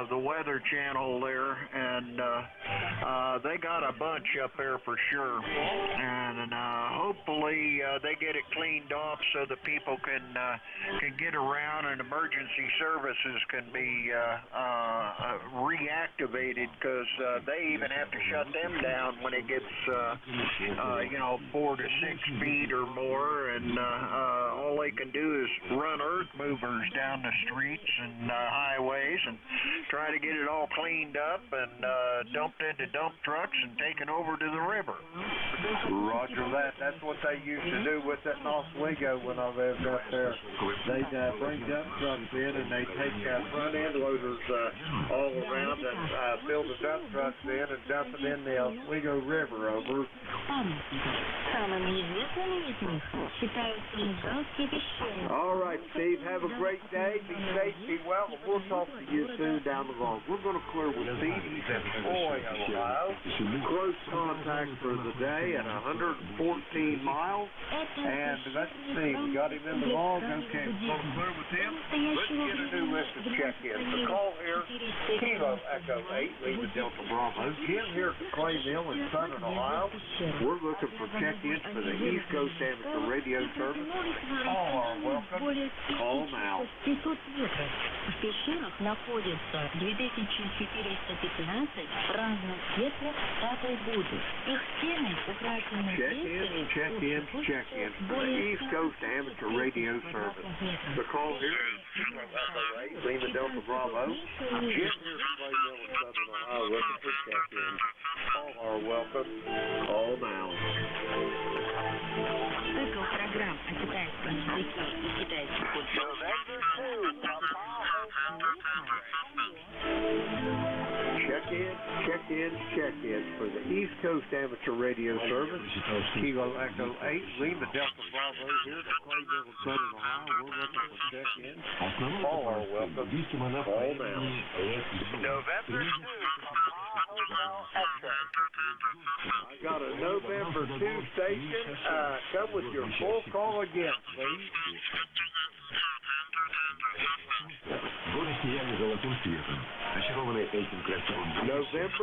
the Weather Channel there, and they got a bunch up there for sure. And hopefully they get it cleaned off so that people can get around and emergency services can be reactivated, because they even have to shut them down when it gets 4 to 6 feet or more, and all they can do is run earth movers down the streets and highways and try to get it all cleaned up and dumped into dump trucks and taken over to the river. Roger that. That's what they used to do with that in Oswego when I lived up there. They'd bring dump trucks in, and they'd take front end loaders all around and fill the dump trucks in and dump it in the Oswego River over. All right, Steve, have a great day. Be safe, be well, and we'll talk to you soon down the road. We're going to clear with Steve in Troy, Ohio. Close contact for the day at 114 miles. And let's see, we got him in the log. Okay, we're going to clear with him. Let's get a new list of check-ins. The call here, Kilo Echo 8, Lima Delta Bravo. Jim here at the Clay Mill in Southern Ohio. We're looking for check-ins for the East Coast Amateur Radio Service. All are welcome. Call now. В пещерах находится 2415 разных цветов татой воды. Их стены украшены Check-ins for the East Coast Amateur Radio Service. The call here is Lima Delta Bravo. Jim here at Clay Mill in Southern Ohio looking for check-ins. All are welcome. Call now. Цикл программ о китайском языке и китайских Check-ins for the East Coast Amateur Radio Service. Kilo Echo 8, Lima Delta Bravo here at Clay Mill in Southern Ohio. We're looking for check-ins. All are welcome. Call now. November 2, I got a November 2 station. Come with your full call again, please. November 2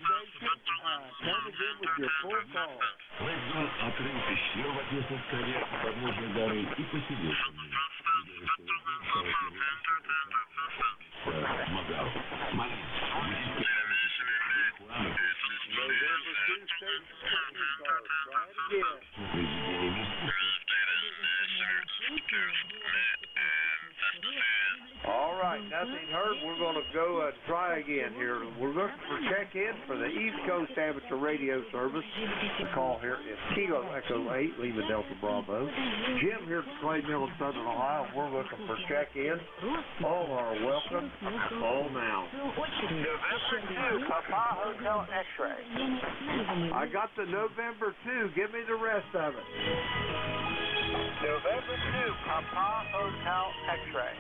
station. Come again with your full call. Открыл пещеру в ответственной скале подножия горы и посидел там. Магал. November 2 station. Try it again. All right, nothing heard. We're going to go try again here. We're looking for check-ins for the East Coast Amateur Radio Service. The call here is Kilo Echo 8, Lima Delta Bravo. Jim here at Clay Mill in Southern Ohio. We're looking for check-ins. All are welcome. Call now. November 2, Papa Hotel X-Ray. I got the November 2. Give me the rest of it. November 2, Papa Hotel X-Ray.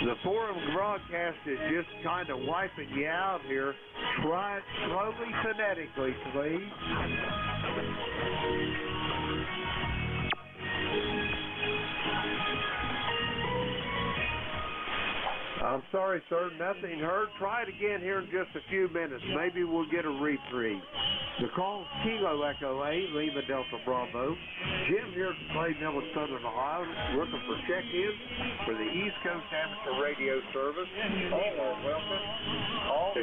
The forum broadcast is just kind of wiping you out here. Try it slowly, phonetically, please. I'm sorry, sir. Nothing heard. Try it again here in just a few minutes. Maybe we'll get a reprieve. The call is Kilo Echo 8, Lima Delta Bravo. Jim here at the Clay Mill in Southern Ohio looking for check-ins for the East Coast Amateur Radio Service. All are welcome. All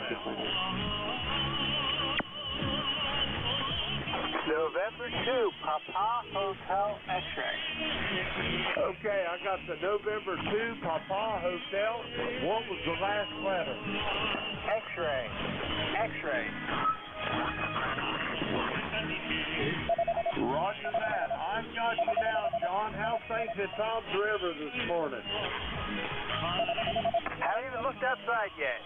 November 2, Papa Hotel X-Ray. Okay, I got the November 2 Papa Hotel. What was the last letter? X-Ray. X-Ray. Roger that. I've got you now, John. How's things at Tom's River this morning? Haven't even looked outside yet.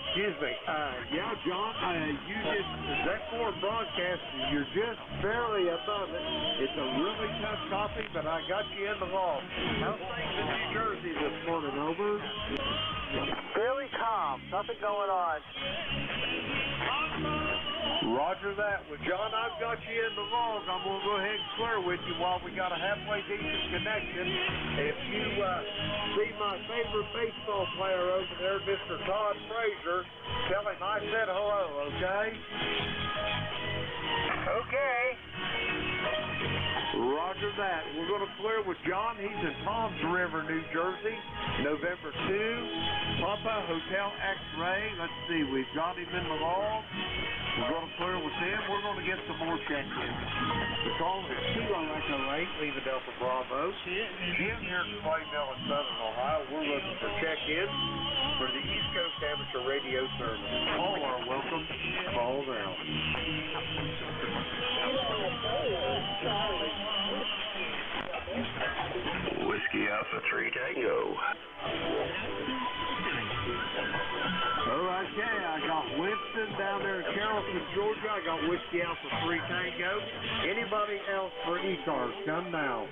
Excuse me. Yeah, John, that foreign broadcast, you're just barely above it. It's a really tough topic, but I got you in the log. How's things in New Jersey this morning, over? Fairly calm. Nothing going on. Roger that. Well, John, I've got you in the log. I'm going to go ahead and clear with you while we got a halfway decent connection. If you see my favorite baseball player over there, Mr. Todd Frazier, tell him I said hello, okay? Okay. Roger that. We're going to clear with John. He's in Toms River, New Jersey, November 2, Papa Hotel X-Ray. Let's see, we've got him in the log. We're going to clear with him. We're going to get some more check-ins. The call is Kilo Echo 8, Lima Delta Bravo. Jim here in Clayville in Southern Ohio. We're looking for check-ins for the East Coast Amateur Radio Service. All are welcome. Call now. Whiskey Alpha 3 Tango. Okay, I got Winston down there in Carrollton, Georgia. I got Whiskey Alpha 3 Tango. Anybody else for ECARS? Come now.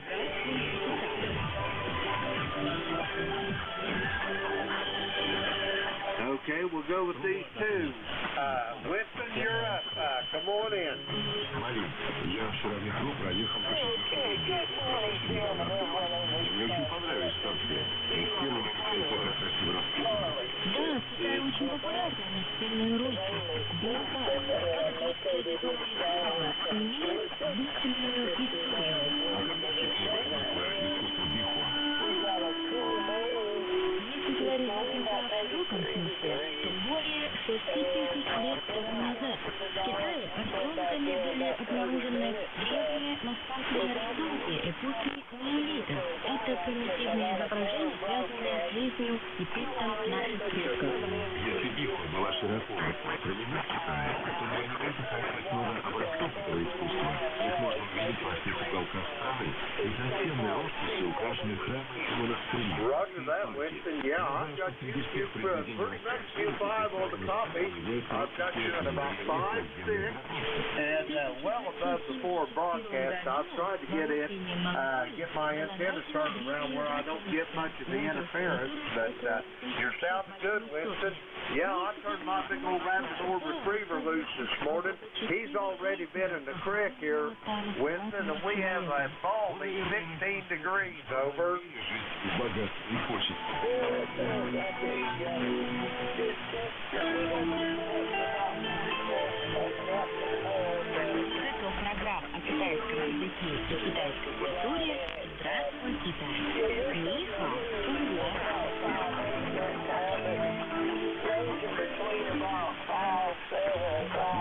Okay, we'll go with these two. Winston, you're up. Come on in. Смотри, я вчера в метро проехал по 6 Мне очень понравилась станция. С первого такая красиво расписана. Да, такая очень популярная настольная ручка. Имеет длительную историю. А когда честно про искусство Бихуа? Если говорить о широком смысле, то более 6000 лет тому назад в Китае археологами были обнаружены древние настольные рисунки эпохи неолита. Это примитивные изображения, связанные с жизнью и бытом наших предков. Если Бихуа была широко распространена в Китае, то наверняка сохранилось много образцов этого искусства. Их можно увидеть во всех уголках страны. И затемные росписи украшены храмами и монастырями. Roger that, Winston. Yeah, I've got you pretty much Q5 on the copy. I've got you at about 5, 6, and well above the 4 broadcast. I've tried to get it, get my antenna started around where I don't get much of the interference, but you're sounding good, Winston. Yeah, I turned my big old Labrador Retriever loose this morning. He's already been in the creek here, Winston, and we have a balmy 16 degrees over. Богатство и хочет. Цикл программ о китайском языке и китайской культуре «Здравствуй, Китай». Ниха,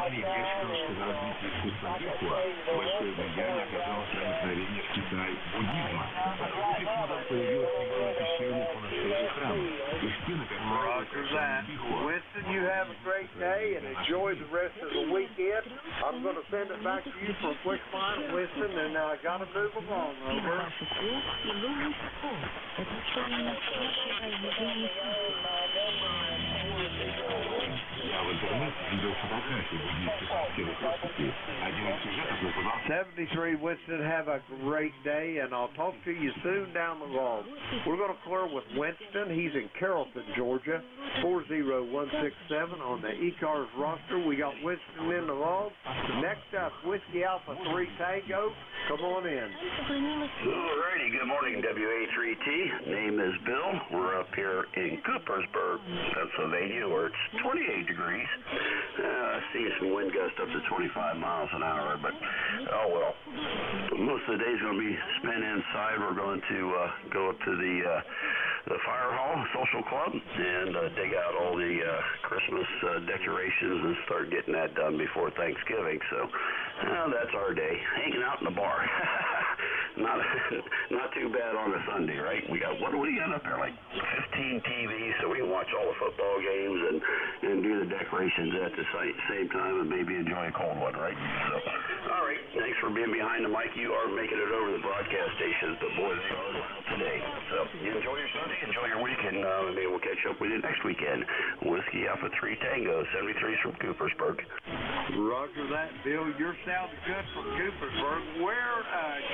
Мария, я считаю, что на развитие искусства Бихуа большое влияние оказало проникновение в Китай буддизма. В Бихуа появилось немало пещерных монастырей храмов. И стены, как Roger that. Winston, you have a great day and enjoy the rest of the weekend. I'm going to send it back to you for a quick final, Winston, and I got to move along, over. Я в интернете видел фотографии буддийских настенных росписей. Один из сюжетов назывался 73, Winston, have a great day, and I'll talk to you soon down the road. We're going to clear with Winston. He's in Carrollton, Georgia, 40167 on the ECARS roster. We got Winston in the log. Next up, Whiskey Alpha 3 Tango. Come on in. Alrighty, good morning, WA3T. Name is Bill. We're up here in Coopersburg, Pennsylvania, where it's 28 degrees. Seeing some wind gusts up to 25 miles an hour, but oh well. Most of the day's going to be spent inside. We're going to go up to the fire hall social club and dig out all the Christmas decorations and start getting that done before Thanksgiving. So that's our day, hanging out in the bar. Not too bad on a Sunday, right? We got, what do we got up there, like 15 TVs, so we can watch all the football games and do the decorations at the same time and maybe enjoy a cold one, right? So, all right, thanks for being behind the mic. You are making it over the broadcast stations, but boy, they are today. So you enjoy your Sunday, enjoy your weekend, and maybe we'll catch up with you next weekend. Whiskey Alpha 3 Tango, 73's from Coopersburg. Roger that, Bill. You're sounding good from Coopersburg. Where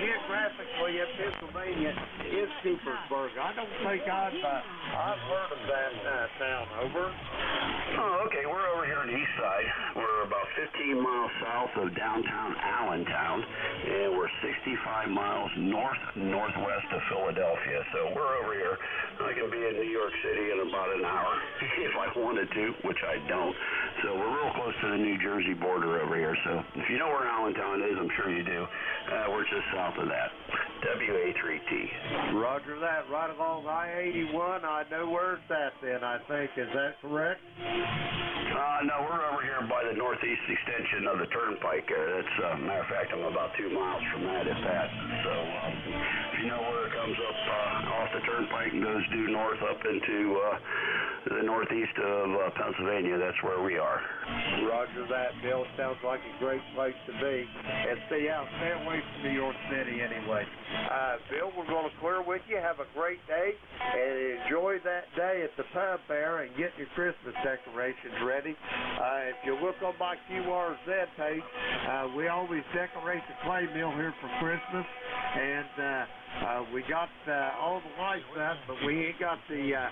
geographically in Pennsylvania is Coopersburg? I don't think I've heard of that town. Over. Oh, okay. We're over here on the east side. We're about 15 miles south of downtown Allentown, and we're 65 miles northwest of Philadelphia. So we're over here. I can be in New York City in about an hour if I wanted to, which I don't. So we're real close to the New Jersey border over here. So if you know where Allentown is, I'm sure you do. We're just south of that. WA3T. Roger that. Right along I-81. I know where it's at then, I think. Is that correct? No, we're over here by the northeast extension of the turnpike there. That's, matter of fact, I'm about 2 miles from that, if that. So if you know where it comes up off the turnpike and goes due north up into the northeast of Pennsylvania, that's where we are. Roger that, Bill. Sounds like a great place to be. And stay away from New York City anyway. Bill, we're going to clear with you. Have a great day and enjoy that day at the pub there and get your Christmas decorations ready. If you look on my QRZ page, we always decorate the clay mill here for Christmas, and we got all the lights up, but we ain't got the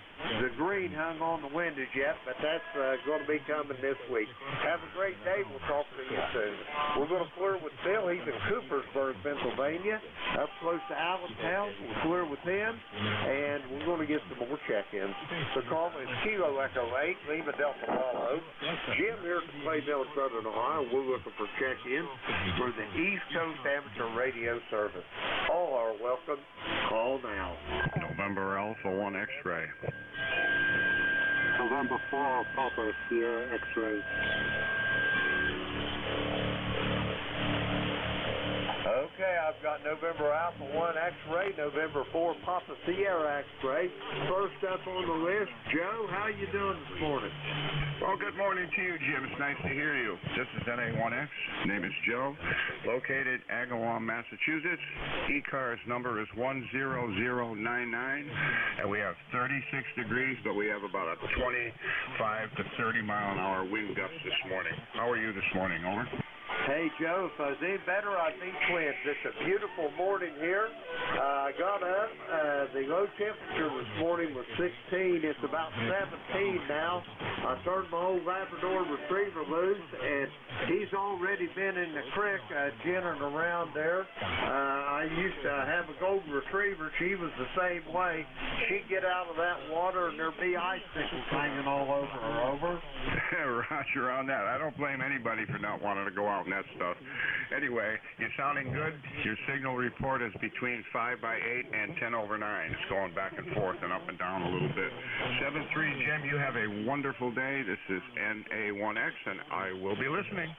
green hung on the windows yet, but that's going to be coming this week. Have a great day. We'll talk to you soon. We're going to clear with Bill. He's in Coopersburg, Pennsylvania, up close to Allentown. We'll clear with him, and we're going to get some more check-ins. So call is Kilo Echo 8, Lima Delta Lalo. Jim here at the Clay Mill in Southern Ohio. We're looking for check-in for the East Coast Amateur Radio Service. All are welcome. Call now. November Alpha 1 X-ray. November 4 Papa Sierra X-ray. Okay, I've got November Alpha 1 X-ray, November 4 Papa Sierra X-ray. First up on the list, Joe, how you doing this morning? Well, good morning to you, Jim. It's nice to hear you. This is NA1X. Name is Joe. Located Agawam, Massachusetts. ECARS number is 10099, and we have 36 degrees, but we have about a 25 to 30 mile an hour wind gust this morning. How are you this morning? Over. Hey, Joe, if I was any better, I'd be twins. It's a beautiful morning here. I got up. The low temperature this morning was 16. It's about 17 now. I turned my old Labrador Retriever loose, and he's already been in the creek jinnering around there. I used to have a golden retriever. She was the same way. She'd get out of that water, and there'd be icicles hanging all over her. Over. Roger on that. I don't blame anybody for not wanting to go out and that stuff. Anyway, you're sounding good. Your signal report is between 5 by 8 and 10 over 9. It's going back and forth and up and down a little bit. 7-3, Jim, you have a wonderful day. This is NA1X, and I will be listening.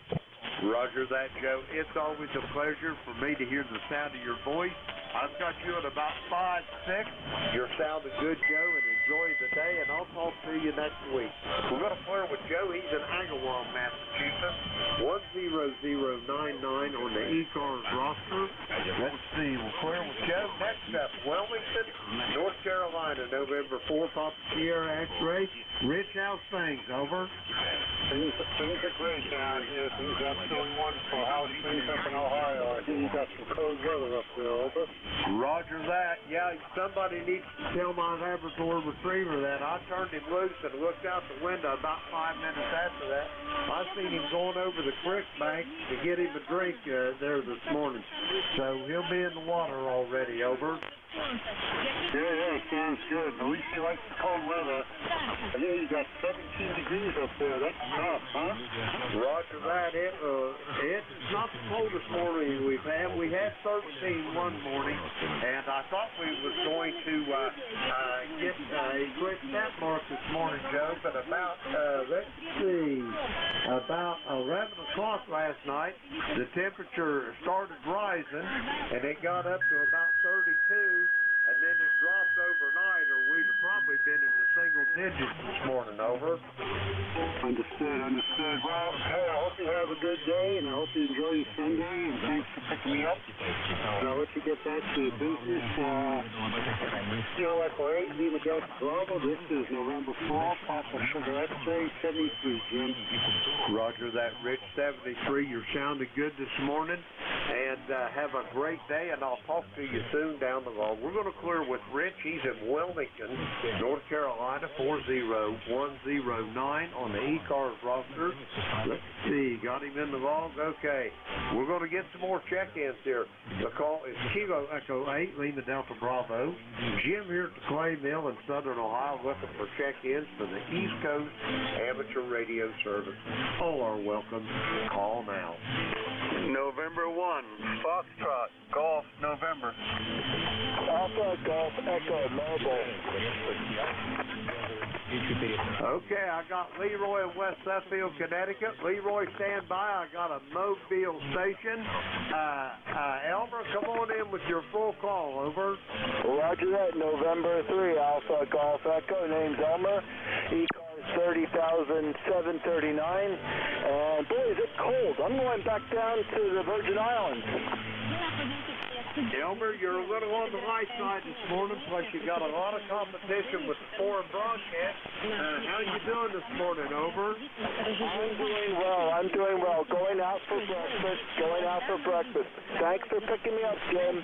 Roger that, Joe. It's always a pleasure for me to hear the sound of your voice. I've got you at about 5'6". You're sounding good, Joe, and enjoy the day, and I'll talk to you next week. We're going to flirt with Joe. He's in Agawam, Massachusetts. 10099 on the ECARS roster. Let's see. We'll clear with Joe. Next up, Wilmington, North Carolina, November 4, Papa Sierra X-ray. Rich, how's things? Over. Things are great down here. Things are doing wonderful. How's things up in Ohio? I think you got some cold weather up there. Over. Roger that. Yeah, somebody needs to tell my Labrador Retriever that. I turned him loose and looked out the window about 5 minutes after that. I seen him going over the creek bank to get him a drink there this morning. So he'll be in the water already. Over. Yeah, sounds good. At least you like the cold weather. Yeah, you got 17 degrees up there. That's tough, huh? Roger that. It's not the coldest morning we've had. We had 13 one morning, and I thought we was going to get eclipse that mark this morning, Joe, but about, let's see, about 11 o'clock last night, the temperature started rising, and it got up to about 32. And then it dropped overnight, or we'd have probably been in the single digits this morning. Over. Understood. Well, hey, I hope you have a good day, and I hope you enjoy your Sunday, and thanks for picking me up. And I'll let you get back to your business. Sierra Echo 8, Lima Delta Bravo. This is November 4, Papa Sugar X-Ray 73, Jim. Roger that, Rich. 73. You're sounding good this morning. And have a great day, and I'll talk to you soon down the road. We're going to clear with Rich. He's in Wilmington, North Carolina, 40109 on the ECARS roster. Let's see, got him in the log. Okay, we're going to get some more check-ins here. The call is Kilo Echo 8, Lima Delta Bravo. Jim here at the Clay Mill in Southern Ohio looking for check-ins for the East Coast Amateur Radio Service. All are welcome. Call now. November 1, Foxtrot, Golf, November. Alpha Golf Echo Mobile. Okay, I got Leroy in West Suffield, Connecticut. Leroy, stand by. I got a Mobile station. Elmer, come on in with your full call. Over. Roger that. November 3, Alpha Golf Echo. Name's Elmer. ECARS 30,739. And boy, is it cold. I'm going back down to the Virgin Islands. Elmer, you're a little on the high side this morning, plus you got a lot of competition with the foreign broadcast. How you doing this morning, over? I'm doing well. Going out for breakfast. Thanks for picking me up, Jim.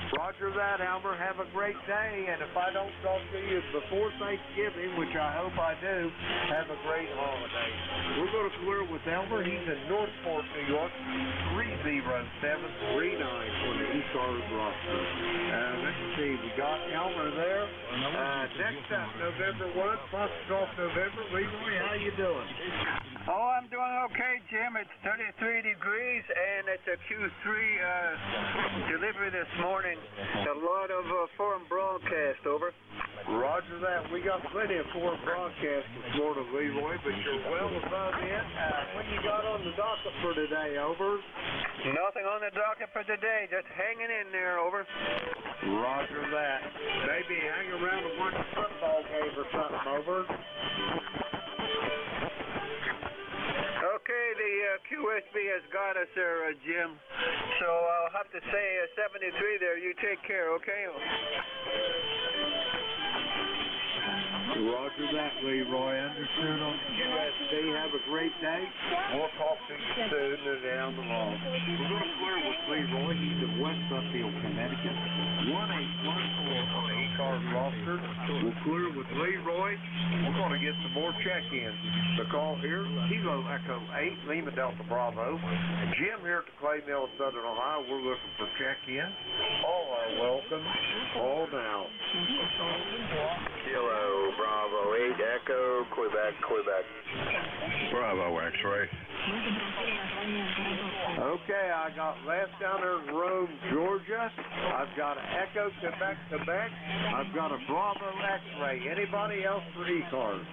Roger that, Elmer. Have a great day, and if I don't talk to you before Thanksgiving, which I hope I do, have a great holiday. We're going to clear with Elmer. He's in Northport, New York, 30739 on the ECARS roster. Let's see, we got Elmer there. Next up, November 1, Foxtrot November. Leroy, how you doing? Oh, I'm doing okay, Jim. It's 33 degrees, and it's a Q3 delivery this morning. A lot of foreign broadcast, over. Roger that. We got plenty of foreign broadcasts this morning, Leroy, but you're well above it. What you got on the docket for today, over? Nothing on the docket for today. Just hanging in there, over. Roger that. Maybe hang around and watch a football game or something, over. Okay, the QSB has got us there, Jim. So I'll have to say 73 there. You take care, okay? Roger that, Leroy. Understood on QSB. Have a great day. We'll talk to you soon and down the road. We're going to clear with Leroy. He's in West Suffield, Connecticut. 1814 on the ECARS roster. We'll clear with Leroy. We're going to get some more check-ins. The call here, Kilo Echo 8, Lima Delta Bravo. Jim here at the Clay Mill in Southern Ohio. We're looking for check-in. All are welcome. Call now. Kilo Bravo 8 Echo, Quebec. Bravo X-Ray. Okay, I got Les down there in Rome, Georgia. I've got an Echo, Quebec. I've got a Bravo X-Ray. Anybody else for ECARS?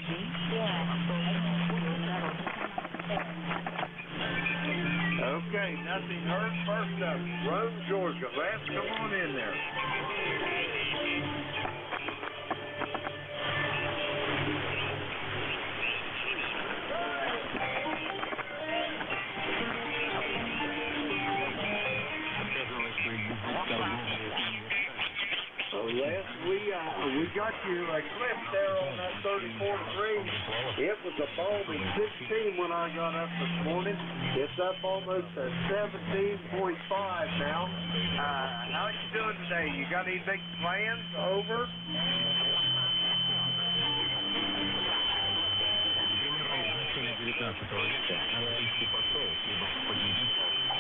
Okay, nothing heard. First up, Rome, Georgia. Les, come on in there. Les, we got you a clip there on that 34-3. It was a balmy 16 when I got up this morning. It's up almost to 17.5 now. How you doing today? You got any big plans? Over.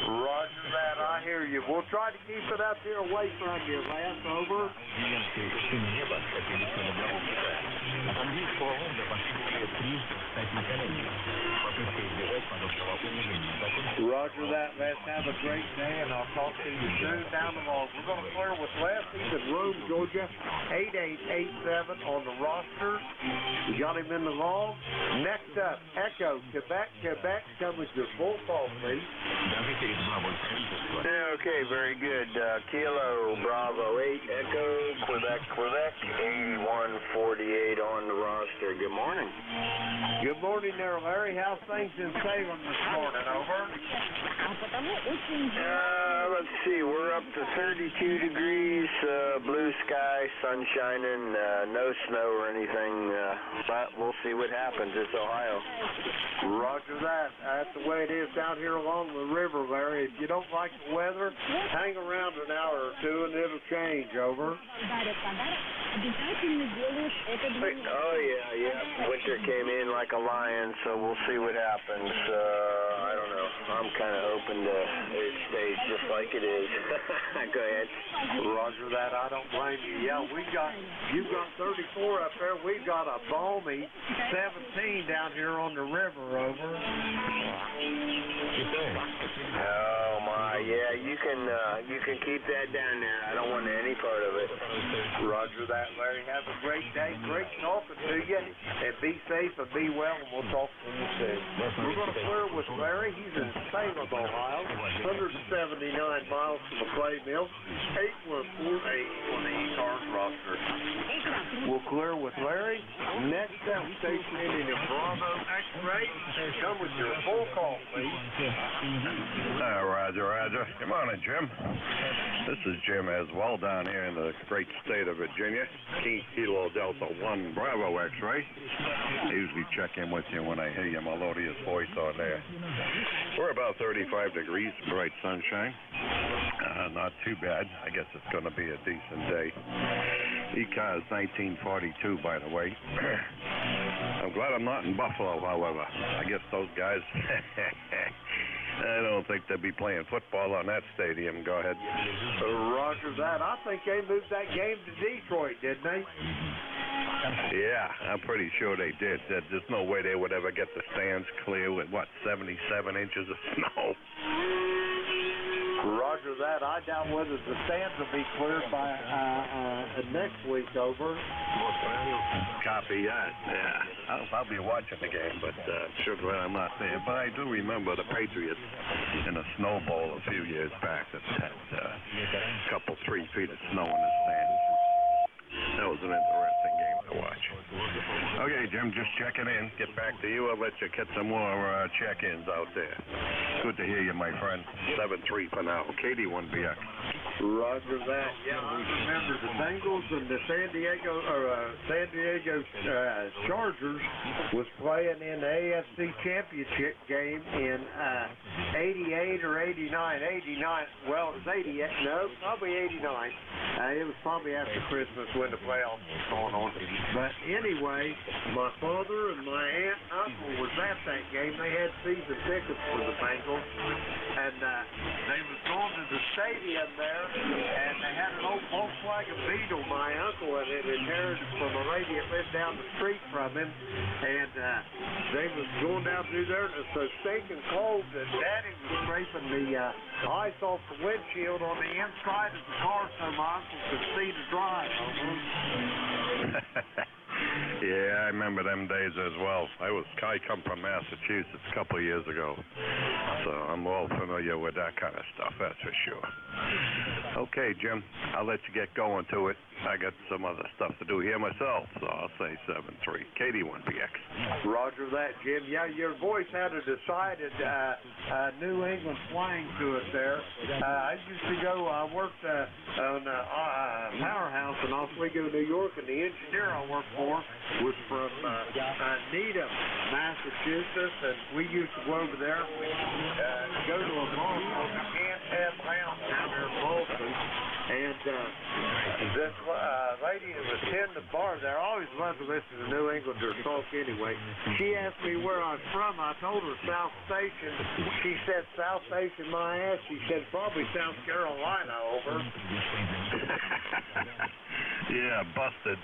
Roger that, I hear you. We'll try to keep it up here away from you, Lance. Over. Roger that. Let's have a great day, and I'll talk to you soon down the log. We're going to clear with Les. He's in Rome, Georgia. 8887 on the roster. We got him in the log. Next up, Echo, Quebec. Come with your full call, please. Yeah, okay, very good. Kilo Bravo 8 Echo, Quebec, 8148 on the roster. Good morning. Good morning there, Larry. How's things in Salem this morning? Over. Let's see. We're up to 32 degrees, blue sky, sun shining, no snow or anything, but we'll see what happens. It's Ohio. Roger that. That's the way it is down here along the river, Larry. If you don't like the weather, hang around an hour or two and it'll change. Over. Oh, yeah. Winter came in like a lion, so we'll see what happens. I don't know. I'm kind of hoping it stays just like it is. Go ahead. Roger that. I don't blame you. Yeah, you've got 34 up there. We've got a balmy 17 down here on the river. Over. Oh my, yeah. You can keep that down there. I don't want any part of it. Roger that, Larry. Have a great day. Great talking to you. And be safe and be well, and we'll talk to you soon. We're going to clear with Larry. He's in Salem, Ohio. 179 miles from the clay mill. 8148 on the ECARS roster. We'll clear with Larry. Next up, station ending in Bravo X-Ray. Come with your full call, please. Roger. Good morning, Jim. This is Jim as well down here in the great state of Virginia. Kilo Delta 1 Bravo X-Ray. I usually check in with you when I hear your melodious voice on there. We're about 35 degrees, bright sunshine. Not too bad. I guess it's going to be a decent day. ECARS 1942, by the way. I'm glad I'm not in Buffalo, however. I guess those guys... I don't think they'll be playing football on that stadium. Go ahead. Roger that. I think they moved that game to Detroit, didn't they? Yeah, I'm pretty sure they did. There's no way they would ever get the stands clear with, 77 inches of snow? Roger that. I doubt whether the stands will be cleared by next week. Over. Copy that. Yeah. I'll be watching the game, but sure glad I'm not there. But I do remember the Patriots in a snow bowl a few years back that had a couple 3 feet of snow in the stands. That was an interesting game to watch. Okay, Jim, just checking in. Get back to you. I'll let you get some more check-ins out there. Good to hear you, my friend. 7-3 for now. Katie1BX. Roger that. Yeah, I remember the Bengals and the San Diego Chargers was playing in the AFC Championship game in 88 or 89. 89. Well, it was 88. No, probably 89. It was probably after Christmas when the playoffs was going on. But anyway, my father and my aunt and uncle was at that game. They had season tickets for the Bengals, and they was going to the stadium there, and they had an old Volkswagen Beetle. My uncle had inherited from a lady that lived down the street from him, and they was going down through there, and it was so stinking cold that Daddy was scraping the ice off the windshield on the inside of the car so my uncle could see the drive. Yeah, I remember them days as well. I come from Massachusetts a couple of years ago, so I'm all familiar with that kind of stuff, that's for sure. Okay, Jim, I'll let you get going to it. I got some other stuff to do here myself, so I'll say 7-3. Katie1BX. Roger that, Jim. Yeah, your voice had a decided New England twang to it there. I used to go, I worked on Powerhouse in Oswego, New York, and the engineer I worked for was from Needham, Massachusetts, and we used to go over there. Go to a bar called Can't Have Lounge down there in Boston. service. And this lady that was tending the bar there, I always love to listen to New Englanders talk anyway. She asked me where I was from. I told her South Station. She said, South Station, my ass. She said, probably South Carolina, over. Yeah, busted.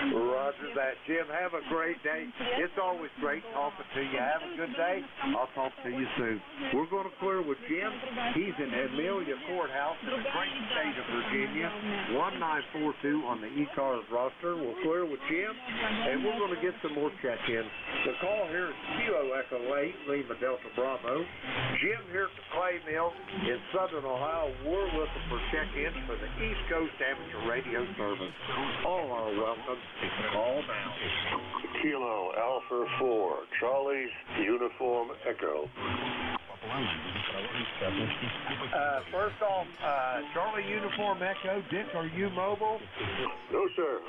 Roger that. Jim, have a great day. It's always great talking to you. Have a good day. I'll talk to you soon. We're going to clear with Jim. He's in Amelia Courthouse in the great state of Virginia. 1942 on the ECARS roster. We'll clear with Jim, and we're going to get some more check-ins. The call here is Kilo Echo 8, Lima Delta Bravo. Jim here at the Clay Mill in Southern Ohio. We're looking for check-ins for the East Coast Amateur Radio Service. All are welcome. Call now. Kilo Alpha 4, Charlie's Uniform Echo. First off, Charlie Uniform Echo, Dick, are you mobile? No, sir.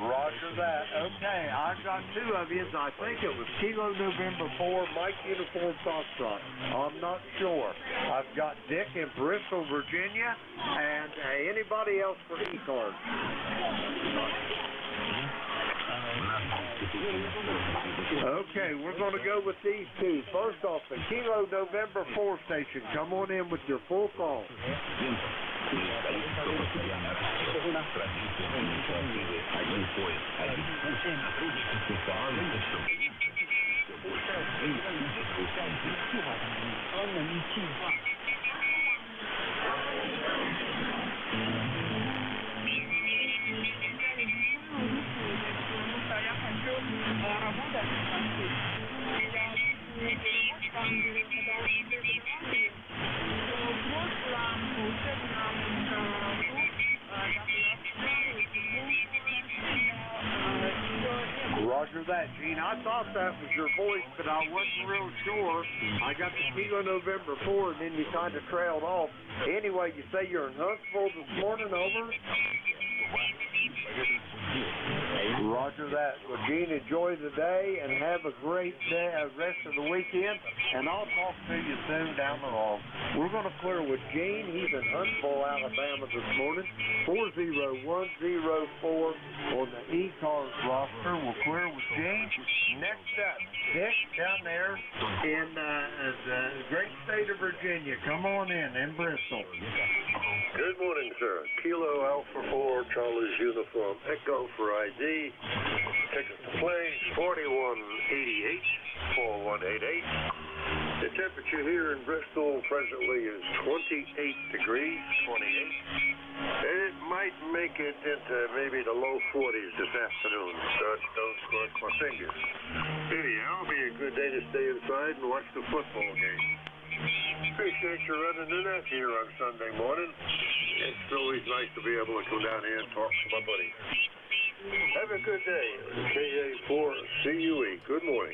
Roger that. Okay, I've got two of you. I think it was Kilo November 4, Mike Uniform Foxtrot. I'm not sure. I've got Dick in Bristol, Virginia, and anybody else for ECARS? Okay, we're going to go with these two. First off, the Kilo November 4 station. Come on in with your full call. Roger that, Gene. I thought that was your voice, but I wasn't real sure. I got the Kilo November 4, and then you kind of trailed off. Anyway, you say you're in Huntsville this morning, over? Roger that. Well, Gene, enjoy the day and have a great day, rest of the weekend, and I'll talk to you soon down the road. We're going to clear with Gene. He's in Huntsville, Alabama this morning. 40104 on the ECARS roster. We'll clear with Gene. Next up, Dick down there in the great state of Virginia. Come on in Bristol. Good morning, sir. Kilo Alpha 4, Charlie's Uniform Echo for ID. Ticket to play, 4188, 4188. The temperature here in Bristol presently is 28 degrees, 28. And it might make it into maybe the low 40s this afternoon. Don't cross my fingers. Anyhow, it'll be a good day to stay inside and watch the football game. Appreciate you running in that here on Sunday morning. It's always nice to be able to come down here and talk to my buddy. Have a good day. KA4CUE. Good morning.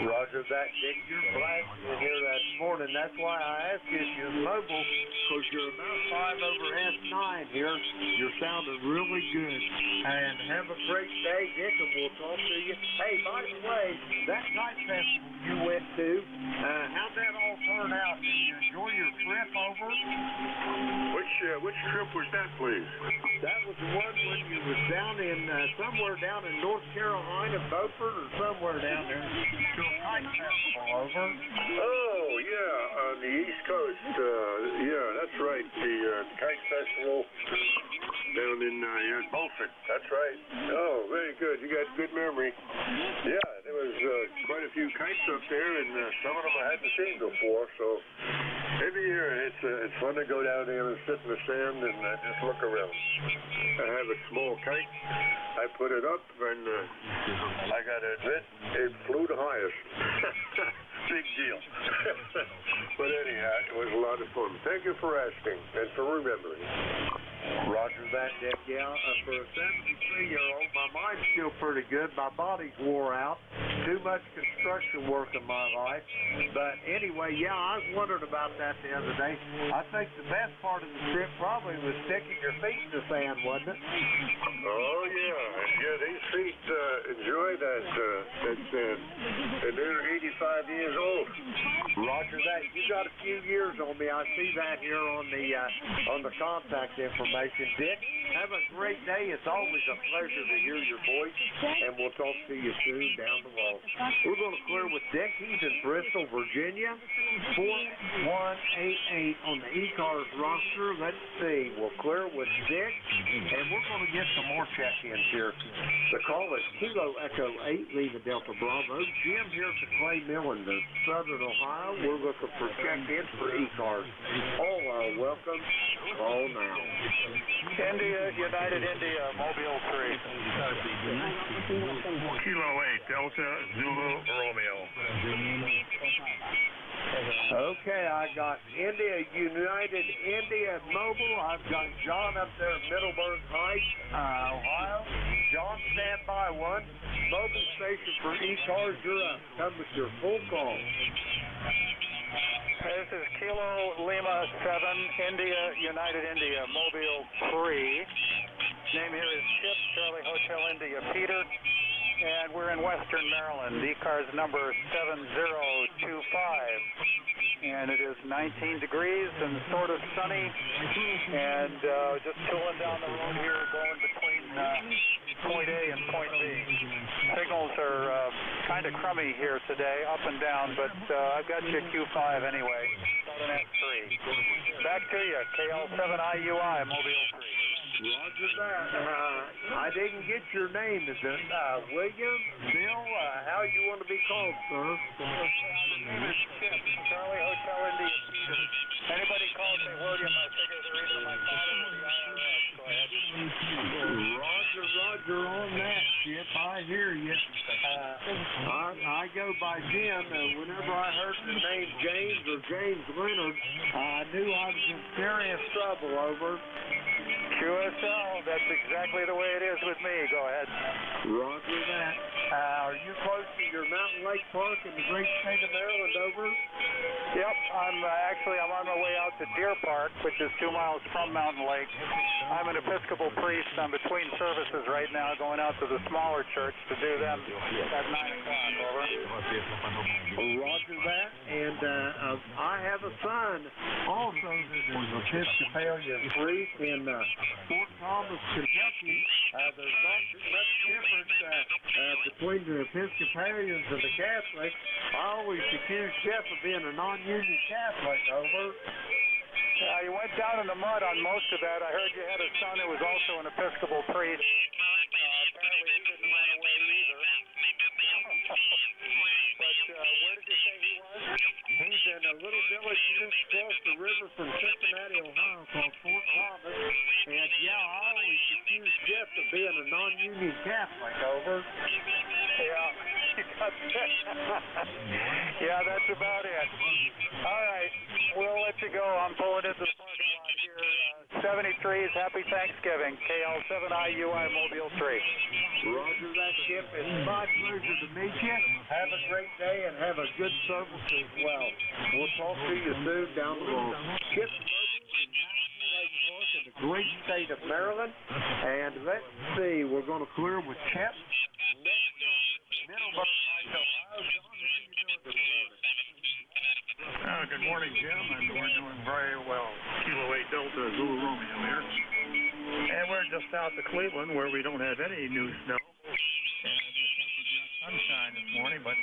Roger that, Dick. You're blasting in here that morning. That's why I asked you if you're mobile, because you're about 5 over S9 here. You're sounding really good. And have a great day, Dick, and we'll talk to you. Hey, by the way, that night festival you went to, how'd that all turn out? Did you enjoy your trip over? Which trip was that, please? That was the one when you was down in somewhere down in North Carolina, Beaufort, or somewhere down there. To a kite festival, over. Oh, yeah, on the East Coast. Yeah, that's right. The kite festival down in Beaufort. That's right. Oh, very good. You got good memory. Yeah, there was quite a few kites up there, and some of them I hadn't seen before. So every year it's fun to go down there and sit in the sand and just look around. I have a small kite. I put it up, and I got to admit, it flew the highest. Big deal. But anyhow, it was a lot of fun. Thank you for asking and for remembering. Roger that, Dick. Yeah, for a 73-year-old, my mind's still pretty good. My body's wore out. Too much construction work in my life. But anyway, yeah, I was wondering about that the other day. I think the best part of the trip probably was sticking your feet in the sand, wasn't it? Oh, yeah. Yeah, these feet enjoy that sand. And they're 85 years years old. Roger that. You got a few years on me. I see that here on the contact information. Dick, have a great day. It's always a pleasure to hear your voice, and we'll talk to you soon down the road. We're going to clear with Dick. He's in Bristol, Virginia. 4188 on the ECARS roster. Let's see. We'll clear with Dick, and we're going to get some more check-ins here. The call is Kilo Echo 8, Lima Delta Bravo. Jim here at the Clay Mill in the Southern Ohio. We're looking for check-ins for ECARS. All are welcome. Call now. India, United India, Mobile 3. Kilo 8, Delta, Zulu, Romeo. Okay, I got India, United India Mobile. I've got John up there at Middleburg Heights, Ohio. John, stand by one. Mobile station for ECARS. You're up. Come with your full call. This is Kilo Lima 7, India, United India, Mobile 3. Name here is Chip, Charlie Hotel India, Peter. And we're in Western Maryland. ECARS number 7025. And it is 19 degrees and sort of sunny. And just tooling down the road here, going between point A and point B. Signals are kind of crummy here today, up and down, but I've got you Q5 anyway. Southern S3. Back to you, KL7IUI, Mobile 3. Roger that. I didn't get your name. Is it William? Bill? How you want to be called, sir? Charlie Hotel India, Peter. Anybody calls me William, I figure they're either my father or the IRS. Go ahead. Roger on that, Chip. I hear you. I go by Jim. Whenever I heard the name James or James Leonard, I knew I was in serious trouble. Over. QSL, that's exactly the way it is with me. Go ahead. Roger that. Are you close to your Mountain Lake Park in the great state of Maryland? Over. Yep, I'm on my way out to Deer Park, which is 2 miles from Mountain Lake. I'm an Episcopal priest. I'm between services right now, going out to the smaller church to do them at 9 o'clock. Over. Roger that. And I have a son also that is Episcopalian priest in Fort Thomas, Kentucky. There's not much difference between the Episcopalians and the Catholics. I always accuse Jeff of being a non-union Catholic. Over. You went down in the mud on most of that. I heard you had a son who was also an Episcopal priest. Apparently he didn't run away either. But where did you say he was? He's in a little village just across the river from Cincinnati, Ohio, called Fort Thomas. And yeah, I always accuse Jeff of being a non-union Catholic. Over. Yeah, you got that. Yeah, that's about it. All right, we'll let you go. I'm pulling into the parking lot here. 73's Happy Thanksgiving. KL7IUI Mobile 3. Roger that, Chip. It's my pleasure to meet you. Have a great day and have a good service as well. We'll talk to you soon down the road. Chip in the great state of Maryland. And let's see, we're going to clear with Chip. Good morning, Jim, and we're doing very well. Kilo 8 Delta, Zulu Romeo here. And we're just south of Cleveland, where we don't have any new snow. And sunshine this morning, but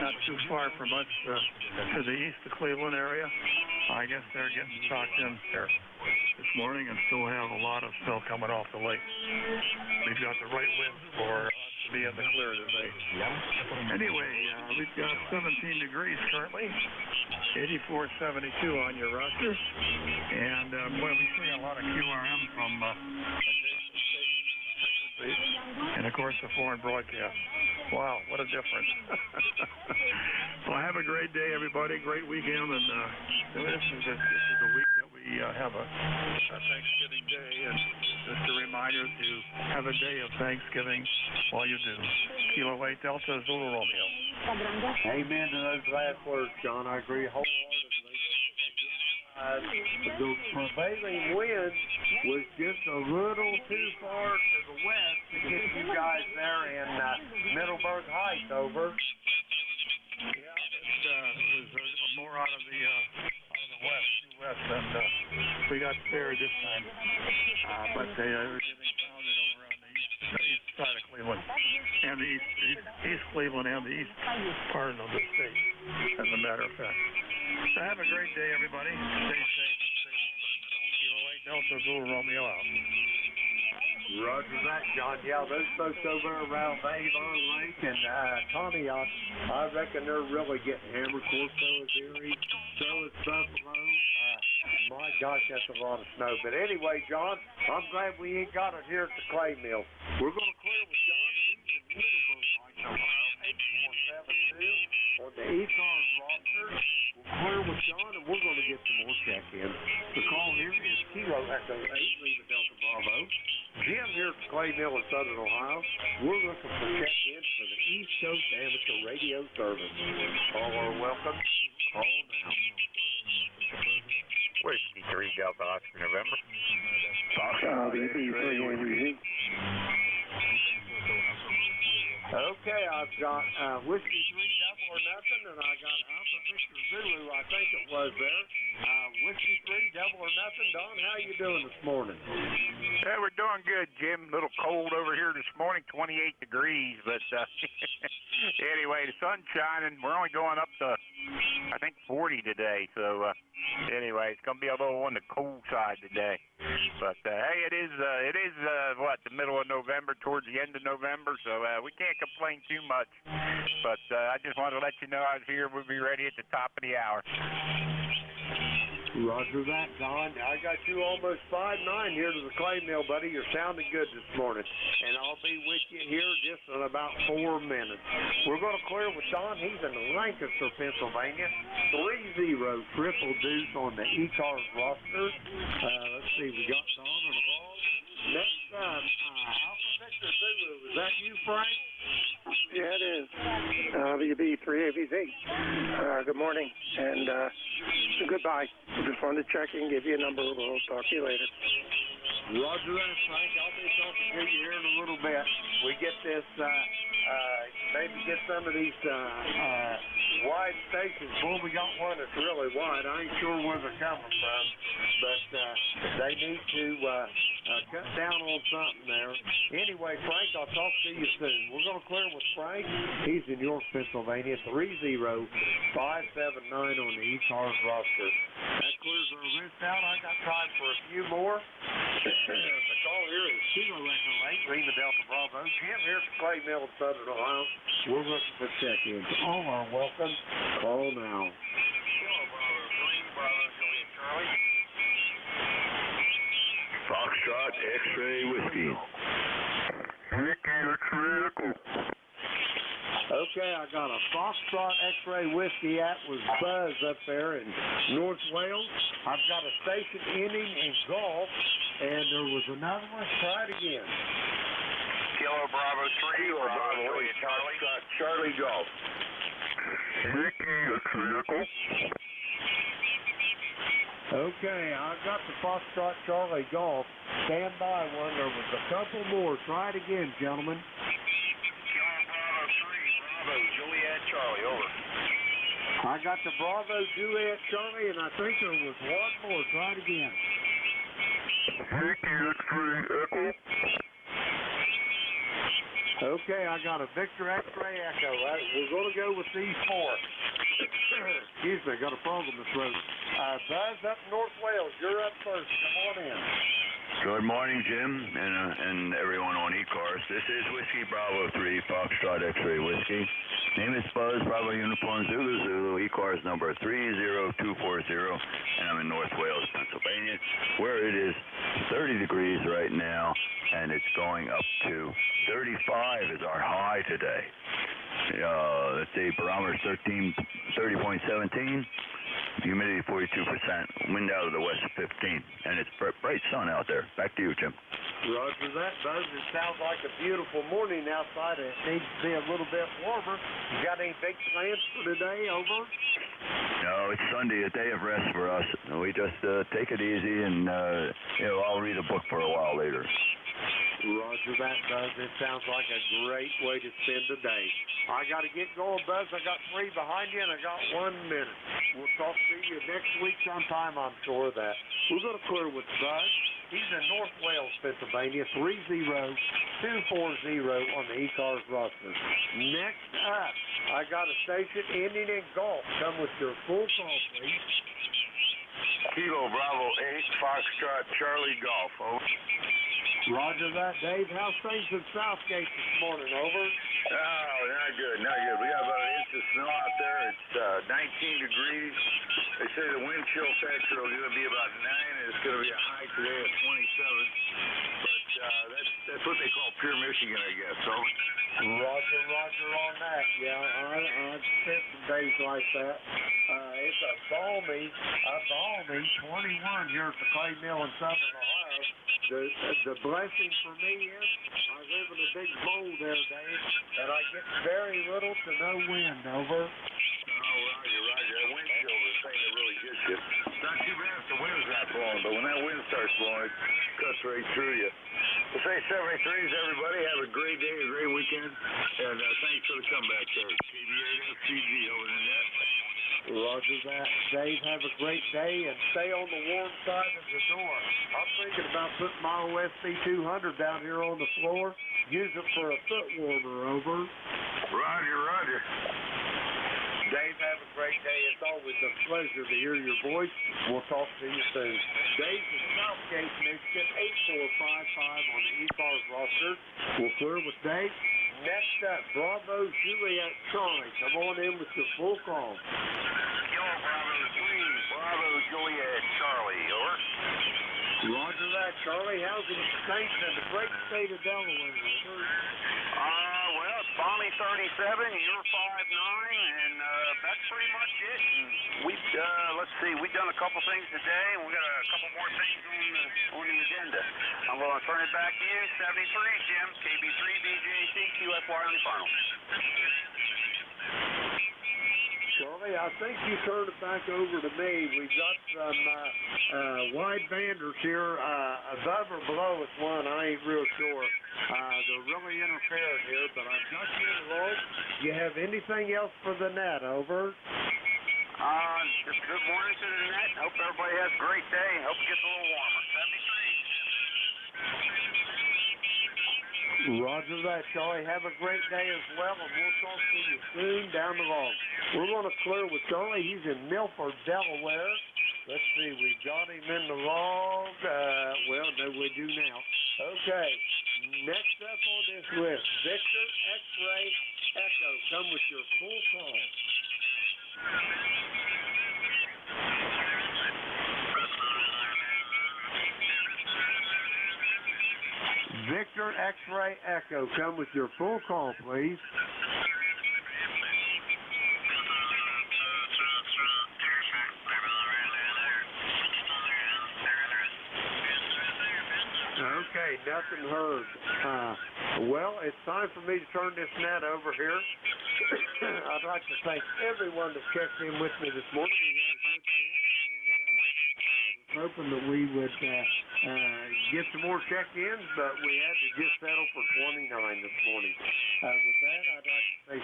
not too far from us to the east of Cleveland area. I guess they're getting socked in there this morning and still have a lot of snow coming off the lake. We've got the right wind for us to be in the clear today. Anyway, we've got 17 degrees currently, 84.72 on your roster, and boy, we see a lot of QRM from and of course the foreign broadcast. Wow, what a difference. Well, have a great day, everybody. Great weekend, and this is a week that we have a Thanksgiving day, and just a reminder to have a day of Thanksgiving while you do. Kilo 8 Delta, Zulu Romeo. Amen to those last words, John. I agree wholeheartedly. The prevailing wind was just a little too far to the west to get you guys there in Middleburg Heights. Over. Yeah, more out of the west, US, and we got spared this time. But they were getting pounded over on the east side of Cleveland, and the east Cleveland and the east part of the state, as a matter of fact. So have a great day, everybody. Stay safe and safe. Kilo 8 Delta Zulu Romeo out. Roger that, John. Yeah, those folks over around Avon Lake and Tommy, I reckon they're really getting hammered. Corso is Erie, so is Buffalo. My gosh, that's a lot of snow. But anyway, John, I'm glad we ain't got it here at the clay mill. We're going to clear with John, and he's in Middleburg, Ohio, 8472 on the ECARS roster. We'll clear with John, and we're going to get some more check-ins. The call here is Kilo Echo 8, Lima Delta Bravo. Jim here at the clay mill in Southern Ohio. We're looking for check-ins for the East Coast Amateur Radio Service. All are welcome. Call now. Whiskey 3 Delta Oscar November. Okay, I've got Whiskey 3 Double or Nothing, and I got Alpha Victor Zulu, I think it was there. Whiskey 3 Double or Nothing. Don, how you doing this morning? Yeah, we're doing good, Jim. A little cold over here this morning, 28 degrees, but anyway, the sun's shining. We're only going up to, I think, 40 today, so anyway, it's going to be a little on the cold side today. But hey, it is what, the middle of November, towards the end of November, so we can't complain too much. But I just wanted to let you know I was here. We'll be ready at the top of the hour. Roger that, Don. I got you almost 5'9" here to the clay mill, buddy. You're sounding good this morning. And I'll be with you here just in about 4 minutes. We're going to clear with Don. He's in Lancaster, Pennsylvania. 3-0 triple deuce on the ECARS roster. Let's see, we got Don on the ball. Next time, Alpha Victor Zulu. Is that you, Frank? Yeah, it is. WB3AVZ. Good morning and goodbye. Just wanted to check in, give you a number. We'll talk to you later. Roger that, Frank. I'll be talking to you here in a little bit. We get this, maybe get some of these wide stations. Boy, we got one that's really wide. I ain't sure where they're coming from, but they need to cut down on something there. Anyway, Frank, I'll talk to you soon. We're going to clear with Frank. He's in York, Pennsylvania, 30579 on the ECARS roster. That clears our list out. I got time for a few more. The call here is Kilo Echo 8, Lima Delta Bravo. Jim here at the clay mill in Southern Ohio. We're looking for check-ins. All are welcome. Call now. Kilo Bravo 3, Bravo Juliet Charlie. Foxtrot X-Ray Whiskey. Okay, I got a Foxtrot X-Ray Whiskey. That was Buzz up there in North Wales. I've got a station ending in golf, and there was another one. Try it again. Kilo Bravo 3, Bravo Juliet Charlie. Charlie Golf. Okay, I've got the Foxtrot Charlie Golf. Stand by one. There was a couple more. Try it again, gentlemen. Kilo Bravo 3, Bravo Juliet Charlie, over. I got the Bravo Juliet Charlie, and I think there was one more. Try it again. Okay, I got a Victor X-Ray Echo. We're going to go with these 4. Excuse me, I got a frog in the throat. Buzz up North Wales, you're up first. Come on in. Good morning, Jim, and everyone on ECARS. This is Whiskey Bravo 3, Foxtrot X-Ray Whiskey. Name is Buzz, Bravo Uniform Zulu Zulu, ECARS number 30240, and I'm in North Wales, Pennsylvania, where it is 30 degrees right now, and it's going up to 35 is our high today. Let's see, barometer 30.17. Humidity 42%, wind out of the west 15, and it's bright sun out there. Back to you, Jim. Roger that, Buzz. It sounds like a beautiful morning outside. It needs to be a little bit warmer. You got any big plans for today, over? No, it's Sunday, a day of rest for us. We just take it easy, and I'll read a book for a while later. Roger that, Buzz. It sounds like a great way to spend the day. I got to get going, Buzz. I got 3 behind you, and I got 1 minute. We'll talk to you next week sometime, I'm sure of that. We're going to clear with Buzz. He's in North Wales, Pennsylvania, 30240 on the ECARS roster. Next up, I got a station ending in golf. Come with your full call, please. Kilo Bravo 8, Foxtrot, Charlie Golf. Over. Roger that, Dave. How's things in Southgate this morning? Over. Oh, not good, not good. We got about an inch of snow out there. It's 19 degrees. They say the wind chill factor is going to be about 9, and it's going to be a high today of 27. But that's what they call pure Michigan, I guess. So. Roger on that. Yeah, I've spent some days like that. It's a balmy 21 here at the Clay Mill in Southern Ohio. The blessing for me is I live in a big bowl there, Dave, and I get very little to no wind. Over. Oh, Roger. That wind chill is the thing that really gets you. It's not too bad if the wind's not blowing, but when that wind starts blowing, it cuts right through you. We'll say 73s, everybody. Have a great day, a great weekend, and thanks for the comeback there. KBA-FCG over the net. Roger that. Dave, have a great day and stay on the warm side of the door. I'm thinking about putting my OSB 200 down here on the floor. Use it for a foot warmer. Over. Roger. Dave, have a great day. It's always a pleasure to hear your voice. We'll talk to you soon. Dave in Southgate, Michigan, 8455 on the ECARS roster. We'll clear with Dave. Next up, Bravo Juliet Charlie. Come on in with your full call. Kilo Bravo 3, Bravo Juliet Charlie. Over. Roger that, Charlie. How's it stinking in the great state of Delaware? Over. Well, it's balmy 37, you're 5'9", and that's pretty much it. And let's see, we've done a couple things today, and we got a couple more things on the agenda. I'm going to turn it back to you, 73, Jim, KB3, BJC, QF Wyoming Final. Charlie, I think you turned it back over to me. We've got some wide banders here. Above or below is one. I ain't real sure. They're really interfering here, but I've got you in the roll. You have anything else for the net? Over. Just good morning to the net. Hope everybody has a great day. Hope it gets a little warmer. 73. Roger that, Charlie. Have a great day as well, and we'll talk to you soon down the road. We're going to clear with Charlie. He's in Milford, Delaware. Let's see. We've got him in the log. No, we do now. Okay. Next up on this list, Victor X-Ray Echo. Come with your full call. Victor X-Ray Echo, come with your full call, please. Okay, nothing heard. Well, it's time for me to turn this net over here. I'd like to thank everyone that checked in with me this morning. I was hoping that we would get some more check-ins, but we had to just settle for 29 this morning. With that, I'd like to say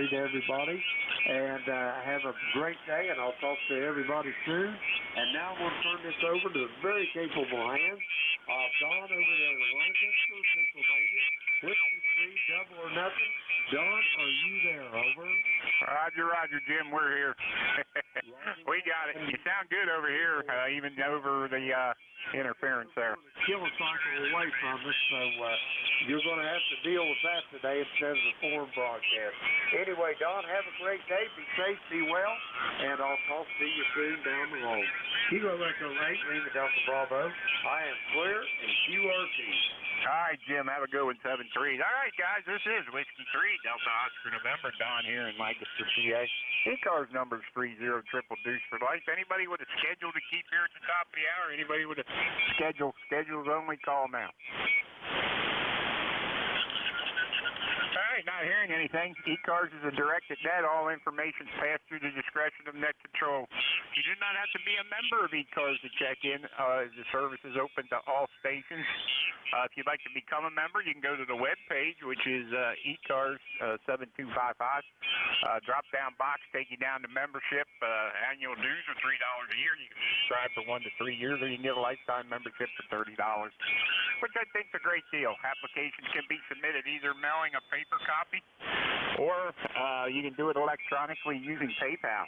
73 to everybody, and have a great day, and I'll talk to everybody soon. And now I'm going to turn this over to the very capable hands of Don over there in Lancaster, Pennsylvania. 53, double or nothing. Don, are you there? Over. Roger, Jim. We're here. We got it. You sound good over here, even over the interference there. Kilocycle away from us, so you're going to have to deal with that today instead of the foreign broadcast. Anyway, Don, have a great day. Be safe, be well, and I'll talk to you soon down the road. Kilo Echo 8, Lima Delta Bravo. I am clear in QRT. All right, Jim, have a good one, 7-3. All right, guys, this is Whiskey 3, Delta Oscar November, Don here in Lancaster, PA. ECARS number is 30 triple deuce for life. Anybody with a schedule to keep here at the top of the hour, anybody with a schedules only, call now. All right, not hearing anything. ECARS is a directed net. All information is passed through the discretion of net control. You do do not have to be a member of ECARS to check in. The service is open to all stations. If you'd like to become a member, you can go to the web page, which is ECARS 7255. Drop-down box take you down to membership. Annual dues are $3 a year. You can subscribe for 1 to 3 years, or you can get a lifetime membership for $30, which I think is a great deal. Applications can be submitted either mailing a paper copy, or you can do it electronically using PayPal.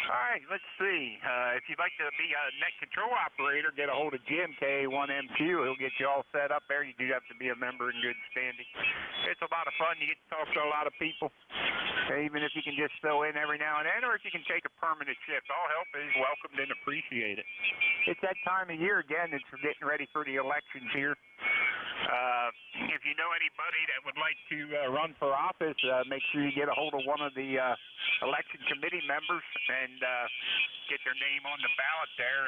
All right, let's see. If you'd like to be a net control operator, get a hold of Jim, KA1MQ. He'll get you all set up there. You do have to be a member in good standing. It's a lot of fun. You get to talk to a lot of people, even if you can just fill in every now and then, or if you can take a permanent shift. All help is welcomed and appreciated. It's that time of year again. It's getting ready for the elections here. If you know anybody that would like to run for office, make sure you get a hold of one of the election committee members and get their name on the ballot there.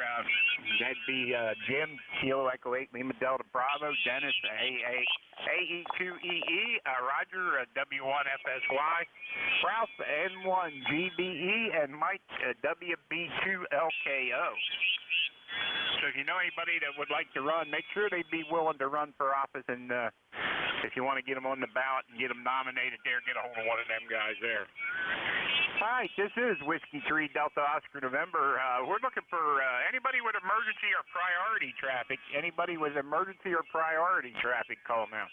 That'd be Jim, Kilo Echo 8, Lima Delta Bravo, Dennis, AE2EE, Roger, W1FSY, Ralph, N1GBE, and Mike, WB2LKO. So if you know anybody that would like to run, make sure they'd be willing to run for office. And if you want to get them on the ballot and get them nominated there, get a hold of one of them guys there. All right, this is Whiskey 3 Delta Oscar November. We're looking for anybody with emergency or priority traffic. Anybody with emergency or priority traffic, call now.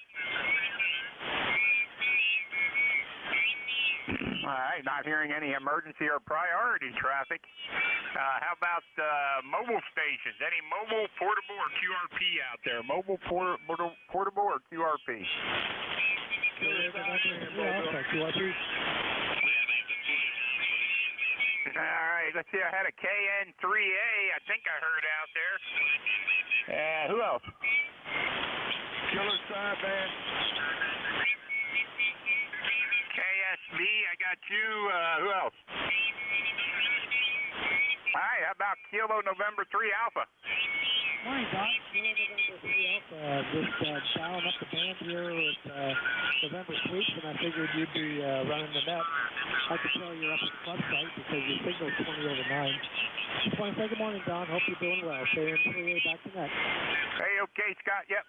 All right, not hearing any emergency or priority traffic. How about mobile stations? Any mobile, portable, or QRP out there? Mobile, portable, or QRP? QRP. All right, let's see. I had a KN3A, I think I heard out there. Who else? Killer Sideband. KSB, I got you. Who else? All right, how about Kilo November 3 Alpha? Morning, Doc. Kilo November 3 Alpha. Just dialing up the band here with November Sweeps, and I figured you'd be running the net. I could tell you're up at the club site because your signal's 20 over 9. Just want to say good morning, Don. Hope you're doing well. KN3A back to net. Hey, okay, Scott. Yep.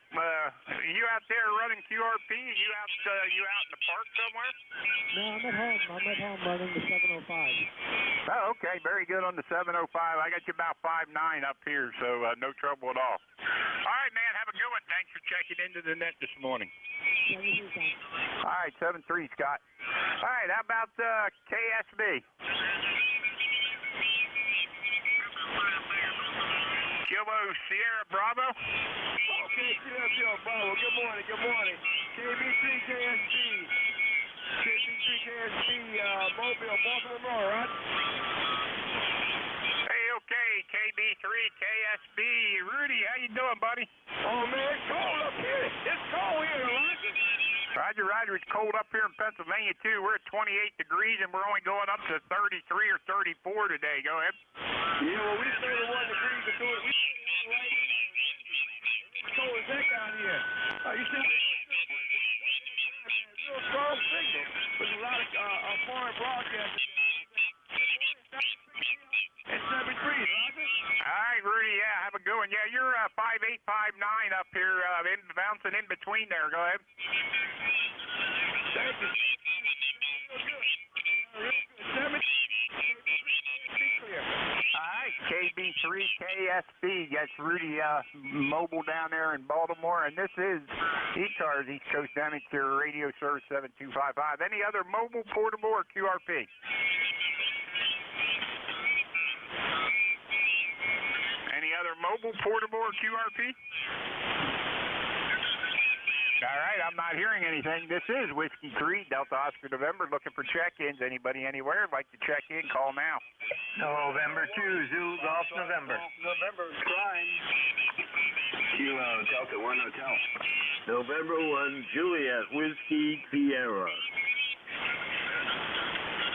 You out there running QRP? You out in the park somewhere? No, I'm at home. I'm at home running the 705. Oh, okay. Very good on the 705. I got you about 5'9" up here, so no trouble at all. All right, man. Have a good one. Thanks for checking into the net this morning. All right, 7-3, Scott. All right, how about KSB? Kilo Sierra Bravo. Okay, Sierra Bravo. Good morning. Good morning. KB3 KSB. KB3 KSB, Mobile, Baltimore, right? Hey, okay, KB3 KSB. Rudy, how you doing, buddy? Oh, man, it's cold up here. It's cold here, Elijah. Roger. It's cold up here in Pennsylvania, too. We're at 28 degrees, and we're only going up to 33 or 34 today. Go ahead. Yeah, well, we 31 degrees to do it. We right here. It's cold as heck out here. You see, real strong signal. There's a lot of foreign broadcasters. It's 7-3, Roger. All right, Rudy, yeah, have a good one. Yeah, you're 5'8", 5'9" up here, bouncing in between there. Go ahead. Thank you. Real good. 7-3. All right, KB3 KSB. That's Rudy Mobile down there in Baltimore, and this is ECARS, East Coast Amateur Radio Service 7255. Any other mobile, portable, or QRP? Any other mobile, portable, or QRP? All right, I'm not hearing anything. This is Whiskey 3, Delta Oscar November, looking for check-ins. Anybody anywhere would like to check in, call now. November 2, Zoo Golf November. November, crime. Kilo Delta 1 Hotel. November 1, Juliet, Whiskey, Sierra.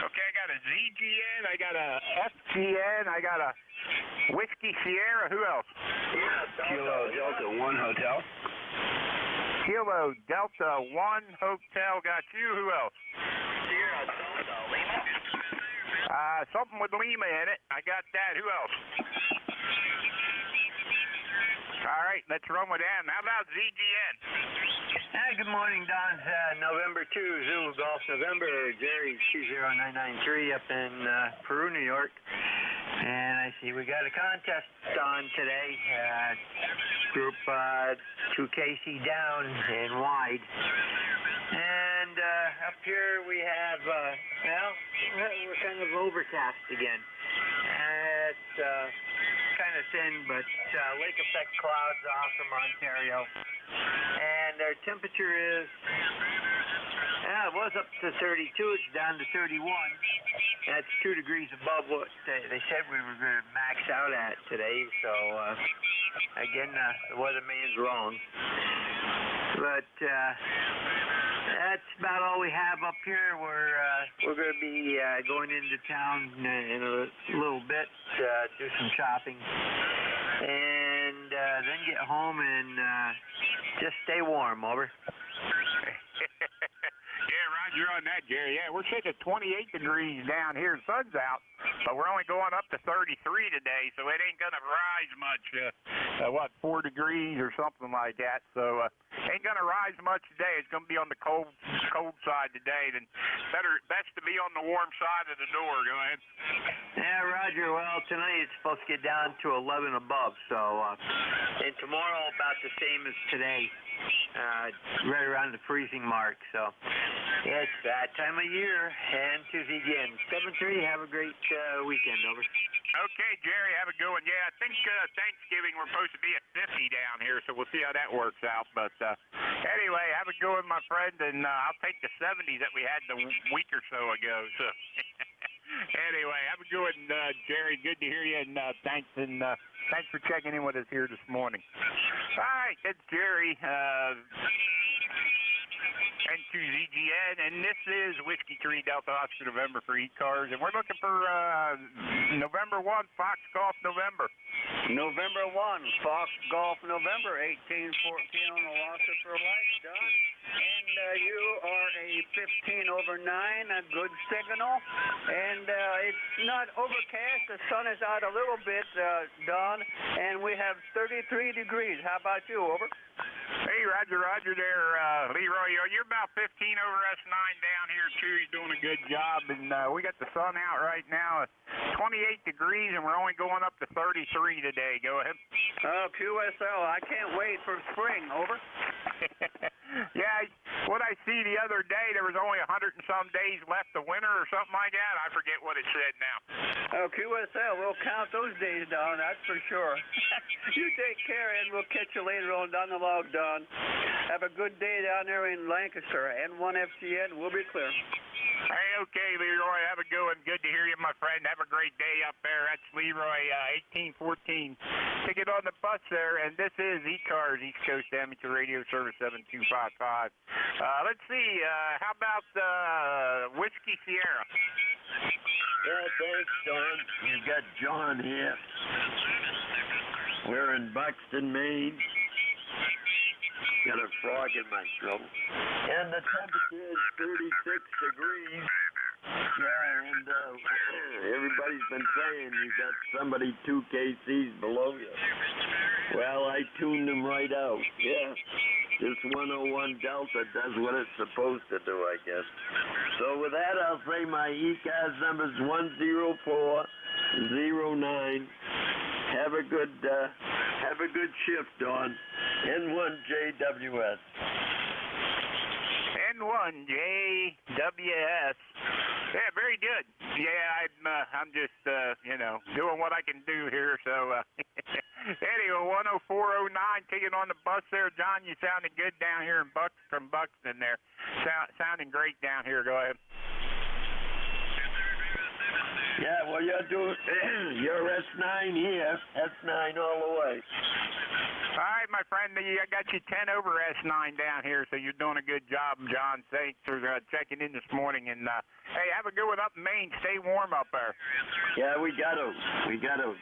Okay, I got a ZGN, I got a FGN, I got a Whiskey Sierra. Who else? Kilo Delta 1 Hotel. Kilo Delta 1 Hotel. Got you. Who else? Sierra Delta Lima. Something with Lima in it. I got that. Who else? All right, let's run with them. How about ZGN? Hi, good morning, Don. November 2, Zulu Golf November, Jerry 20993 up in Peru, New York. And I see we got a contest on today. Group 2KC down and wide. And up here we have, well, we're kind of overcast again. It's kind of thin, but lake effect clouds off from Ontario. And our temperature is, it was up to 32, it's down to 31. That's 2 degrees above what they said we were going to max out at today. So, again, the weatherman's wrong. But that's about all we have up here. We're going to be going into town in a little bit to do some shopping. And then get home and just stay warm, over. Yeah, Roger on that, Jerry. Yeah, we're sitting at 28 degrees down here. Sun's out, but we're only going up to 33 today, so it ain't going to rise much. 4 degrees or something like that. So ain't going to rise much today. It's going to be on the cold side today. Then best to be on the warm side of the door. Go ahead. Yeah, Roger. Well, tonight it's supposed to get down to 11 above, so and tomorrow about the same as today. Right around the freezing mark, so it's that time of year. And to again, 7-3, have a great weekend, over. Okay, Jerry, have a good one. Yeah, I think Thanksgiving we're supposed to be at 50 down here, so we'll see how that works out. But anyway, have a good one, my friend, and I'll take the 70 that we had the week or so ago. So anyway, have a good one, Jerry. Good to hear you, and thanks for checking in with us here this morning. All right, it's Jerry. N2ZGN, and this is Whiskey 3 Delta Oscar November for ECARS, and we're looking for November 1, Fox Golf November. November 1, Fox Golf November, 1814 on the Wasser for life, Don. And you are a 15 over 9, a good signal. And it's not overcast. The sun is out a little bit, Don, and we have 33 degrees. How about you, over? Hey, Roger there, Leroy. You're about 15 over S9 down here, too. You're doing a good job. And we got the sun out right now at 28 degrees, and we're only going up to 33 today. Go ahead. QSL, I can't wait for spring, over. Yeah, what I see the other day, there was only 100 and some days left of winter or something like that. I forget what it said now. QSL, we'll count those days down, that's for sure. You take care, and we'll catch you later on down the log, Don. Have a good day down there in Lancaster. N1FCN, we'll be clear. Hey, okay, Leroy, have a good one. Good to hear you, my friend. Have a great day up there. That's Leroy, 1814. Ticket on the bus there, and this is ECARS, East Coast Amateur Radio Service 7255. Let's see, how about Whiskey Sierra? Yeah, thanks, Don. You've got John here. We're in Buxton, Maine. Got a frog in my throat. And the temperature is 36 degrees. Yeah, and everybody's been saying you got somebody 2 KCs below you. Well, I tuned them right out. Yeah. This 101 Delta does what it's supposed to do, I guess. So with that, I'll say my ECARS number is 10409. Have a good shift, Don. N1JWS. N1JWS. Yeah, very good. Yeah, I'm just doing what I can do here. So anyway, 10409, ticket on the bus there, John. You sounded good down here in from Buxton there. Sounding great down here. Go ahead. Yeah, well, you're S9 here. S9 all the way. All right, my friend, I got you 10 over S9 down here, so you're doing a good job, John. Thanks for checking in this morning. And, hey, have a good one up in Maine. Stay warm up there. Yeah, we got to.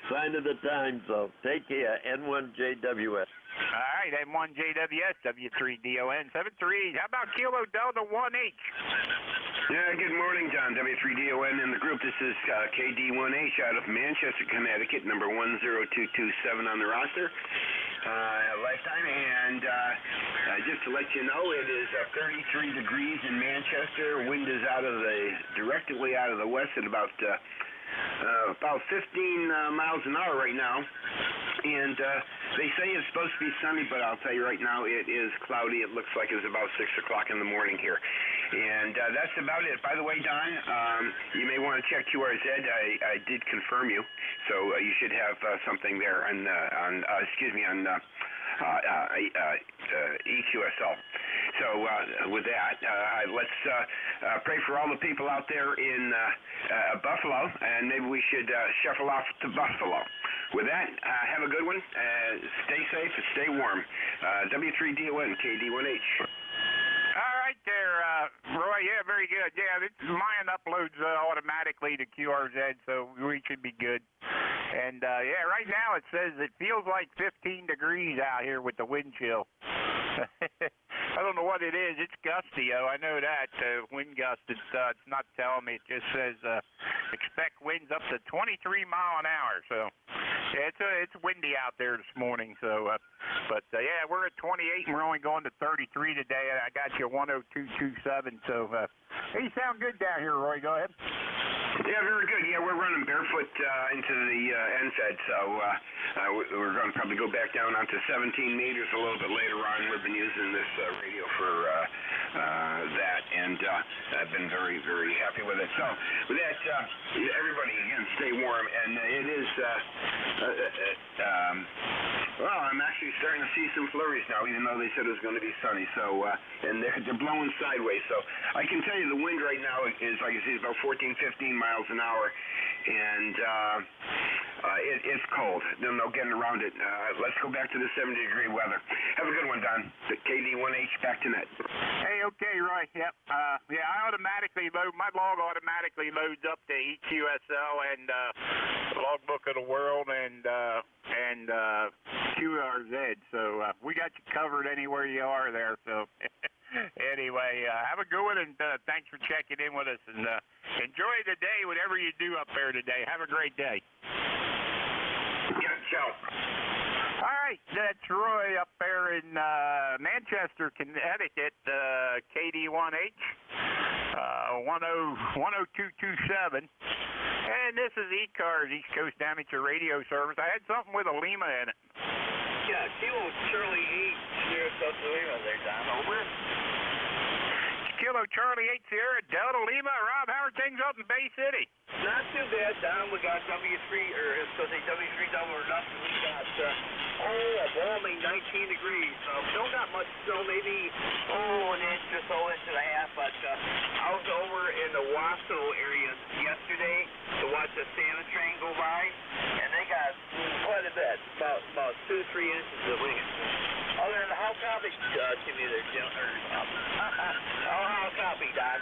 Sign of the times, though. Take care. N1JWS. All right, N1JWS, W3DON, 73. How about Kilo Delta 1H? Yeah, good morning, John. W3DON in the group. This is KD1H out of Manchester, Connecticut, number 10227 on the roster. Lifetime, and just to let you know, it is 33 degrees in Manchester. Wind is directly out of the west at about 15 miles an hour right now. And they say it's supposed to be sunny, but I'll tell you right now, it is cloudy. It looks like it's about 6 o'clock in the morning here. And that's about it. By the way, Don, you may want to check QRZ. I did confirm you, so you should have something there on EQSL. So with that, let's pray for all the people out there in Buffalo, and maybe we should shuffle off to Buffalo. With that, have a good one. Stay safe and stay warm. W3DON, KD1H. All right there, Roy. Yeah, very good. Yeah, mine uploads automatically to QRZ, so we should be good. And, yeah, right now it says it feels like 15 degrees out here with the wind chill. I don't know what it is. It's gusty, I know that. Wind gust, it's not telling me. It just says expect winds up to 23 mile an hour. So, yeah, it's windy out there this morning. So, yeah, we're at 28 and we're only going to 33 today. And I got you 10227. So, hey, you sound good down here, Roy. Go ahead. Yeah, very good. Yeah, we're running barefoot into the NFED, so we're going to probably go back down onto 17 meters a little bit later on. We've been using this radio for that, and I've been very, very happy with it. So with that, everybody, again, stay warm. And it is, well, I'm actually starting to see some flurries now, even though they said it was going to be sunny. So, and they're blowing sideways. So I can tell you the wind right now is, like you see, about 14, 15 miles an hour, and it's cold. There's no getting around it. Let's go back to the 70-degree weather. Have a good one, Don. The KD1H back to net. Hey, okay, Roy. Yep. Yeah, I automatically load. My log automatically loads up to EQSL and Logbook of the World and QRZ. So we got you covered anywhere you are there. So. Anyway, have a good one, and thanks for checking in with us. And enjoy the day, whatever you do up there today. Have a great day. Yeah, ciao. All right, that's Roy up there in Manchester, Connecticut, KD1H, 10227. And this is ECARS, East Coast Amateur Radio Service. I had something with a Lima in it. Yeah, Kilo Charlie 8, Sierra Delta Lima there, Don. Over. Kilo Charlie 8 Sierra Delta Lima. Rob, how are things up in Bay City? Not too bad, Don. We got W3, or it's supposed to say W3 double or nothing. We got, a balmy 19 degrees. Still not much snow, maybe, an inch or so, inch and a half. But I was over in the Wasco area yesterday to watch the Santa train go by, and they got quite a bit, about 2 to 3 inches at least. Other than how copy to me there, Jim? How copy, Doc?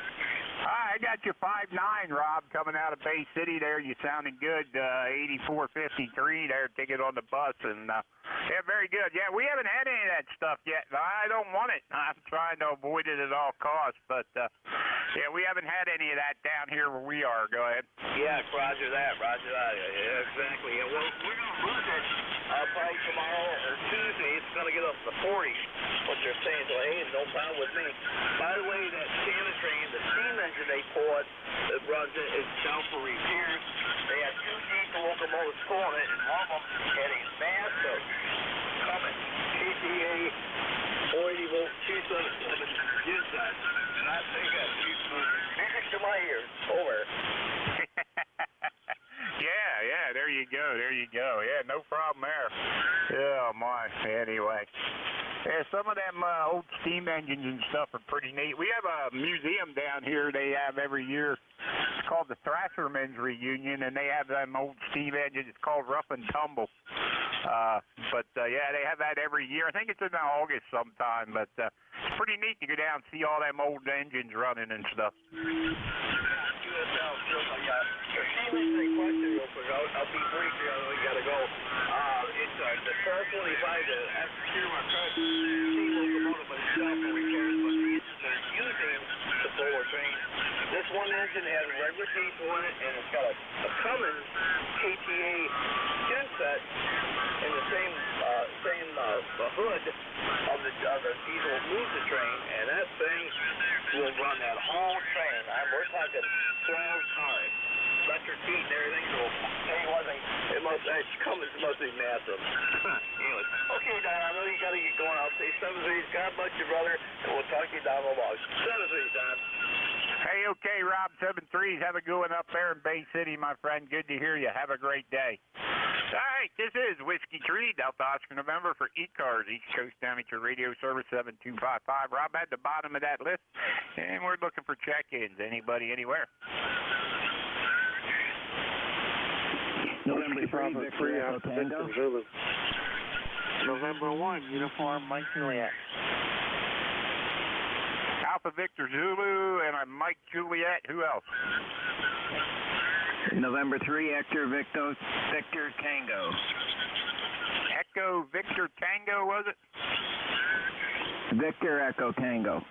I got you 5'9", Rob, coming out of Bay City there. You sounding good, 8453 there, ticket on the bus, and yeah, very good. Yeah, we haven't had any of that stuff yet. I don't want it. I'm trying to avoid it at all costs, but yeah, we haven't had any of that down here where we are. Go ahead. Yeah, roger that, Yeah, exactly. Yeah, well, we're going to lose it probably tomorrow or Tuesday. It's going to get up to the 40s, what they're saying. So, hey, no problem with me. By the way, that Santa train, the steam engine they pulled, it runs it, it's down for repairs. They had 2 diesel locomotives pulling it, and one of them had a massive Cummins PTA 480 volt 277 inside. And I think that's music to my ears. Over. Yeah, there you go. Yeah, no problem there. Oh, my. Anyway. Yeah, some of them old steam engines and stuff are pretty neat. We have a museum down here they have every year. It's called the Thrashermen's Reunion, and they have them old steam engines. It's called Rough and Tumble. Yeah, they have that every year. I think it's in August sometime, but it's pretty neat to go down and see all them old engines running and stuff. Question real quick. I'll be brief here. I know we got to go. It's the 1225, the after my truck, steam locomotive itself for repairs, but the engines are using the solar train. This engine has a regular diesel in it, and it's got a Cummins KTA genset in the same hood of the diesel moves the train, and that thing will run that whole train. We're talking 12 cars. Electric heat and everything, so Cummins must be massive. Anyway, okay, Don, I know you got to get going. I'll say 7-3. God bless you, brother, and we'll talk to you down the log. 7-3, Don. Hey, okay, Rob, 7-3. Have a good one up there in Bay City, my friend. Good to hear you. Have a great day. All right, this is Whiskey Tree, Delta Oscar November for ECARS, East Coast Amateur Radio Service 7255. Rob at the bottom of that list, and we're looking for check-ins. Anybody, anywhere? November 3, Victor, Alpha Tango. Zulu. November 1, Uniform Mike Juliet. Alpha Victor Zulu and I'm Mike Juliet. Who else? November 3, Hector Victor Tango. Echo Victor Tango, was it? Victor Echo Tango.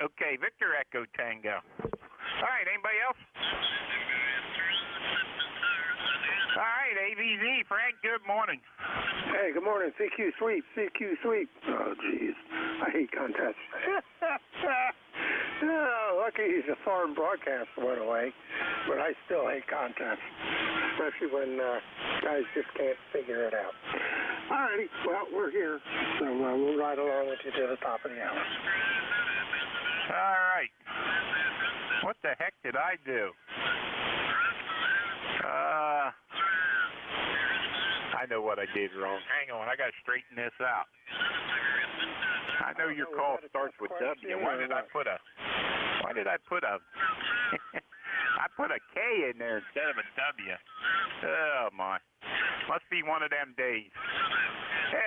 Okay, Victor Echo Tango. All right, anybody else? All right, AVZ, Frank, good morning. Hey, good morning. CQ sweep. Oh, jeez. I hate contests. Oh, lucky the foreign broadcast went away, but I still hate contests, especially when guys just can't figure it out. All righty. Well, we're here, so we'll ride along with you to the top of the hour. All right. What the heck did I do? I know what I did wrong. Hang on, I got to straighten this out. I know your call starts with W. Why did I put a I put a K in there instead of a W? Oh my. Must be one of them days.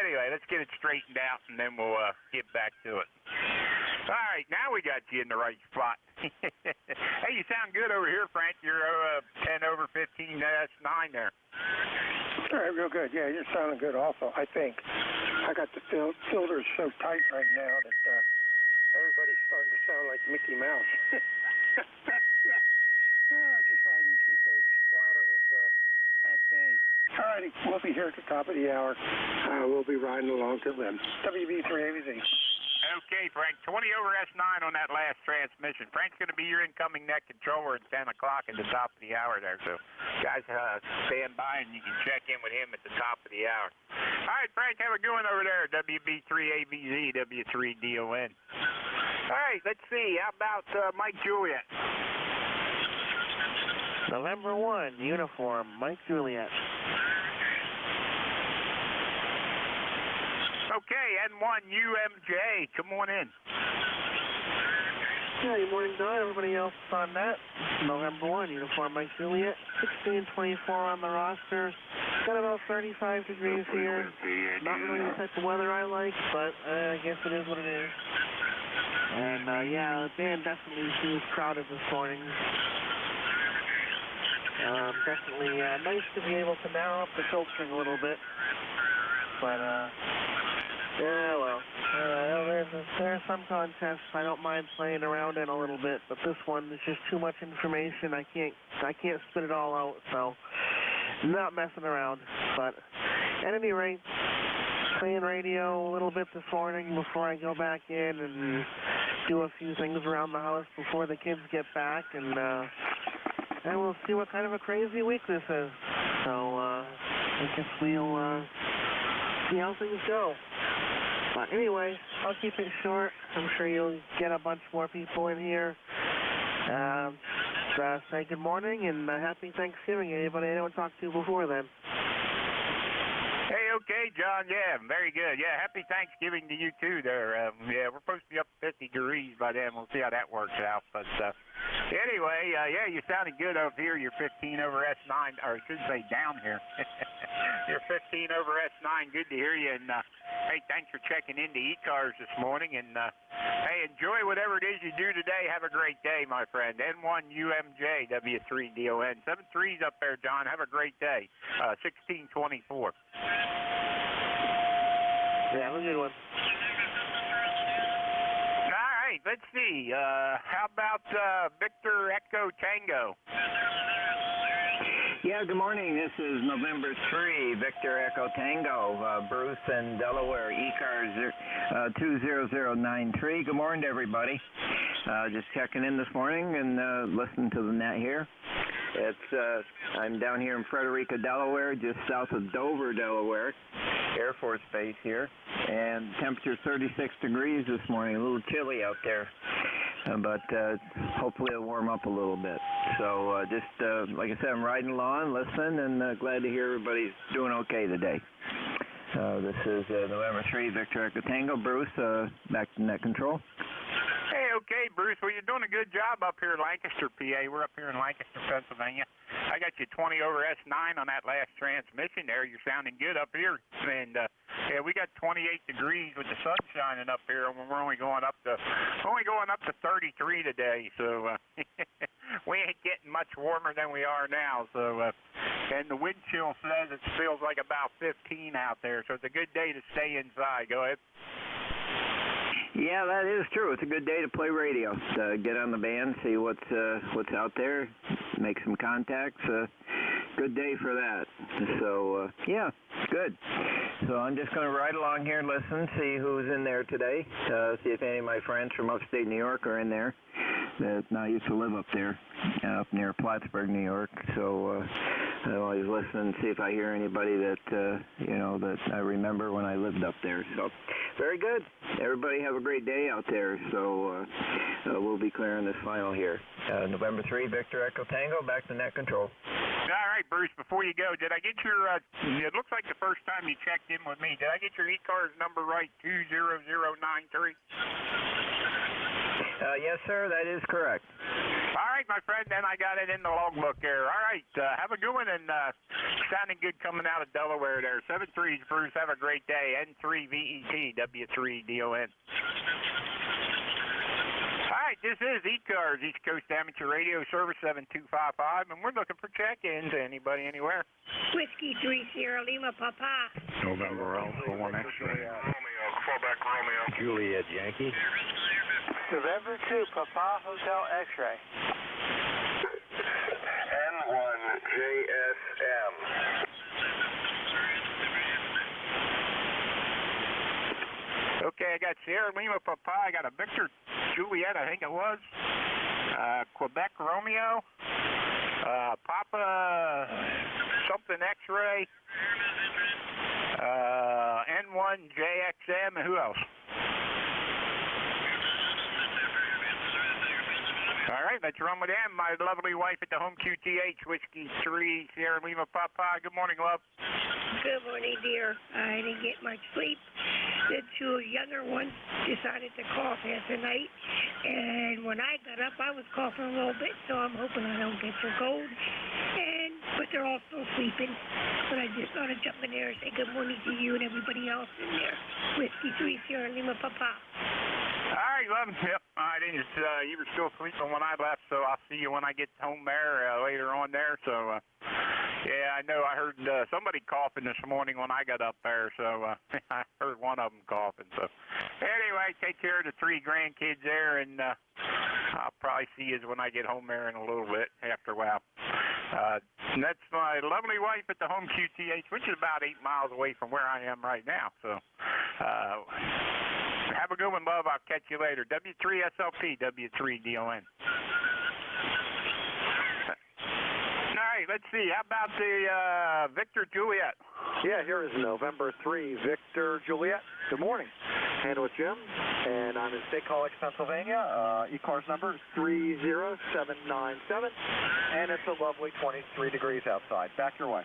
Anyway, let's get it straightened out and then we'll get back to it. All right, now we got you in the right spot. Hey, you sound good over here, Frank. You're 10 over 15 S9 there. All right, real good. Yeah, you're sounding good also, I think. I got the filters so tight right now that everybody's starting to sound like Mickey Mouse. Just so I can keep those splatters at bay. All righty, we'll be here at the top of the hour. We'll be riding along to them. WB3AVZ. Okay, Frank, 20 over S9 on that last transmission. Frank's going to be your incoming net controller at 10 o'clock at the top of the hour there. So, guys, stand by and you can check in with him at the top of the hour. All right, Frank, have a good one over there. WB3AVZ, W3DON. All right, let's see. How about Mike Juliet? November 1, Uniform Mike Juliet. Okay, N1 UMJ, come on in. Yeah, good morning, Don. Everybody else on that. November 1, Uniform Mike Juliet. 1624 on the roster. Got about 35 degrees here. Not really the type of weather I like, but I guess it is what it is. And yeah, the band definitely seems crowded this morning. Definitely nice to be able to narrow up the filtering a little bit. But yeah, well, there are some contests I don't mind playing around in a little bit, but this one is just too much information. I can't spit it all out, so not messing around. But at any rate, playing radio a little bit this morning before I go back in and do a few things around the house before the kids get back, and we'll see what kind of a crazy week this is. So I guess we'll see how things go. But anyway, I'll keep it short. I'm sure you'll get a bunch more people in here. Say good morning and happy Thanksgiving. Anybody I don't talk to before then? Hey, okay, John. Yeah, very good. Yeah, happy Thanksgiving to you too there. Yeah, we're supposed to be up to 50 degrees by then. We'll see how that works out. But anyway, yeah, you sounded good over here. You're 15 over S9, or I should say down here. You're 15 over S9. Good to hear you. And hey, thanks for checking into ECARS this morning. And hey, enjoy whatever it is you do today. Have a great day, my friend. N1 UMJ W3DON. 7-3's up there, John. Have a great day. 1624. Yeah, have a good one. All right, right, let's see. How about Victor Echo Tango? Yeah, good morning. This is November 3, Victor Echo Tango, Bruce in Delaware, ECARS 20093. Good morning to everybody. Just checking in this morning and listening to the net here. I'm down here in Frederica, Delaware, just south of Dover, Delaware, Air Force Base here, and temperature 36 degrees this morning, a little chilly out there. But hopefully it'll warm up a little bit. So just, like I said, I'm riding along, listening, and glad to hear everybody's doing okay today. This is November 3, Victor Echo Tango. Bruce, back to net control. Hey, okay, Bruce. Well, you're doing a good job up here in Lancaster, PA. We're up here in Lancaster, Pennsylvania. I got you 20 over S9 on that last transmission there. You're sounding good up here. And, yeah, we got 28 degrees with the sun shining up here, and we're only going up to 33 today. So we ain't getting much warmer than we are now. So, and the wind chill says it feels like about 15 out there. So it's a good day to stay inside. Go ahead. Yeah, that is true. It's a good day to play radio. Get on the band, see what's out there, make some contacts. Good day for that. So, yeah, good. So I'm just going to ride along here and listen, see who's in there today, see if any of my friends from upstate New York are in there. I used to live up there, up near Plattsburgh, New York. So I always listen and see if I hear anybody that, that I remember when I lived up there. So very good. Everybody have a great day out there. So we'll be clearing this final here. November 3, Victor Echo Tango, back to net control. All right, Bruce, before you go, did I get your, it looks like the first time you checked in with me, did I get your ECARS number right, 20093? Yes, sir, that is correct. All right, my friend, then I got it in the logbook there. All right, have a good one, and sounding good coming out of Delaware there. 7-3, Bruce, have a great day. N3VET, W3DON. All right, this is ECARS, East Coast Amateur Radio Service 7255, and we're looking for check-ins. Anybody, anywhere? Whiskey 3 Sierra Lima, Papa. November Alpha 1 X-ray. Romeo, fallback Romeo. Juliet Yankee. November 2, Papa Hotel X-ray. N1JSM. Okay, I got Sierra Lima Papa. I got a Victor Juliet, I think it was. Quebec Romeo. Papa something X-ray. N1JXM. And who else? All right, let's run with them. My lovely wife at the home QTH, Whiskey 3, Sierra Lima Papa. Good morning, love. Good morning, dear. I didn't get much sleep. The two younger ones decided to cough half the night, and when I got up, I was coughing a little bit, so I'm hoping I don't get so cold. But they're all still sleeping. But I just thought I'd jump in there and say good morning to you and everybody else in there. Whiskey 3 Sierra Lima Papa. All right, love. Yep, I didn't. You were still sleeping when I left, so I'll see you when I get home there later on there. So, yeah, I know. I heard somebody coughing this morning when I got up there, so I heard one of them coughing. So, anyway, take care of the 3 grandkids there, and I'll probably see you when I get home there in a little bit after a while. And that's my lovely wife at the home QTH, which is about 8 miles away from where I am right now. So, have a good one, love. I'll catch you later. W3SLP, W3DON. All right, let's see. How about the Victor Juliet? Yeah, here is November 3, Victor Juliet. Good morning. And with Jim, and I'm in State College, Pennsylvania. ECARS number is 30797, and it's a lovely 23 degrees outside. Back your way.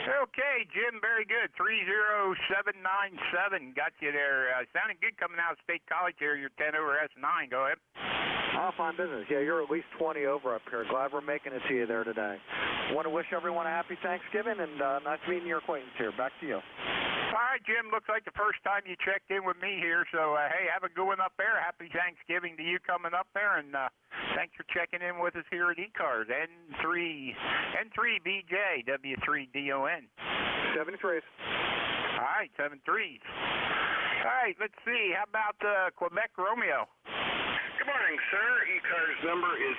Okay, Jim, very good. 30797, got you there. Sounding good coming out of State College here. You're 10 over S9. Go ahead. Fine business. Yeah, you're at least 20 over up here. Glad we're making it to you there today. Want to wish everyone a happy Thanksgiving, and nice meeting your acquaintance here. Back to you. All right, Jim, looks like the first time you checked in with me here, so, hey, have a good one up there. Happy Thanksgiving to you coming up there, and thanks for checking in with us here at ECARS. N3BJ, W3DON. 73s. All right, 7-3s. All right, let's see. How about Quebec Romeo? Good morning, sir. ECARS number is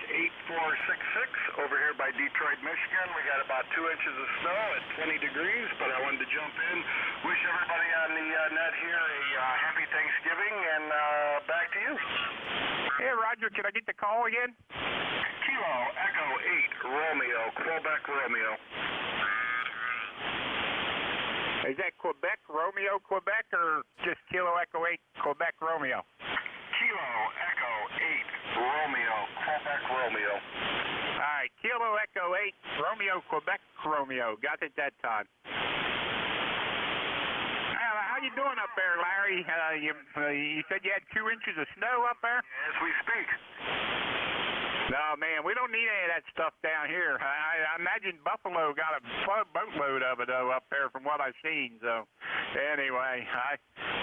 8466 over here by Detroit, Michigan. We got about 2 inches of snow at 20 degrees, but I wanted to jump in. Wish everybody on the net here a happy Thanksgiving, and back to you. Hey, Roger, can I get the call again? Kilo Echo 8 Romeo, Quebec Romeo. Is that Quebec Romeo, Quebec, or just Kilo Echo 8 Quebec Romeo? Kilo Echo 8 Romeo, Quebec Romeo. All right, Kilo Echo 8 Romeo, Quebec Romeo. Got it that time. How you doing up there, Larry? You said you had 2 inches of snow up there? As we speak. No, man, we don't need any of that stuff down here. I imagine Buffalo got a boatload of it, though, up there from what I've seen. So, anyway,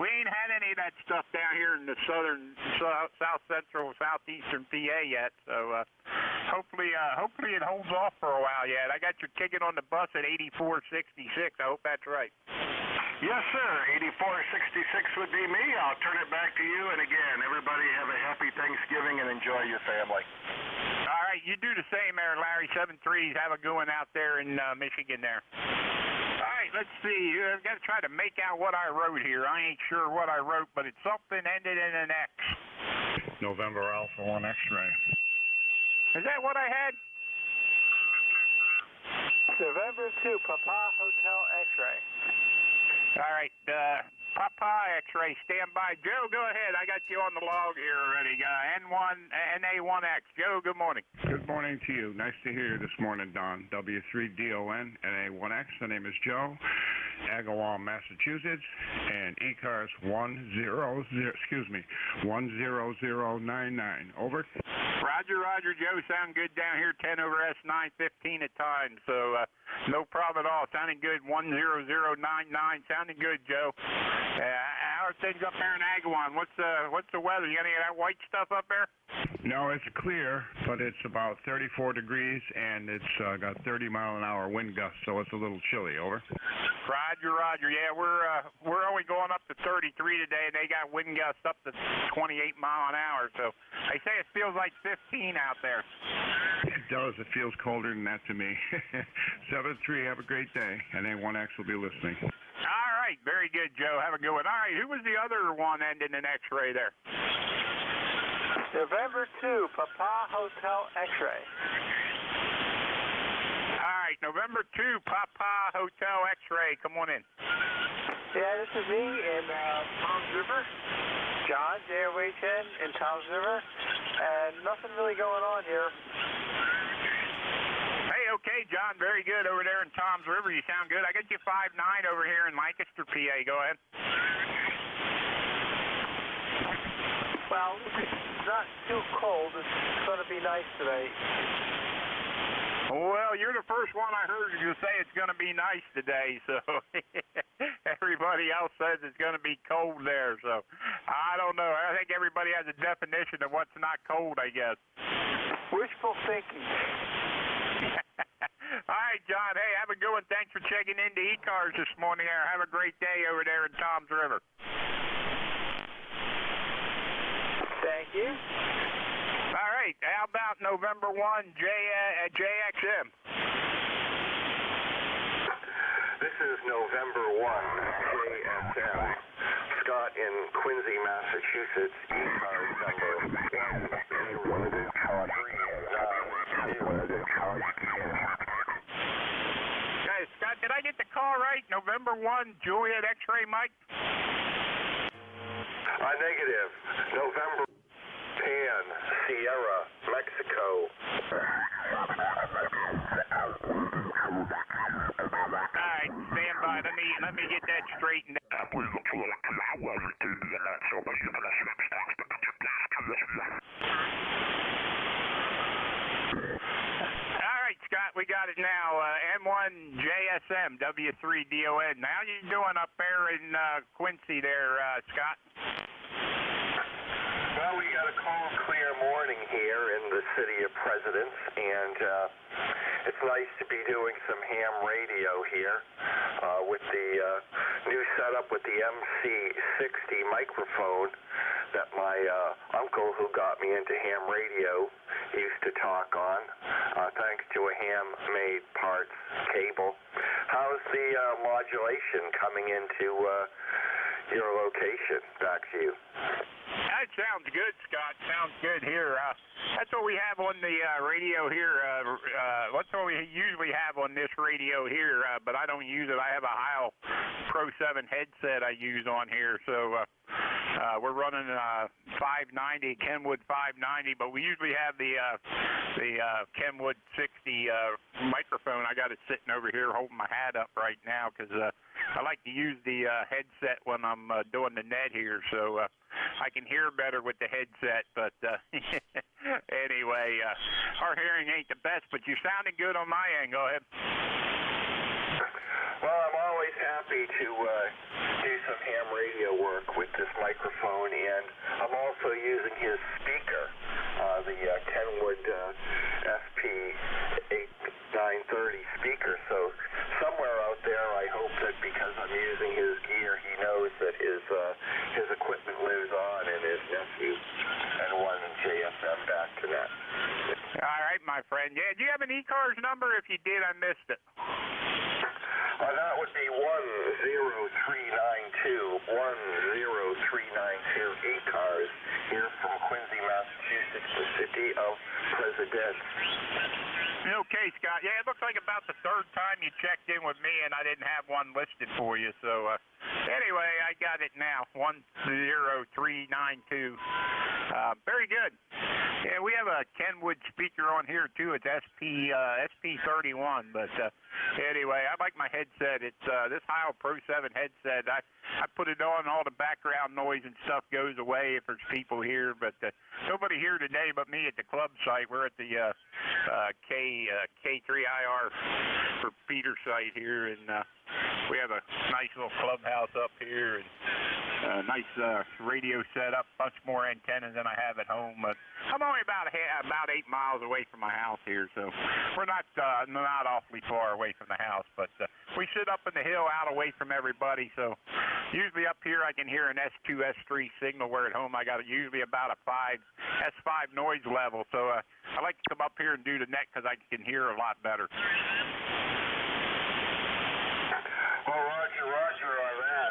we ain't had any of that stuff down here in the south central, southeastern PA yet. So, hopefully it holds off for a while yet. I got your ticket on the bus at 8466. I hope that's right. Yes, sir. 8466 would be me. I'll turn it back to you. And again, everybody have a happy Thanksgiving and enjoy your family. All right, you do the same there, Larry. 7-3s. Have a good one out there in Michigan there. All right, let's see. I've got to try to make out what I wrote here. I ain't sure what I wrote, but it's something ended in an X. November Alpha 1 X-ray. Is that what I had? November 2, Papa Hotel X-ray. All right, Papa X-ray, stand by. Joe, go ahead. I got you on the log here already. NA1X. Joe, good morning. Good morning to you. Nice to hear you this morning, Don. W3DON, NA1X. The name is Joe, Agawam, Massachusetts, and ECARS 10099. Over. Roger, Joe. Sound good down here. 10 over S9, 15 at times. So no problem at all. Sounding good. 10099. Sounding good, Joe. How are things up there in Agawam? What's the weather? You got any of that white stuff up there? No, it's clear, but it's about 34 degrees, and it's got 30-mile-an-hour wind gusts, so it's a little chilly. Over. Roger. Yeah, we're only going up to 33 today, and they got wind gusts up to 28 mile an hour. So they say it feels like 15 out there. It does. It feels colder than that to me. 7-3. Have a great day, and A1X will be listening. All right, very good, Joe. Have a good one. All right, who was the other one ending in X-ray there? November 2, Papa Hotel X-ray. All right, November 2, Papa Hotel X-ray. Come on in. Yeah, this is me in Tom's River. John, JOHN in Tom's River. And nothing really going on here. Hey, okay, John, very good over there in Tom's River. You sound good. I got you 5-9 over here in Lancaster, PA. Go ahead. Well, it's not too cold. It's going to be nice today. Well, you're the first one I heard you say it's going to be nice today, so everybody else says it's going to be cold there, so I don't know. I think everybody has a definition of what's not cold, I guess. Wishful thinking. All right, John. Hey, have a good one. Thanks for checking into ECARS this morning. Have a great day over there in Tom's River. Thank you. All right. How about November 1, JXM? This is November 1, JSM. Scott in Quincy, Massachusetts. ECARS number 10039. Hey, Scott, did I get the call right? November 1, Juliet X-ray, Mike? Negative. November 10, Sierra, Mexico. Alright, stand by. Let me get that straightened out. Alright, Scott, we got it now. M1JSM, W3DON. How you doing up there in Quincy there, Scott? Well, we got a cold, clear morning here in the city of Presidents, and it's nice to be doing some ham radio here with the new setup with the MC60 microphone that my uncle, who got me into ham radio, used to talk on, thanks to a ham-made parts cable. How's the modulation coming into your location? Back to you. That sounds good, Scott. Sounds good here. That's what we have on the radio here. That's what we usually have on this radio here, but I don't use it. I have a Heil Pro 7 headset I use on here, so we're running 590, Kenwood 590, but we usually have the Kenwood 60 microphone. I got it sitting over here holding my hat up right now because I like to use the headset when I'm doing the net here, so I can hear better with the headset. But anyway, our hearing ain't the best, but you're sounding good on my end. Go ahead. Well, I'm always happy to do some ham radio work with this microphone, and I'm also using his speaker, the Kenwood SP8930 speaker. So somewhere out there, I hope that because I'm using his gear, he knows that his equipment lives on in his nephew and one JSM back to net. All right, my friend. Yeah, do you have an ECARS number? If you did, I missed it. That would be 10392, 10392 ECARS here from Quincy, Massachusetts, the city of Presidents. Okay, Scott. Yeah, it looks like about the third time you checked in with me, and I didn't have one listed for you. So anyway, I got it now, 10392. Very good. Yeah, we have a Kenwood speaker on here too. It's SP31. But anyway, I like my headset. It's this Heil Pro 7 headset. I put it on, all the background noise and stuff goes away if there's people here. But nobody here today but me at the club site. We're at the K3IR for Peter site here, and we have a nice little clubhouse up here and nice radio setup, much more antennas than I have at home. But I'm only about 8 miles away from my house here, so we're not awfully far away from the house. But we sit up in the hill out away from everybody, so usually up here I can hear an S2, S3 signal, where at home I got usually about a S5 noise level. So I like to come up here and do the net because I can hear a lot better. Well, Roger on that.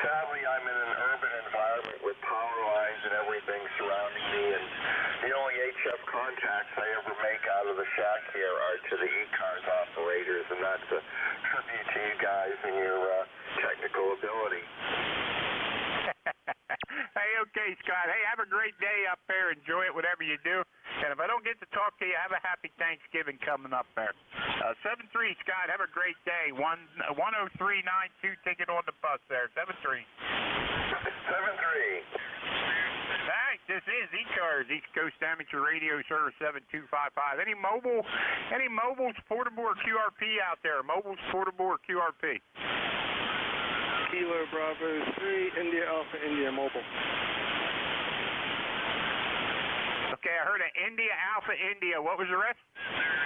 Sadly, I'm in an urban environment with power lines and everything surrounding me, and the only HF contacts I ever make out of the shack here are to the ECARS operators, and that's a tribute to you guys and your technical ability. Hey, okay, Scott. Hey, have a great day up there. Enjoy it, whatever you do. And if I don't get to talk to you, have a happy Thanksgiving coming up there. 7-3, Scott. Have a great day. 10392 ticket on the bus there. 7-3. 7-3. Thanks. This is ECARS, East Coast Amateur Radio Service 7255. Any mobiles, portable or QRP out there? Mobiles, portable or QRP? Kilo Bravo 3, India Alpha India Mobile. Okay, I heard an India Alpha India. What was the rest?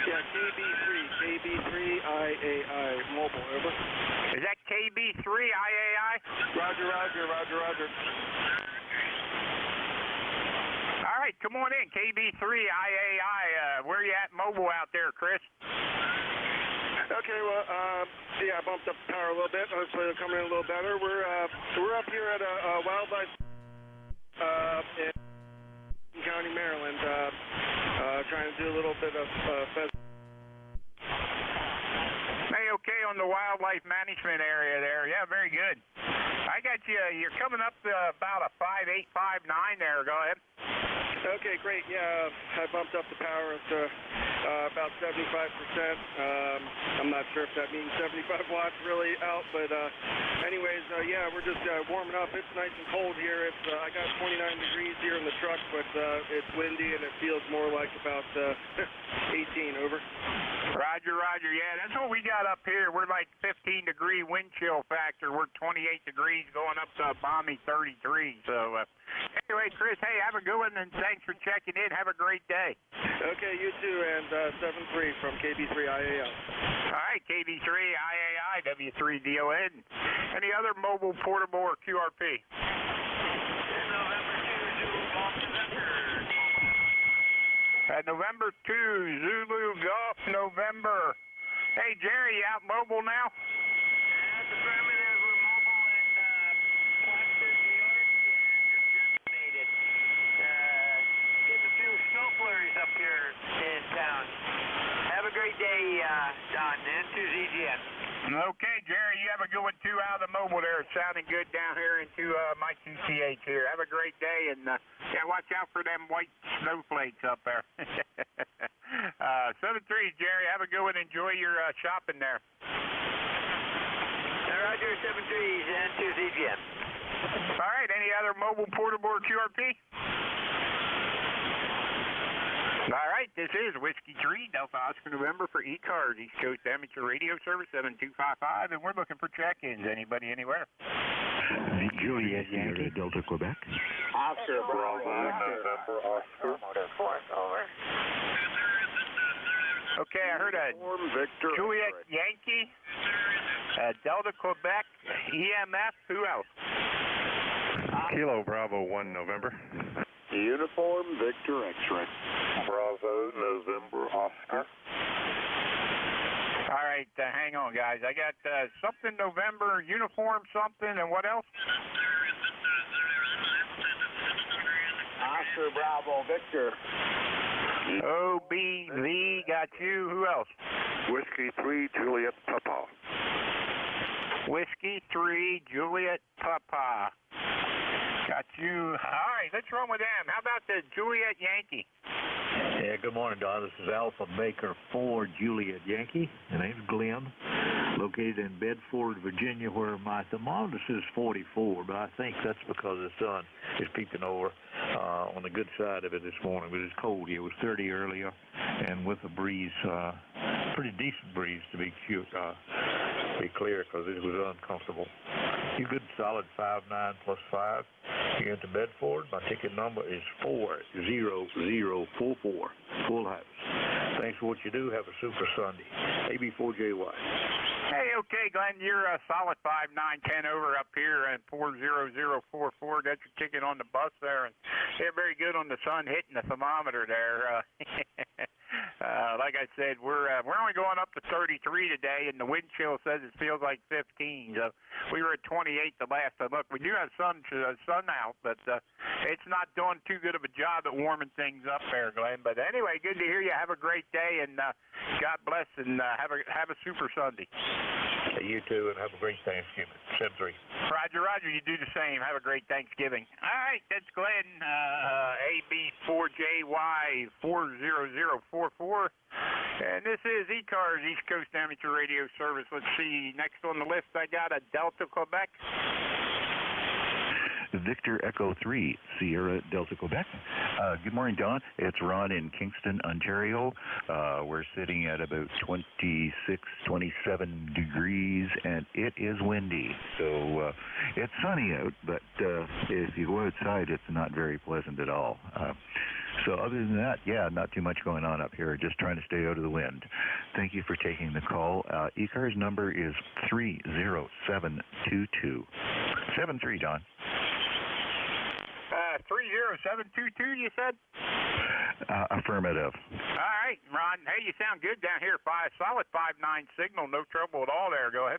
Yeah, KB3 IAI Mobile, over. Is that KB3 IAI? Roger. All right, come on in, KB3 IAI. Where you at mobile out there, Chris? Okay, well, I bumped up the power a little bit. Hopefully it'll come in a little better. We're up here at a wildlife in County, Maryland, trying to do a little bit of pheasant. Hey, okay, on the wildlife management area there. Yeah, very good. I got you. You're coming up to about a 5.859 there. Go ahead. Okay, great. Yeah, I bumped up the power to about 75%. I'm not sure if that means 75 watts really out, but anyways, yeah, we're just warming up. It's nice and cold here. It's I got 29 degrees here in the truck, but it's windy and it feels more like about 18. Over. Roger, roger. Yeah, that's what we got up here. We're like 15-degree wind chill factor. We're 28 degrees going up to a balmy 33. So anyway, Chris, hey, have a good one, and thanks for checking in. Have a great day. Okay, you too, and 7-3 from KB3IAI. All right, KB3IAI, W3DON. Any other mobile, portable, or QRP? November 2, Zulu Golf, November. Hey, Jerry, you out mobile now? That's affirmative. We're mobile in Plattsburgh, New York, and just made it. Getting a few snow flurries up here in town. Have a great day, Don, and to ZGN. Okay, Jerry, you have a good one, too, out of the mobile there. It's sounding good down here into my 2CH here. Have a great day, and yeah, watch out for them white snowflakes up there. 7-3, Jerry, have a good one. Enjoy your shopping there. Roger, 7-3s and to ZGN. All right, any other mobile, portable, or QRP? All right, this is Whiskey 3, Delta Oscar November for ECARS, East Coast Amateur Radio Service 7255, and we're looking for check-ins. Anybody, anywhere? The Juliet Yankee, Delta Quebec. Oscar, Bravo, November, Oscar. Over. Okay, I heard a Juliet Yankee, Delta Quebec, EMF, who else? Kilo Bravo 1, November. Uniform Victor X-ray. Bravo, November, Oscar. All right, hang on, guys. I got something November, uniform something, and what else? Oscar, Bravo, Victor. OBV, got you. Who else? Whiskey 3, Juliet Papa. Whiskey 3, Juliet Papa. Got you. All right, let's run with them. How about the Juliet Yankee? Yeah, good morning, Don. This is Alpha Baker 4 Juliet Yankee. My name's Glenn, located in Bedford, Virginia, where my thermometer says 44, but I think that's because the sun is peeking over on the good side of it this morning. But it's cold here. It was 30 earlier, and with a breeze, pretty decent breeze to be clear, because it was uncomfortable. You good solid 5'9" +5. Here into Bedford. My ticket number is 40044. Full house. Thanks for what you do. Have a super Sunday. AB4JY. Hey, okay, Glenn, you're a solid 5'9", 10 over up here at 40044. Got your ticket on the bus there, and they're very good on the sun hitting the thermometer there. Like I said, we're only going up to 33 today, and the wind chill says it feels like 15. So we were at 28 the last I looked. We do have sun out, but it's not doing too good of a job at warming things up there, Glenn. But anyway, good to hear you. Have a great day, and God bless, and have a super Sunday. Hey, you too, and have a great Thanksgiving. 7-3. Roger, roger. You do the same. Have a great Thanksgiving. All right, that's Glenn, AB4JY 40044. And this is ECARS, East Coast Amateur Radio Service. Let's see. Next on the list, I got a Delta Quebec. Victor Echo 3, Sierra Delta Quebec. Good morning, Don. It's Ron in Kingston, Ontario. We're sitting at about 26, 27 degrees, and it is windy. So it's sunny out, but if you go outside, it's not very pleasant at all. So other than that, yeah, not too much going on up here. Just trying to stay out of the wind. Thank you for taking the call. ECARS number is 30722. 7-3, Don. 30722, you said? Affirmative. All right, Ron. Hey, you sound good down here. Solid 5'9" signal. No trouble at all there. Go ahead.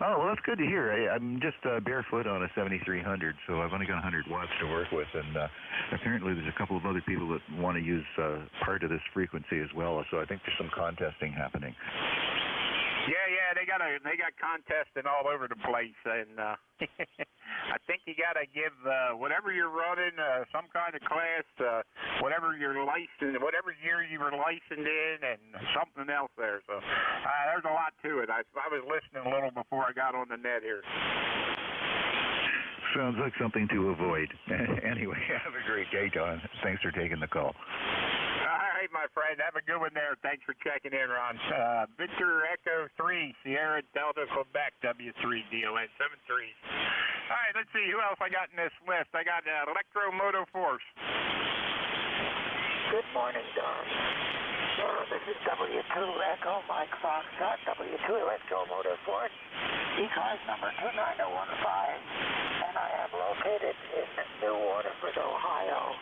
Oh, well, that's good to hear. I'm just barefoot on a 7300, so I've only got 100 watts to work with, and apparently there's a couple of other people that want to use part of this frequency as well, so I think there's some contesting happening. Yeah, they got contesting all over the place, and I think you got to give whatever you're running some kind of class, whatever you're licensed, whatever year you were licensed in, and something else there. So there's a lot to it. I was listening a little before I got on the net here. Sounds like something to avoid. Anyway, have a great day, Don. Thanks for taking the call. All right, my friend. Have a good one there. Thanks for checking in, Ron. Victor Echo 3, Sierra Delta, Quebec, W3DON, 73. All right, let's see. Who else I got in this list? I got Electromoto Force. Good morning, Don. This is W2 Echo Mike Foxtrot, W2 Electromotor Force, ECARS number 29015, and I am located in New Waterford, Ohio,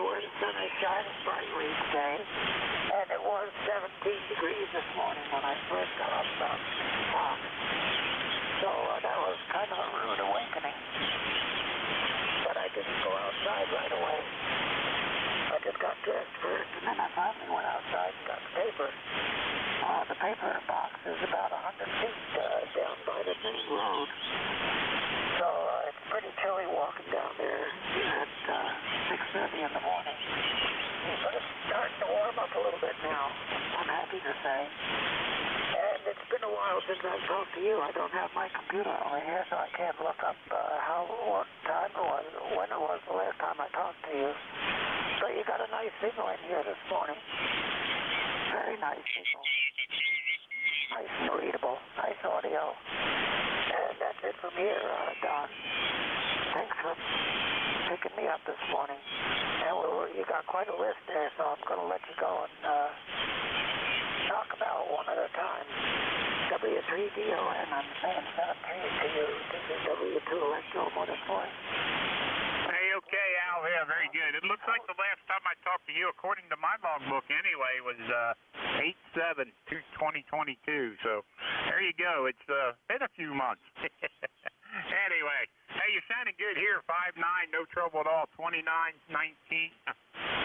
where the sun is shining brightly today, and it was 17 degrees this morning when I first got up from Fox. So that was kind of a rude awakening, but I didn't go outside right away. I just got dressed first, and then I finally went outside and got the paper. The paper box is about 100 feet down by the main road. So it's pretty chilly walking down there at 6:30 in the morning. But it's starting to warm up a little bit now, I'm happy to say. And it's been a while since I've talked to you. I don't have my computer over here, so I can't look up what time it was, when it was the last time I talked to you. So you got a nice signal in here this morning. Very nice signal. Nice and readable. Nice audio. And that's it from here, Don. Thanks for picking me up this morning. And you got quite a list there, so I'm going to let you go and talk about one at a time. W3DON, I'm saying 73 to you. This is W2 Electromotor Force. Hey, okay, Al. Yeah, very good. It looks like the last time I talked to you, according to my logbook anyway, was 8/7/2022. So there you go. It's been a few months. Anyway, hey, you're sounding good here. 5'9", no trouble at all. 2919.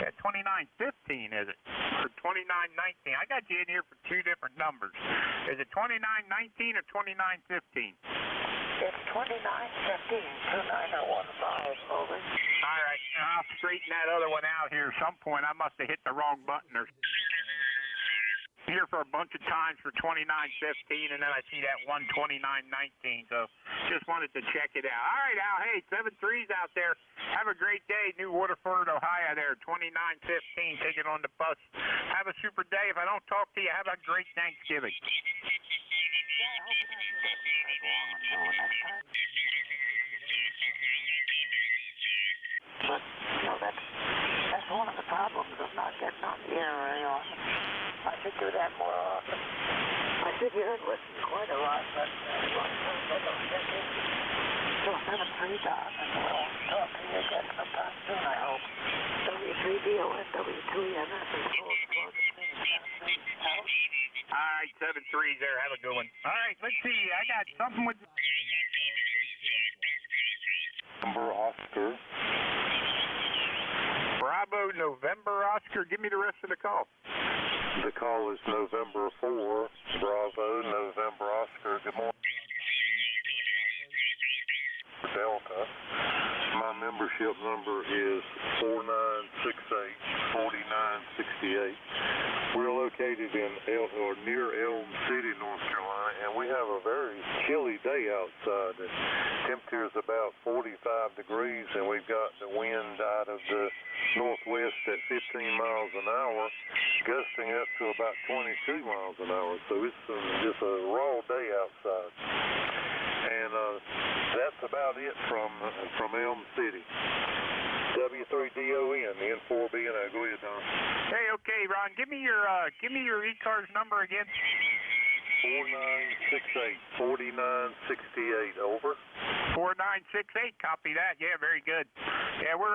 Yeah, 2915 is it? Or 2919? I got you in here for two different numbers. Is it 2919 or 2915? It's 2915, 29015, over. All right, I'll straighten that other one out here at some point. I must have hit the wrong button or here for a bunch of times for 2915, and then I see that 12919. So just wanted to check it out. All right, Al. Hey, 7-3s out there. Have a great day, New Waterford, Ohio. There, 2915. Take it on the bus. Have a super day. If I don't talk to you, have a great Thanksgiving. Yeah, I hope it doesn't get as long until next time. But that's one of the problems of not getting on the air very often. I should do that more often. I sit here and listen quite a lot, but a lot of times I don't get in. So 7-3, Don, and we'll talk to you again sometime soon, I hope. W3DON, W2EMS, and Cold All right, 7-3s there. Have a good one. All right, let's see. I got something with Number Oscar. Bravo, November, Oscar. Give me the rest of the call. The call is November 4, Bravo, November, Oscar. Good morning. Delta. My membership number is 4968-4968. We're located in near Elm City, North Carolina, and we have a very chilly day outside. The temperature is about 45 degrees, and we've got the wind out of the northwest at 15 miles an hour, gusting up to about 22 miles an hour. So it's just a raw day outside. And that's about it from Elm City. W3DON, N4B&O. Go ahead, Don. Hey, okay, Ron. Give me your ECARS number again. 4968-4968. Over. 4968. Copy that. Yeah, very good. Yeah, we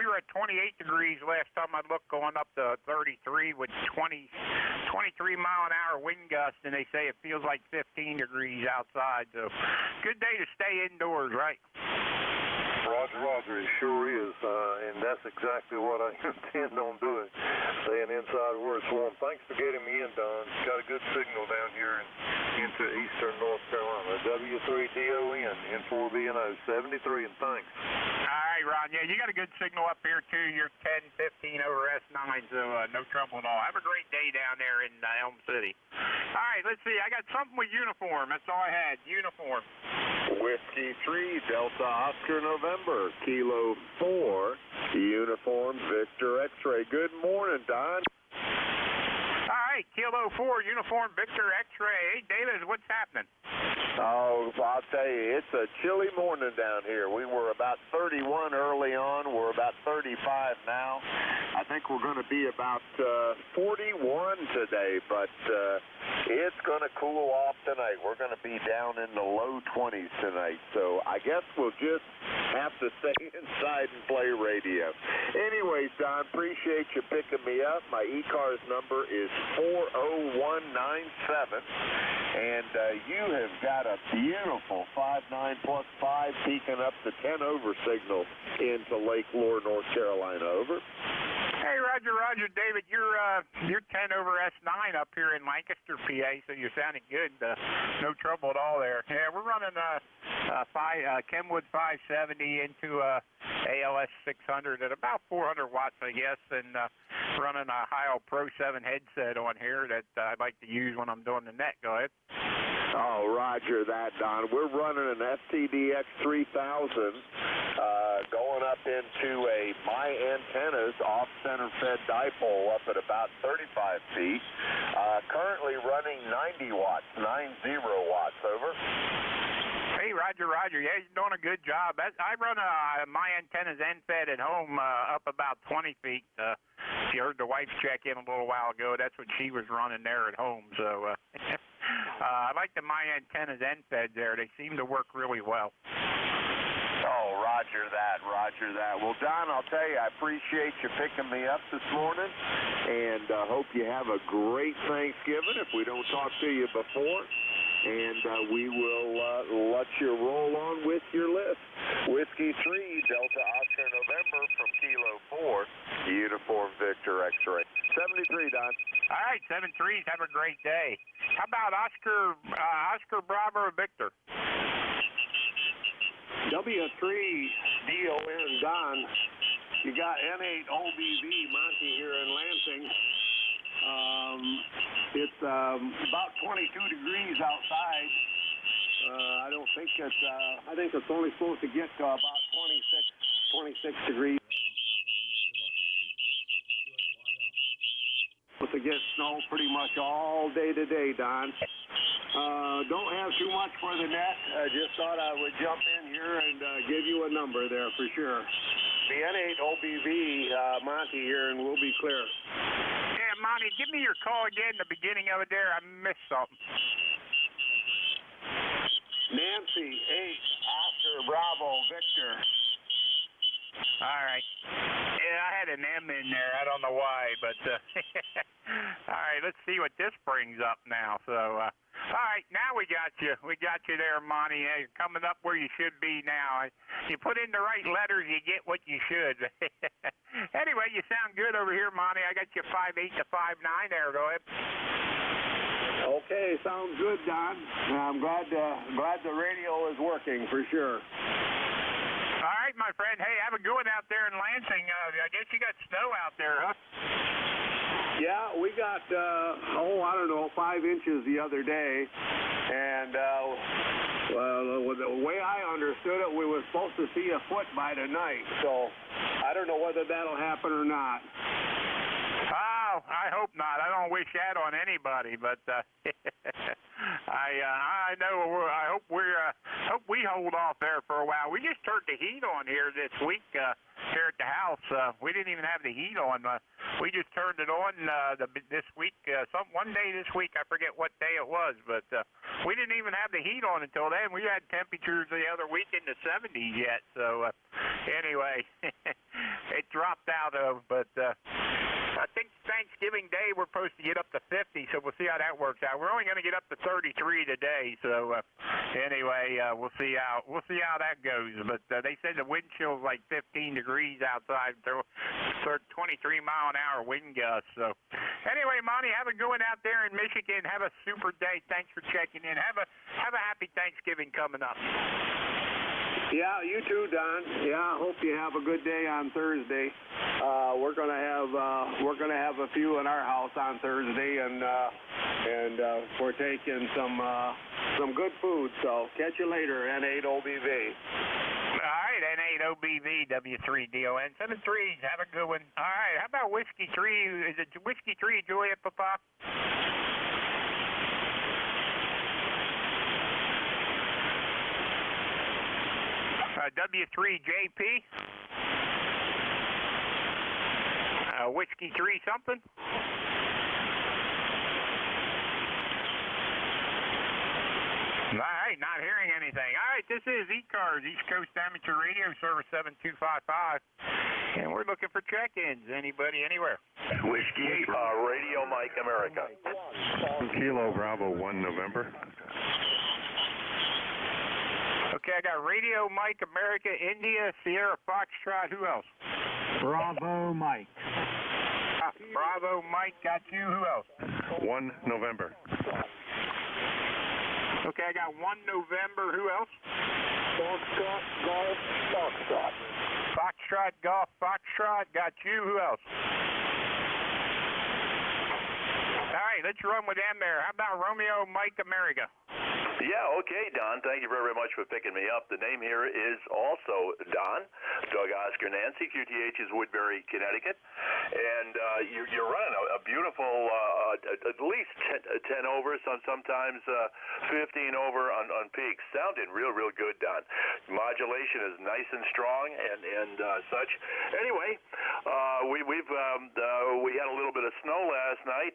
were at 28 degrees last time I looked, going up to 33 with 23 mile an hour wind gust, and they say it feels like 15 degrees outside. So good day to stay indoors, right? Roger, it sure is, and that's exactly what I intend on doing, staying inside where it's warm. Thanks for getting me in, Don. Got a good signal down here in into eastern North Carolina. W3DON, N4BNO, 73, and thanks. All right, Ron. Yeah, you got a good signal up here, too. You're 10-15 over S9, so no trouble at all. Have a great day down there in Elm City. All right, let's see. I got something with uniform. That's all I had. Uniform. Whiskey 3, Delta Oscar November, Kilo 4, Uniform Victor X-Ray. Good morning, Don. All right, Kilo 4, Uniform Victor X-Ray. Hey, David, what's happening? Oh, I'll tell you, it's a chilly morning down here. We were about 31 early on. We're about 35 now. I think we're going to be about 41 today, but it's going to cool off tonight. We're going to be down in the low 20s tonight, so I guess we'll just have to stay inside and play radio. Anyways, Don, appreciate you picking me up. My ECARS number is 40197, and you have got a beautiful 59+5 peaking up the 10 over signal into Lake Lure, North Carolina. Over. Hey, Roger, David, you're 10 over S9 up here in Lancaster, PA, so you're sounding good. No trouble at all there. Yeah, we're running Kenwood 570 into ALS 600 at about 400 watts, I guess, and running a Heil Pro 7 headset on here that I like to use when I'm doing the net. Go ahead. Oh, roger that, Don. We're running an FTDX 3000 going up into a My Antennas off-center fed dipole up at about 35 feet. Currently running 90 watts, 90 watts. Over. Hey, Roger. Yeah, you're doing a good job. I run a My Antennas end-fed at home up about 20 feet. She heard the wife check in a little while ago. That's what she was running there at home. So I like the My Antennas end-fed there. They seem to work really well. Oh, roger that. Well, Don, I'll tell you, I appreciate you picking me up this morning, and hope you have a great Thanksgiving if we don't talk to you before. And we will let you roll on with your list. Whiskey 3, Delta Oscar November from Kilo 4, Uniform Victor X-Ray. 73, Don. All right, 7-3s. Have a great day. How about Oscar Bravo Victor? W3 DON Don. You got N8 OBV Monty here in Lansing. It's about 22 degrees outside. I think it's only supposed to get to about 26 degrees. Supposed to get snow pretty much all day today, Don. Don't have too much for the net. Just thought I would jump in here and give you a number there for sure. The N8 OBV Monty here, and we'll be clear. Yeah, Monty, give me your call again, the beginning of it there. I missed something. Nancy 8, Oscar Bravo Victor. All right. Yeah, I had an M in there. I don't know why, but all right, let's see what this brings up now. So, all right, now we got you. We got you there, Monty. You're coming up where you should be now. You put in the right letters, you get what you should. Anyway, you sound good over here, Monty. I got you 5'8" to 5'9" there. Go ahead. Okay, sounds good, Don. I'm glad the radio is working for sure. All right, my friend. Hey, have a good one out there in Lansing. I guess you got snow out there, huh? Yeah, we got, 5 inches the other day. And, the way I understood it, we were supposed to see a foot by tonight. So I don't know whether that'll happen or not. Oh, I hope not. I don't wish that on anybody, but I know. I hope we hold off there for a while. We just turned the heat on here this week here at the house. We didn't even have the heat on. We just turned it on this week. One day this week, I forget what day it was, but we didn't even have the heat on until then. We had temperatures the other week in the 70s yet. So anyway, it dropped out of, but I think Thanksgiving Day, we're supposed to get up to 50, so we'll see how that works out. We're only going to get up to 33 today, so anyway, we'll see how that goes. But they said the wind chill is like 15 degrees outside. They're 23-mile-an-hour wind gusts. So anyway, Monty, have a good one out there in Michigan. Have a super day. Thanks for checking in. Have a happy Thanksgiving coming up. Yeah, you too, Don. Yeah, I hope you have a good day on Thursday. We're gonna have a few in our house on Thursday, and we're taking some good food. So catch you later, N8OBV. All right, N8OBV, W3DON 73. Have a good one. All right, how about Whiskey 3? Is it Whiskey 3, Juliet, Papa? W3JP, Whiskey 3 something. All right, not hearing anything. All right, this is ECARS, East Coast Amateur Radio Service 7255, and we're looking for check-ins. Anybody, anywhere? Whiskey, Radio Mike America. Kilo Bravo 1 November. Okay, I got Radio Mike America, India, Sierra Foxtrot. Who else? Bravo Mike. Bravo Mike, got you. Who else? 1 November. Okay, I got 1 November. Who else? Foxtrot, Golf, Foxtrot. Foxtrot, Golf, Foxtrot. Got you. Who else? All right, let's run with them there. How about Romeo Mike America? Yeah, okay, Don. Thank you very much for picking me up. The name here is also Don, Doug Oscar Nancy. QTH is Woodbury, Connecticut. And you're running a beautiful, at least 10 over, sometimes 15 over on peaks. Sounding real good, Don. Modulation is nice and strong and such. Anyway, we had a little bit of snow last night,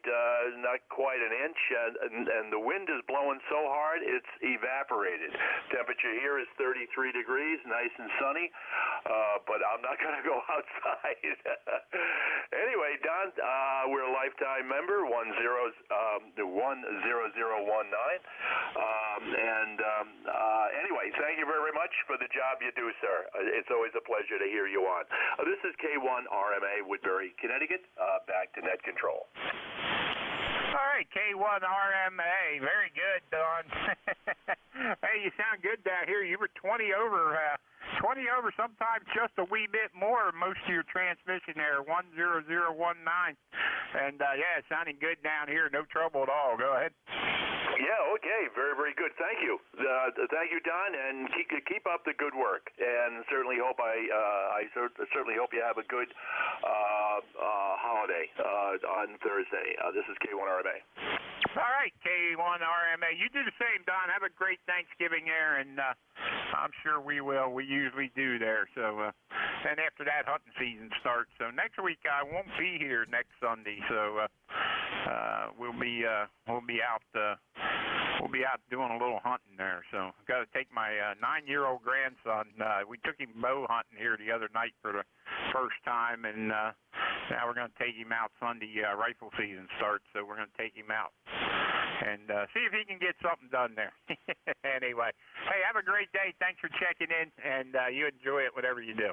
not quite an inch, and the wind is blowing so hard it's evaporated. Temperature here is 33 degrees, nice and sunny, but I'm not going to go outside. Anyway, Don, we're a lifetime member, 10019. Anyway, thank you very much for the job you do, sir. It's always a pleasure to hear you on. This is K1 RMA, Woodbury, Connecticut. Back to net control. All right, K1 RMA. Very good, Don. Hey, you sound good down here. You were 20 over, sometimes just a wee bit more, most of your transmission there, 10019. And, yeah, sounding good down here. No trouble at all. Go ahead. Yeah, okay. Very good. Thank you. Thank you, Don, and keep up the good work. And certainly hope I certainly hope you have a good holiday on Thursday. This is K1 RMA. All right, K1 RMA. You do the same, Don. Have a great Thanksgiving there, and I'm sure we will. We usually do there. So, and after that, hunting season starts. So next week I won't be here next Sunday. So we'll be out. We'll be out doing a little hunting there. So I've got to take my 9-year-old grandson. We took him bow hunting here the other night for the first time, and now we're going to take him out Sunday. Rifle season starts, so we're going to take him out and see if he can get something done there. Anyway, hey, have a great day. Thanks for checking in, and you enjoy it, whatever you do.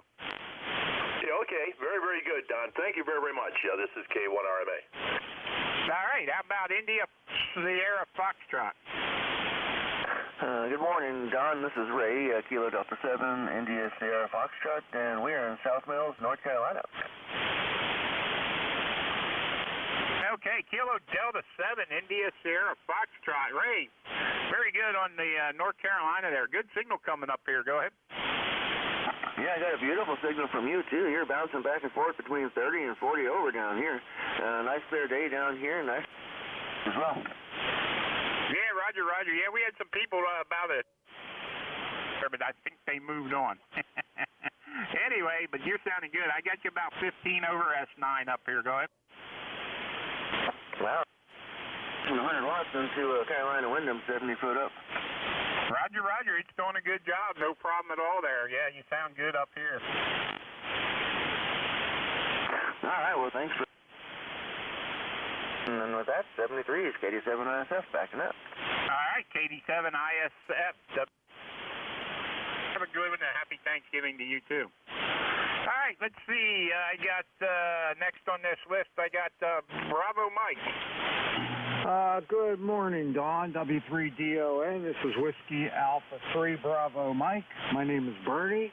Yeah, okay. Very good, Don. Thank you very much. This is K1 RMA. All right. How about India Sierra Foxtrot? Good morning, Don. This is Ray, Kilo Delta 7, India Sierra Foxtrot, and we are in South Mills, North Carolina. Okay, Kilo Delta 7, India Sierra Foxtrot. Ray, very good on the North Carolina there. Good signal coming up here. Go ahead. Yeah, I got a beautiful signal from you, too. You're bouncing back and forth between 30 and 40 over down here. Nice clear day down here, nice as well. Yeah, Roger. Yeah, we had some people about it, but I think they moved on. Anyway, but you're sounding good. I got you about 15 over S9 up here. Go ahead. Wow. 100 watts into Carolina Wyndham, 70 foot up. Roger. It's doing a good job. No problem at all there. Yeah, you sound good up here. All right. Well, thanks for... And then with that, 73 is KD7ISF backing up. All right, KD7ISF. Have a good one and a happy Thanksgiving to you, too. All right, let's see. I got next on this list, I got Bravo Mike. Good morning, Don. W3DON. This is Whiskey Alpha 3 Bravo Mike. My name is Bernie,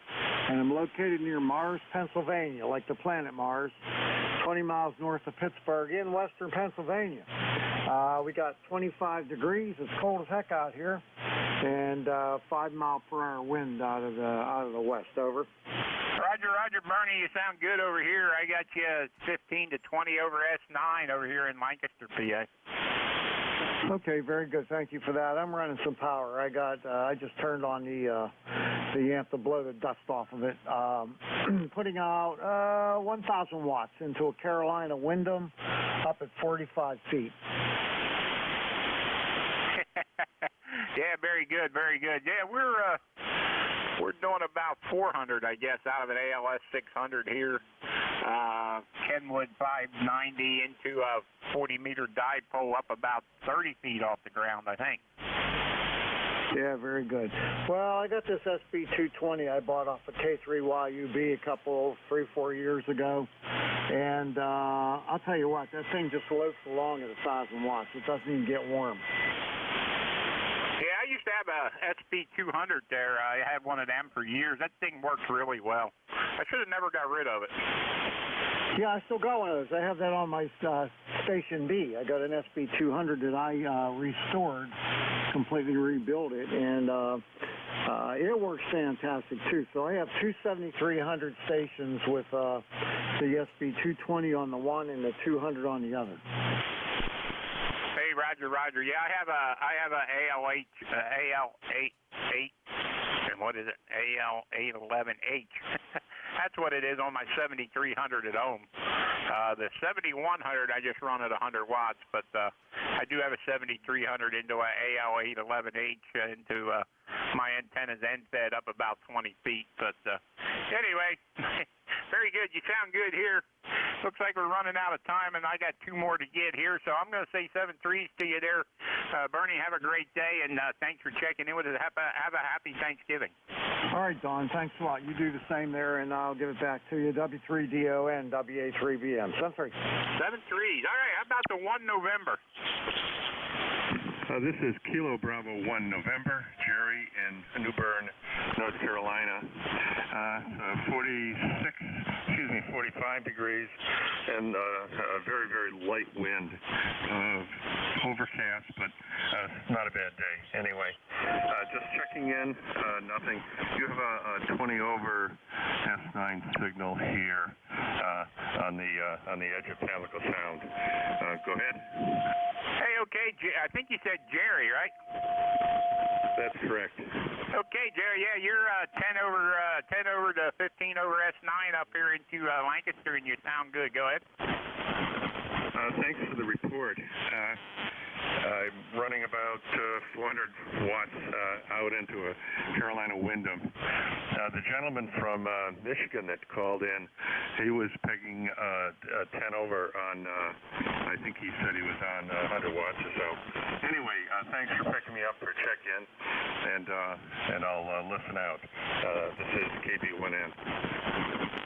and I'm located near Mars, Pennsylvania, like the planet Mars, 20 miles north of Pittsburgh in western Pennsylvania. We got 25 degrees. It's cold as heck out here, and 5-mile-per-hour wind out of the west. Over. Roger, Bernie. You sound good over here. I got you 15 to 20 over S9 over here in Lancaster, PA. Okay, very good. Thank you for that. I'm running some power. I just turned on the amp to blow the dust off of it. Putting out 1,000 watts into a Carolina Wyndham up at 45 feet. Yeah, very good. Yeah, we're doing about 400, I guess, out of an ALS 600 here. Kenwood 590 into a 40-meter dipole up about 30 feet off the ground, I think. Yeah, very good. Well, I got this SB220 I bought off of K3YUB a couple, 3-4 years ago. And I'll tell you what, that thing just floats along at 1,000 watts. It doesn't even get warm. Yeah, I used to have a SB200 there. I had one of them for years. That thing works really well. I should have never got rid of it. Yeah, I still got one of those. I have that on my Station B. I got an SB200 that I restored, completely rebuilt it, and it works fantastic too. So I have two 7300 stations with the SB220 on the one and the 200 on the other. Hey, Roger. Yeah, I have a AL8, and what is it? AL811H. That's what it is on my 7300 at home. The 7100 I just run at 100 watts, but I do have a 7300 into a AL811H into my antenna's end fed up about 20 feet. But anyway, very good. You sound good here. Looks like we're running out of time, and I got 2 more to get here, so I'm going to say 7-3s to you there. Bernie, have a great day, and thanks for checking in with us. Have a happy Thanksgiving. All right, Don, thanks a lot. You do the same there, and I'll give it back to you. W3DON, WA3BM. 7-3. 7-3s. All right, how about the 1 November? This is Kilo Bravo 1 November, Jerry in New Bern, North Carolina. 45 degrees, and a very, very light wind. Overcast, but not a bad day. Anyway, just checking in, nothing. You have a 20 over S9 signal here on the edge of Pamlico Sound. Go ahead. Hey, okay, I think you said Jerry, right? That's correct. Okay, Jerry. Yeah, you're 10 over to 15 over S9 up here into Lancaster, and you sound good. Go ahead. Thanks for the report. I'm running about 400 watts out into a Carolina Wyndham. The gentleman from Michigan that called in, he was pegging 10 over on, I think he said he was on 100 watts or so. Anyway, thanks for picking me up for check-in, and I'll listen out. This is KB1N.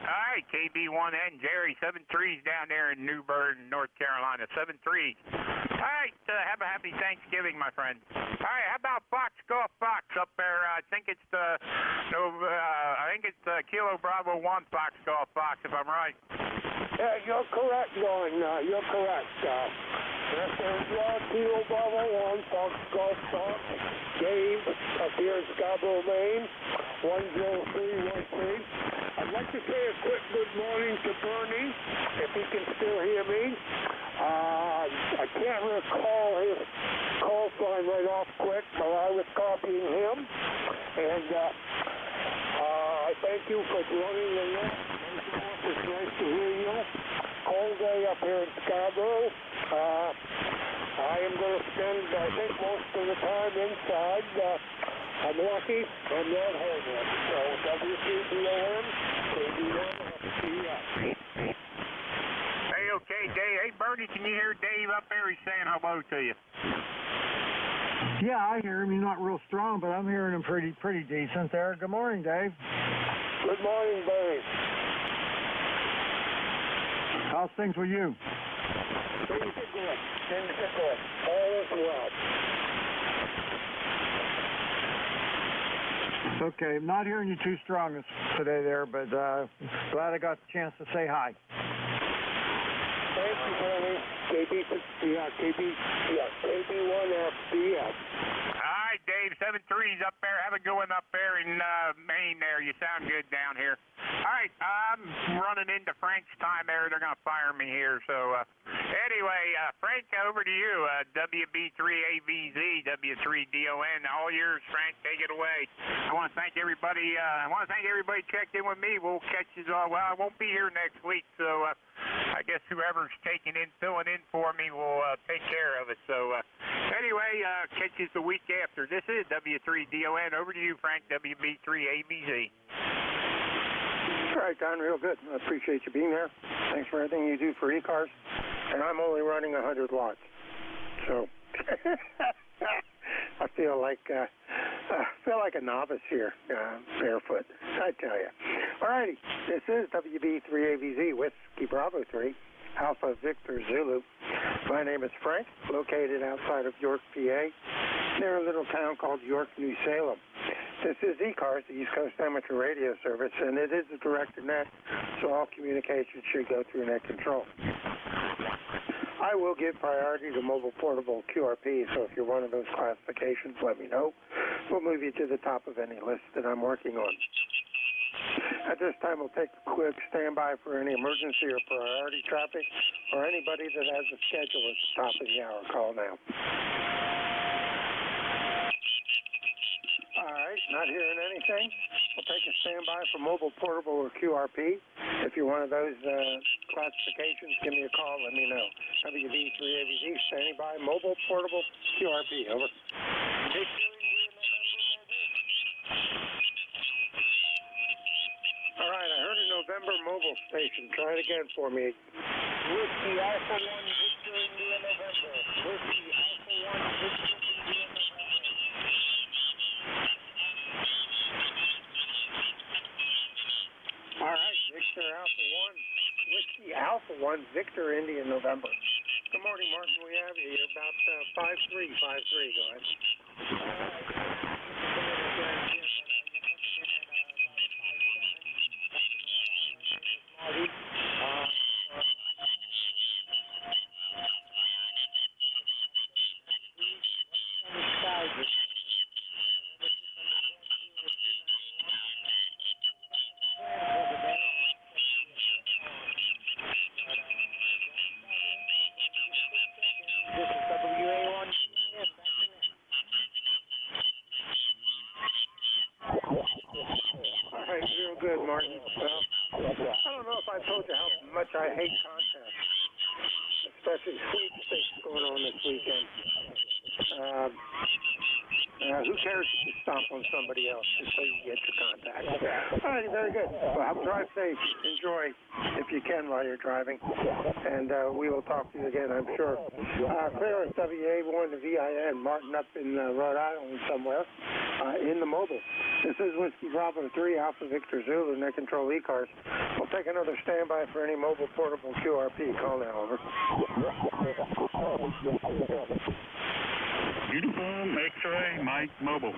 All right, KB1N, Jerry, 7-3s down there in New Bern, North Carolina, 7-3s. All right, have a happy Thanksgiving, my friend. All right, how about Fox Golf Fox up there? I think it's Kilo Bravo 1 Fox Golf Fox, if I'm right. Yeah, you're correct, Don. You're correct. This is Kilo Bravo 1 Fox Golf Fox. Dave up here in Scarborough, Maine, 10313. I'd like to say a quick good morning to Bernie, if he can still hear me. I can't recall his call sign right off quick, but I was copying him. And I thank you for joining the list. It's nice to hear you. Cold day up here in Scarborough. I am going to spend, I think, most of the time inside. I'm lucky I'm not homeless. So WCBOM, KB1, FCS. Hey, Okay, Dave. Hey, Bertie, can you hear Dave up there? He's saying hello to you. Yeah, I hear him. He's not real strong, but I'm hearing him pretty decent there. Good morning, Dave. Good morning, Dave. How's things with you? Things are good. All is well. Okay, I'm not hearing you too strong today there, but glad I got the chance to say hi. Thank you, Bernie. KB1FBS. Hi, Dave. 7-3's up there. Have a good one up there in Maine there. You sound good down here. All right, I'm running into Frank's time there. They're going to fire me here. So, anyway, Frank, over to you. WB3AVZ, W3DON. All yours, Frank. Take it away. I want to thank everybody. Checked in with me. We'll catch you all. Well, I won't be here next week, so I guess whoever's filling in for me will take care of it. So, anyway, catch you the week after. This is W3DON. Over to you, Frank, WB3AVZ. All right, Don, real good. I appreciate you being there. Thanks for everything you do for ECARS. And I'm only running 100 watts. So I feel like a novice here, barefoot, I tell you. All righty, this is WB3AVZ, Whiskey Bravo 3, Alpha Victor Zulu. My name is Frank, located outside of York, PA, near a little town called York, New Salem. This is ECARS, the East Coast Amateur Radio Service, and it is a directed net, so all communications should go through net control. I will give priority to mobile portable QRP, so if you're one of those classifications, let me know. We'll move you to the top of any list that I'm working on. At this time, we'll take a quick standby for any emergency or priority traffic, or anybody that has a schedule at the top of the hour. Call now. All right, not hearing anything. We'll take a standby for mobile, portable, or QRP. If you're one of those classifications, give me a call. Let me know. WB3AVZ, standing by. Mobile, portable, QRP. Over. All right, I heard a November mobile station. Try it again for me. Whiskey Alpha 1 Victor India November. Whiskey Alpha 1 Victor India November. All right, Victor Alpha 1, Whiskey Alpha 1, Victor India November. Good morning, Martin. We have you here about 5353. Go ahead. I hate contests, especially sweepstakes going on this weekend. Who cares if you stomp on somebody else just so you get your contact? All right, very good. Well, drive safe. Enjoy if you can while you're driving. And we will talk to you again, I'm sure. Clearance WA1 to VIN, Martin up in Rhode Island somewhere in the mobile. This is Whiskey Bravo 3, Alpha Victor Zulu, net control ECARS. We'll take another standby for any mobile portable QRP. Call now, over. Beautiful X-ray, Mike Mobile.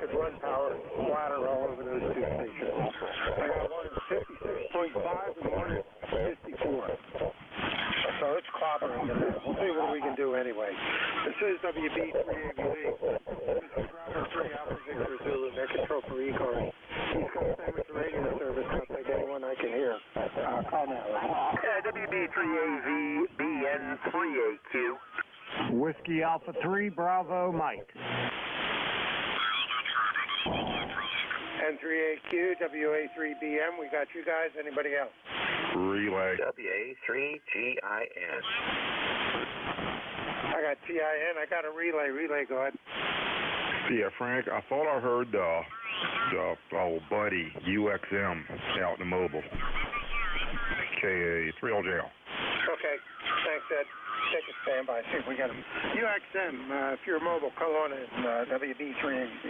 could run power flatter all over those two stations. I got one at 56.5 and one at 54. So it's clobbering to that. We'll see what we can do anyway. This is WB3ABV. This is Bravo 3 Alpha Victor Zulu. They're control for ECARS. East Coast Amateur Radio Service. I'll take anyone I can hear. Call now. WB3AVBN3AQ. Whiskey Alpha 3 Bravo Mike. N3AQ, WA3BM. We got you guys. Anybody else? Relay. WA3GIN. I got TIN. I got a relay. Relay, go ahead. Yeah, Frank, I thought I heard the old buddy UXM out in the mobile. KA3LJ. Okay. Thanks, Ed. Take a standby. See if we got him. UXM, if you're mobile, call on in WB3AZ.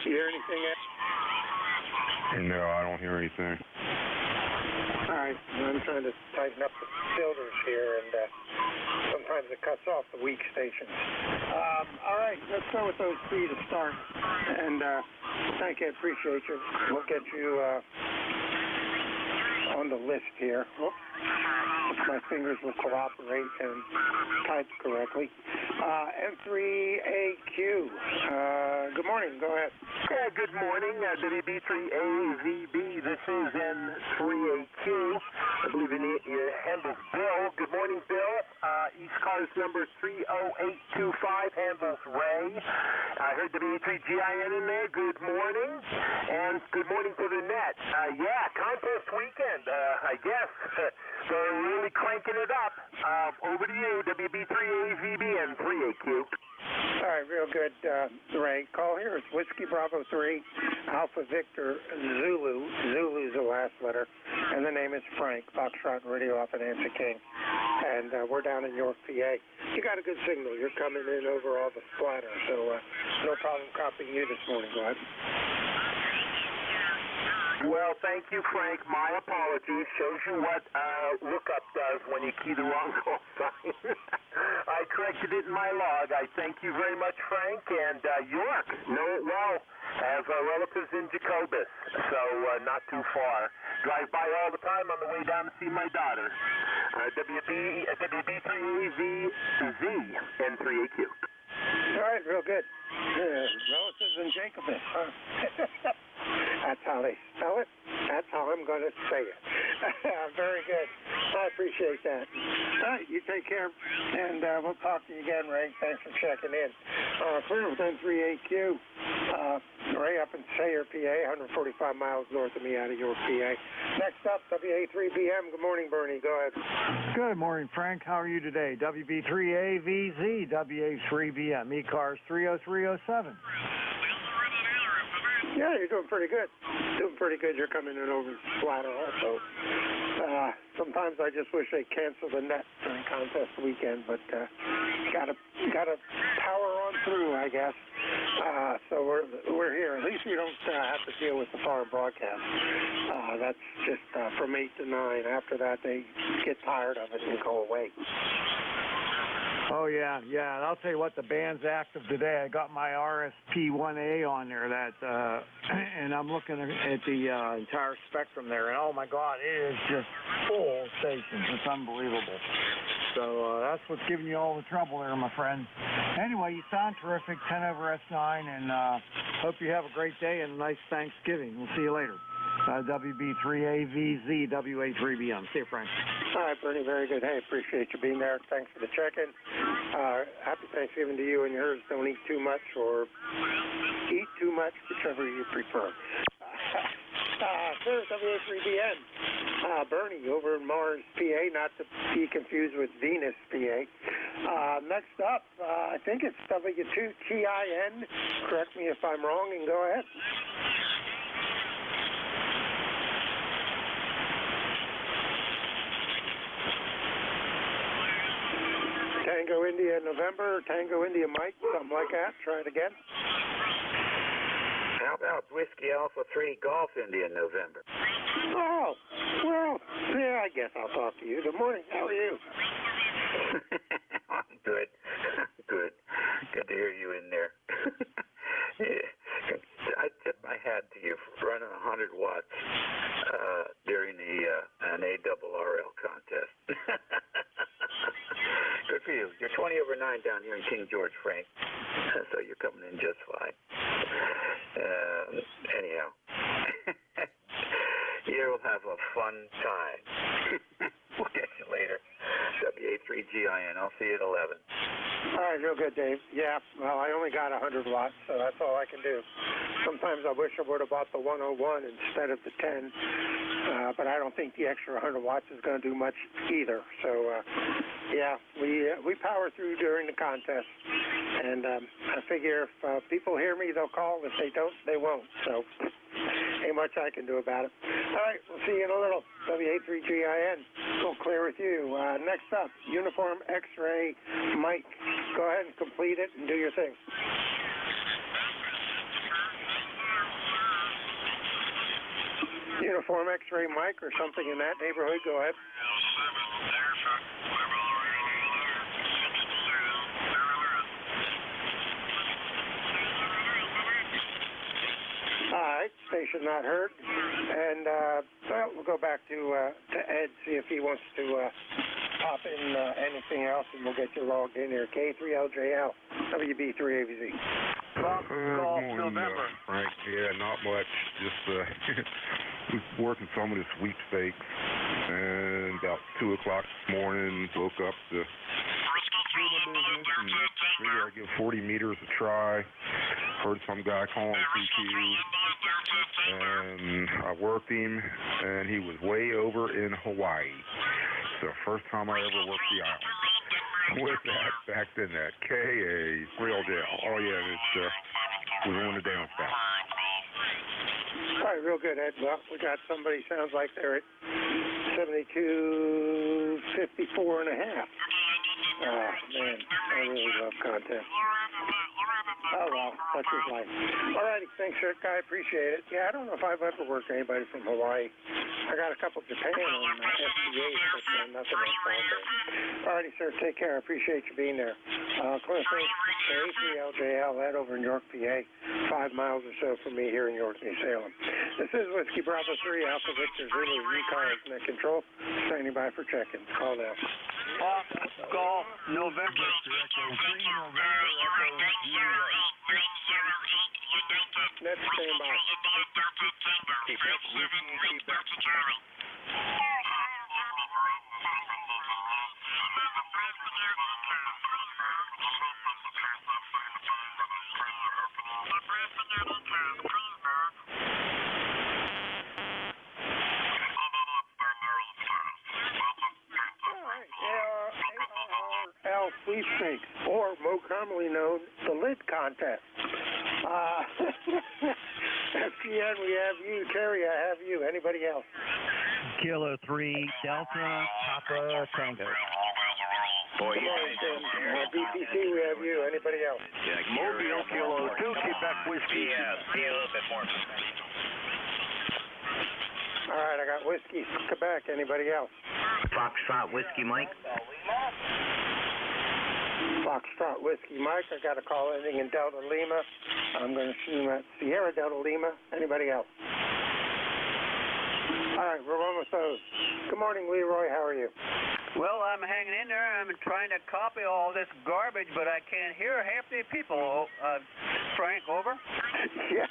You hear anything, Ed? No, I don't hear anything. All right, I'm trying to tighten up the filters here, and sometimes it cuts off the weak stations. All right, let's go with those three to start. And thank you, appreciate you. We'll get you on the list here. Oops. If my fingers will cooperate and type correctly. N3AQ. Good morning. Go ahead. Good morning. WB3AVB. This is N3AQ. I believe your handle's Bill. Good morning, Bill. ECARS number 30825 handles Ray. I heard WB3GIN in there. Good morning. And good morning to the net. Yeah, contest weekend, I guess. They're really cranking it up. Over to you, WB3AVB and 3AQ. All right, real good, Ray. Call here. It's Whiskey Bravo 3, Alpha Victor Zulu. Zulu's the last letter. And the name is Frank, Foxtrot Radio off at Nancy King. And we're down in York, PA. You got a good signal. You're coming in over all the splatter, so no problem copying you this morning. Go ahead. Well, thank you, Frank. My apologies. Shows you what lookup does when you key the wrong call sign. I corrected it in my log. I thank you very much, Frank. And York, know it well. Have relatives in Jacobus, so not too far. Drive by all the time on the way down to see my daughter. WB3AVZ and 3AQ. All right, real good. Relatives in Jacobus, huh? That's how they spell it. That's how I'm going to say it. Very good. I appreciate that. All right, you take care, and we'll talk to you again, Ray. Thanks for checking in. Clear with N3AQ. Ray up in Sayre, PA, 145 miles north of me out of York, PA. Next up, WA3BM. Good morning, Bernie. Go ahead. Good morning, Frank. How are you today? WB3AVZ, WA3BM, ECARS 30307. Yeah, you're doing pretty good. Doing pretty good. You're coming in over flatter also. Sometimes I just wish they canceled the net during contest weekend, but gotta power on through, I guess. So we're here. At least we don't have to deal with the foreign broadcast. That's just from 8 to 9. After that, they get tired of it and go away. Oh, yeah. And I'll tell you what, the band's active today. I got my RSP-1A on there, and I'm looking at the entire spectrum there, and oh, my God, it is just full stations. It's unbelievable. So that's what's giving you all the trouble there, my friend. Anyway, you sound terrific, 10 over S9, and hope you have a great day and a nice Thanksgiving. We'll see you later. WB3AVZ, WA3BM. See you, Frank. All right, Bernie, very good. Hey, appreciate you being there. Thanks for the check-in. Happy Thanksgiving to you and yours. Don't eat too much or eat too much, whichever you prefer. Sir, WA3BN. Bernie over in Mars, PA, not to be confused with Venus, PA. Next up, I think it's W2TIN. Correct me if I'm wrong, and go ahead. Tango India November, Tango India Mike, something like that. Try it again. How about Whiskey Alpha 3 Golf India November? Oh, well, yeah, I guess I'll talk to you. Good morning. How are you? I'm good. Good. Good to hear you in there. I tip my hat to you for running 100 watts during an ARRL contest. Good for you. You're 20 over 9 down here in King George, Frank. So you're coming in just fine. Anyhow, you'll have a fun time. We'll get you later. WA3GIN. I'll see you at 11. All right, real good, Dave. Yeah, well, I only got 100 watts, so that's all I can do. Sometimes I wish I would have bought the 101 instead of the 10, but I don't think the extra 100 watts is going to do much either. So, yeah, we power through during the contest, and I figure if people hear me, they'll call. If they don't, they won't. So, ain't much I can do about it. All right, we'll see you in a little. WA3GIN. We'll clear with you. Next up, Uniform X-Ray Mike. Go ahead and complete it and do your thing. Uniform X-Ray Mike or something in that neighborhood. Go ahead. All right, station not heard. And well, we'll go back to Ed, see if he wants to pop in anything else, and we'll get you logged in here. K3LJL, WB3AVZ. Golf November. Frank, yeah, not much. Just working some of the sweepstakes. And about 2 o'clock this morning, woke up to figure I'd give 40 meters a try. Heard some guy calling CQ, and I worked him, and he was way over in Hawaii. So first time I ever worked the island. With that, back in that KA, real deal. Oh yeah, it was on the downspout. All right, real good, Ed. Well, we got somebody, sounds like they're at 72.54 and a half. Oh, man, I really love content. Oh, well, such is life. All righty, thanks, sir. I appreciate it. Yeah, I don't know if I've ever worked anybody from Hawaii. I got a couple of Japan on my FBA, but nothing else out there. All righty, sir, take care. I appreciate you being there. Clint, A3LJL, that over in York, PA, 5 miles or so from me here in York, New Salem. This is Whiskey Bravo 3, Alpha Victor Zulu, ECARS, net control. Standing by for check-in. Call now. Golf November. Let's stand by. ARRL sweepstakes, or more commonly known, the lid contest. FGN, we have you. Terry, I have you. Anybody else? Kilo 3 Delta Papa Tango. Boy, BPC, we have you. Anybody else? Mobile Kilo 2 Quebec Whiskey. Yeah, see a little bit more. All right, I got Whiskey Quebec. Anybody else? Foxtrot Whiskey Mike. Foxtrot Whiskey Mike. I got a call ending in Delta Lima. I'm going to assume that's Sierra Delta Lima. Anybody else? All right, we're on with those. Good morning, Leroy. How are you? Well, I'm hanging in there. I'm trying to copy all this garbage, but I can't hear half the people. Frank, over? Yeah,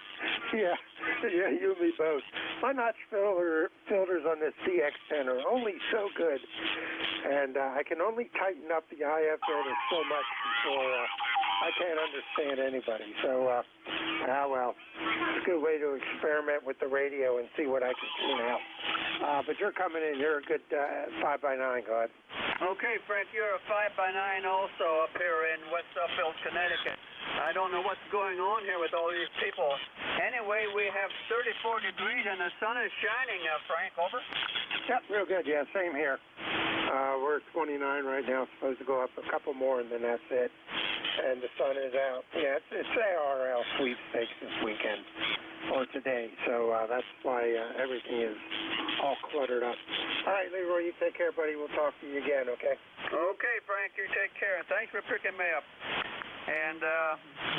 you and me both. My notch filters on this CX10 are only so good, and I can only tighten up the IF filter so much before I can't understand anybody. So, well, it's a good way to experiment with the radio and see what I can tune out. But you're coming in. You're a good 5x9, go ahead. Okay, Frank, you're a 5x9 also up here in West Suffield, Connecticut. I don't know what's going on here with all these people. Anyway, we have 34 degrees and the sun is shining, Frank, over? Yep, real good. Yeah, same here. We're at 29 right now. Supposed to go up a couple more, and then that's it. and the sun is out. Yeah, it's ARL sweepstakes this weekend, or today, so that's why everything is all cluttered up. All right, Leroy, you take care, buddy. We'll talk to you again, okay? Okay, Frank, you take care. Thanks for picking me up. And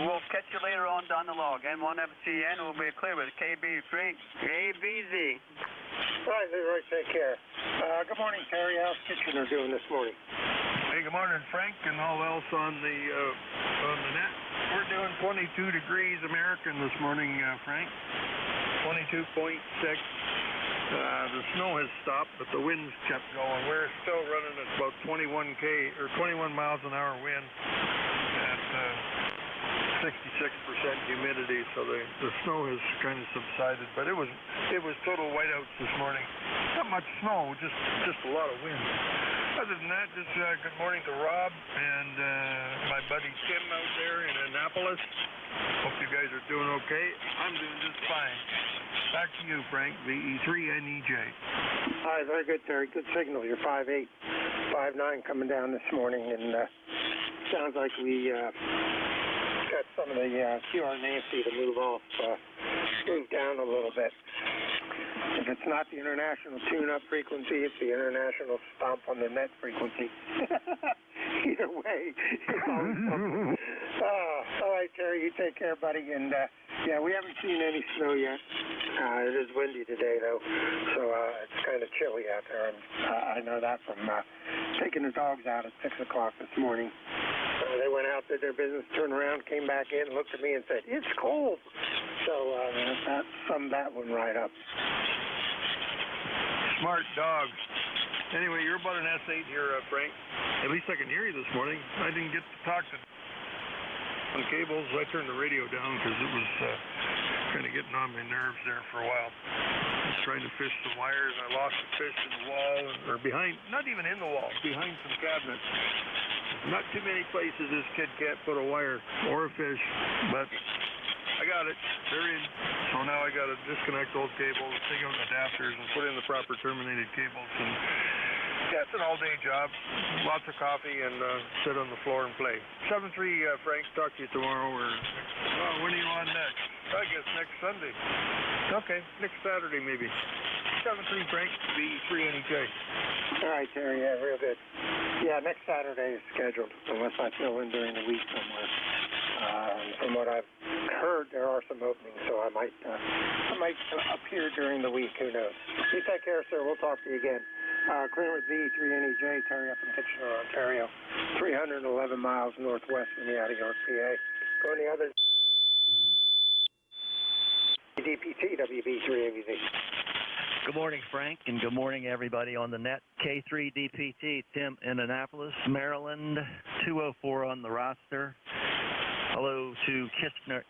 we'll catch you later on down the log. N1FCN will be clear with KB3 ABZ. All right, Leroy, take care. Good morning, Terry. How's Kitchener doing this morning? Hey, good morning, Frank, and all else on the net. We're doing 22 degrees American this morning, Frank. 22.6. The snow has stopped, but the winds kept going. We're still running at about 21 miles an hour wind at 66% humidity, so the snow has kind of subsided. But it was total whiteouts this morning. Not much snow, just a lot of wind. Other than that, just good morning to Rob and my buddy Tim out there in Annapolis. Hope you guys are doing okay. I'm doing just fine. Back to you, Frank, VE3NEJ. All right, very good, Terry. Good signal. You're 5'8", 5'9" coming down this morning, and sounds like we got some of the QR Nancy to move down a little bit. If it's not the international tune-up frequency, it's the international stomp on the net frequency. Either way, it's always something. All right, Terry, you take care, buddy. And yeah, we haven't seen any snow yet. It is windy today, though, so it's kind of chilly out there. I know that from taking the dogs out at 6 o'clock this morning. They went out, did their business, turned around, came back in, looked at me and said, "It's cold." So that summed that one right up. Smart dogs. Anyway, you're about an S8 here, Frank. At least I can hear you this morning. I didn't get to talk on cables. I turned the radio down because it was kind of getting on my nerves there for a while. I was trying to fish some wires. I lost the fish in the wall, or behind, not even in the wall, behind some cabinets. Not too many places this kid can't put a wire or a fish, but I got it. They're in. So now I got to disconnect those cables, take out adapters, and put in the proper terminated cables. And yeah, it's an all-day job. Lots of coffee and sit on the floor and play. 7-3, Frank. Talk to you tomorrow. Or when are you on next? I guess next Sunday. Okay, next Saturday maybe. 7-3, Frank. VE3NEJ. All right, Terry. Yeah, real good. Yeah, next Saturday is scheduled, unless I fill in during the week somewhere. From what I've heard, there are some openings, so I might appear during the week. Who knows? You take care, sir. We'll talk to you again. Clear with VE3NEJ, Terry up in Kitchener, Ontario, 311 miles northwest of me out of York, PA. Go any other DPT, WB3ABZ. Good morning, Frank, and good morning, everybody on the net. K3DPT, Tim in Annapolis, Maryland, 204 on the roster. Hello to Kitchener,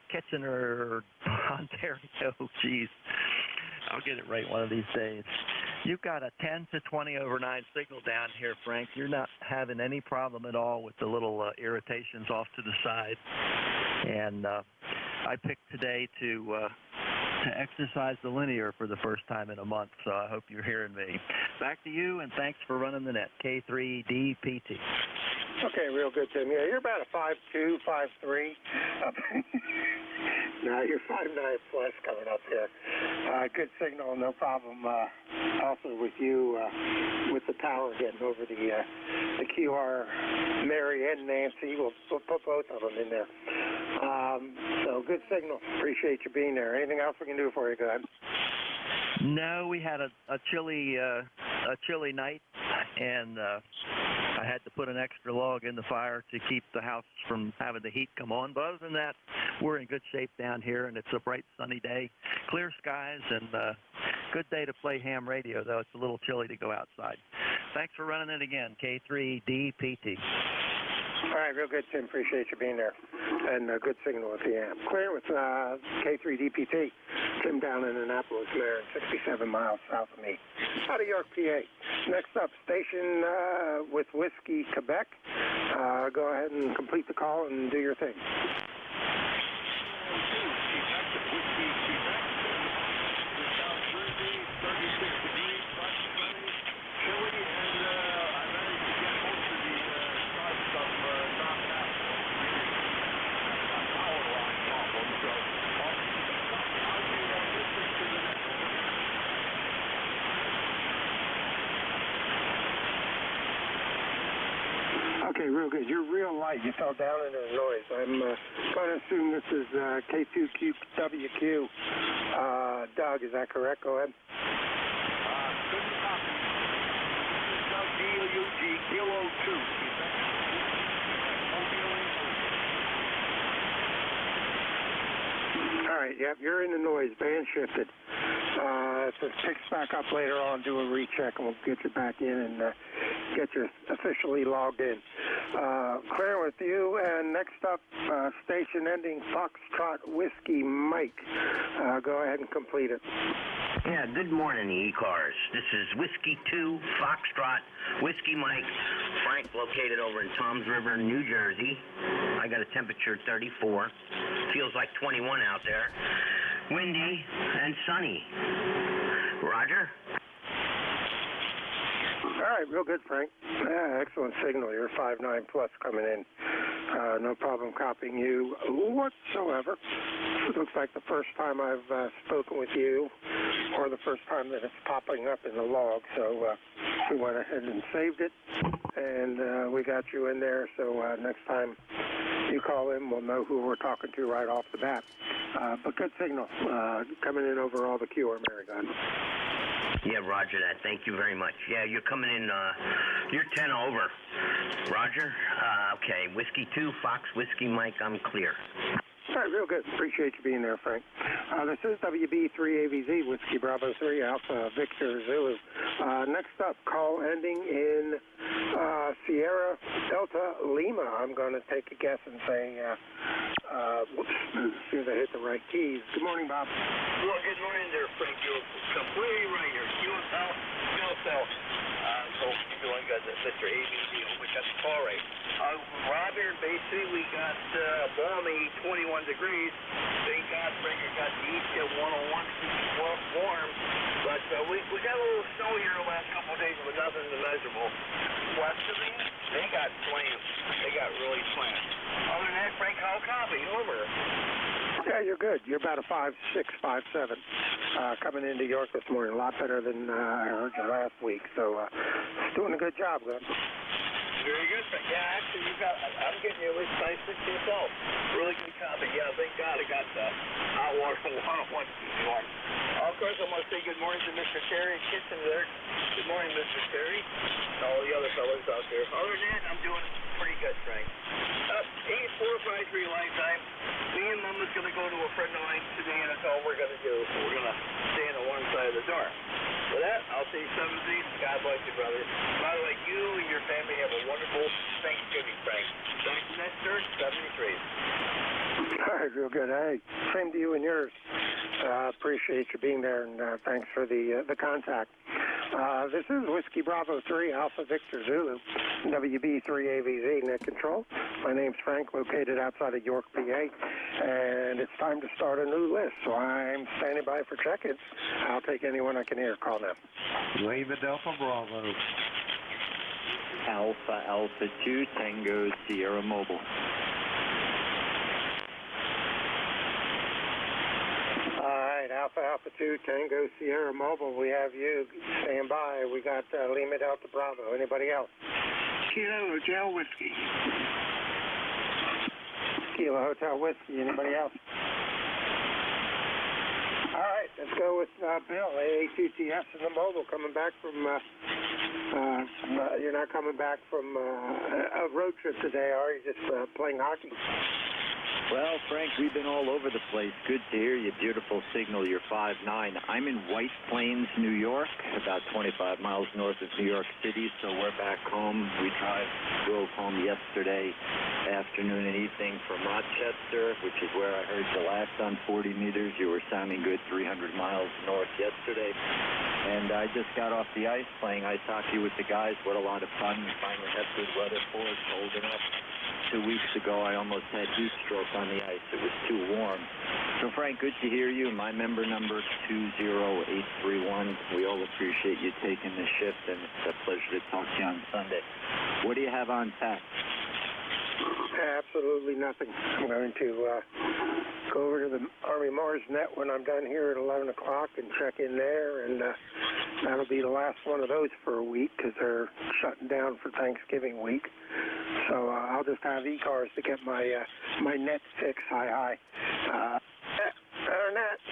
Ontario. Jeez, I'll get it right one of these days. You've got a 10 to 20 over 9 signal down here, Frank. You're not having any problem at all with the little irritations off to the side. And I picked today to exercise the linear for the first time in a month, so I hope you're hearing me. Back to you, and thanks for running the net. K3DPT. Okay, real good, Tim. Yeah, you're about a 5'2", 5'3". No, you're 5'9" plus coming up here. Good signal, no problem. Also with you, with the power getting over the QR Mary and Nancy. We'll put both of them in there. So good signal. Appreciate you being there. Anything else we can do for you, guys? No, we had a chilly night, and I had to put an extra log in the fire to keep the house from having the heat come on. But other than that, we're in good shape down here, and it's a bright, sunny day, clear skies, and good day to play ham radio, though it's a little chilly to go outside. Thanks for running it again, K3DPT. All right, real good, Tim. Appreciate you being there. And good signal at the amp. Clear with K3DPT. Tim down in Annapolis, Maryland, 67 miles south of me. Out of York, PA. Next up, station with Whiskey, Quebec. Go ahead and complete the call and do your thing. Okay, real good. You're real light. You fell down into the noise. I'm going to assume this is K2QWQ. Doug, is that correct? Go ahead. Couldn't copy. Doug DLUG, Kilo 2. All right, yep, you're in the noise. Band shifted. If it picks back up later on, do a recheck, and we'll get you back in and get you officially logged in. Clear with you, and next up, station ending Foxtrot Whiskey Mike. Go ahead and complete it. Yeah, good morning, ECARS. This is Whiskey 2, Foxtrot, Whiskey Mike, Frank, located over in Toms River, New Jersey. I got a temperature 34. Feels like 21 out there. Windy and sunny. Roger? All right, real good, Frank. Excellent signal. You're 5.9 plus coming in. No problem copying you whatsoever. It looks like the first time I've spoken with you, or the first time that it's popping up in the log. So we went ahead and saved it, and we got you in there. So next time you call in, we'll know who we're talking to right off the bat. But good signal coming in over all the QR Marigon. Yeah, roger that. Thank you very much. Yeah, you're coming in, you're 10 over. Roger? Okay, Whiskey 2, Fox, Whiskey Mike, I'm clear. All right, real good. Appreciate you being there, Frank. This is WB3AVZ, Whiskey Bravo 3, Alpha Victor Zulu. Next up, call ending in Sierra Delta Lima. I'm going to take a guess and say, whoops, as soon as I hit the right keys. Good morning, Bob. Well, good morning there, Frank. You're completely right here. QSL, QSL. So you only got Mr. AVZ, we got the call right. Roger, basically, we got balmy 21 degrees. Thank God, Frank, got the east at 101, warm. But we got a little snow here the last couple of days, but nothing measurable. West of me, they got slammed. They got really slammed. Other than that, Frank, how copy? Over. Yeah, you're good. You're about a 5'6", 5'7", coming into York this morning. A lot better than I heard you last week. So, doing a good job, Glenn. Very good, Frank. Yeah, actually, I'm getting you at least 5'6" yourself. Really good copy. Yeah, thank God I got the hot water from 101 New York. Of course, I want to say good morning to Mr. Terry Kitchen there. Good morning, Mr. Terry. And all the other fellas out there. Other than that, I'm doing pretty good, Frank. 8453 lifetime. Me and Mom is going to go to a friend of mine today, and that's all we're going to do. So we're going to stand on one side of the door. With that, I'll say 7 God bless you, brother. By the way, you and your family have a wonderful Thanksgiving, Frank. Thanks, Nestor, 73. All right, real good. Hey, same to you and yours. Appreciate you being there, and thanks for the contact. This is Whiskey Bravo 3, Alpha Victor Zulu, WB3AVZ, net control. My name's Frank, located outside of York, PA, and it's time to start a new list, so I'm standing by for check-ins. I'll take anyone I can hear. Call now. Lima Delta Bravo. Alpha Alpha 2, Tango Sierra Mobile. Alpha Alpha 2, Tango Sierra Mobile. We have you. Stand by. We got Lima Delta Bravo. Anybody else? Kilo Hotel Whiskey. Kilo Hotel Whiskey. Anybody else? All right, let's go with Bill, AA2TS in the mobile, coming back from, you're not coming back from a road trip today, are you? Just playing hockey? Well, Frank, we've been all over the place. Good to hear you. Beautiful signal. You're 5'9". I'm in White Plains, New York, about 25 miles north of New York City, so we're back home. We drove home yesterday afternoon and evening from Rochester, which is where I heard you last on 40 meters. You were sounding good 300 miles north yesterday. And I just got off the ice playing ice hockey with the guys. What a lot of fun. We finally had good weather for us, cold enough. 2 weeks ago, I almost had heat stroke on the ice. It was too warm. So, Frank, good to hear you. My member number, 20831. We all appreciate you taking the shift, and it's a pleasure to talk to you on Sunday. What do you have on tap? Absolutely nothing. I'm going to go over to the Army Mars net when I'm done here at 11 o'clock and check in there, and that'll be the last one of those for a week because they're shutting down for Thanksgiving week. So I'll just have ECARS to get my my net fix. Hi.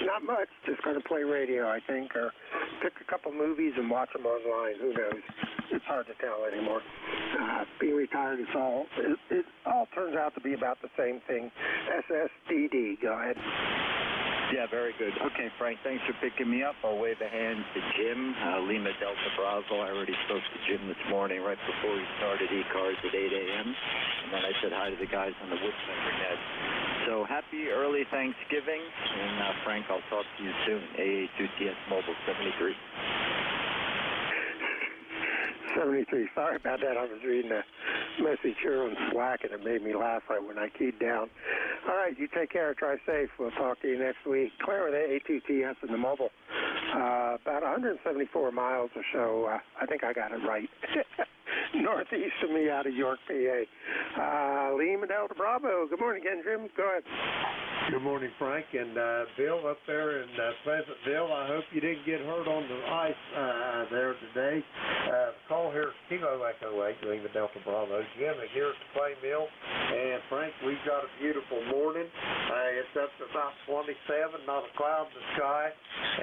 Not much. Just going to play radio, I think, or pick a couple movies and watch them online. Who knows? It's hard to tell anymore. Being retired is it all turns out to be about the same thing. SSDD. Go ahead. Yeah, very good. Okay, Frank, thanks for picking me up. I'll wave a hand to Jim, Lima Delta Bravo. I already spoke to Jim this morning right before he started ECARS at 8 a.m. And then I said hi to the guys on the Woodpecker net. So happy early Thanksgiving. And Frank, I'll talk to you soon. AA2TS Mobile 73. 73. Sorry about that. I was reading a message here on Slack, and it made me laugh right when I keyed down. All right, you take care. Drive safe. We'll talk to you next week. Claire with A2TS in the mobile. About 174 miles or so. I think I got it right. Northeast of me out of York, PA. Lima Delta Bravo. Good morning again, Jim. Go ahead. Good morning, Frank, and Bill up there in Pleasantville. I hope you didn't get hurt on the ice there today. Call here, Kilo Echo 8, Lima Delta Bravo. Jim is here at the Clay Mill, and Frank, we've got a beautiful morning. It's up to about 27, not a cloud in the sky,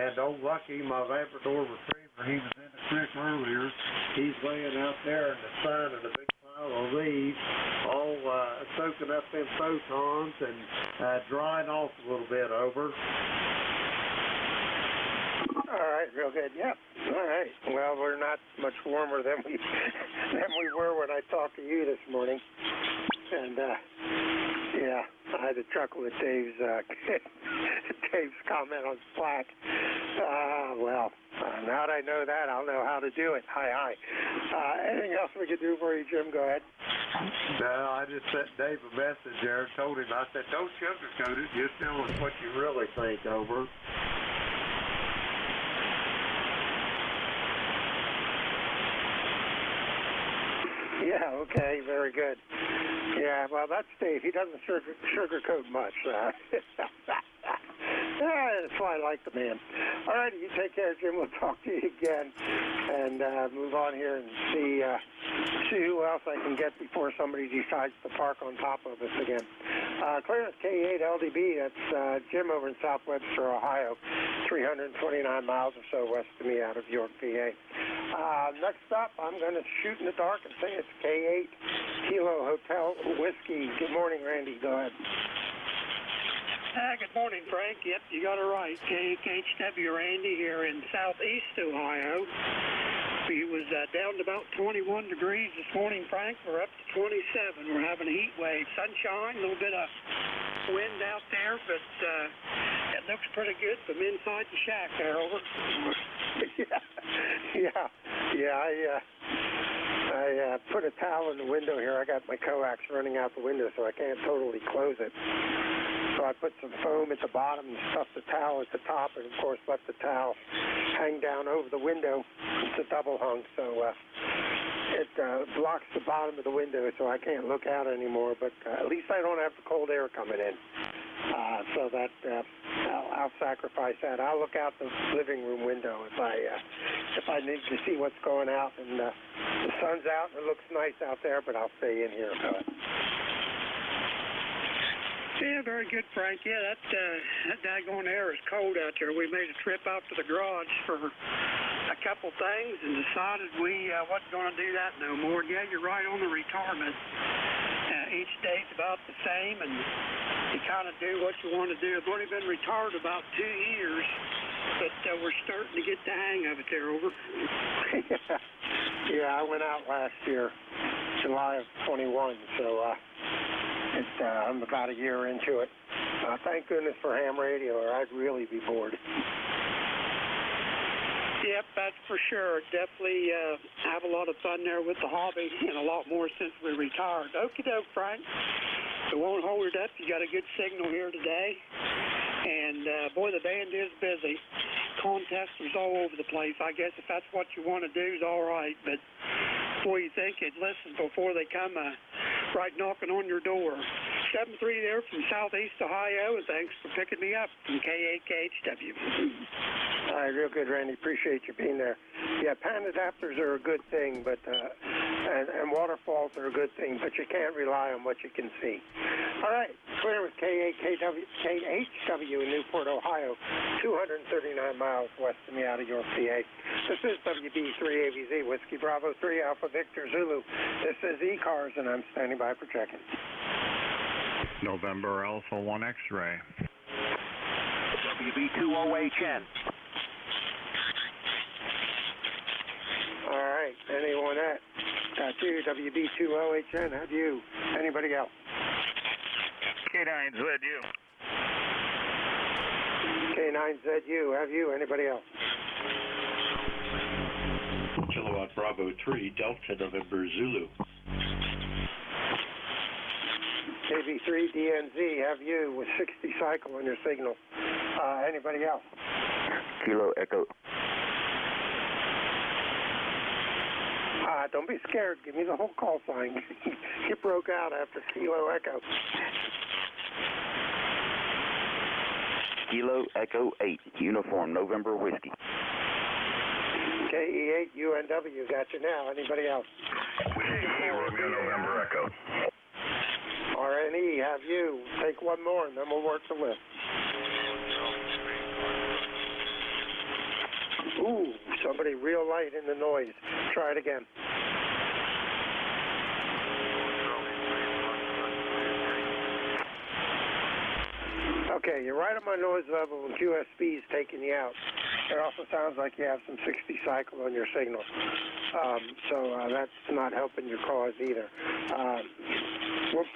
and old Lucky, my Labrador Retriever, he was in the creek earlier. He's laying out there in the sun in a big pile of leaves, all soaking up them photons and drying off a little bit. Over. All right, real good. Yep. All right. Well, we're not much warmer than we were when I talked to you this morning, and yeah, I had to chuckle at Dave's comment on Slack. Well, now that I know that, I'll know how to do it. Hi. Anything else we could do for you, Jim? Go ahead. No, I just sent Dave a message there and told him, I said, don't sugarcoat it. Just tell us what you really think. Over. Yeah, okay, very good. Yeah, well, that's Dave. He doesn't sugarcoat much. That's why I like the man. All right, you take care, Jim. We'll talk to you again and move on here and see who else I can get before somebody decides to park on top of us again. Clearance K8 LDB, that's Jim over in South Webster, Ohio, 329 miles or so west of me out of York, PA. Next up, I'm going to shoot in the dark and say it's K8 Kilo Hotel Whiskey. Good morning, Randy. Go ahead. Good morning, Frank. Yep, you got it right. KHW Randy here in southeast Ohio. It was down to about 21 degrees this morning, Frank. We're up to 27. We're having a heat wave. Sunshine, a little bit of wind out there, but it looks pretty good from inside the shack there. Over. Yeah. I put a towel in the window here. I got my coax running out the window, so I can't totally close it. So I put some foam at the bottom and stuffed the towel at the top, and of course let the towel hang down over the window. It's a double hung, so it blocks the bottom of the window, so I can't look out anymore. But at least I don't have the cold air coming in. So that I'll sacrifice that. I'll look out the living room window if I need to see what's going out. And the sun's out and it looks nice out there, but I'll stay in here. Yeah, very good, Frank. Yeah, that daggone air is cold out there. We made a trip out to the garage for a couple things and decided we wasn't going to do that no more. Yeah, you're right on the retardment. Each day's about the same, and you kind of do what you want to do. I've only been retarded about 2 years, but we're starting to get the hang of it there. Over. Yeah, I went out last year, July of 21, so I'm about a year into it. Thank goodness for ham radio, or I'd really be bored. Yep, that's for sure. Definitely have a lot of fun there with the hobby, and a lot more since we retired. Okie doke, Frank. So won't hold it up. You got a good signal here today. And, boy, the band is busy. Contesters all over the place. I guess if that's what you want to do is all right. But, boy, you think you'd listen before they come right knocking on your door. 7-3 there from Southeast Ohio, and thanks for picking me up from K8KHW. All right, real good, Randy. Appreciate you being there. Yeah, pan adapters are a good thing, but and waterfalls are a good thing, but you can't rely on what you can see. All right, clear with KHW in Newport, Ohio, 239 miles west of me out of York, PA. This is WB3AVZ, Whiskey Bravo 3, Alpha Victor Zulu. This is ECARS, and I'm standing by for check-in. November Alpha 1 X-ray. WB2OHN. All right, anyone at? Got you, WB2OHN. Have you? Anybody else? K9ZU. K9ZU. Have you? Anybody else? Kilowatt Bravo 3, Delta November Zulu. KB3DNZ. Have you with 60 cycle on your signal? Anybody else? Kilo Echo. Don't be scared. Give me the whole call sign. You broke out after Kilo Echo. Kilo Echo 8, Uniform November Whiskey. KE8UNW. Got you now. Anybody else? Whiskey Romeo November Echo. RNE. Have you? Take one more, and then we'll work the list. Ooh, somebody real light in the noise. Try it again. Okay, you're right on my noise level, and QSB is taking you out. It also sounds like you have some 60 cycle on your signal. So that's not helping your cause either. We'll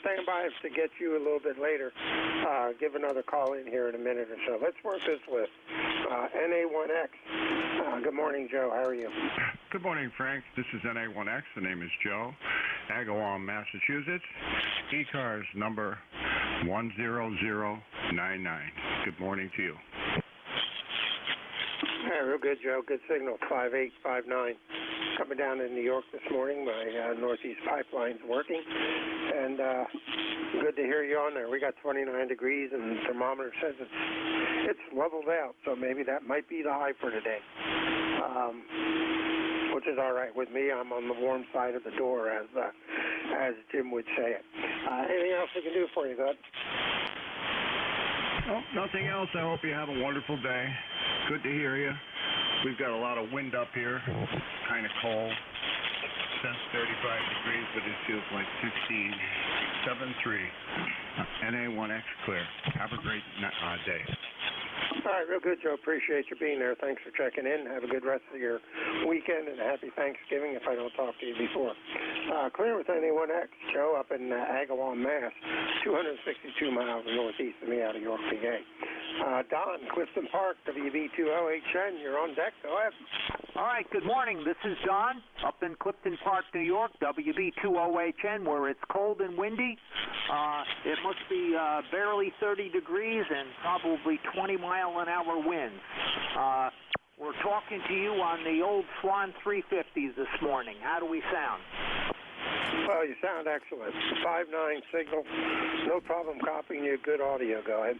stand by to get you a little bit later. Give another call in here in a minute or so. Let's work this list. NA1X. Good morning, Joe. How are you? Good morning, Frank. This is NA1X. The name is Joe. Agawam, Massachusetts. ECARS number 10099. Good morning to you. Yeah, real good, Joe. Good signal. 5859. Coming down in New York this morning. My Northeast pipeline's working. And good to hear you on there. We got 29 degrees, and the thermometer says it's leveled out. So maybe that might be the high for today. Which is all right with me. I'm on the warm side of the door, as Jim would say it. Anything else we can do for you, Bud? Oh, nothing else. I hope you have a wonderful day. Good to hear you. We've got a lot of wind up here. Kind of cold. Since 35 degrees, but it feels like 67.3. NA1X clear. Have a great day. All right, real good, Joe. Appreciate you being there. Thanks for checking in. Have a good rest of your weekend, and a happy Thanksgiving if I don't talk to you before. Clear with NA1X, Joe, up in Agawam, Mass. 262 miles northeast of me out of York, PA. Don, Clifton Park, WB2OHN. You're on deck. Go ahead. All right, good morning. This is John up in Clifton Park, New York, WB2OHN, where it's cold and windy. It must be barely 30 degrees and probably 20-mile-an-hour winds. We're talking to you on the old Swan 350s this morning. How do we sound? Well, you sound excellent. 5.9 signal. No problem copying you. Good audio. Go ahead.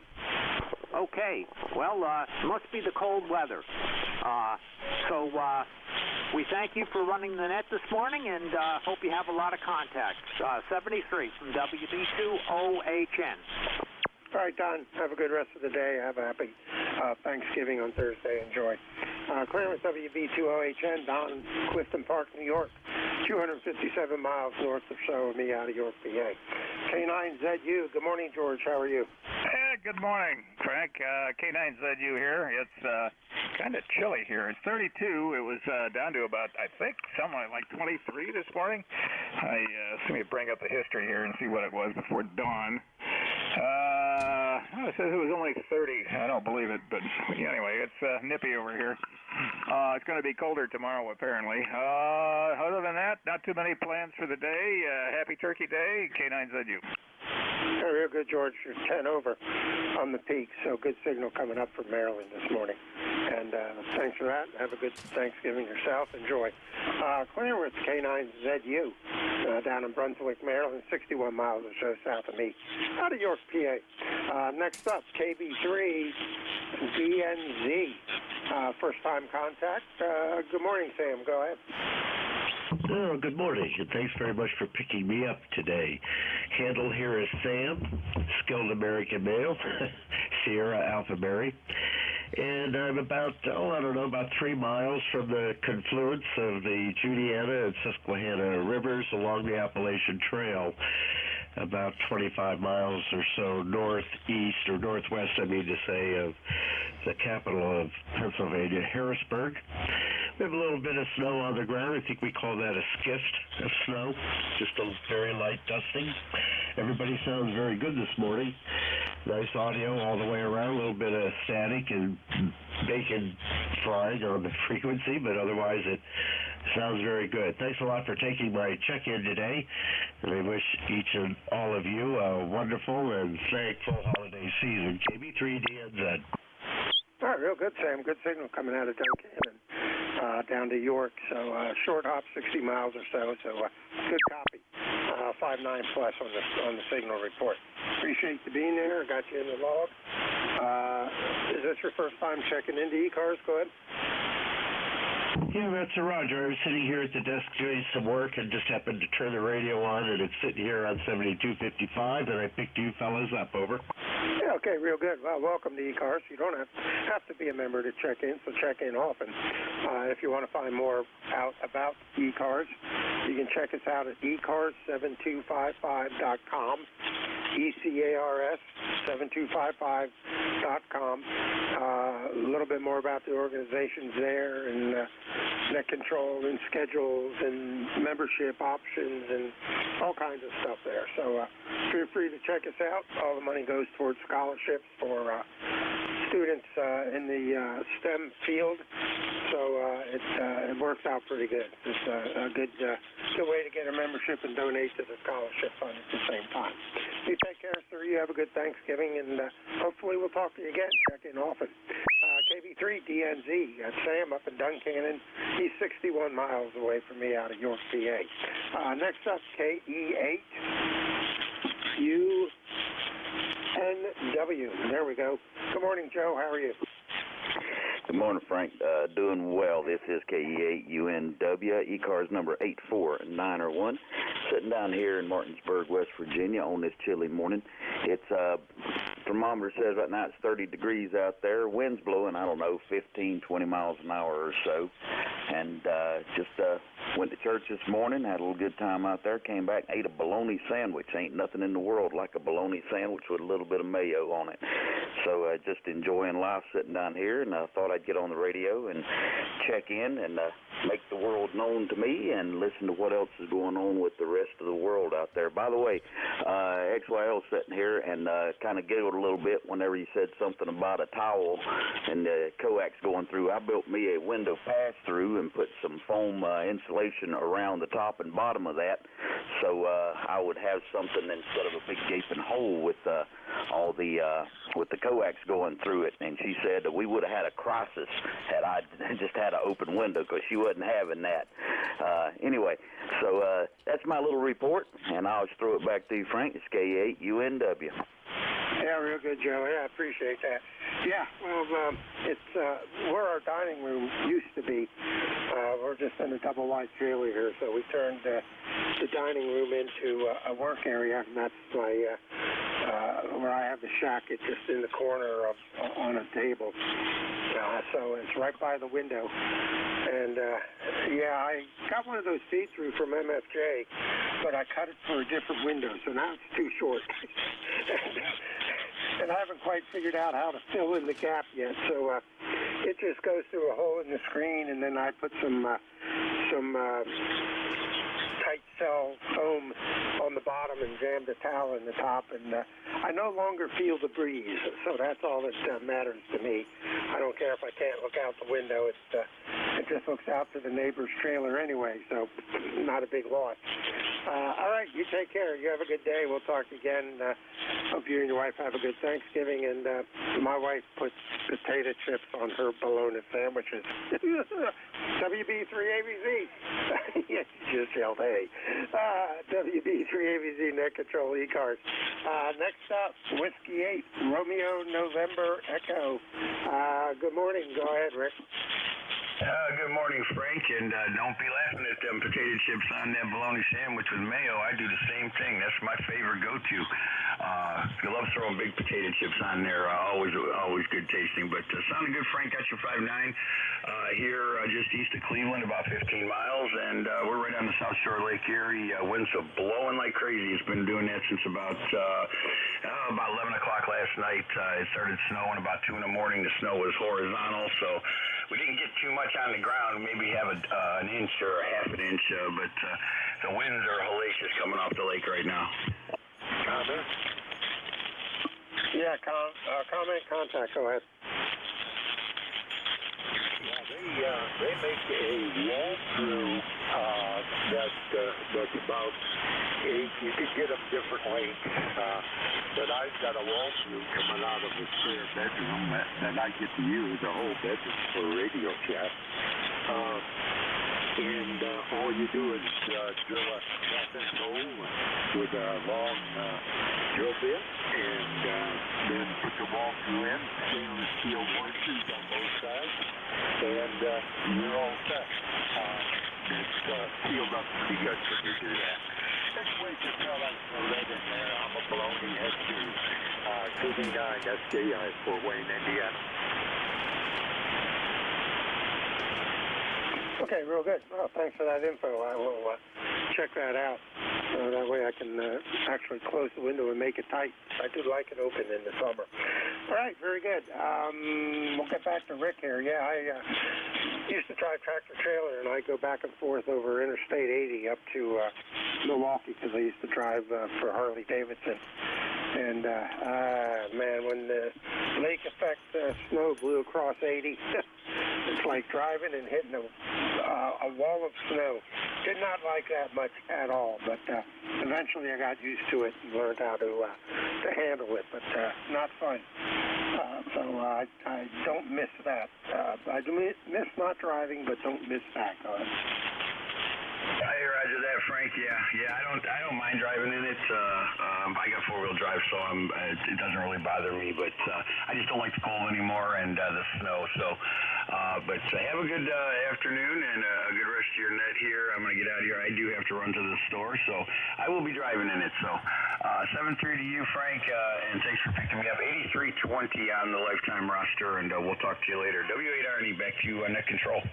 Okay. Well, must be the cold weather. So we thank you for running the net this morning, and hope you have a lot of contacts. 73 from WB2OHN. All right, Don. Have a good rest of the day. Have a happy Thanksgiving on Thursday. Enjoy. Clear with WB2OHN, Don, Clifton Park, New York. 257 miles north or so of me out of York, PA. K9ZU. Good morning, George. How are you? Good morning, Frank. K9ZU here. It's kind of chilly here. It's 32. It was down to about, I think, somewhere like 23 this morning. Let me bring up the history here and see what it was before dawn. It says it was only 30. I don't believe it, but anyway, it's nippy over here. It's going to be colder tomorrow, apparently. Other than that, not too many plans for the day. Happy Turkey Day, K9ZU. Real good, George. You're 10 over on the peak, so good signal coming up from Maryland this morning. And thanks for that. Have a good Thanksgiving yourself. Enjoy. Clear with K9ZU down in Brunswick, Maryland, 61 miles or so south of me, out of York, PA. Next up, KB3DNZ, first-time contact. Good morning, Sam. Go ahead. Oh, good morning, and thanks very much for picking me up today. Handle here is Sam, skilled American male, Sierra Alpha Mary. And I'm about 3 miles from the confluence of the Juliana and Susquehanna rivers along the Appalachian Trail, about 25 miles or so northeast, or northwest, I mean to say, of the capital of Pennsylvania, Harrisburg. We have a little bit of snow on the ground. I think we call that a skist of snow, just a very light dusting. Everybody sounds very good this morning. Nice audio all the way around, a little bit of static and bacon frying on the frequency, but otherwise it sounds very good. Thanks a lot for taking my check-in today, and I wish each and all of you a wonderful and thankful holiday season. KB3DNZ. All right, real good, Sam. Good signal coming out of Duncannon down to York. So short hop, 60 miles or so. So good copy. 5.9 plus on the signal report. Appreciate you being there. I got you in the log. Is this your first time checking into ECARS? Go ahead. Yeah, that's Roger. I was sitting here at the desk doing some work and just happened to turn the radio on, and it's sitting here on 7255, and I picked you fellas up. Over. Yeah, okay, real good. Well, welcome to ECARS. You don't have to be a member to check in, so check in often. If you want to find more out about ECARS, you can check us out at ECARS7255.com, ECARS7255.com. A little bit more about the organizations there, and net control and schedules and membership options and all kinds of stuff there. So feel free to check us out. All the money goes towards scholarships for students in the STEM field. So it works out pretty good. It's a good way to get a membership and donate to the scholarship fund at the same time. You take care, sir. You have a good Thanksgiving, and hopefully we'll talk to you again. Check in often. KB3DNZ. That's Sam up in Duncannon. He's 61 miles away from me out of York, PA. Next up, KE8UNW. There we go. Good morning, Joe. How are you? Good morning, Frank. Doing well. This is KE8UNW, ECARS number 84901. Sitting down here in Martinsburg, West Virginia on this chilly morning. It's thermometer says right now it's 30 degrees out there. Wind's blowing, 15, 20 miles an hour or so. And just went to church this morning, had a little good time out there, came back, ate a bologna sandwich. Ain't nothing in the world like a bologna sandwich with a little bit of mayo on it. So just enjoying life sitting down here, and I thought I'd get on the radio and check in and make the world known to me and listen to what else is going on with the rest of the world out there. By the way, XYL sitting here and kind of giggled a little bit whenever you said something about a towel and the coax going through. I built me a window pass-through and put some foam insulation around the top and bottom of that, so I would have something instead of a big gaping hole with all the with the coax going through it. And she said that we would have had a crisis had I just had an open window, because she wasn't having that. Anyway, so that's my little report, and I'll just throw it back to you, Frank. It's K8UNW. Yeah, real good, Joe. Yeah, I appreciate that. Yeah, well, it's where our dining room used to be. We're just in a double wide trailer here, so we turned the dining room into a work area, and that's my where I have the shack. It's just in the corner on a table. So it's right by the window. And, yeah, I got one of those see-through from MFJ, but I cut it for a different window, so now it's too short. And I haven't quite figured out how to fill in the gap yet, so it just goes through a hole in the screen, and then I put some tight cell foam on the bottom and jammed a towel in the top, and I no longer feel the breeze, so that's all that matters to me. I don't care if I can't look out the window. It just looks out to the neighbor's trailer anyway, so not a big loss. All right, you take care. You have a good day. We'll talk again. Hope you and your wife have a good Thanksgiving. And my wife puts potato chips on her bologna sandwiches. WB3ABZ. Yeah, she just yelled, hey. WB3ABZ, Net Control ECARS. Next up, Whiskey 8, Romeo November Echo. Good morning. Go ahead, Rick. Good morning, Frank, and don't be laughing at them potato chips on that bologna sandwich with mayo. I do the same thing. That's my favorite go-to. I love throwing big potato chips on there. Always good tasting. But sounded good, Frank. Got your 5'9" here just east of Cleveland, about 15 miles, and we're right on the South Shore of Lake Erie. Winds are blowing like crazy. It's been doing that since about 11 o'clock last night. It started snowing about 2 in the morning. The snow was horizontal, so we didn't get too much on the ground, maybe have an inch or a half an inch, but the winds are hellacious coming off the lake right now. Comment? Yeah, comment, contact, go ahead. Yeah, they make a walkthrough that's about 8. You could get them different lengths, but I've got a walkthrough coming out of the spare bedroom that I get to use, the whole bedroom for radio chat. And all you do is drill a half-inch hole with a long drill bit, and then put the walkthrough in, stainless steel washers on both sides, and you're all set. It's sealed up pretty good when you do that. Let's wait to tell us the lead in there. I'm a bologna head to 2B9 SKI Fort Wayne, Indiana. Okay, real good. Well, thanks for that info. I will check that out. That way I can actually close the window and make it tight. I do like it open in the summer. All right, very good. We'll get back to Rick here. Yeah, I used to drive tractor trailer, and I go back and forth over Interstate 80 up to Milwaukee because I used to drive for Harley Davidson. And, man, when the lake effect snow blew across 80, it's like driving and hitting a wall of snow. Did not like that much at all, but eventually I got used to it and learned how to handle it, but not fun. So I don't miss that. I do miss not driving, but don't miss that. Hey, roger that, Frank. Yeah, I don't mind driving in it. I got 4-wheel drive, so it doesn't really bother me. But I just don't like the cold anymore and the snow. So, but have a good afternoon and a good rest of your net here. I'm gonna get out of here. I do have to run to the store, so I will be driving in it. So, 7-3 to you, Frank, and thanks for picking me up. 8320 on the lifetime roster, and we'll talk to you later. W8RNE, back to you on net control.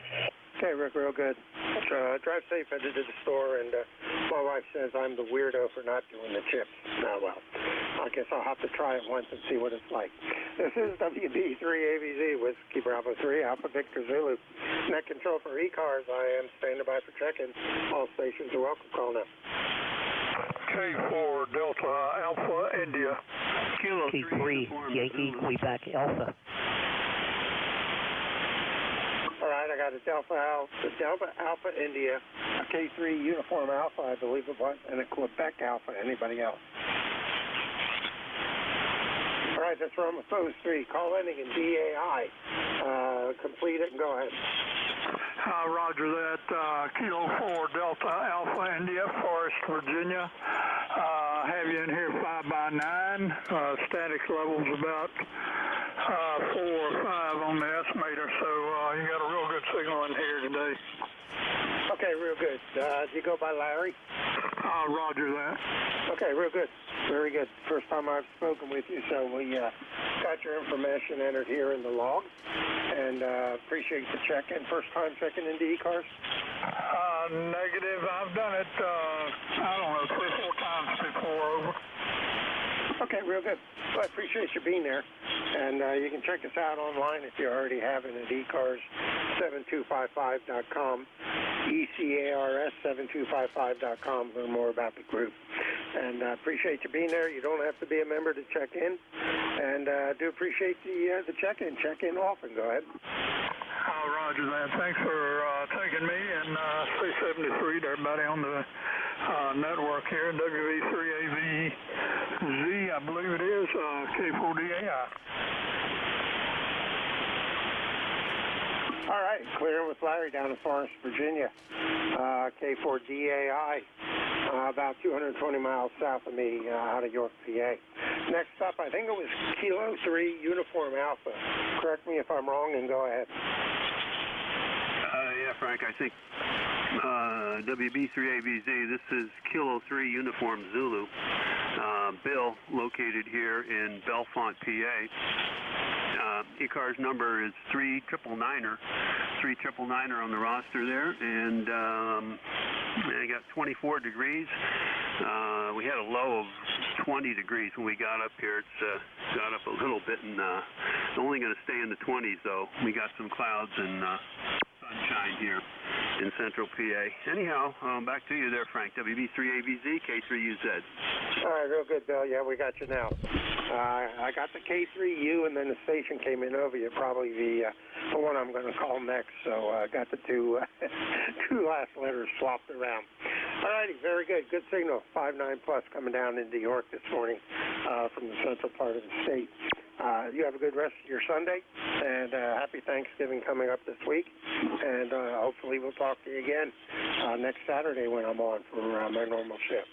Okay, Rick, real good. Drive safe, headed to the store, and my wife says I'm the weirdo for not doing the chips. Now, well, I guess I'll have to try it once and see what it's like. This is WB3ABZ, Whiskey Bravo 3, Alpha Victor Zulu. Net control for ECARS. I am standing by for check-in. All stations are welcome. Call now. K4 Delta Alpha India. Kilo 3 Yankee Quebec Alpha. All right, I got a Delta Alpha India, a K3 Uniform Alpha, I believe it was, and a Quebec Alpha. Anybody else? All right, that's Roma Post 3. Call ending in DAI. Complete it and go ahead. Roger that. Kilo 4 Delta Alpha India, Forest, Virginia. Have you in here 5x9. Static levels about 4 or 5 on the estimator, so you got a real good signal in here today. Okay, real good. Do you go by Larry? Roger that. Okay, real good. Very good. First time I've spoken with you, so we got your information entered here in the log, and appreciate the check-in. First time checking into ECARS? Negative. I've done it, I don't know, 3 or 4 times before. Over. Okay, real good. Well, I appreciate you being there. And you can check us out online if you already haven't at ECARS7255.com, ECARS7255.com, learn more about the group. And appreciate you being there. You don't have to be a member to check in. And do appreciate the check-in. Check in often. Go ahead. Roger that. Thanks for taking me, and C73 to everybody on the network here, WV3AVZ, I believe it is, K4DAI. All right, clear with Larry down in Forest, Virginia. K4DAI, about 220 miles south of me, out of York, PA. Next up, I think it was Kilo 3 Uniform Alpha. Correct me if I'm wrong, and go ahead. Yeah, Frank, I think WB3AVZ, this is Kilo 3 Uniform Zulu. Bill, located here in Bellefonte, PA. ECARS number is 3999er on the roster there, and I got 24 degrees. We had a low of 20 degrees when we got up here. It's got up a little bit, and only going to stay in the 20s, though. We got some clouds and sunshine here in central PA. Anyhow, back to you there, Frank. WB3AVZ, K3UZ. All right, real good, Bill. Yeah, we got you now. I got the K3U, and then the station came in over you, probably the one I'm going to call next. So I got the two last letters swapped around. All righty, very good. Good signal. 5.9 plus coming down into York this morning from the central part of the state. You have a good rest of your Sunday, and happy Thanksgiving coming up this week. And hopefully we'll talk to you again next Saturday when I'm on for my normal shift.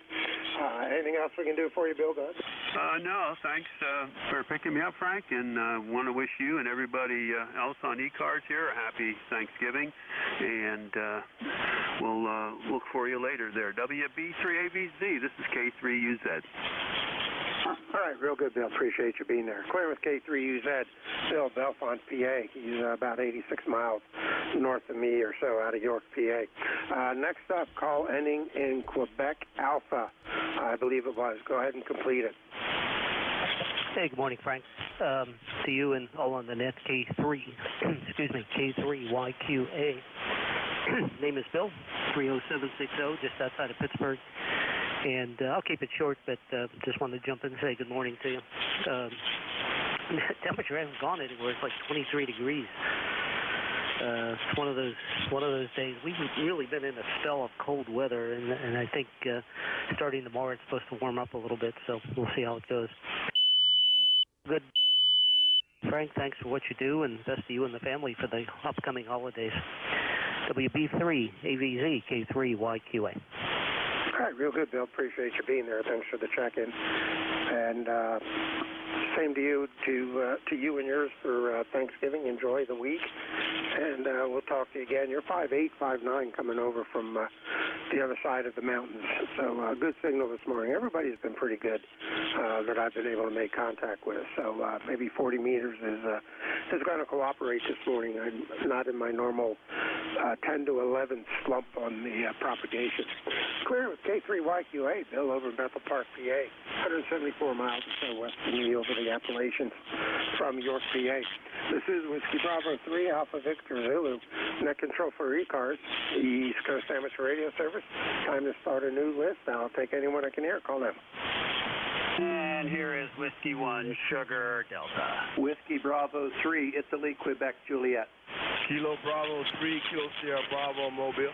Anything else we can do for you, Bill? Go ahead. No, thanks for picking me up, Frank, and want to wish you and everybody else on ECARS here a happy Thanksgiving, and we'll look for you later there. WB3AVZ, this is K3UZ. All right, real good, Bill. Appreciate you being there. Clear with K3UZ, Bill, Bellefonte, PA. He's about 86 miles north of me or so out of York, PA. Next up, call ending in Quebec Alpha, I believe it was. Go ahead and complete it. Hey, good morning, Frank. To you and all on the net, K3, excuse me, K3YQA. Name is Bill, 30760, just outside of Pittsburgh. And I'll keep it short, but just wanted to jump in and say good morning to you. Temperature hasn't gone anywhere. It's like 23 degrees. It's one of those days. We've really been in a spell of cold weather, and I think starting tomorrow it's supposed to warm up a little bit, so we'll see how it goes. Good. Frank, thanks for what you do, and best to you and the family for the upcoming holidays. WB3AVZ, K3YQA. All right, real good, Bill. Appreciate you being there. Thanks for the check-in. And same to you, to you and yours for Thanksgiving. Enjoy the week, and we'll talk to you again. You're 5'8", 5'9", coming over from the other side of the mountains. So good signal this morning. Everybody's been pretty good that I've been able to make contact with. So maybe 40 meters is going to cooperate this morning. I'm not in my normal 10 to 11 slump on the propagation. Clear with K3YQA, Bill over in Bethel Park, PA, 174 miles or so west of me over the Appalachians from York, PA. This is Whiskey Bravo 3, Alpha Victor Zulu, net control for ECARS, the East Coast Amateur Radio Service. Time to start a new list. I'll take anyone I can hear. Call them. And here is Whiskey 1, Sugar Delta. Whiskey Bravo 3, Italy, Quebec, Juliet. Kilo Bravo 3, Kilo Sierra Bravo, Mobile.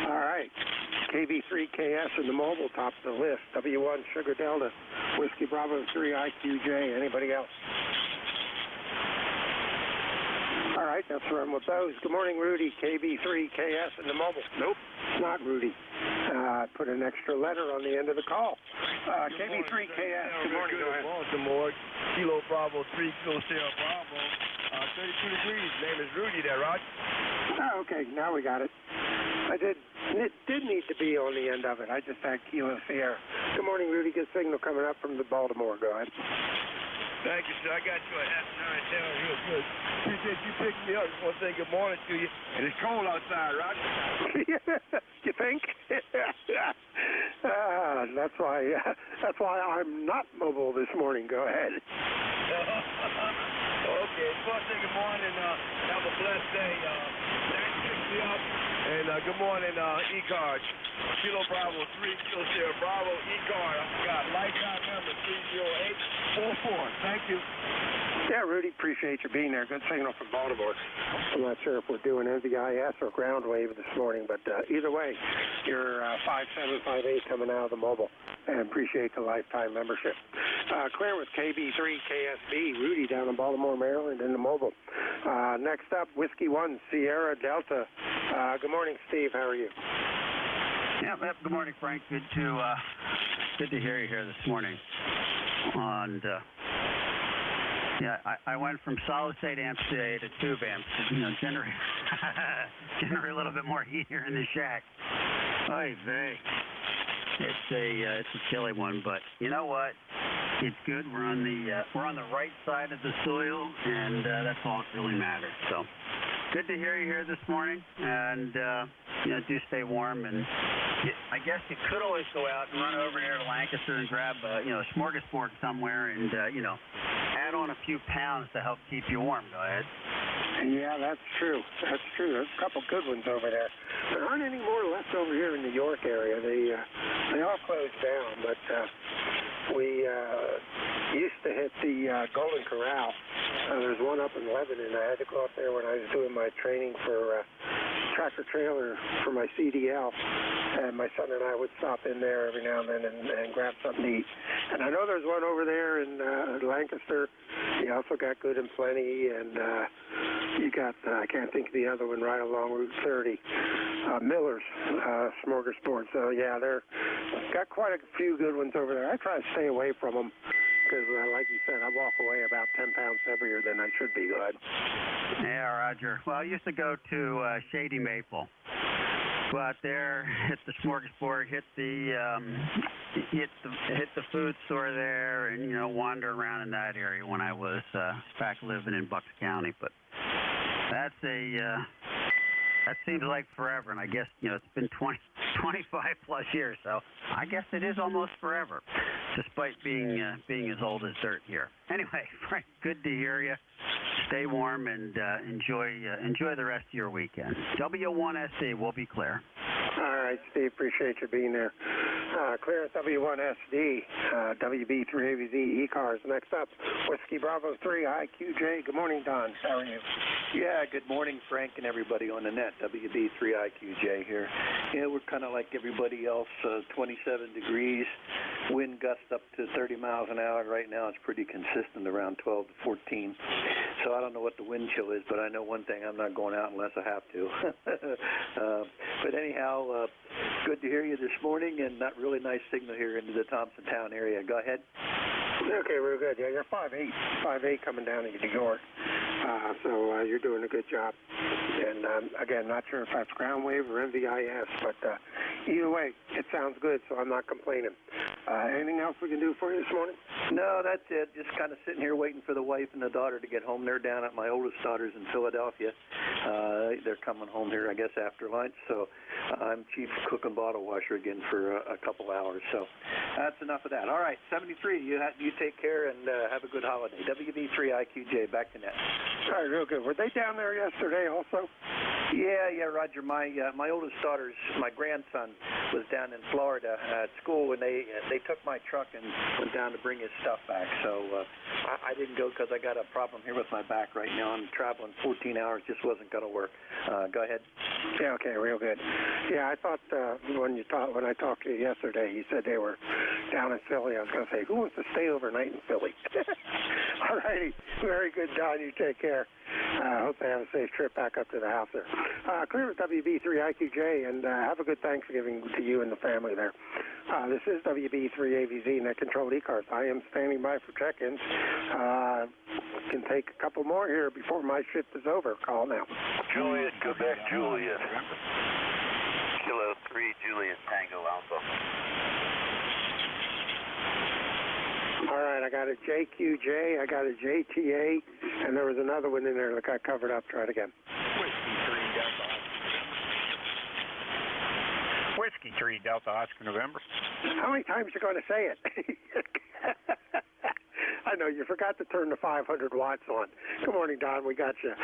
All right. KB3KS in the mobile, top of the list. W1 Sugar Delta, Whiskey Bravo 3 IQJ. Anybody else? All right, let's run with those. Good morning, Rudy. KB3KS in the mobile. Nope, it's not Rudy. Put an extra letter on the end of the call. KB3KS. Good morning. Go ahead. Baltimore, Kilo Bravo 3, Kilo Sierra Bravo. 32 degrees. Name is Rudy there, Roger. Oh, okay, now we got it. It did need to be on the end of it. I just had Kilo Sierra. Good morning, Rudy. Good signal coming up from the Baltimore. Go ahead. Thank you, sir. I got you at 9 down real good. Appreciate you picking me up. Just want to say good morning to you. And it's cold outside, Roger. You think? That's why I'm not mobile this morning. Go ahead. Okay. Just want to say good morning. Have a blessed day. Thanks for picking me up. And good morning, ECARS. Kilo Bravo 3, Kilo Sierra Bravo, ECARS. I got lifetime number 30844. Thank you. Yeah, Rudy, appreciate you being there. Good signal from Baltimore. I'm not sure if we're doing NVIS or ground wave this morning, but either way, you're 5758 coming out of the mobile, and appreciate the lifetime membership. Clear with KB3KSB, Rudy down in Baltimore, Maryland, in the mobile. Next up, Whiskey 1, Sierra Delta. Good morning, Steve. How are you? Yeah, good morning, Frank. Good to hear you here this morning. And yeah, I went from solid state amps today to tube amps. Generate a little bit more heat here in the shack. Oy vey. It's a chilly one, but you know what? It's good. We're on the right side of the soil, and that's all that really matters. So good to hear you here this morning, and do stay warm. And I guess you could always go out and run over here to Lancaster and grab a smorgasbord somewhere, and add on a few pounds to help keep you warm. Go ahead. Yeah, that's true. That's true. There's a couple good ones over there. There aren't any more left over here in the York area. They all closed down, but we used to hit the Golden Corral. There's one up in Lebanon. I had to go up there when I was doing my training for tractor trailer for my CDL, and my son and I would stop in there every now and then and grab something to eat. And I know there's one over there in Lancaster. You also got Good and Plenty, and you got, I can't think of the other one, right along Route 30, Miller's Smorgasbord. So, yeah, they're got quite a few good ones over there. I try to stay away from them because, like you said, I walk away about 10 pounds heavier than I should be, Good. Yeah, Roger. Well, I used to go to Shady Maple. Go out there, hit the smorgasbord, hit the food store there, and wander around in that area when I was back living in Bucks County. But that seems like forever, and I guess it's been 25 plus years, so I guess it is almost forever, despite being as old as dirt here. Anyway, Frank, good to hear you. Stay warm and enjoy the rest of your weekend. W1SC, we'll be clear. All right, Steve, appreciate you being there. Clear at W1SD, WB3AVZ, ECARS. Next up, Whiskey Bravo 3, IQJ. Good morning, Don. How are you? Yeah, good morning, Frank, and everybody on the net. WB3IQJ here. Yeah, we're kind of like everybody else, 27 degrees, wind gust up to 30 miles an hour. Right now it's pretty consistent, around 12 to 14. So I don't know what the wind chill is, but I know one thing, I'm not going out unless I have to. But anyhow, good to hear you this morning, and that really nice signal here into the Thompsontown area. Go ahead. Okay, real good. Yeah, you're 5'8" coming down into New York. So you're doing a good job. And again, not sure if that's ground wave or NVIS, but either way, it sounds good, so I'm not complaining. Anything else we can do for you this morning? No, that's it. Just kind of sitting here waiting for the wife and the daughter to get home. They're down at my oldest daughter's in Philadelphia. They're coming home here, I guess, after lunch. So I'm chief cook and bottle washer again for a couple hours. So that's enough of that. All right, 73. You take care and have a good holiday. WB3IQJ, back to net. All right, real good. Were they down there yesterday also? Yeah, Roger. My oldest daughter's, my grandson was down in Florida at school, and they took my truck and went down to bring his stuff back. So I didn't go because I got a problem here with my back right now. I'm traveling 14 hours, just wasn't going to work. Go ahead. Yeah, okay, real good. Yeah, I thought when I talked to you yesterday, you said they were down in Philly. I was going to say, who wants to stay overnight in Philly? All righty. Very good, Don. You take care. Hope they have a safe trip back up to the house there. Clear with WB3IQJ, and have a good Thanksgiving to you and the family there. This is WB3AVZ Net Control ECARS. I am standing by for check-ins. Can take a couple more here before my shift is over. Call now. Juliet, Quebec, Juliet. Kilo 3, Juliet, Tango Alpha. All right, I got a JQJ, I got a JTA, and there was another one in there that got covered up. Try it again. Whiskey 3 Delta Oscar November. How many times you going to say it? I know, you forgot to turn the 500 watts on. Good morning, Don. We got you.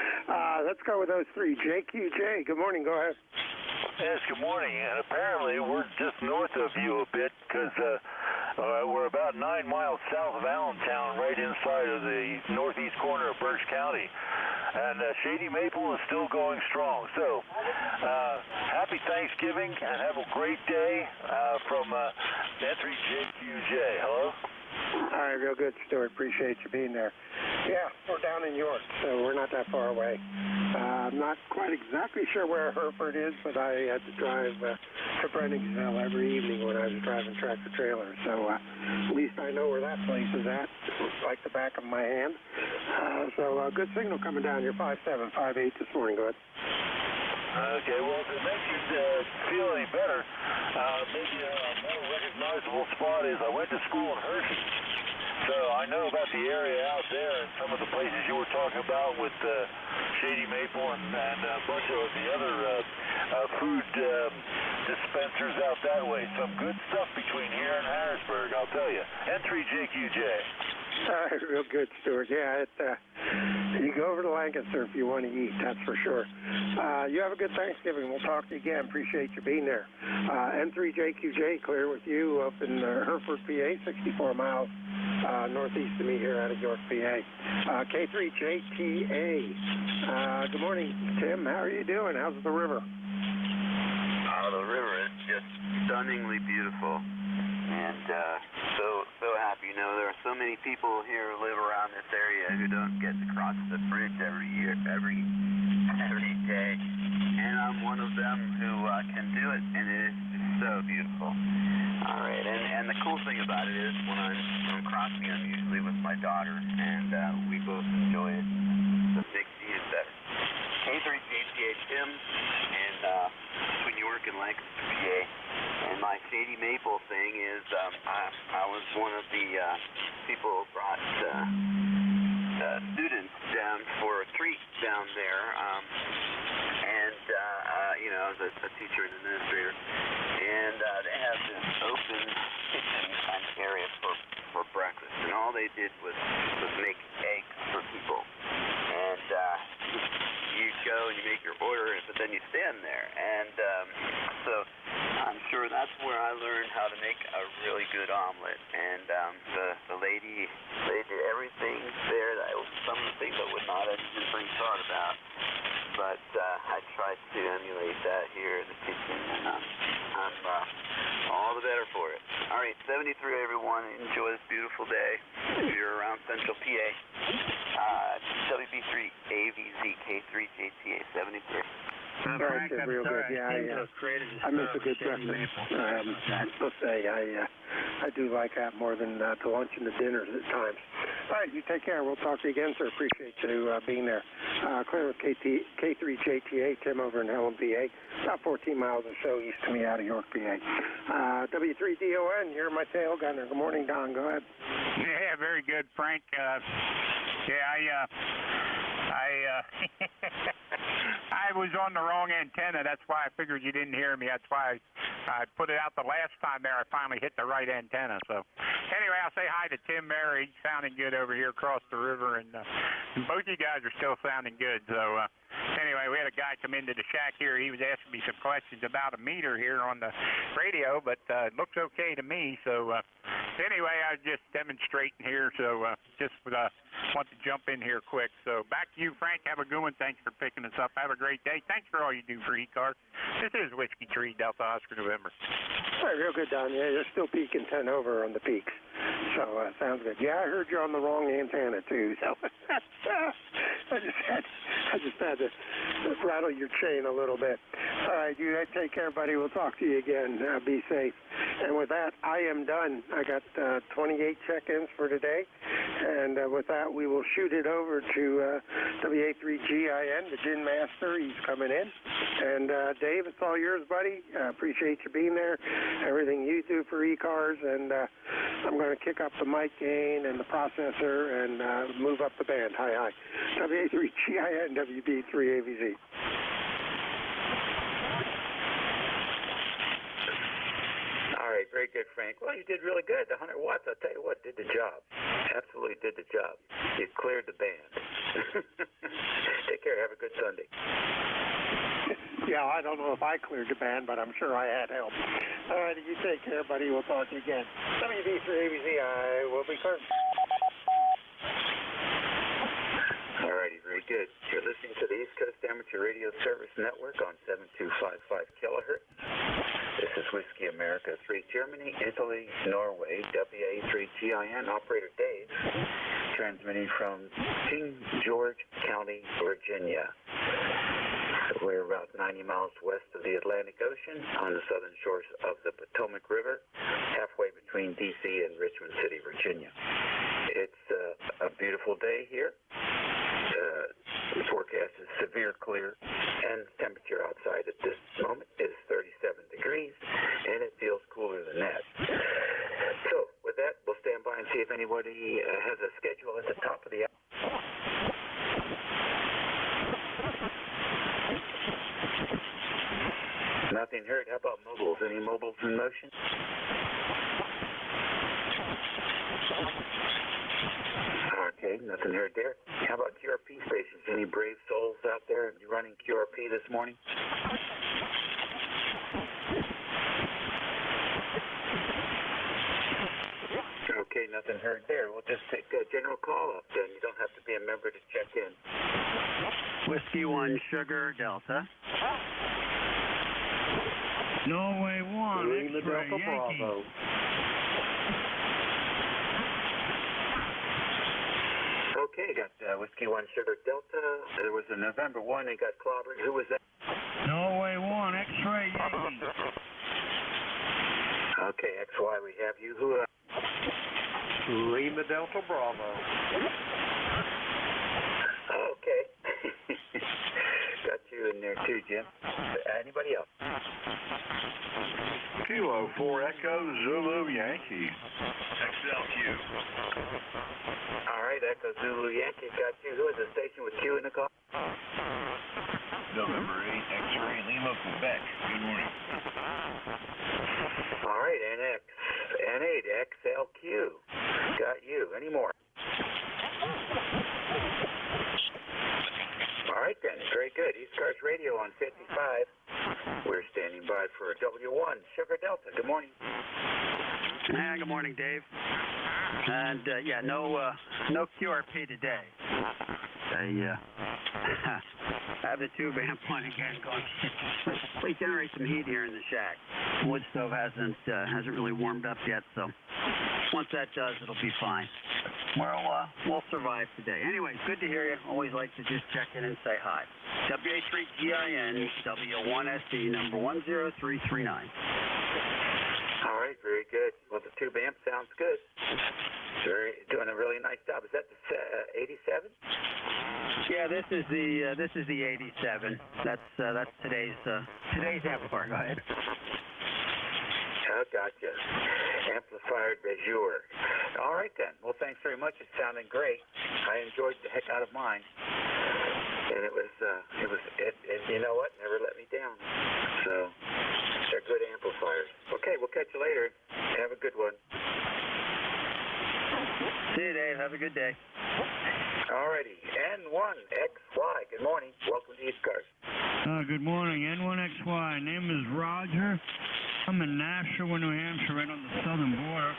Let's go with those three. JQJ, good morning. Go ahead. Yes, good morning. And apparently we're just north of you a bit because We're about 9 miles south of Allentown, right inside of the northeast corner of Berks County. And Shady Maple is still going strong. So, happy Thanksgiving and have a great day from N3JQJ. Hello? All right, real good, Stuart. Appreciate you being there. Yeah, we're down in York, so we're not that far away. I'm not quite exactly sure where Hereford is, but I had to drive to Brenningsville every evening when I was driving tractor trailer. So at least I know where that place is at, like the back of my hand. So good signal coming down here, 5758 this morning. Go ahead. Okay, well, to make you feel any better, maybe a more recognizable spot is I went to school in Hershey. So I know about the area out there and some of the places you were talking about with Shady Maple and a bunch of the other food dispensers out that way. Some good stuff between here and Harrisburg, I'll tell you. N3JQJ. Real good, Stuart. Yeah, you go over to Lancaster if you want to eat, that's for sure. You have a good Thanksgiving. We'll talk to you again. Appreciate you being there. N3JQJ, clear with you up in Hereford, PA, 64 miles northeast of me here out of York, PA. K3JTA. Good morning, Tim. How are you doing? How's the river? The river is just stunningly beautiful. And so happy. You know, there are so many people here who live around this area who don't get to cross the bridge every day. And I'm one of them who can do it, and it is just so beautiful. All right, and the cool thing about it is when I'm crossing, I'm usually with my daughter, and we both enjoy it. The big C is better. K3JTA Tim, and between York and Lancaster, PA. And my Shady Maple thing is I was one of the people who brought students down for a treat down there, and you know, as a teacher and administrator, and they have this open kitchen kind of area for breakfast, and all they did was make eggs for people, and you go and you make your order, but then you stand there, and so I'm sure that's where I learned how to make a really good omelet, and the lady did everything there. Some of the things I would not have even been thought about, but I tried to emulate that here in the kitchen, and I'm all the better for it. All right, 73, everyone. Enjoy this beautiful day. If you're around Central PA, WB3 AVZ K3JTA 73. Frank, real good. Yeah, I miss a good breakfast. I'll say I do like that more than the lunch and the dinners at times. All right, you take care. We'll talk to you again, sir. Appreciate you being there. Clear with K3JTA, Tim over in Helen, PA, about 14 miles or so east of me out of York, PA. W3DON, you're my tail gunner. Good morning, Don. Go ahead. Yeah, very good, Frank. I was on the wrong antenna. That's why I figured you didn't hear me. That's why I put it out the last time there. I finally hit the right antenna. So anyway, I'll say hi to Tim Mary. He's sounding good over here across the river, and both you guys are still sounding good. So anyway, we had a guy come into the shack here. He was asking me some questions about a meter here on the radio, but it looks okay to me. So anyway, I was just demonstrating here. So just want to jump in here quick. So back to you, Frank. Have a good one. Thanks for picking us up. Have a great day. Thanks for all you do for ECARS. This is Whiskey Tree, Delta Oscar, November. All right, real good, Don. Yeah, you're still peaking 10 over on the peaks. So sounds good. Yeah, I heard you on the wrong antenna, too. So I just had to rattle your chain a little bit. All right, you take care, buddy. We'll talk to you again. Be safe. And with that, I am done. I got 28 check-ins for today. And with that, we will shoot it over to WA3GIN, the Gin Master. He's coming in. And Dave, it's all yours, buddy. Appreciate you being there. Everything you do for ECARS. And I'm going to kick up the mic gain and the processor and move up the band. Hi. WA3GIN, WB3AVZ. All right, very good, Frank. Well, you did really good. The 100 watts, I'll tell you what, did the job. Absolutely did the job. You cleared the band. Take care. Have a good Sunday. Yeah, Well, I don't know if I cleared the band, but I'm sure I had help. All right, you take care, buddy. We'll talk to you again. WB3ABZ, will be clear. Alrighty, very good. You're listening to the East Coast Amateur Radio Service Network on 7255 kilohertz. This is Whiskey America 3, Germany, Italy, Norway, WA3GIN, Operator Dave, transmitting from King George County, Virginia. We're about 90 miles west of the Atlantic Ocean on the southern shores of the Potomac River, halfway between D.C. and Richmond City, Virginia. It's a beautiful day here. The forecast is severe clear, and the temperature outside at this moment is 37 degrees, and it feels cooler than that. So, with that, we'll stand by and see if anybody has a schedule at the top of the hour. Nothing heard. How about mobiles? Any mobiles in motion? Okay, nothing heard there. How about QRP stations? Any brave souls out there running QRP this morning? Okay, nothing heard there. We'll just take a general call up then. You don't have to be a member to check in. Whiskey 1 Sugar Delta. Norway 1 X-ray Yankee. Bravo. Okay, got Whiskey 1 Sugar Delta. There was a November 1. They got clobbered. Who was that? Norway 1 X-ray Yankee. Okay, XY, we have you. Who? Lima Delta Bravo. Okay. Got you in there too, Jim. Anybody else? Kilo 4 Echo Zulu Yankee. XLQ. All right, Echo Zulu Yankee got you. Who is the station with Q in the call? November 8 X-ray Lima, Quebec. Good morning. All right, NX. N8 XLQ. Got you. Any more? All right, then. Very good. ECARS Radio on 55. We're standing by for W1 Sugar Delta. Good morning. Good morning, Dave. And yeah, no QRP today. I have the tube amp on again going. We generate some heat here in the shack. The wood stove hasn't really warmed up yet, so once that does, it'll be fine. We'll survive today. Anyways, good to hear you. Always like to just check in and say hi. WA3GIN W1SD number 10339. All right, very good. Well, the tube amp sounds good. Doing a really nice job. Is that the 87? Yeah, this is the 87. That's today's amplifier. Go ahead. Oh, gotcha. Amplifier de jour. All right then. Well, thanks very much. It's sounding great. I enjoyed the heck out of mine, and it you know what? Never let me down. So they're good amplifiers. Okay, we'll catch you later. Have a good one. See you, Dave. Have a good day. Alrighty, N1XY. Good morning. Welcome to ECARS. Good morning, N1XY. Name is Roger. I'm in Nashua, New Hampshire, right on the southern border.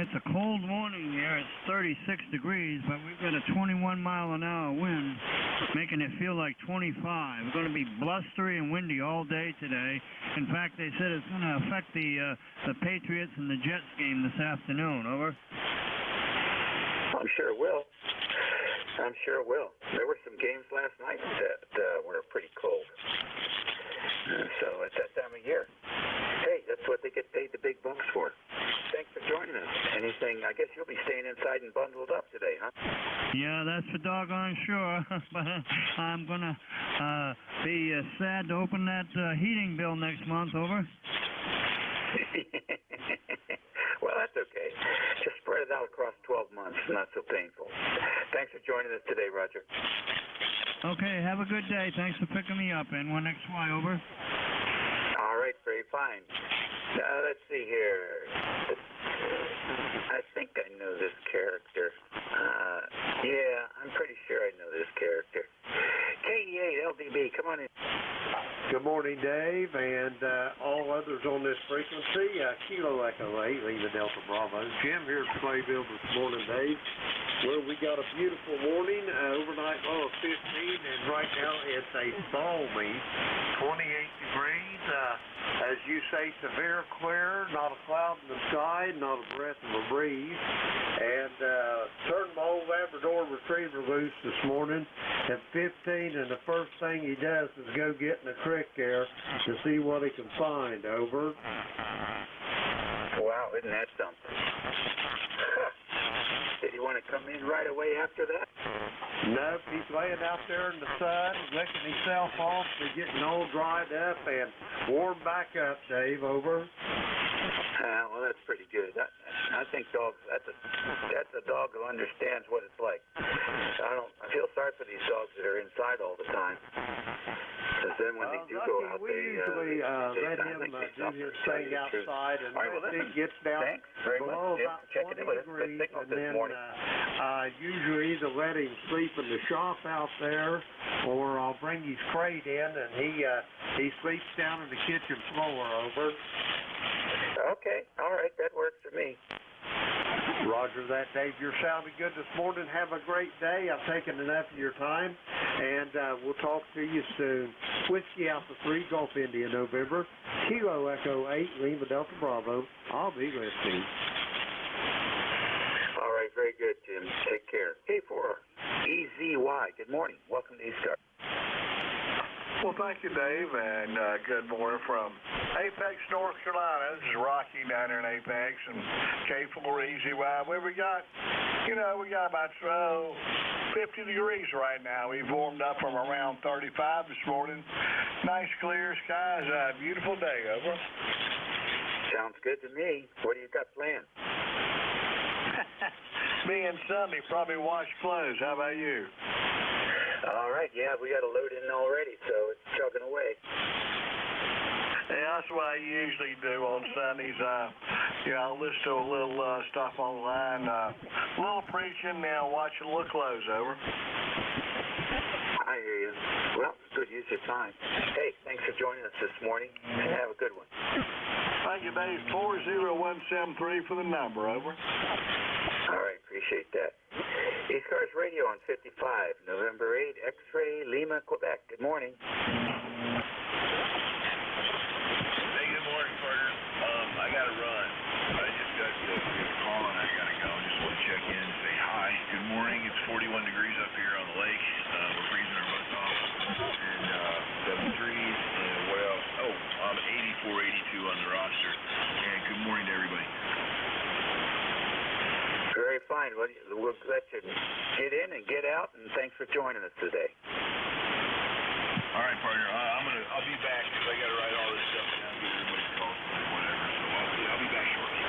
It's a cold morning here. It's 36 degrees, but we've got a 21-mile-an-hour wind, making it feel like 25. It's going to be blustery and windy all day today. In fact, they said it's going to affect the Patriots and the Jets game this afternoon. Over. I'm sure it will. I'm sure it will. There were some games last night that were pretty cold. So it's that time of year. Hey, that's what they get paid the big bucks for. Thanks for joining us. Anything, I guess you'll be staying inside and bundled up today, huh? Yeah, that's for doggone sure. But I'm going to be sad to open that heating bill next month. Over. Well, that's okay. Just spread it out across 12 months. Not so painful. Thanks for joining us today, Roger. Okay, have a good day. Thanks for picking me up. N1XY, over. All right, very fine. Let's see here. I think I know this character. Yeah, I'm pretty sure I know this character. KE8 LDB, come on in. Good morning, Dave, and all others on this frequency. Kilo Echo 8, Lima Delta Bravo. Jim here at Clayville this morning, Dave. Well, we got a beautiful morning, overnight low of 15, and right now it's a balmy 28 degrees. As you say, severe clear, not a cloud in the sky, not a breath of a breeze. And turned my old Labrador Retriever loose this morning at 15, and the first thing he does is go get in the creek there to see what he can find. Over. Wow, isn't that something? Did he want to come in right away after that? Nope, he's laying out there in the sun, licking himself off, and getting all dried up and warmed back up, Dave. Over. Well, that's pretty good. I think dogs. That's a dog who understands what it's like. I feel sorry for these dogs that are inside all the time. Because then when they do go out, we usually let him do his thing outside, and once he gets down below about 20 degrees, and then usually either let him sleep in the shop out there, or I'll bring his crate in, and he sleeps down on the kitchen floor. Over. Okay, all right, that works for me. Roger that, Dave. You're sounding good this morning. Have a great day. I've taken enough of your time, and we'll talk to you soon. Whiskey Alpha 3, Gulf India, November. Kilo Echo 8, Lima Delta Bravo. I'll be listening. All right, very good, Jim. Take care. K4EZY, good morning. Welcome to ECARS. Well, thank you, Dave, and good morning from Apex, North Carolina. This is Rocky down there in Apex, and K4EZY. Well, we got about 50 degrees right now. We've warmed up from around 35 this morning. Nice clear skies, beautiful day. Over. Sounds good to me. What do you got planned? Being Sunday, probably wash clothes. How about you? All right, yeah, we got a load in already, so it's chugging away. Yeah, that's what I usually do on Sundays. I'll listen to a little stuff online, a little preaching, now watch a little clothes. Over. I hear you. Well, good use of time. Hey, thanks for joining us this morning, and have a good one. Thank you, Dave. 40173 for the number. Over. All right, appreciate that. ECARS Radio on 55, November 8, X-Ray, Lima, Quebec. Good morning. Hey, good morning, partner. I got to run. I just got a call and I got to go. I just want to check in and say hi. Good morning. It's 41 degrees up here on the lake. We're freezing our butts off. And 73s. I'm 84, 82 on the roster. And good morning to everybody. Very fine. Well, we'll let you get in and get out, and thanks for joining us today. All right, partner. I'll be back because I got to write all this stuff down, get everybody's calls and whatever. So I'll be back shortly.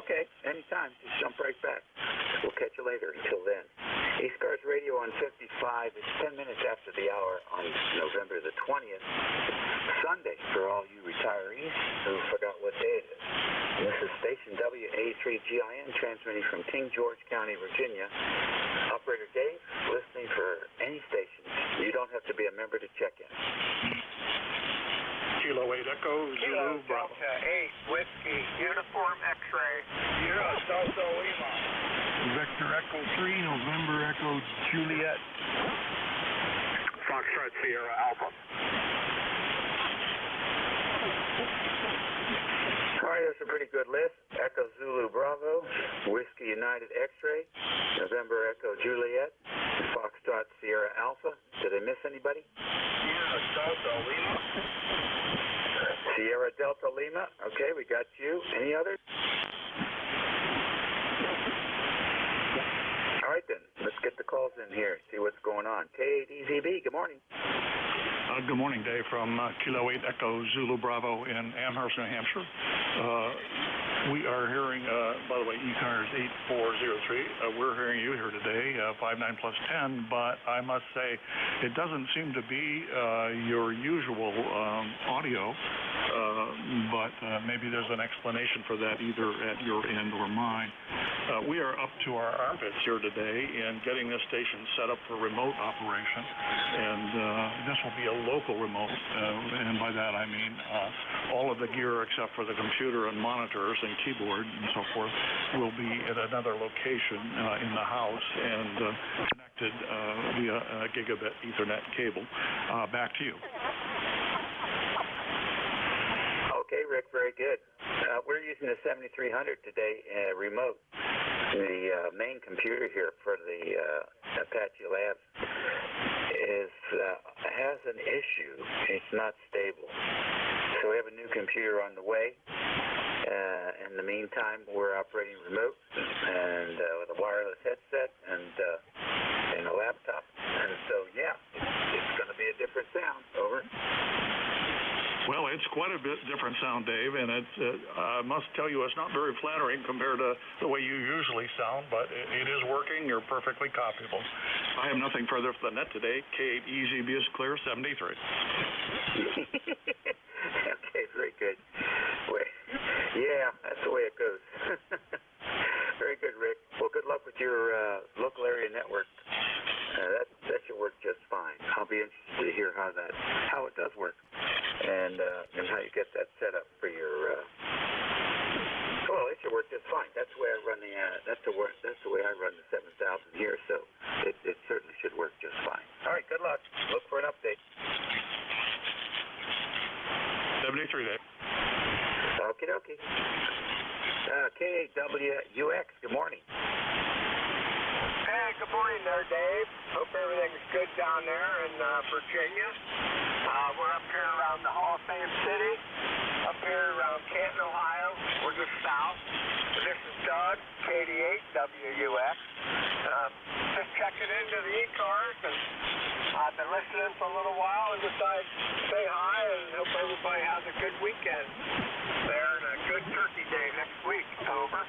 Okay, anytime. Just jump right back. We'll catch you later. Until then, ECARS Radio on 55. It's 10 minutes after the hour on November the 20th, Sunday, for all you retirees who forgot what day it is. And this is station WA3GIN, transmitting from King George County, Virginia. Operator Dave, listening for any station. You don't have to be a member to check in. Kilo 8 Echo Zulu Bravo. Delta 8 Whiskey Uniform X-Ray. Sierra Delta Lima. Vector Echo 3, November Echo Juliet. Foxtrot Sierra Alpha. All right, that's a pretty good list. Echo Zulu Bravo, Whiskey United X-Ray, November Echo Juliet, Foxtrot Sierra Alpha. Did I miss anybody? Sierra Delta Lima. Sierra Delta Lima. Okay, we got you. Any others? All right, then. Let's get the calls in here, see what's going on. K8EZB, good morning. Good morning, Dave, from Kilo 8 Echo Zulu Bravo in Amherst, New Hampshire. We are hearing, by the way, ECARS 8403. We're hearing you here today, 59 plus 10, but I must say it doesn't seem to be your usual audio, but maybe there's an explanation for that either at your end or mine. We are up to our armpits here today in getting this station set up for remote operation, and this will be a local remote, and by that I mean all of the gear except for the computer and monitors and keyboard and so forth will be at another location in the house and connected via a gigabit Ethernet cable. Back to you. Okay, Rick, very good. We're using the 7300 today, remote. The main computer here for the Apache Labs has an issue. It's not stable. So we have a new computer on the way. In the meantime, we're operating remote and with a wireless headset and a laptop. And so, yeah, it's going to be a different sound. Over. Well, it's quite a bit different sound, Dave, and it's, I must tell you, it's not very flattering compared to the way you usually sound, but it is working. You're perfectly copyable. I have nothing further for the net today. K8 EZB is clear, 73. Okay, very good. Wait. Yeah, that's the way it goes. Very good, Rick. Well, good luck with your local area network. That should work just fine. I'll be interested to hear how it does work, and how you get that set up for your. Well, it should work just fine. That's the way I run that's the way I run the 7000 here. So it certainly should work just fine. All right, good luck. Look for an update. 73, Dave. Okie dokie. KWUX, good morning. Hey, good morning there, Dave. Hope everything's good down there in Virginia. We're up here around the Hall of Fame City, up here around Canton, Ohio. We're just south. This is Doug, KD8WUX. Just checking into the ECARS, and I've been listening for a little while and decided to say hi and hope everybody has a good weekend there and a good turkey day next week. Over.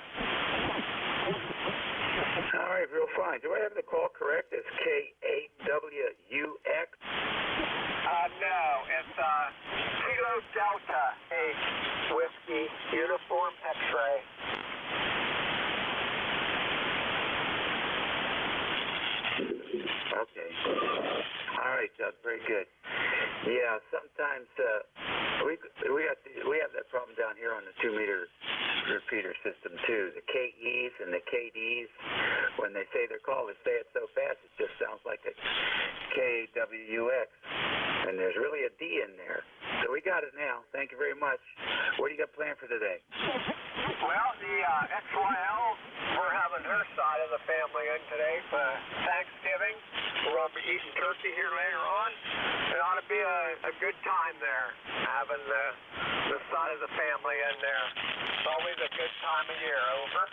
All right, real fine. Do I have the call correct? It's K8WUX? No, it's Kilo Delta 8 Whiskey Uniform X-Ray. Okay. All right, Doug. Very good. Yeah, sometimes we have that problem down here on the 2-meter repeater system too. The KEs and the KDs, when they say their call, they say it so fast it just sounds like a KWUX, and there's really a D in there. So we got it now. Thank you very much. What do you got planned for today? Well, the XYL, we're having her side of the family in today for Thanksgiving. We're going to be eating turkey here later on. It ought to be a good time there, having the side of the family in there. It's always a good time of year. Over.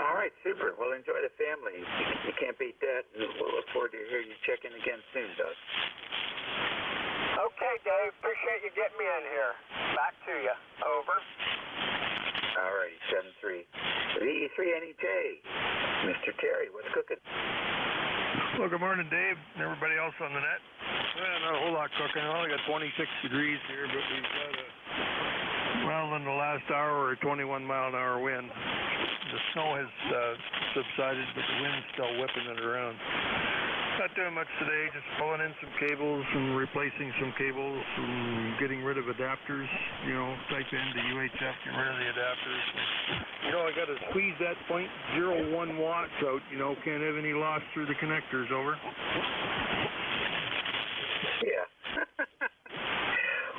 All right, super. Well, enjoy the family. You can't beat that. We'll look forward to hearing you check in again soon, Doug. Okay, Dave. Appreciate you getting me in here. Back to you. Over. All righty, 7-3. VE3NEJ. Mr. Terry, what's cooking? Well, good morning, Dave, and everybody else on the net. Well, not a whole lot cooking. I only got 26 degrees here, but we've got in the last hour, a 21-mile-an-hour wind. The snow has subsided, but the wind's still whipping it around. Not doing much today, just pulling in some cables and replacing some cables and getting rid of adapters. You know, type into UHF, get rid of the adapters. You know, I got to squeeze that 0.01 watts out. You know, can't have any loss through the connectors. Over. Yeah.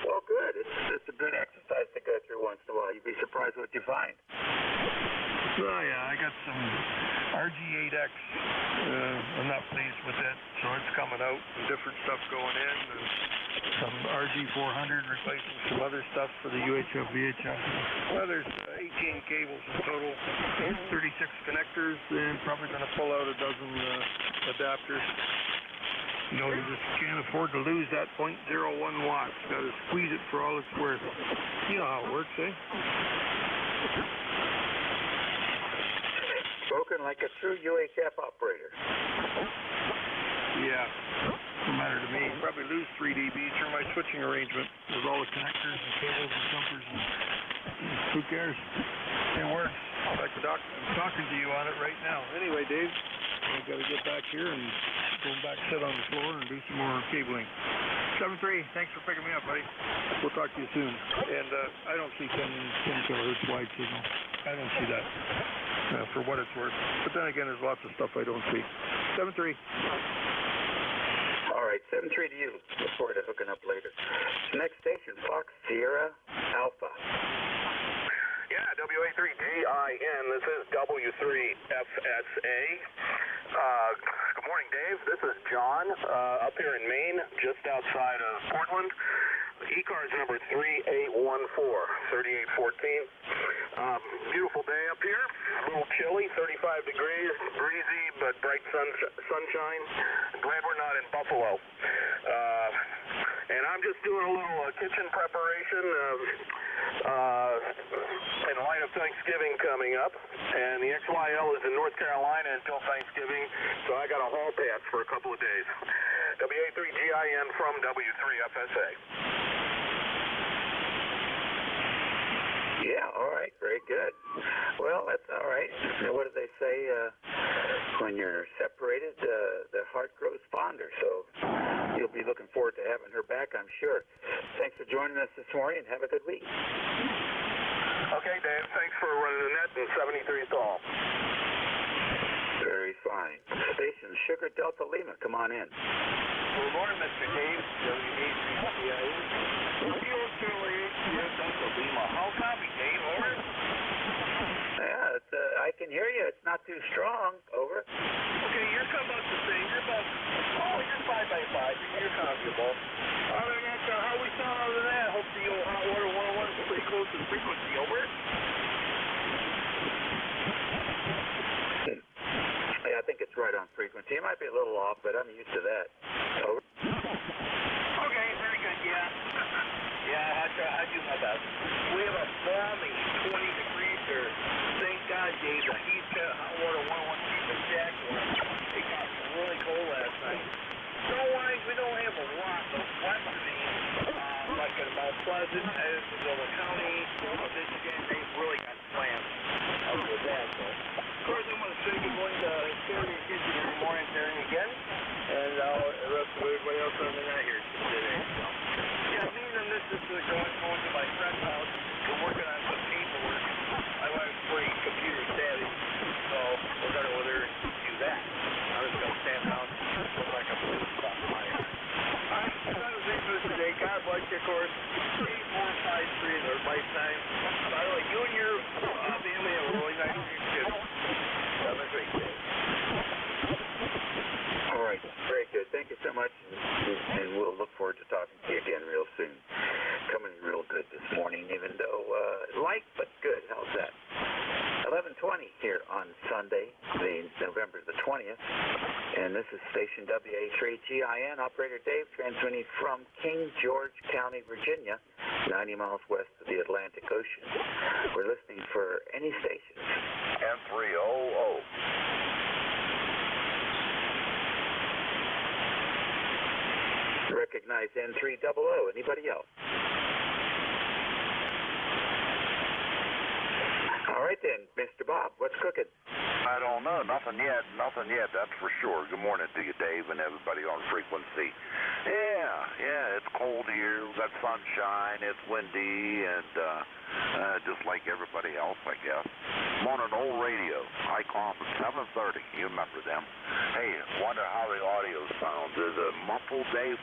Well, good. It's a good exercise to go through once in a while. You'd be surprised what you find. Oh, yeah, I got some RG8X. I'm not pleased with it, so it's coming out and different stuff going in. And some RG400 replacing some other stuff for the UHF, VHF. Well, there's 18 cables in total, 36 connectors, and probably going to pull out a dozen adapters. You know, you just can't afford to lose that .01 watts. Got to squeeze it for all it's worth. You know how it works, eh? Spoken like a true UHF operator. Yeah, no matter to me. Probably lose 3 dB through my switching arrangement with all the connectors and cables and jumpers. And who cares? It works. Like I'm talking to you on it right now. Anyway, Dave, I've got to get back here and go back, sit on the floor, and do some more cabling. 7-3, thanks for picking me up, buddy. We'll talk to you soon. And I don't see 10 kilohertz wide signal. I don't see that, for what it's worth. But then again, there's lots of stuff I don't see. 7-3. All right, 7-3 to you. Look forward to hooking up later. Next station, Fox Sierra Alpha. Yeah, WA3GIN. This is W3FSA. Good morning, Dave. This is John up here in Maine, just outside of Portland. ECARS number 3814, 3814. Beautiful day up here. A little chilly, 35 degrees, breezy, but bright sunshine. Glad we're not in Buffalo. And I'm just doing a little kitchen preparation in light of Thanksgiving coming up. And the XYL is in North Carolina until Thanksgiving, so I got a hall pass for a couple of days. WA3GIN from W3FSA. Yeah, all right, very good. Well, that's all right. What do they say? When you're separated, the heart grows fonder. So you'll be looking forward to having her back, I'm sure. Thanks for joining us this morning, and have a good week. Okay, Dave, thanks for running the net, and 73 is all. Very fine. Station Sugar Delta Lima, come on in. Good morning, Mr. Dave. Delta Lima. How copy, Dave? Over. Yeah, I can hear you. It's not too strong. Over. Okay, you're about the same. You're 5 by 5. You're comfortable. Other than that, how we sound other than that? Hope the old hot water 101 is pretty close to the frequency. Over. I think it's right on frequency. It might be a little off, but I'm used to that. Over. Okay, very good. Yeah, I do my best. We have a balmy 20 degrees here. Thank God, Dave. The heat hot water 101 keeping jack warm. It got really cold last night. Snow-wise, we don't have a lot, but westerning, like at Mount Pleasant, Edwardsville County, Michigan, they really got slammed up with that. So, of course, I'm going to say good morning to Terry and Kitchen every morning, Terry again, and the rest of everybody else on the night here today. So, yeah, me and the missus are going to my friend's house. We're working on some paperwork. My wife's pretty computer savvy, so we're going to over there and do that. I'm just going to stand down and look like I'm doing stuff on my yard. All right, that was it for today. God bless you, of course. 8453 is our lifetime. By the way, you and your family have a really nice Thanksgiving. Have a great day. All right, very good. Thank you so much, and we'll look forward to talking to you again real soon. Coming real good this morning, even though light but good. How's that? 11:20 here on Sunday, November the 20th, and this is station WA3GIN. Operator Dave transmitting from King George County, Virginia, 90 miles west of the Atlantic Ocean. We're listening for any stations. M300. Recognize N300. Anybody else? All right then, Mr. Bob, what's cooking? I don't know. Nothing yet, that's for sure. Good morning to you, Dave, and everybody on frequency. Yeah, it's cold here. We've got sunshine. It's windy, and just like everybody else, I guess. I'm on an old radio, Icon 730. You remember them. Hey, wonder how the audio sounds. Is it muffled, Dave?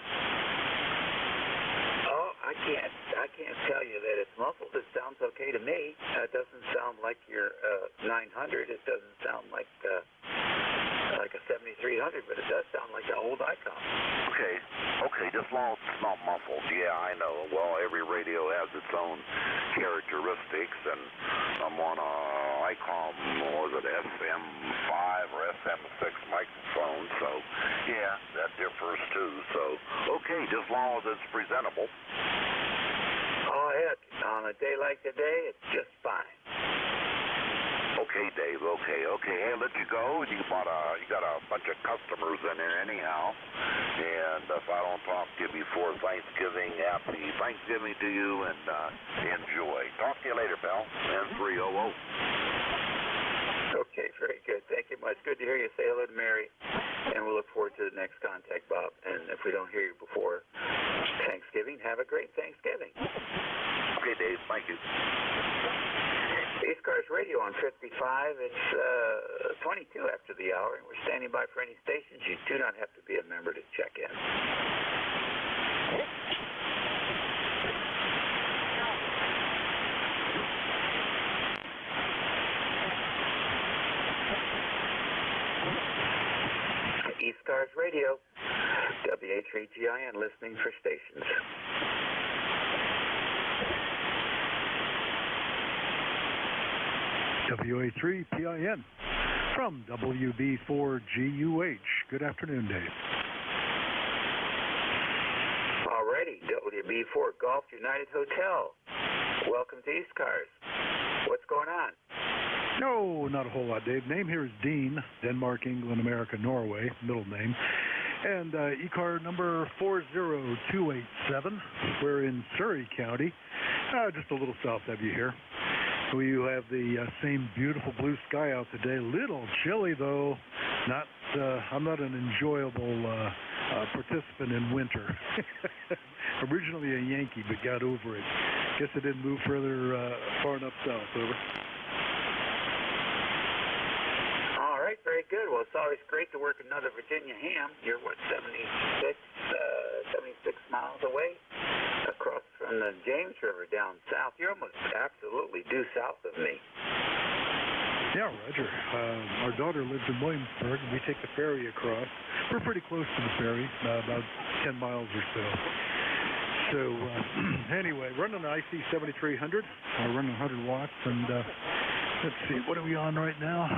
Oh, I can't tell you that it's muffled. It sounds okay to me. It doesn't sound like your 900. It doesn't sound like a 7300, but it does sound like an old Icon. Okay, just as long as it's not muffled. Yeah, I know. Well, every radio has its own characteristics, and I'm on a was it SM5 or SM6 microphone, so yeah, that differs too. So, okay, just as long as it's presentable. Oh, heck, on a day like today, it's just fine. Okay, Dave, okay. Hey, let you go. You got a bunch of customers in there anyhow. And if I don't talk to you before Thanksgiving, happy Thanksgiving to you, and enjoy. Talk to you later, pal. N300. Okay, very good. Thank you much. Good to hear you say hello to Mary. And we'll look forward to the next contact, Bob. And if we don't hear you before Thanksgiving, have a great Thanksgiving. Okay, Dave. Thank you. ECARS Radio on 55. It's 22 after the hour, and we're standing by for any stations. You do not have to be a member to check in. ECARS Radio, WA3GIN, listening for stations. WA3PIN from WB4GUH. Good afternoon, Dave. Alrighty, WB4 Golf United Hotel. Welcome to ECARS. What's going on? No, not a whole lot, Dave. Name here is Dean, Denmark, England, America, Norway, middle name. And ECAR number 40287. We're in Surrey County, just a little south of you here. We have the same beautiful blue sky out today. Little chilly, though. I'm not an enjoyable participant in winter. Originally a Yankee, but got over it. Guess I didn't move far enough south. Over. All right, very good. Well, it's always great to work another Virginia ham. You're, 76 miles away across from the James River down south. You're almost absolutely due south of me. Yeah, Roger. Our daughter lives in Williamsburg, and we take the ferry across. We're pretty close to the ferry, about 10 miles or so. So, anyway, running an IC 7300. Running 100 watts, and let's see, what are we on right now?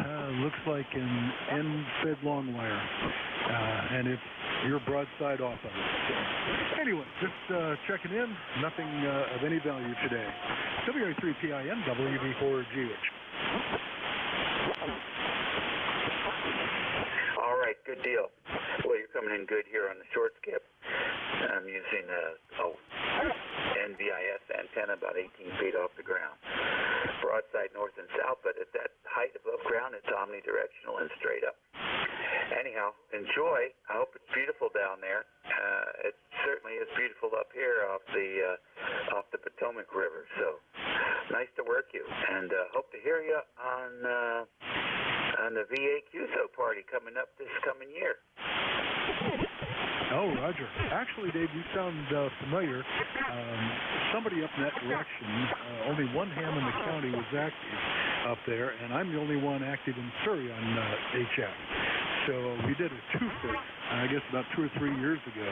Looks like an end-fed long wire, and you're broadside off of it. So, anyway, just checking in. Nothing of any value today. WA3PIN, WB4GH. All right, good deal. Well, you're coming in good here on the short skip. I'm using NVIS antenna about 18 feet off the ground. Broadside north and south, but at that height above ground, it's omnidirectional and straight up. Anyhow, enjoy. I hope it's beautiful down there. It certainly is beautiful up here off the Potomac River. So nice to work you, and hope to hear you on the VA QSO party coming up this coming year. Oh, Roger. Actually, Dave, you sound familiar. Somebody up in that direction, only one ham in the county was active up there, and I'm the only one active in Surrey on HF. So we did a twofer, I guess about 2 or 3 years ago,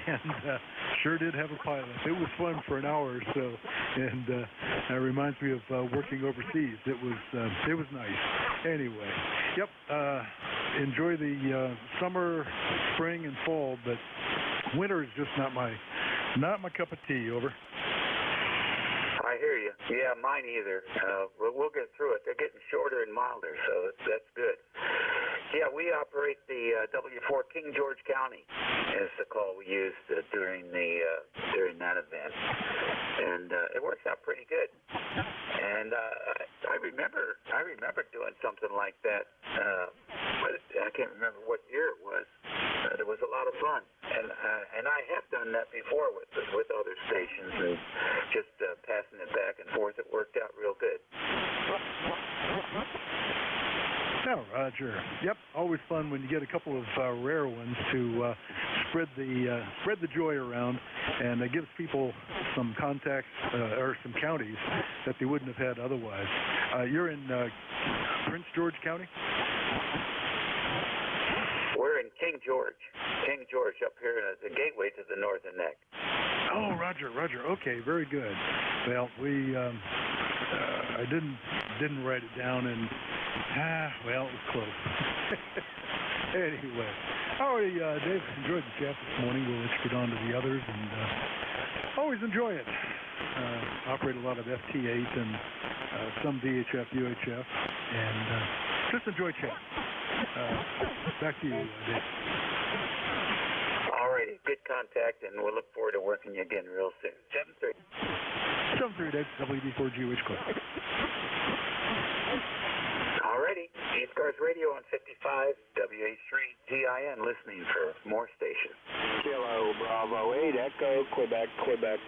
and sure did have a pilot. It was fun for an hour or so, and it reminds me of working overseas. It was nice. Anyway, yep. Enjoy the summer, spring, and fall, but winter is just not my cup of tea. Over. I hear you. Yeah, mine either. We'll get through it. They're getting shorter and milder, so that's good. Yeah, we operate the W4 King George County is the call we used during that event, and it works out pretty good. And I remember doing something like that. But I can't remember what year it was. It was a lot of fun, and I have done that before with other stations, and just passing it back and forth. It worked out real good. Oh, Roger. Yep, always fun when you get a couple of rare ones to spread the joy around, and it gives people some contacts or some counties that they wouldn't have had otherwise. You're in Prince George County? We're in King George up here, the gateway to the Northern Neck. Oh, Roger. Okay, very good. Well, I didn't didn't write it down, and well, it was close. Anyway, alrighty, Dave, enjoyed the chat this morning. We'll let you get on to the others, and always enjoy it. Operate a lot of FT8 and some VHF, UHF, and just enjoy chat. Back to you, Dave. Alrighty, good contact, and we'll look forward to working you again real soon. 7-3. 7-3, Dave, WD4GH Club. Alrighty, ECARS Radio on 55, WH3GIN, listening for more stations. Kilo Bravo 8, Echo, Quebec, Quebec.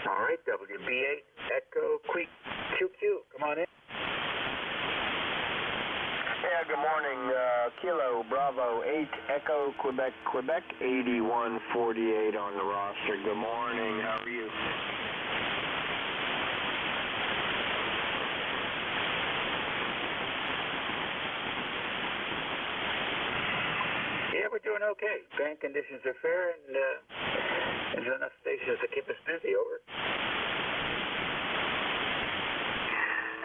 Alright, WB8, Echo, QQ, come on in. Yeah, good morning. Kilo Bravo 8, Echo, Quebec, Quebec, 8148 on the roster. Good morning. How are you? Yeah, we're doing okay. Band conditions are fair, and there's enough stations to keep us busy, over.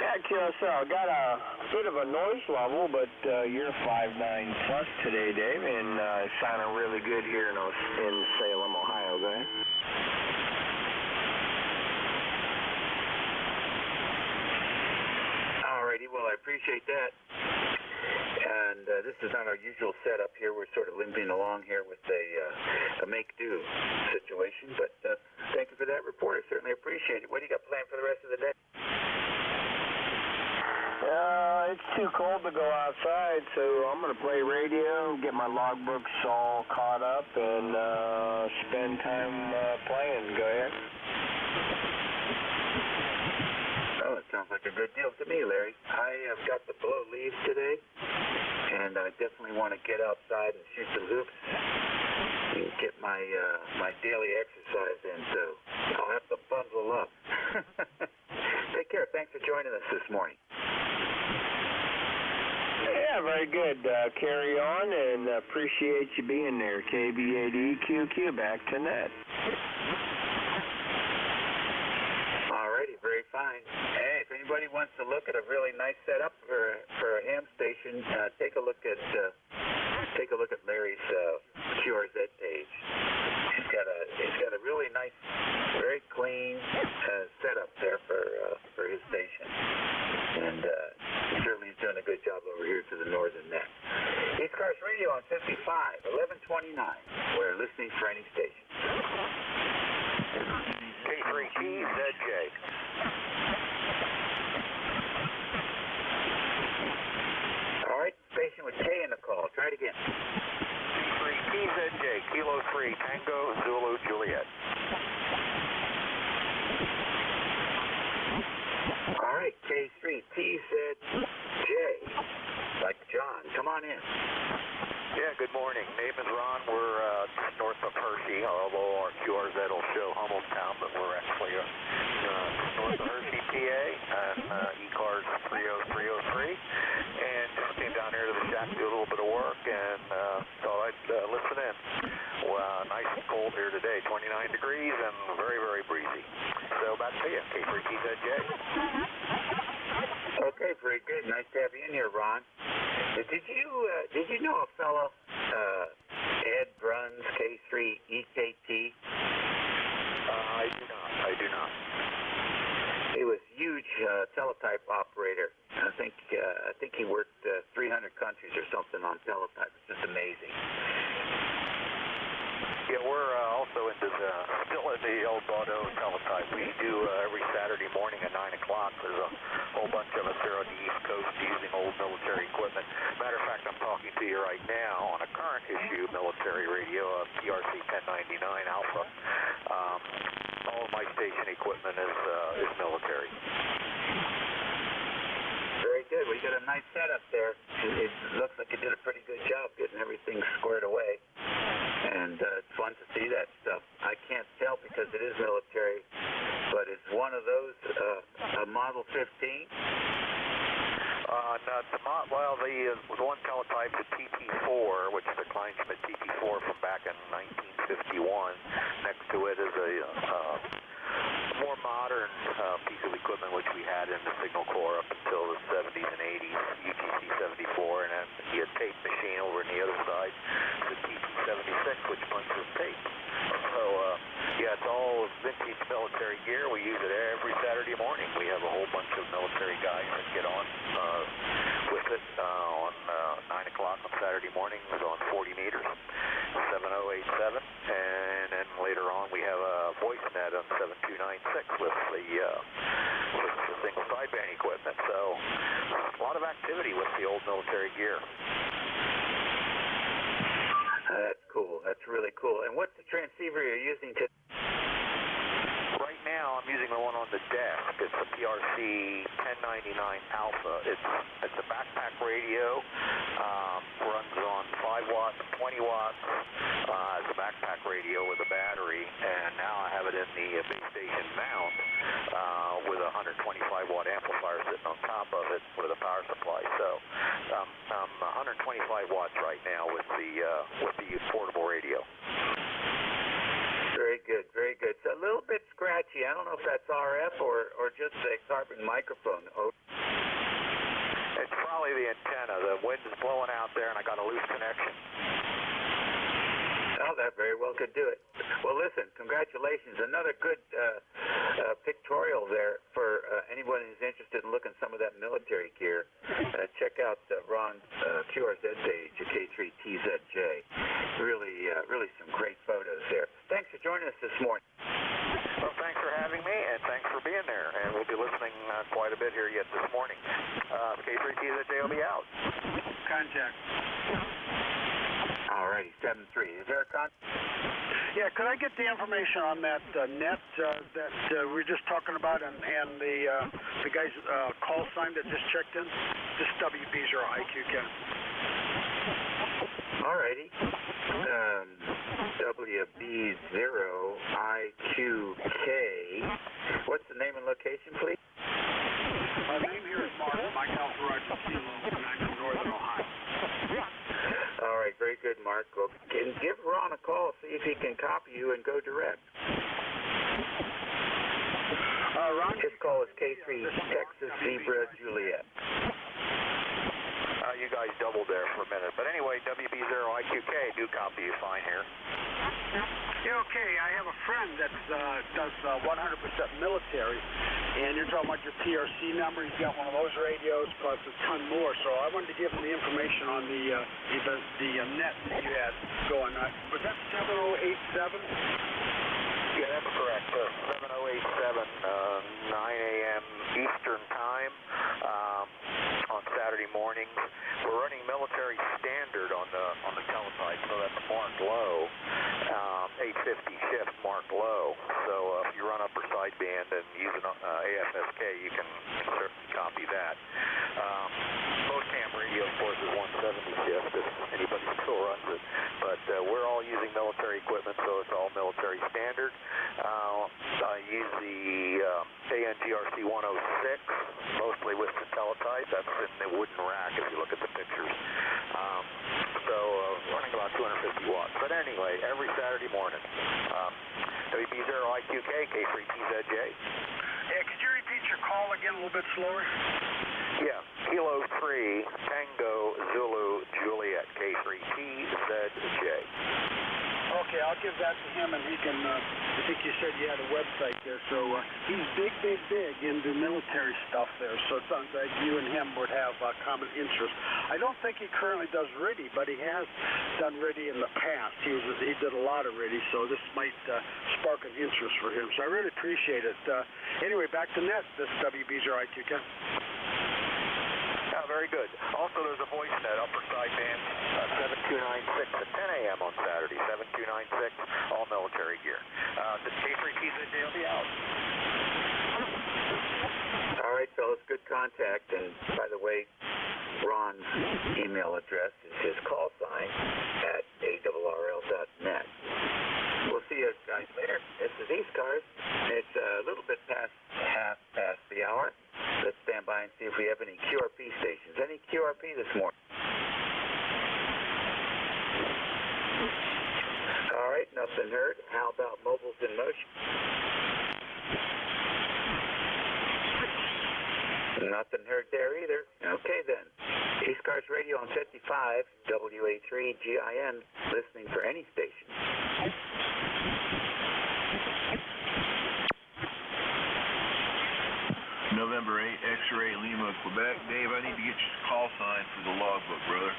Yeah, QSL, got a bit of a noise level, but you're 5.9 plus today, Dave, and sounding really good here in Salem, Ohio, guys. Alrighty, well, I appreciate that. And this is not our usual setup here. We're sort of limping along here with a make-do situation, but thank you for that report. I certainly appreciate it. What do you got planned for the rest of the day? It's too cold to go outside, so I'm going to play radio, get my logbooks all caught up, and spend time playing. Go ahead. Oh, it sounds like a good deal to me, Larry. I have got to blow leaves today, and I definitely want to get outside and shoot some hoops and get my daily exercise in, so I'll have to bundle up. Take care. Thanks for joining us this morning. Yeah, very good. Carry on, and appreciate you being there. KB8EQQ, back to net. Alrighty, very fine. Hey, if anybody wants to look at a really nice setup for a ham station, take a look at Larry's QRZ page. He's got a really nice, very clean setup there for his station, and certainly he's doing a good job over here to the northern net. ECARS Radio on 55, 1129. We're listening for any station. K3TZJ. All right, station with K in the call. Try it again. K3TZJ, Kilo 3, Tango, Zulu, Juliet. All right, K3TZJ, like John. Come on in. Yeah, good morning. Name is Ron. We're just north of Hershey, although our QRZ will show Hummelstown, but we're actually north of Hershey, PA, and ECARS 30303. And just came down here to the shack to do a little bit of work, and thought I'd listen in. Well, nice and cold here today, 29 degrees and very, very breezy. So back to you, K3TZJ. Okay, very good. Nice to have you in here, Ron. Did you know a fellow, Ed Bruns, K3 EKT? I do not. He was a huge teletype operator. I think he worked 300 countries or something on teletype. It's just amazing. Yeah, we're also into still in the El Bordeaux teletype. We do every Saturday morning at 9 o'clock. There's a whole bunch of us here on the East Coast using old military equipment. Matter of fact, I'm talking to you right now on a current issue military radio, PRC 1099 Alpha. All of my station equipment is military. Very good. Well, you got a nice setup there. It looks like you did a pretty good job getting everything squared away. And it's fun to see that stuff. I can't tell because it is military, but it's one of those, a Model 15? The one teletype is TT4, which is a Kleinschmidt TT4 from back in 1951. Next to it is a needs military gear, we use it every Saturday morning. We have a whole bunch of military guys that get on with it on 9 o'clock on Saturday mornings on 40 meters, 7087, and then later on we have a voice net on 7296 with the single sideband equipment. So a lot of activity with the old military gear. That's cool. That's really cool. And what's the transceiver you're using to? Right now, I'm using the one on the desk. It's a PRC 1099 Alpha. It's a backpack radio. Runs on 5 watts, 20 watts. It's a backpack radio with a battery, and now I have it in the base station mount with a 125 watt amplifier sitting on top of it with a power supply. So I'm 125 watts right now with the portable radio. Very good, very good. So a little bit scratchy. I don't know if that's RF or just a carbon microphone. Oh. It's probably the antenna. The wind is blowing out there, and I got a loose connection. Oh, that very well could do it. Well, listen, congratulations. Another good pictorial there for anyone who's interested in looking at some of that military gear. Check out Ron's QRZ page at K3TZJ. Really some great photos there. Thanks for joining us this morning. Well, thanks for having me, and thanks for being there. And we'll be listening quite a bit here yet this morning. K3TZJ will be out. Contact. All righty, 7-3. Is there a contact? Yeah, could I get the information on that net that we were just talking about and the guy's call sign that just checked in? This WB0IQK. All righty. WB0IQK. What's the name and location, please? Name here is Mark. Mike Alpha Roger Kilo, and I'm from Northern Ohio. All right, very good, Mark. Well, give Ron a call, see if he can copy you and go direct. Ron, his call is K3 Texas Zebra Juliet. You guys doubled there for a minute. But anyway, WB0IQK, do copy you fine here. Yeah, okay. I have a friend that does 100% military, and you're talking about your PRC number. He's got one of those radios plus a ton more. So I wanted to give him the information on the net that you had going. Was that 7087? Yeah, that's correct. 7087, 9 a.m. Eastern Time on Saturday mornings. We're running military standard on the teletype, so that's marked low. 850 shift marked low. So if you run upper sideband and use an AFSK, you can certainly copy that. Most ham radio, of course, is 170 shift if anybody still runs it. But we're all using military equipment, so it's all military standard. I use the ANGRC 106, mostly with the teletype. That's in the wooden rack if you look at the pictures. So running about 250 watts. But anyway, every Saturday morning. WB0IQK, K3TZJ. Yeah, could you repeat your call again a little bit slower? Yeah, Kilo 3, Tango Zulu Juliet, K3TZJ. Okay, I'll give that to him, and he can, I think you said you had a website there, so he's big into military stuff there, so it sounds like you and him would have common interest. I don't think he currently does RIDI, but he has done RIDI in the past. He did a lot of RIDI, so this might spark an interest for him, so I really appreciate it. Anyway, back to net, this WB0IQK. Very good. Also, there's a voice net, upper sideband, 7296 at 10 a.m. on Saturday, 7296, all military gear. The K3TZJ will be out. All right, fellas, good contact. And by the way, Ron's email address is his call sign at ARRL.net. We'll see you guys later. This is ECARS. It's a little bit past the hour. Let's stand by and see if we have any QRP stations. Any QRP this morning? All right, nothing heard. How about mobiles in motion? Nothing heard there either. Okay then. ECARS Radio on 55, WA3GIN, listening for any station. November 8, X-ray Lima, Quebec. Dave, I need to get your call sign for the logbook, brother.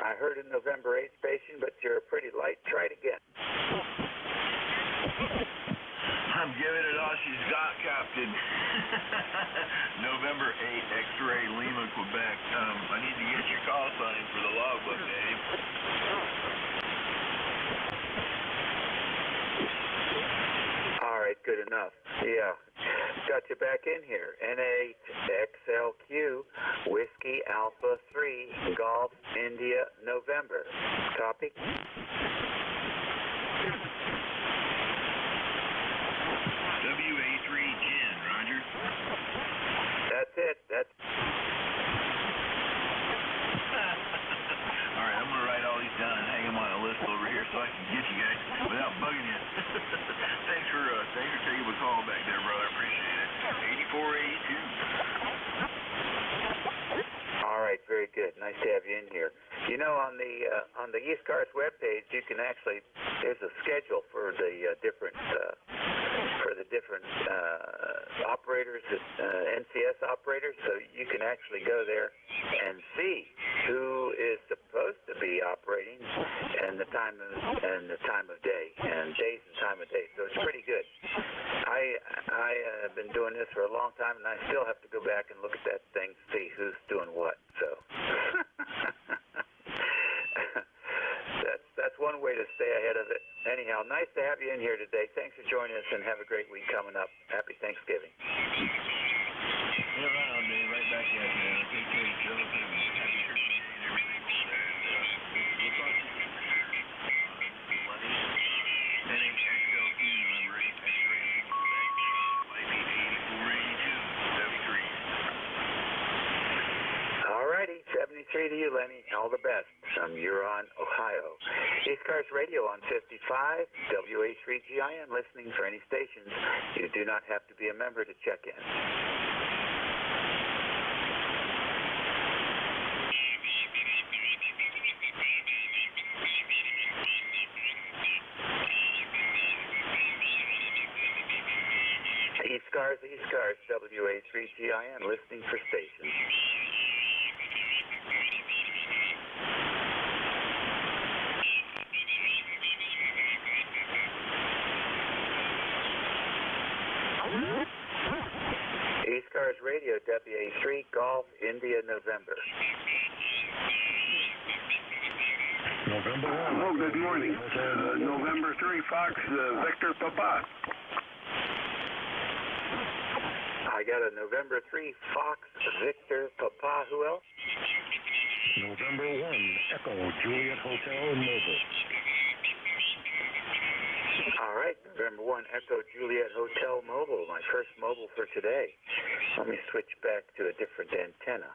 I heard a November 8 station, but you're pretty light. Try it again. I'm giving it all she's got, Captain. November 8, X-ray Lima, Quebec. I need to get your call sign for the logbook, Dave. All right, good enough. Yeah, got you back in here. N8XLQ, Whiskey Alpha 3, Golf, India, November. Copy? WA3 Gin, Roger. That's it. That's... All right, I'm going to write all these down and hang them on a list over here so I can get you guys without bugging you. Thanks for taking the call back there, brother. Appreciate it. 8482. All right, very good. Nice to have you in here. You know, on the ECARS webpage, you can actually, there's a schedule for the different operators, NCS operators, so you can actually go there and see who is supposed to be operating and the time of day and days and time of day. So it's pretty good. I have been doing this for a long time, and I still have to go back and look at that thing to see who's doing what. So that's one way to stay ahead of it. Anyhow, nice to have you in here today. Thanks for joining us, and have a great week coming up. Happy Thanksgiving. Yeah, right on, Dave. Right back at you. Take care of yourself. Happy Christmas Day and everything like that. We'll talk to you later. NHXLQ, November 8, X-ray Lima, Quebec. Might be 8482. All righty, 73 to you, Lenny. All the best from Huron, Ohio. ECARS Radio on 55, WA3GIN, listening for any stations. You do not have to be a member to check in. ECARS, WA3GIN, listening for stations. ECARS Radio, WA3, Golf, India, November. November 1. Hello, good morning. November 3, Fox, Victor Papa. I got a November 3, Fox, Victor, Papa. Who else? November 1, Echo, Juliet Hotel, Mobile. All right, November 1, Echo, Juliet Hotel, Mobile. My first mobile for today. Let me switch back to a different antenna.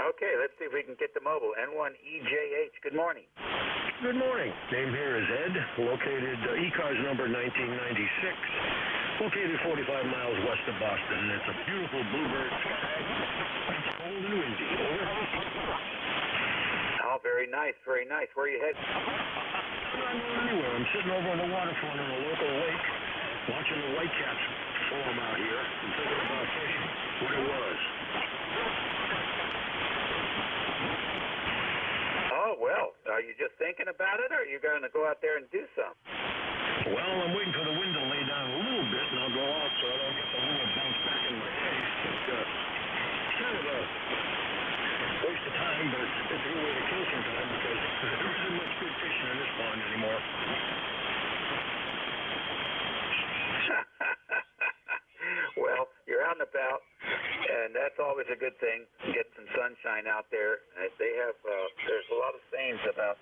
Okay, let's see if we can get the mobile. N1EJH, good morning. Good morning. Name here is Ed, located ECARS number 1996, located 45 miles west of Boston. It's a beautiful bluebird sky. It's cold and windy. Over. Oh, very nice, very nice. Where are you headed? I'm not anywhere. I'm sitting over on the waterfront in a local lake, watching the whitecaps form out here and thinking about fishing. What it was. Oh, well, are you just thinking about it, or are you going to go out there and do something? Well, I'm waiting for the wind to lay down a little bit, and I'll go out so I don't get the wind bounce back in my face. It's kind of a waste of time, but it's a good way to kill some time because there isn't much good fishing in this pond anymore. Well, you're out and about, and that's always a good thing. Get some sunshine out there. They have, there's a lot of sayings about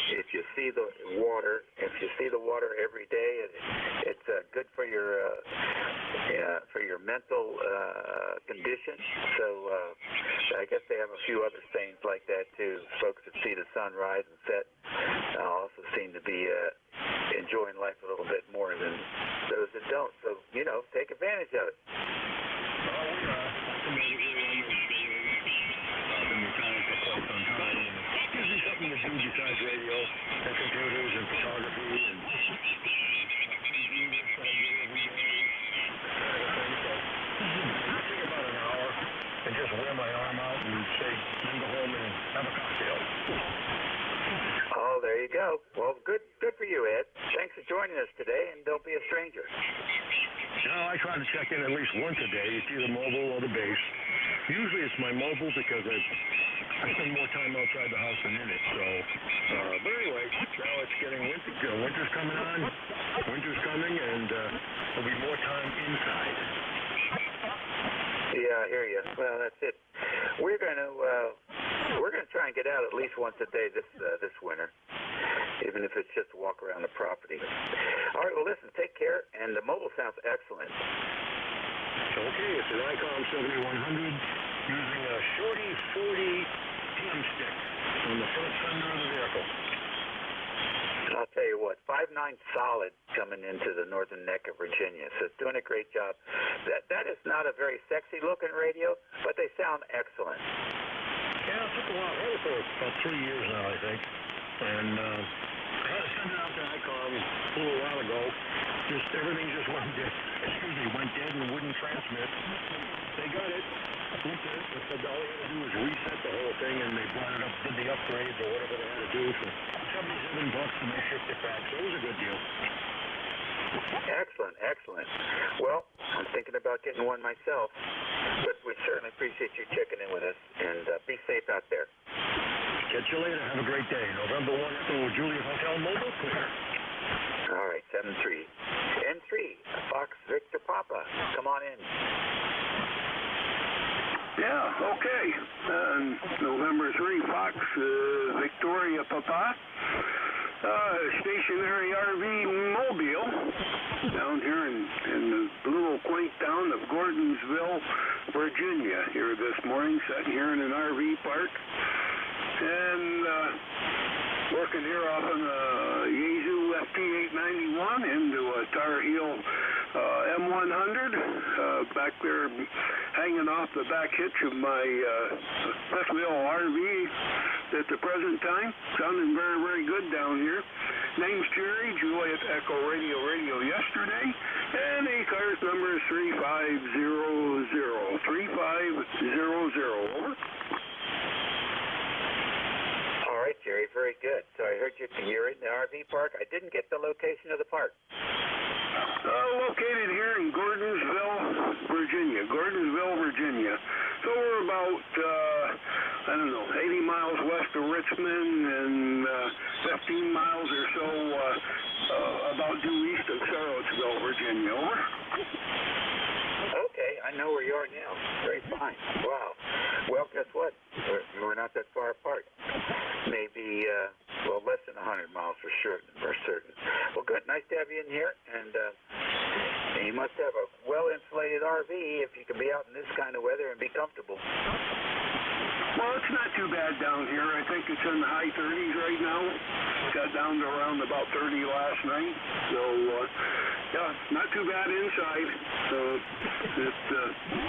if you see the water every day, it's good for your mental condition. So I guess they have a few other sayings like that too. Folks that see the sun rise and set also seem to be enjoying life a little bit more than those that don't. So, take advantage of it. I've been retired for quite some time. you go. Well, good for you, Ed. Thanks for joining us today, and don't be a stranger. No, I try to check in at least once a day. It's either mobile or the base. Usually it's my mobile because I spend more time outside the house than in it. So, but anyway, now it's getting winter's coming on. Winter's coming, and there'll be more time inside. Yeah, I hear you. Well, that's it. We're gonna try and get out at least once a day this winter, even if it's just a walk around the property. All right. Well, listen. Take care. And the mobile sounds excellent. Okay, it's an ICOM 7100 using a Shorty 40 PM stick on the front fender of the vehicle. I'll tell you what, 5.9 solid coming into the northern neck of Virginia. So it's doing a great job. That is not a very sexy looking radio, but they sound excellent. Yeah, it took a while. I had it for about 3 years now, I think. And I had to send it out to ICOM a little while ago. Everything just went dead. Went dead and wouldn't transmit. They got it, flipped it, but said all they had to do was reset the whole thing, and they brought it up, did the upgrades or whatever they had to do for $77, and they shipped it back. So it was a good deal. Excellent. Well, I'm thinking about getting one myself, but we certainly appreciate you checking in with us, and be safe out there. Catch you later. Have a great day. November 1 Echo Juliet Hotel Mobile clear. All right, 7-3. N3, Fox Victor Papa. Come on in. Yeah, okay. November 3, Fox Victoria Papa. Stationary RV Mobile down here in the little quaint town of Gordonsville, Virginia, here this morning, sitting here in an RV park. And working here off on the Yazoo FT891 into a Tar Heel M100, back there hanging off the back hitch of my fifth wheel RV at the present time. Sounding very, very good down here. Name's Jerry, Juliet Echo Radio yesterday, and ECARS number is 3500. 3500. Over. All right, Jerry, very good. So I heard you're in the RV park. I didn't get the location of the park. Located here in Gordonsville, Virginia. So we're about, 80 miles west of Richmond and 15 miles or so about due east of Charlottesville, Virginia. Over. Okay, I know where you are now. Very fine. Wow. Well, guess what? We're not that far apart. Maybe, less than 100 miles for certain. Well, good. Nice to have you in here. And you must have a well-insulated RV if you can be out in this kind of weather and be comfortable. Well, it's not too bad down here. I think it's in the high 30s right now. Got down to around about 30 last night. So, not too bad inside. So, it's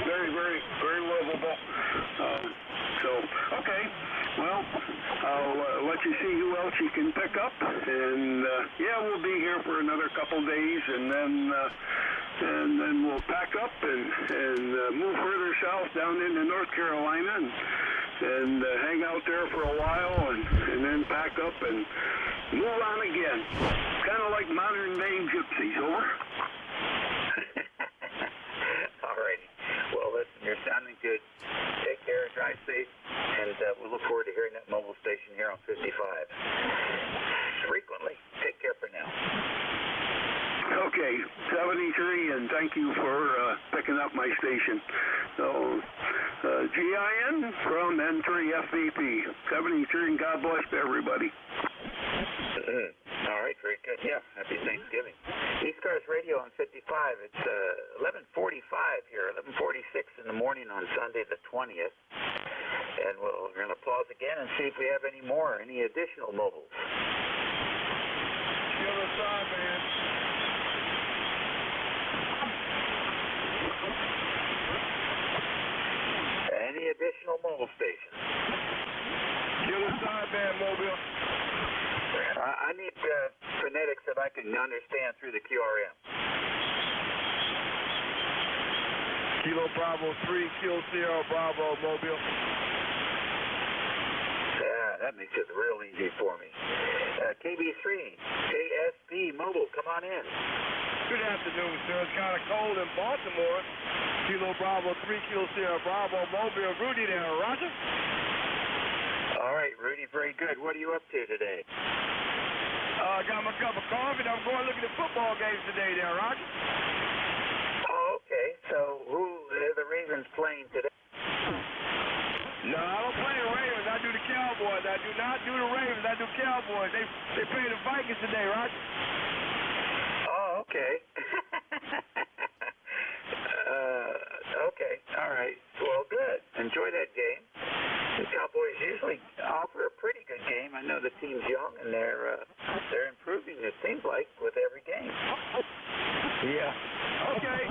very, very, very livable. Okay. Well, I'll let you see who else you can pick up. And, we'll be here for another couple days. And then we'll pack up and move further south down into North Carolina and hang out there for a while and then pack up and move on again. Kind of like modern-day gypsies. Over. All righty. Well, listen, you're sounding good. Take care, drive safe, and we'll look forward to hearing that mobile station here on 55 frequently. Take care for now. Okay, 73, and thank you for picking up my station. So, GIN from N3FVP, 73, and God bless to everybody. All right, very good. Yeah, happy Thanksgiving. ECARS Radio on 55. It's 11:45 here, 11:46 in the morning on Sunday the 20th. And we're going to pause again and see if we have any additional mobiles. The other side, man. Any additional mobile stations? The other side, man, mobile. I need phonetics that I can understand through the QRM. Kilo Bravo 3, Kilo Sierra Bravo, mobile. Yeah, that makes it real easy for me. KB3, KSP Mobile, come on in. Good afternoon, sir. It's kind of cold in Baltimore. Kilo Bravo 3, Kilo Sierra Bravo, Mobile. Rudy there, Roger. All right, Rudy, very good. What are you up to today? I got my cup of coffee, and I'm going to look at the football games today there, Roger. Oh, okay. So who are the Ravens playing today? No, I don't play the Ravens. I do the Cowboys. I do not do the Ravens. I do Cowboys. They play the Vikings today, Roger. Oh, okay. Okay. All right. Well, good. Enjoy that game. The Cowboys usually offer a pretty good game. I know the team's young and they're improving. It seems like with every game. Yeah. Okay.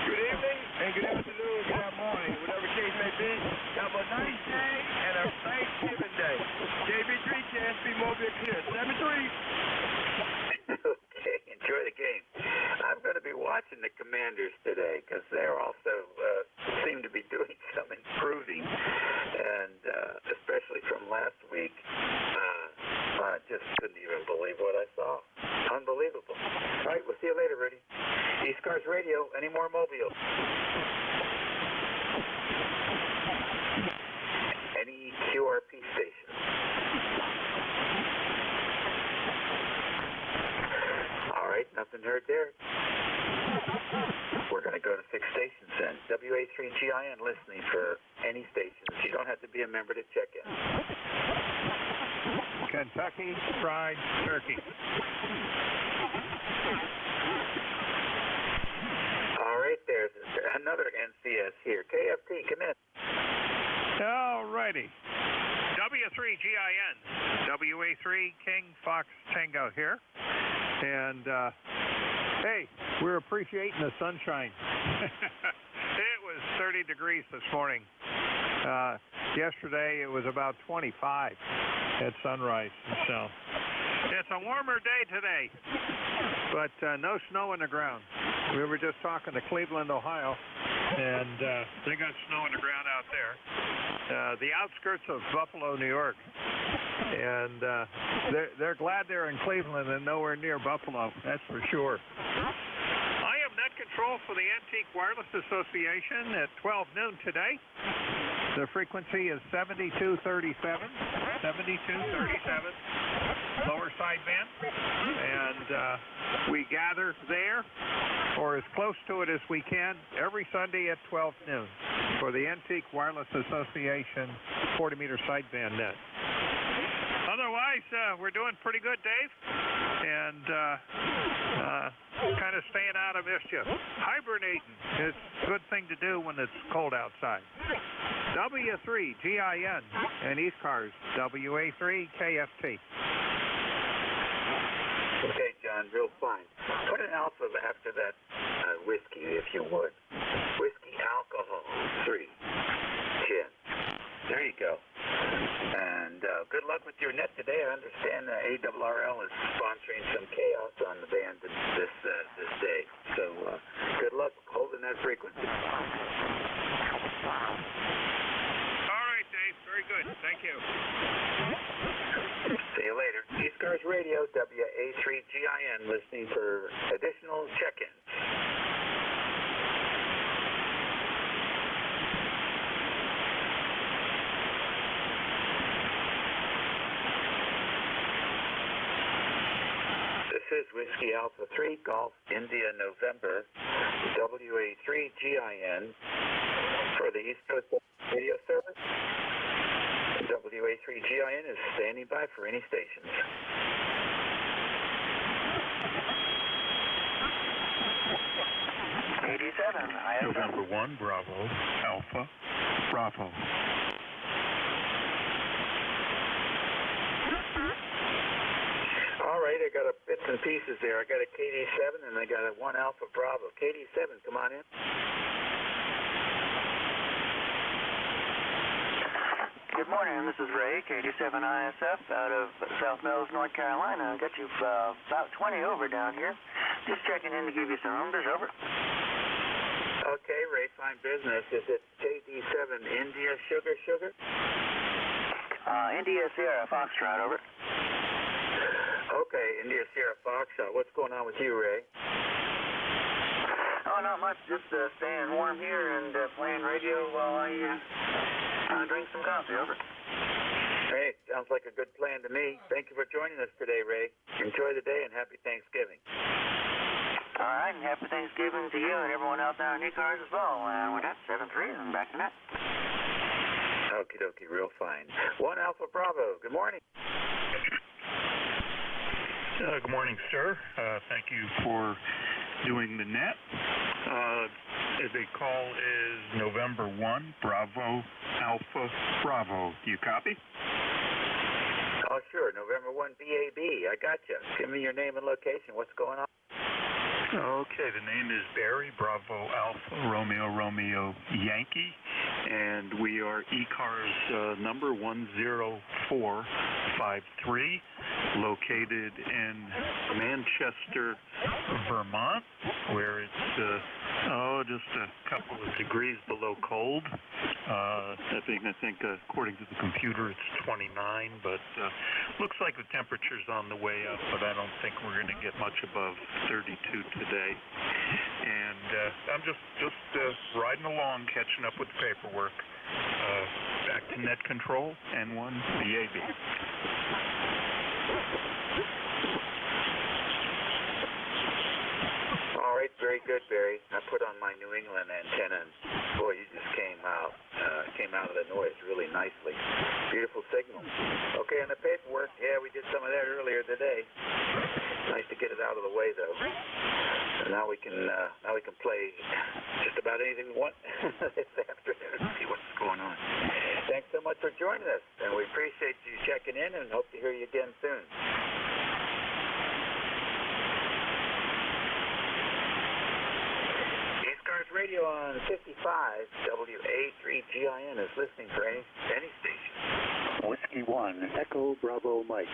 Good evening and good afternoon, good morning, whatever case may be. Have a nice day and a Thanksgiving day. JB3 KSP Mobile Clear 7-3. Okay. Enjoy the game. I'm going to be watching the Commanders today because they're also seem to be doing some improving, and especially from last week. I just couldn't even believe what I saw. Unbelievable. All right, we'll see you later, Rudy. ECARS Radio. Any more Mobiles? Any QRP stations? All right, nothing heard there. We're going to go to 6 stations then. WA3GIN listening for any stations. You don't have to be a member to check in. Kentucky Fried Turkey. All right, there's another NCS here. KFT, come in. All righty. W3GIN. WA3 King Fox Tango here. And, hey, we're appreciating the sunshine. It was 30 degrees this morning. Yesterday it was about 25 at sunrise. So it's a warmer day today, but no snow on the ground. We were just talking to Cleveland, Ohio, and they got snow on the ground out there. The outskirts of Buffalo, New York. And they're glad they're in Cleveland and nowhere near Buffalo, that's for sure. I am net control for the Antique Wireless Association at 12 noon today. The frequency is 7237, 7237, lower sideband. And we gather there, or as close to it as we can, every Sunday at 12 noon for the Antique Wireless Association 40-meter sideband net. Otherwise, we're doing pretty good, Dave, and kind of staying out of mischief. Hibernating is a good thing to do when it's cold outside. W3GIN and ECARS, WA3KFT. Okay, John, real fine. Put an alpha after that whiskey, if you would. Whiskey alcohol 3 gin. There you go. And good luck with your net today. I understand ARRL is sponsoring some chaos on the band this day. So good luck holding that frequency. All right, Dave. Very good. Thank you. See you later. ECARS Radio, WA3GIN, listening for additional check-ins. This is Whiskey Alpha 3, Golf, India, November, WA3GIN for the East Coast Radio Service. WA3GIN is standing by for any stations. November 1, Bravo, Alpha, Bravo. All right, I got a bits and pieces there. I got a KD7 and I got a 1 Alpha Bravo. KD7, come on in. Good morning, this is Ray, KD7ISF out of South Mills, North Carolina. I got you about 20 over down here. Just checking in to give you some numbers, over. Okay, Ray, fine business. Is it KD7 India Sugar? India Sierra Foxtrot, over. Okay, India Sierra Foxtrot. What's going on with you, Ray? Oh, not much. Just staying warm here and playing radio while I drink some coffee, over. Hey, sounds like a good plan to me. Thank you for joining us today, Ray. Enjoy the day and happy Thanksgiving. All right, and happy Thanksgiving to you and everyone out there in ECARS as well. And with that, 7-3, and back to net. Okie dokie, real fine. 1 Alpha Bravo, good morning. Good morning, sir. Thank you for doing the net. The call is November 1, Bravo, Alpha, Bravo. Do you copy? Oh, sure. November 1, BAB. I got you. Give me your name and location. What's going on? Okay, the name is Barry, Bravo, Alpha, Romeo, Romeo, Yankee, and we are ECARS number 10453, located in Manchester, Vermont, where it's just a couple of degrees below cold. I think according to the computer it's 29, but looks like the temperature's on the way up, but I don't think we're going to get much above 32 today. And I'm just riding along, catching up with the paperwork. Back to net control, N1 BAB. All right, very good, Barry. I put on my New England antenna, and boy, you just came out of the noise really nicely. Beautiful signal. Okay, and the paperwork, yeah, we did some of that earlier today. Nice to get it out of the way, though. So now we can play just about anything we want this afternoon and see what's going on. Thanks so much for joining us, and we appreciate you checking in and hope to hear you again soon. ECARS Radio on 55 WA3GIN is listening for any station. Whiskey 1, Echo Bravo Mike.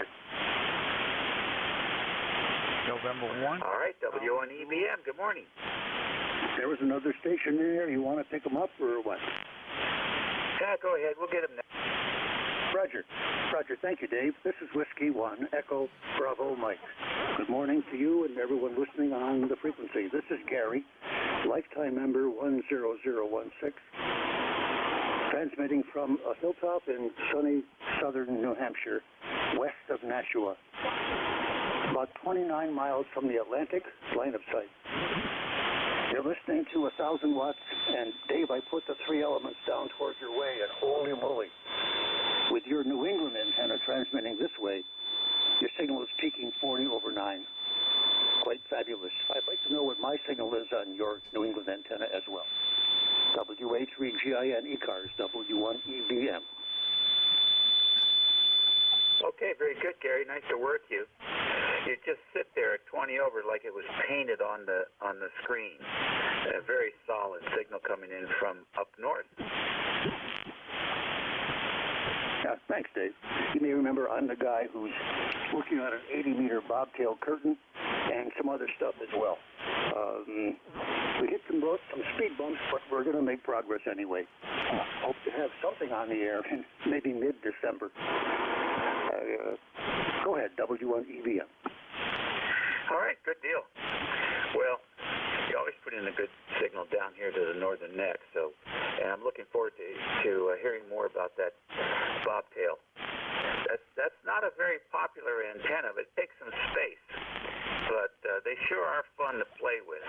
November 1. All right, WNEBM, good morning. There was another station there. You want to pick them up or what? Yeah, go ahead. We'll get them now. Roger. Thank you, Dave. This is Whiskey 1, Echo Bravo Mike. Good morning to you and everyone listening on the frequency. This is Gary, lifetime member 10016, transmitting from a hilltop in sunny southern New Hampshire, west of Nashua, about 29 miles from the Atlantic line of sight. You're listening to 1,000 watts, and Dave, I put the 3 elements down towards your way, and holy moly, with your New England antenna transmitting this way, your signal is peaking 40/9. Quite fabulous. I'd like to know what my signal is on your New England antenna as well. WA3GIN ECARS, W1EBM. Okay, very good, Gary. Nice to work you. You just sit there at 20 over like it was painted on the screen. A very solid signal coming in from up north. Thanks, Dave. You may remember I'm the guy who's working on an 80-meter bobtail curtain and some other stuff as well. We hit some speed bumps, but we're going to make progress anyway. Hope to have something on the air in maybe mid-December. Go ahead, W1EBM. All right, good deal. Well, you always put in a good signal down here to the northern neck, and I'm looking forward to hearing more about that bobtail. That's not a very popular antenna, but it takes some space. But they sure are fun to play with.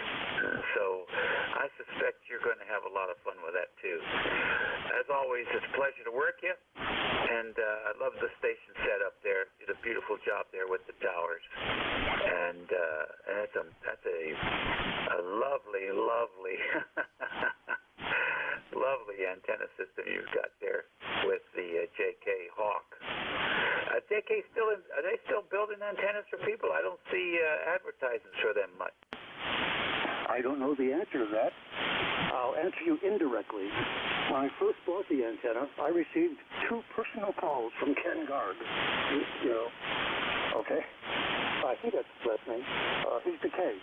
So I suspect you're going to have a lot of fun with that, too. As always, it's a pleasure to work you. And I love the station setup there. Did a beautiful job there with the towers. And that's a lovely, lovely, lovely antenna system you've got there with the JK Hawk. JK are they still building antennas for people? I don't see advertisements for them much. I don't know the answer to that. I'll answer you indirectly. When I first bought the antenna, I received 2 personal calls from Ken Garg. Okay? I think that's his last name. He's Decay.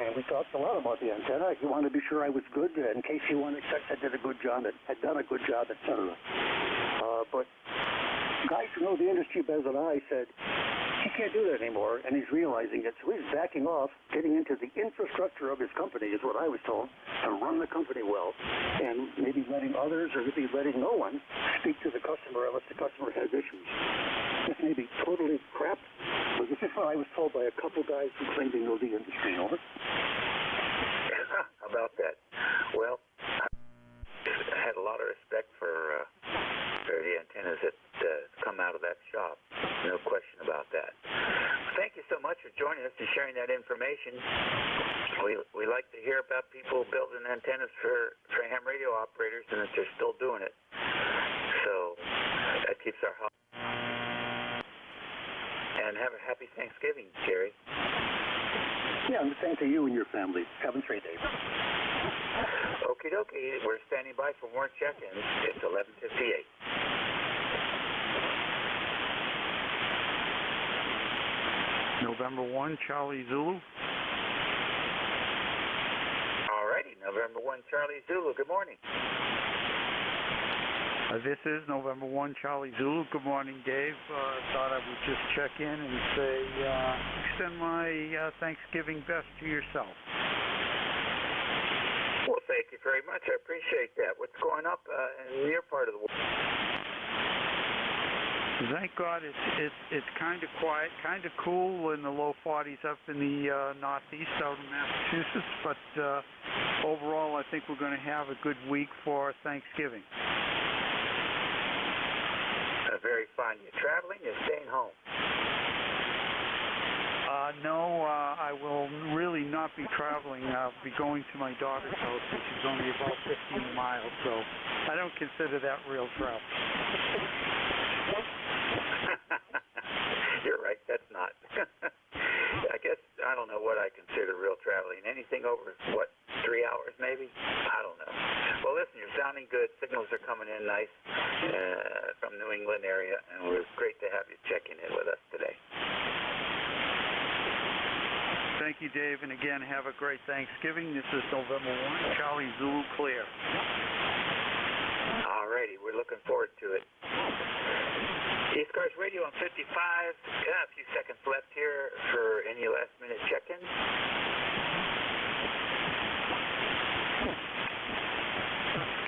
And we talked a lot about the antenna. He wanted to be sure I was good in case he wanted to check I did a good job, had done a good job, etc. But guys who know the industry better than I said, he can't do that anymore, and he's realizing it, so he's backing off, getting into the infrastructure of his company, is what I was told, to run the company well, and maybe letting others, or maybe letting no one, speak to the customer unless the customer has issues. This may be totally crap, but this is what I was told by a couple guys who claim they know the industry. Over. How about that? Well, I had a lot of respect for the antennas that come out of that shop. No question about that. Thank you so much for joining us and sharing that information. We like to hear about people building antennas for ham radio operators and that they're still doing it. So that keeps our house. And have a happy Thanksgiving, Jerry. Yeah, and the same to you and your family. Have a great day. Okie dokie. We're standing by for more check-ins. It's 11:58. November 1, Charlie Zulu. Alrighty, November 1, Charlie Zulu. Good morning. This is November 1, Charlie Zulu. Good morning, Dave. Thought I would just check in and say, extend my Thanksgiving best to yourself. Well, thank you very much. I appreciate that. What's going up in your part of the world? Thank God it's kind of quiet, kind of cool in the low 40s up in the northeast out in Massachusetts, but overall I think we're going to have a good week for Thanksgiving. Very fine. You're traveling, you're staying home? No, I will really not be traveling. I'll be going to my daughter's house, which is only about 15 miles, so I don't consider that real travel. You're right, that's not. I guess, I don't know what I consider real traveling. Anything over, 3 hours maybe? I don't know. Well, listen, you're sounding good. Signals are coming in nice from New England area, and it was great to have you checking in with us today. Thank you, Dave, and again, have a great Thanksgiving. This is November 1, Charlie Zulu Clear. All righty, we're looking forward to it. ECARS Radio on 55. Yeah, a few seconds left here for any last-minute check-ins.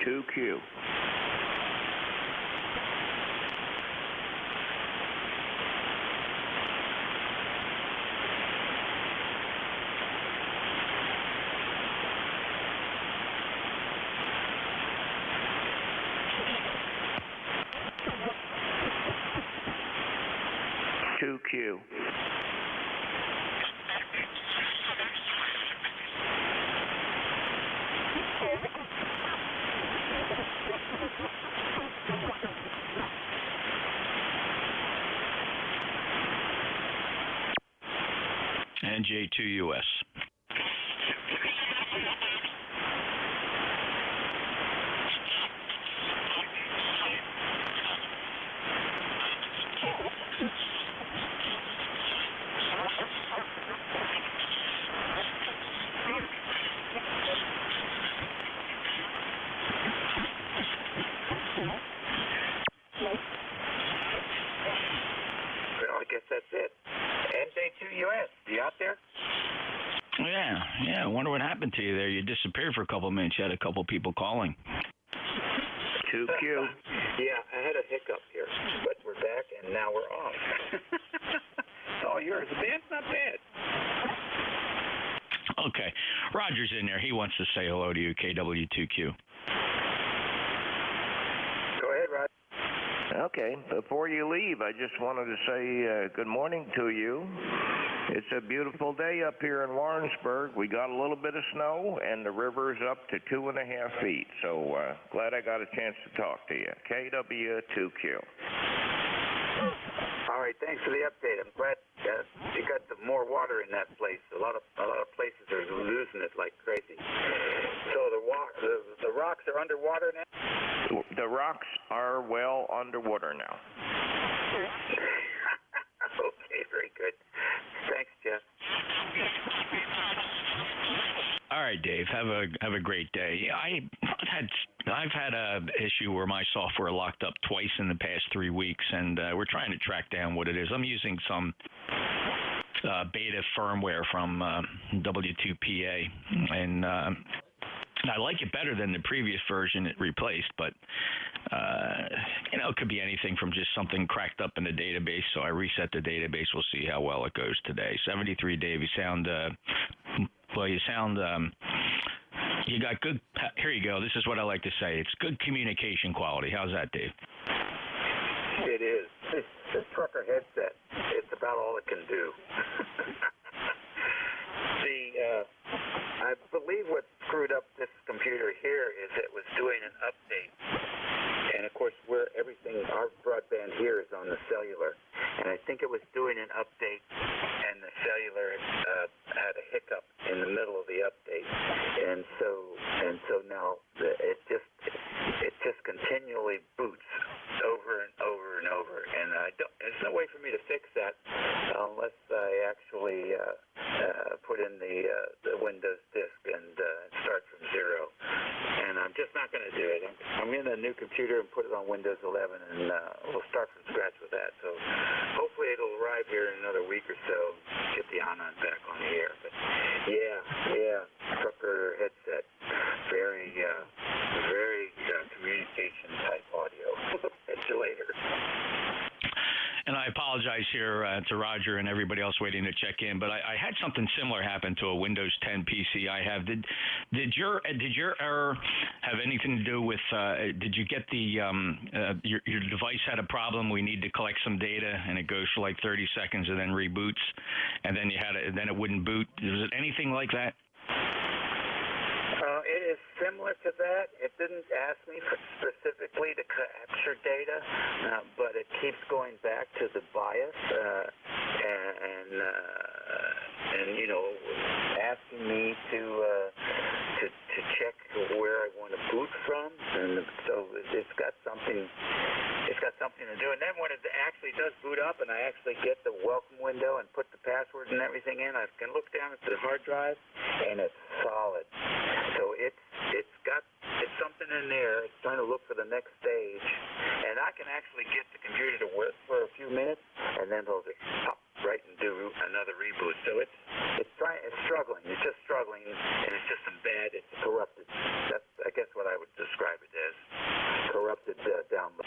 QQ. QQ. NJ2US. Well, I guess that's it. NJ2US, you out there? Yeah. I wonder what happened to you there. You disappeared for a couple of minutes. You had a couple of people calling. 2Q. Yeah, I had a hiccup here, but we're back and now we're off. It's all yours. The band's not bad. Okay. Roger's in there. He wants to say hello to you, KW2Q. Go ahead, Roger. Okay. Before you leave, I just wanted to say good morning to you. It's a beautiful day up here in Warrensburg. We got a little bit of snow, and the river's up to 2.5 feet. So glad I got a chance to talk to you. KW2Q. All right, thanks for the update. I'm glad you got some more water in that place. A lot of places are losing it like crazy. So the rocks are underwater now? The rocks are well underwater now. Okay, very good. Thanks, Jeff. All right. right, Dave. Have a great day. I've had a issue where my software locked up twice in the past 3 weeks, and we're trying to track down what it is. I'm using some beta firmware from W2PA, and I like it better than the previous version it replaced, but it could be anything from just something cracked up in the database. So I reset the database. We'll see how well it goes today. 73, Dave. You sound you got good. Here you go. This is what I like to say. It's good communication quality. How's that, Dave? It is. This trucker headset, it's about all it can do. I believe what screwed up this computer here is it was doing an update. And of course, our broadband here is on the cellular. And I think it was doing an update, and the cellular had a hiccup in the middle of the update. And so now it just continually boots over and over and over. And there's no way for me to fix that unless I actually put in the Windows disk and start from zero. And I'm just not going to do it. I'm in a new computer and put it on Windows 11, and we'll start from scratch with that. So hopefully it'll arrive here in another week or so, get the Anon back on the air. But yeah, trucker headset, very communication type audio. Catch you later. And I apologize here to Roger and everybody else waiting to check in, but I had something similar happen to a Windows 10 PC I have. Did your error have anything to do with? Did you get your device had a problem? We need to collect some data, and it goes for like 30 seconds and then reboots, and then then it wouldn't boot. Was it anything like that? It is similar to that. It didn't ask me specifically to capture data, but it keeps going back to the BIOS and asking me to check where I want to boot from, and so it's got something to do. And then when it actually does boot up, and I actually get the welcome window and put the password and everything in, I can look down at the hard drive, and it's solid. So it's something in there. It's trying to look for the next stage, and I can actually get the computer to work for a few minutes, and then it'll just pop right and do another reboot. So it's struggling. It's just struggling, and it's just it's corrupted. That's, I guess, what I would describe it as. Corrupted download.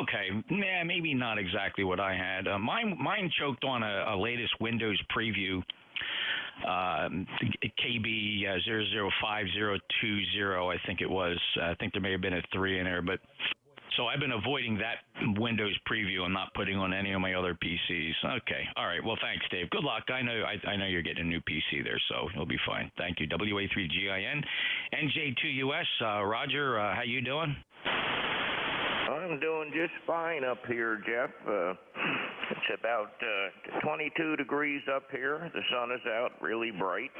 Okay, maybe not exactly what I had. Mine choked on a latest Windows preview. KB 005020, I think it was. I think there may have been a 3 in there, but so I've been avoiding that Windows preview and not putting on any of my other PCs. Okay, all right. Well, thanks, Dave. Good luck. I know you're getting a new PC there, so you'll be fine. Thank you. WA3GIN, NJ2US. Roger, how you doing? I'm doing just fine up here, Jeff. It's about 22 degrees up here. The sun is out really bright.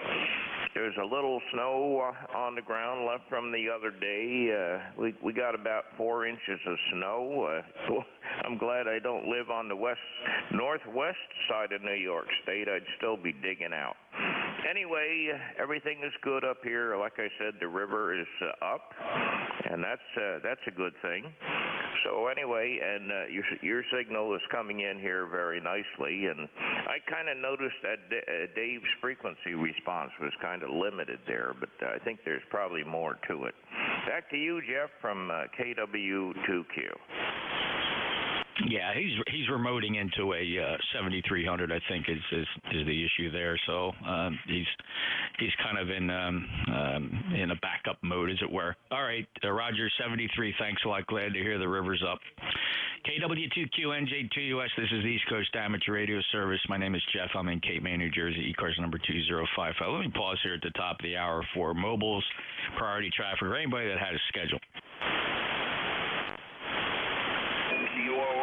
There's a little snow on the ground left from the other day. We got about 4 inches of snow. I'm glad I don't live on the northwest side of New York State. I'd still be digging out. Anyway, everything is good up here. Like I said, the river is up, and that's a good thing. So anyway, and your signal is coming in here very nicely, and I kind of noticed that Dave's frequency response was kind of limited there, but I think there's probably more to it. Back to you, Jeff, from KW2Q. Yeah, he's remoting into a 7300. I think is the issue there. So he's kind of in a backup mode, as it were. All right, Roger 73. Thanks a lot. Glad to hear the river's up. KW2Q NJ2US. This is the East Coast Amateur Radio Service. My name is Jeff. I'm in Cape May, New Jersey. ECARS number 2055. Let me pause here at the top of the hour for mobiles, priority traffic, or anybody that had a schedule.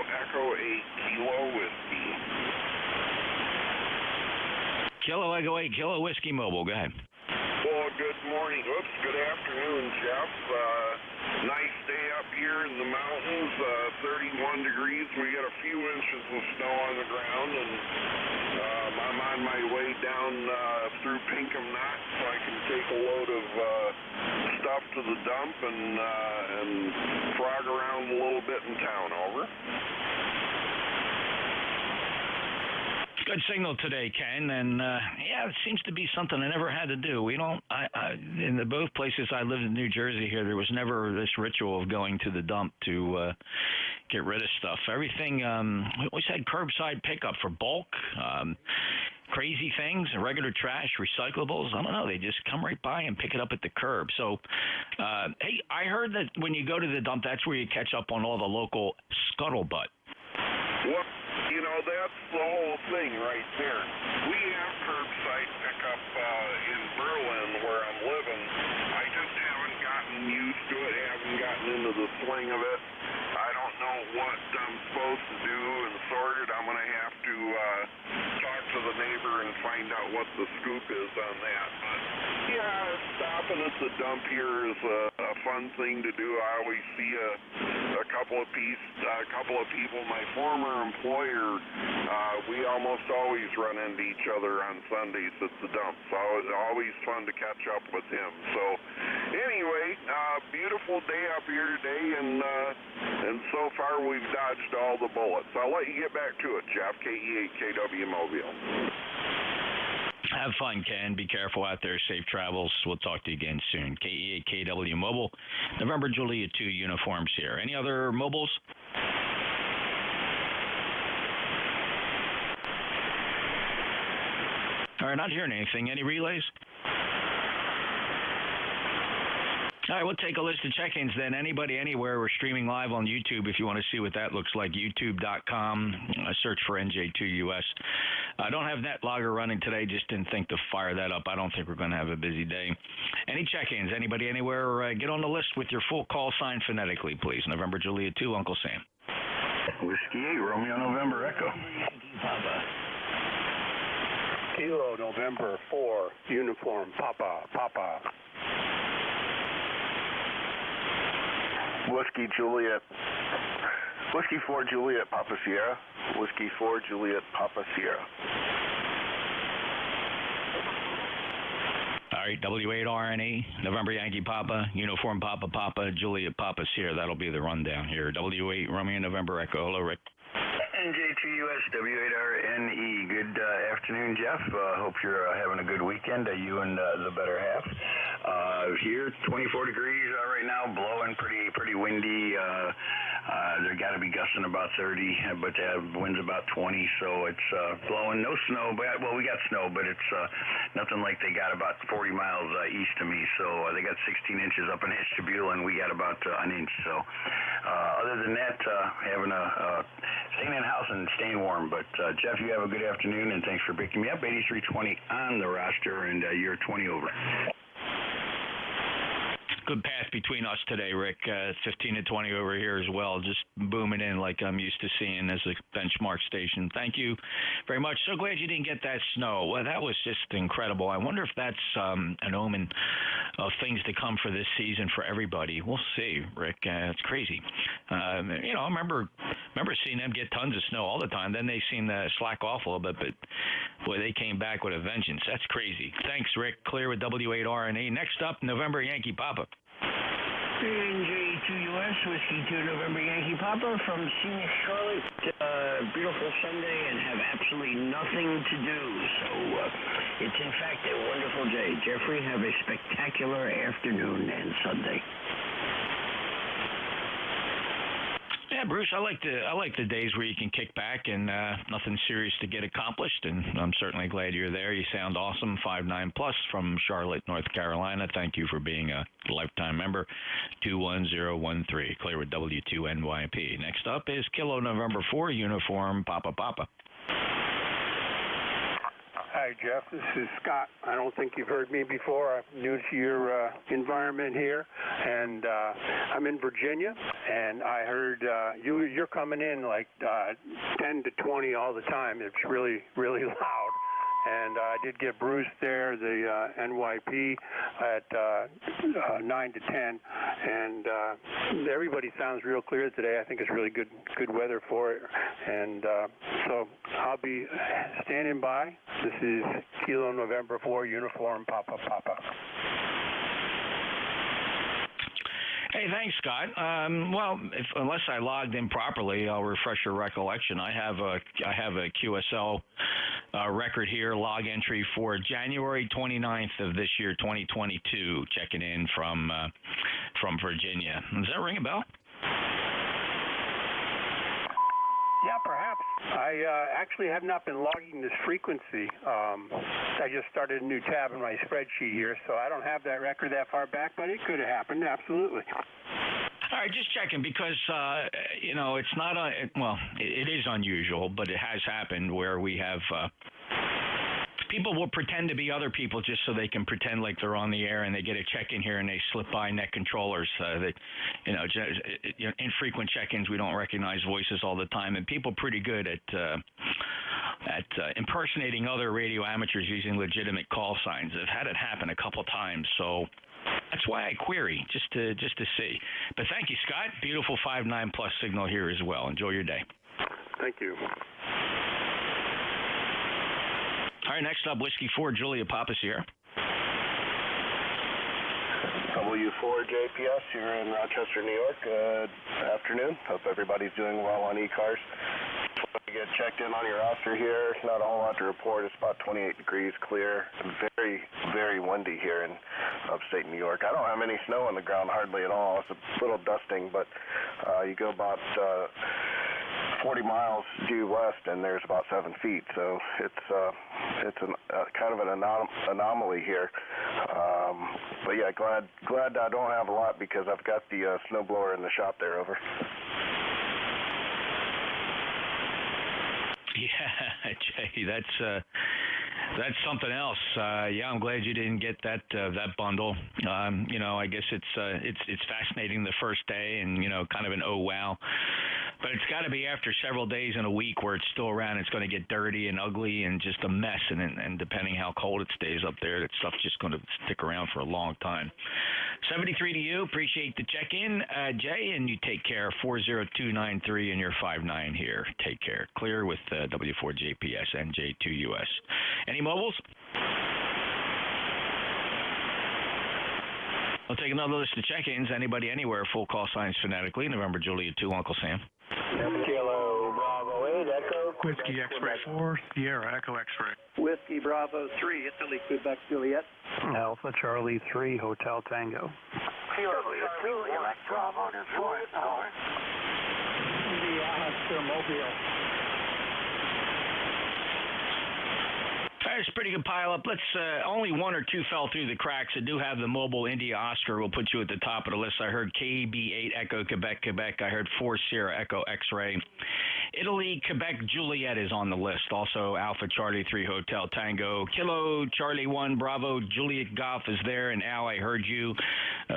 Echo 8 Kilo Whiskey. Kilo Echo 8 Kilo Whiskey Mobile. Go ahead. Well, Good morning. Oops, good afternoon, Jeff. Nice day up here in the mountains. 31 degrees. We got a few inches of snow on the ground, and I'm on my way down through Pinkham Knot so I can take a load of stuff to the dump and frog around a little bit in town. Over. Good signal today, Ken, and yeah, it seems to be something I never had to do. We don't. In the both places I lived in New Jersey here, there was never this ritual of going to the dump to get rid of stuff. Everything we always had curbside pickup for bulk. Crazy things, regular trash, recyclables. I don't know. They just come right by and pick it up at the curb. So, hey, I heard that when you go to the dump, that's where you catch up on all the local scuttlebutt. Well, you know, that's the whole thing right there. We have curbside pickup in Berlin where I'm living. I just haven't gotten used to it, haven't gotten into the swing of it. I don't know what I'm supposed to do and sort it. I'm going to have to talk to the neighbor and find out what the scoop is on that. But, yeah, stopping at the dump here is a fun thing to do. I always see a couple of people. My former employer, we almost always run into each other on Sundays at the dump. So it's always fun to catch up with him. So anyway, beautiful day up here today, and so far we've dodged all the bullets. I'll let you get back to it, Jeff. KE8KW Mobile. Have fun, Ken. Be careful out there. Safe travels. We'll talk to you again soon. KE8KW Mobile, November Julia 2 uniforms here. Any other mobiles? All right, not hearing anything. Any relays? All right, we'll take a list of check-ins then. Anybody, anywhere, we're streaming live on YouTube if you want to see what that looks like. YouTube.com. Search for NJ2US. I don't have NetLogger running today. Just didn't think to fire that up. I don't think we're going to have a busy day. Any check-ins? Anybody, anywhere? Get on the list with your full call sign phonetically, please. November Julia 2, Uncle Sam. Whiskey 8, Romeo November Echo. Kilo November 4, uniform, Papa. Whiskey Juliet. Whiskey 4 Juliet Papa Sierra. Whiskey 4 Juliet Papa Sierra. All right, W8RNE, November Yankee Papa, uniform Papa, Juliet Papa Sierra. That'll be the rundown here. W8 Romeo November Echo. Hello, Rick. NJ2US, W8RNE. Good afternoon, Jeff. Hope you're having a good weekend, you and the better half. Here, 24 degrees right now, blowing pretty windy. They got to be gusting about 30, but they have winds about 20, so it's blowing. No snow, but well, we got snow, but it's nothing like they got about 40 miles east of me. So they got 16 inches up in Ashtabula, and we got about an inch. So other than that, staying in house and staying warm. But Jeff, you have a good afternoon, and thanks for picking me up. 8320 on the roster, and you're 20 over. Good path between us today, Rick. 15 to 20 over here as well, just booming in like I'm used to seeing as a benchmark station. Thank you very much. So glad you didn't get that snow. Well, that was just incredible. I wonder if that's an omen of things to come for this season for everybody. We'll see, Rick. It's crazy. I remember seeing them get tons of snow all the time. Then they seem to slack off a little bit, but boy, they came back with a vengeance. That's crazy. Thanks, Rick. Clear with W8RNA. Next up, November Yankee Papa. NJ2US, Whiskey 2 November Yankee Papa from scenic Charlotte. Beautiful Sunday and have absolutely nothing to do. So it's in fact a wonderful day. Jeffrey, have a spectacular afternoon and Sunday. Yeah, Bruce, I like the days where you can kick back and nothing serious to get accomplished, and I'm certainly glad you're there. You sound awesome. 59+ from Charlotte, North Carolina. Thank you for being a lifetime member. 21013, clear with W2NYP. Next up is Kilo November 4, uniform Papa. Hi, Jeff. This is Scott. I don't think you've heard me before. I'm new to your environment here, and I'm in Virginia, and I heard you're coming in like 10 to 20 all the time. It's really, really loud. and I did get Bruce there, the NYP, at 9 to 10, and everybody sounds real clear today. I think it's really good weather for it, and so I'll be standing by. This is Kilo November 4, Uniform Papa. Hey, thanks, Scott. Well, unless I logged in properly, I'll refresh your recollection. I have a QSL record here, log entry for January 29th of this year, 2022, checking in from Virginia. Does that ring a bell? Yeah, perhaps. I actually have not been logging this frequency. I just started a new tab in my spreadsheet here, so I don't have that record that far back, but it could have happened, absolutely. All right, just checking because, it's not, it is unusual, but it has happened where we have people will pretend to be other people just so they can pretend like they're on the air, and they get a check-in here and they slip by net controllers. Infrequent check-ins, we don't recognize voices all the time, and people are pretty good at impersonating other radio amateurs using legitimate call signs. I've had it happen a couple times, so that's why I query, just to see. But thank you, Scott. Beautiful 5.9 plus signal here as well. Enjoy your day. Thank you. All right, next up, Whiskey 4, Julia Papa Sierra. W4 JPS here in Rochester, New York. Good afternoon. Hope everybody's doing well on ECARS. To get checked in on your roster here. Not a whole lot to report. It's about 28 degrees clear. Very, very windy here in upstate New York. I don't have any snow on the ground hardly at all. It's a little dusting, but you go about 40 miles due west, and there's about 7 feet. So it's kind of an anomaly here. But yeah, glad I don't have a lot because I've got the snowblower in the shop there. Over. Yeah, Jay, that's something else. Yeah, I'm glad you didn't get that bundle. I guess it's fascinating the first day, and kind of an oh wow. But it's got to be after several days in a week where it's still around. It's going to get dirty and ugly and just a mess. And depending how cold it stays up there, that stuff's just going to stick around for a long time. 73 to you. Appreciate the check-in, Jay, and you take care. 40293 and you're 5.9 here. Take care. Clear with W4JPS, NJ2US. Any mobiles? I'll take another list of check-ins. Anybody, anywhere, full call signs phonetically. November Juliet 2, Uncle Sam. Kilo Bravo 8, Echo. Whiskey X-Ray 4, Sierra Echo X-Ray. Whiskey Bravo 3, Italy, Quebec, Juliet. Alpha Charlie 3, Hotel Tango. Kilo Juliet, Bravo to 4 hours. Oscar Mobile. It's a pretty good pileup. Let's only one or two fell through the cracks. I do have the mobile India Oscar. We'll put you at the top of the list. I heard KB8 Echo Quebec. I heard 4 Sierra Echo X-Ray. Italy Quebec Juliet is on the list. Also Alpha Charlie 3 Hotel Tango. Kilo Charlie 1 Bravo Juliet Golf is there. And Al, I heard you.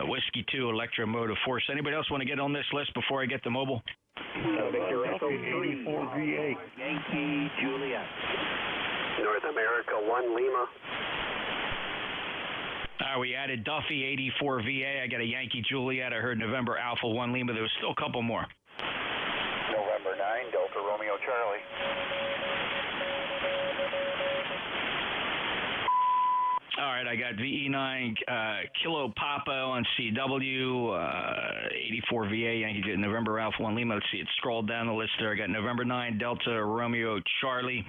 Whiskey 2 Electromotive Force. Anybody else want to get on this list before I get the mobile? Victor Echo 3 4V8 Yankee Juliet. North America 1 Lima. We added Duffy 84 VA. I got a Yankee Juliet. I heard November Alpha 1 Lima. There was still a couple more. November 9 Delta Romeo Charlie. All right, I got VE9 Kilo Papa on CW, 84 VA Yankee November Alpha 1 Lima. Let's see, it scrolled down the list there. I got November 9 Delta Romeo Charlie.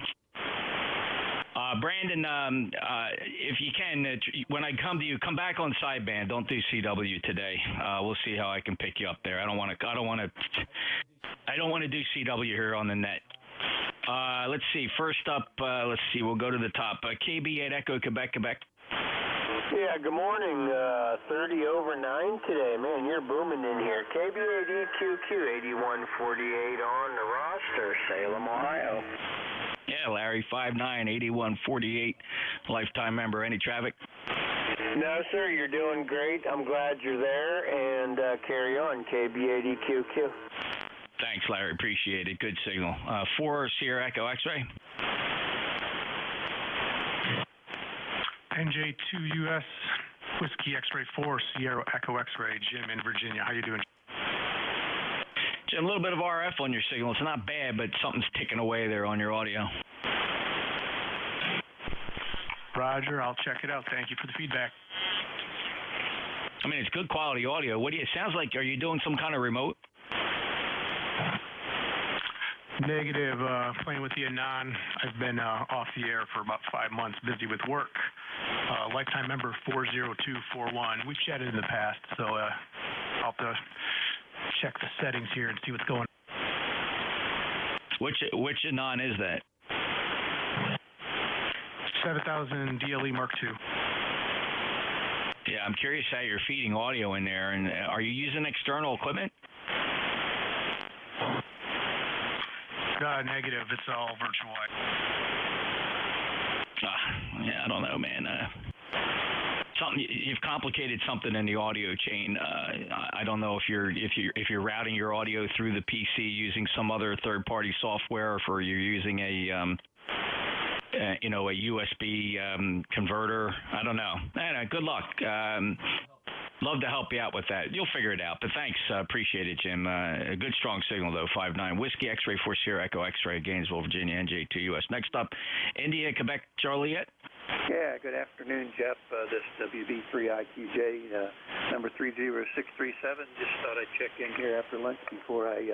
Brandon, if you can, when I come to you, come back on sideband. Don't do CW today. We'll see how I can pick you up there. I don't want to do CW here on the net. Let's see. First up, we'll go to the top. KB8 Echo Quebec. Yeah, good morning. 30 over 9 today. Man, you're booming in here. KB8 EQQ 8148 on the roster, Salem, Ohio. Yeah, Larry, 5'9", 8148, lifetime member. Any traffic? No, sir, you're doing great. I'm glad you're there, and carry on, KB80QQ. Thanks, Larry. Appreciate it. Good signal. 4 Sierra Echo X-Ray. NJ2US, Whiskey X-Ray 4, Sierra Echo X-Ray, Jim in Virginia. How you doing? Jim, a little bit of RF on your signal. It's not bad, but something's ticking away there on your audio. Roger, I'll check it out. Thank you for the feedback. I mean, it's good quality audio. What do you? It sounds like, are you doing some kind of remote? Negative, playing with the Anon. I've been off the air for about 5 months, busy with work. Lifetime member 40241. We've chatted in the past, so I'll have to check the settings here and see what's going on. Which Anon is that? 7000 DLE Mark II. Yeah, I'm curious how you're feeding audio in there, and are you using external equipment? Negative. It's all virtual. Yeah, I don't know, man. You've complicated something in the audio chain. I don't know if you're routing your audio through the PC using some other third-party software, or if you're using a USB converter. I don't know. Good luck. Love to help you out with that. You'll figure it out. But thanks. Appreciate it, Jim. A good, strong signal, though. 5-9. Whiskey X-Ray 4 Sierra Echo X-Ray, Gainesville, Virginia, NJ2US. Next up, India, Quebec, Charlie yet? Yeah, good afternoon, Jeff. This WB3IQJ, number 30637. Just thought I'd check in here after lunch before I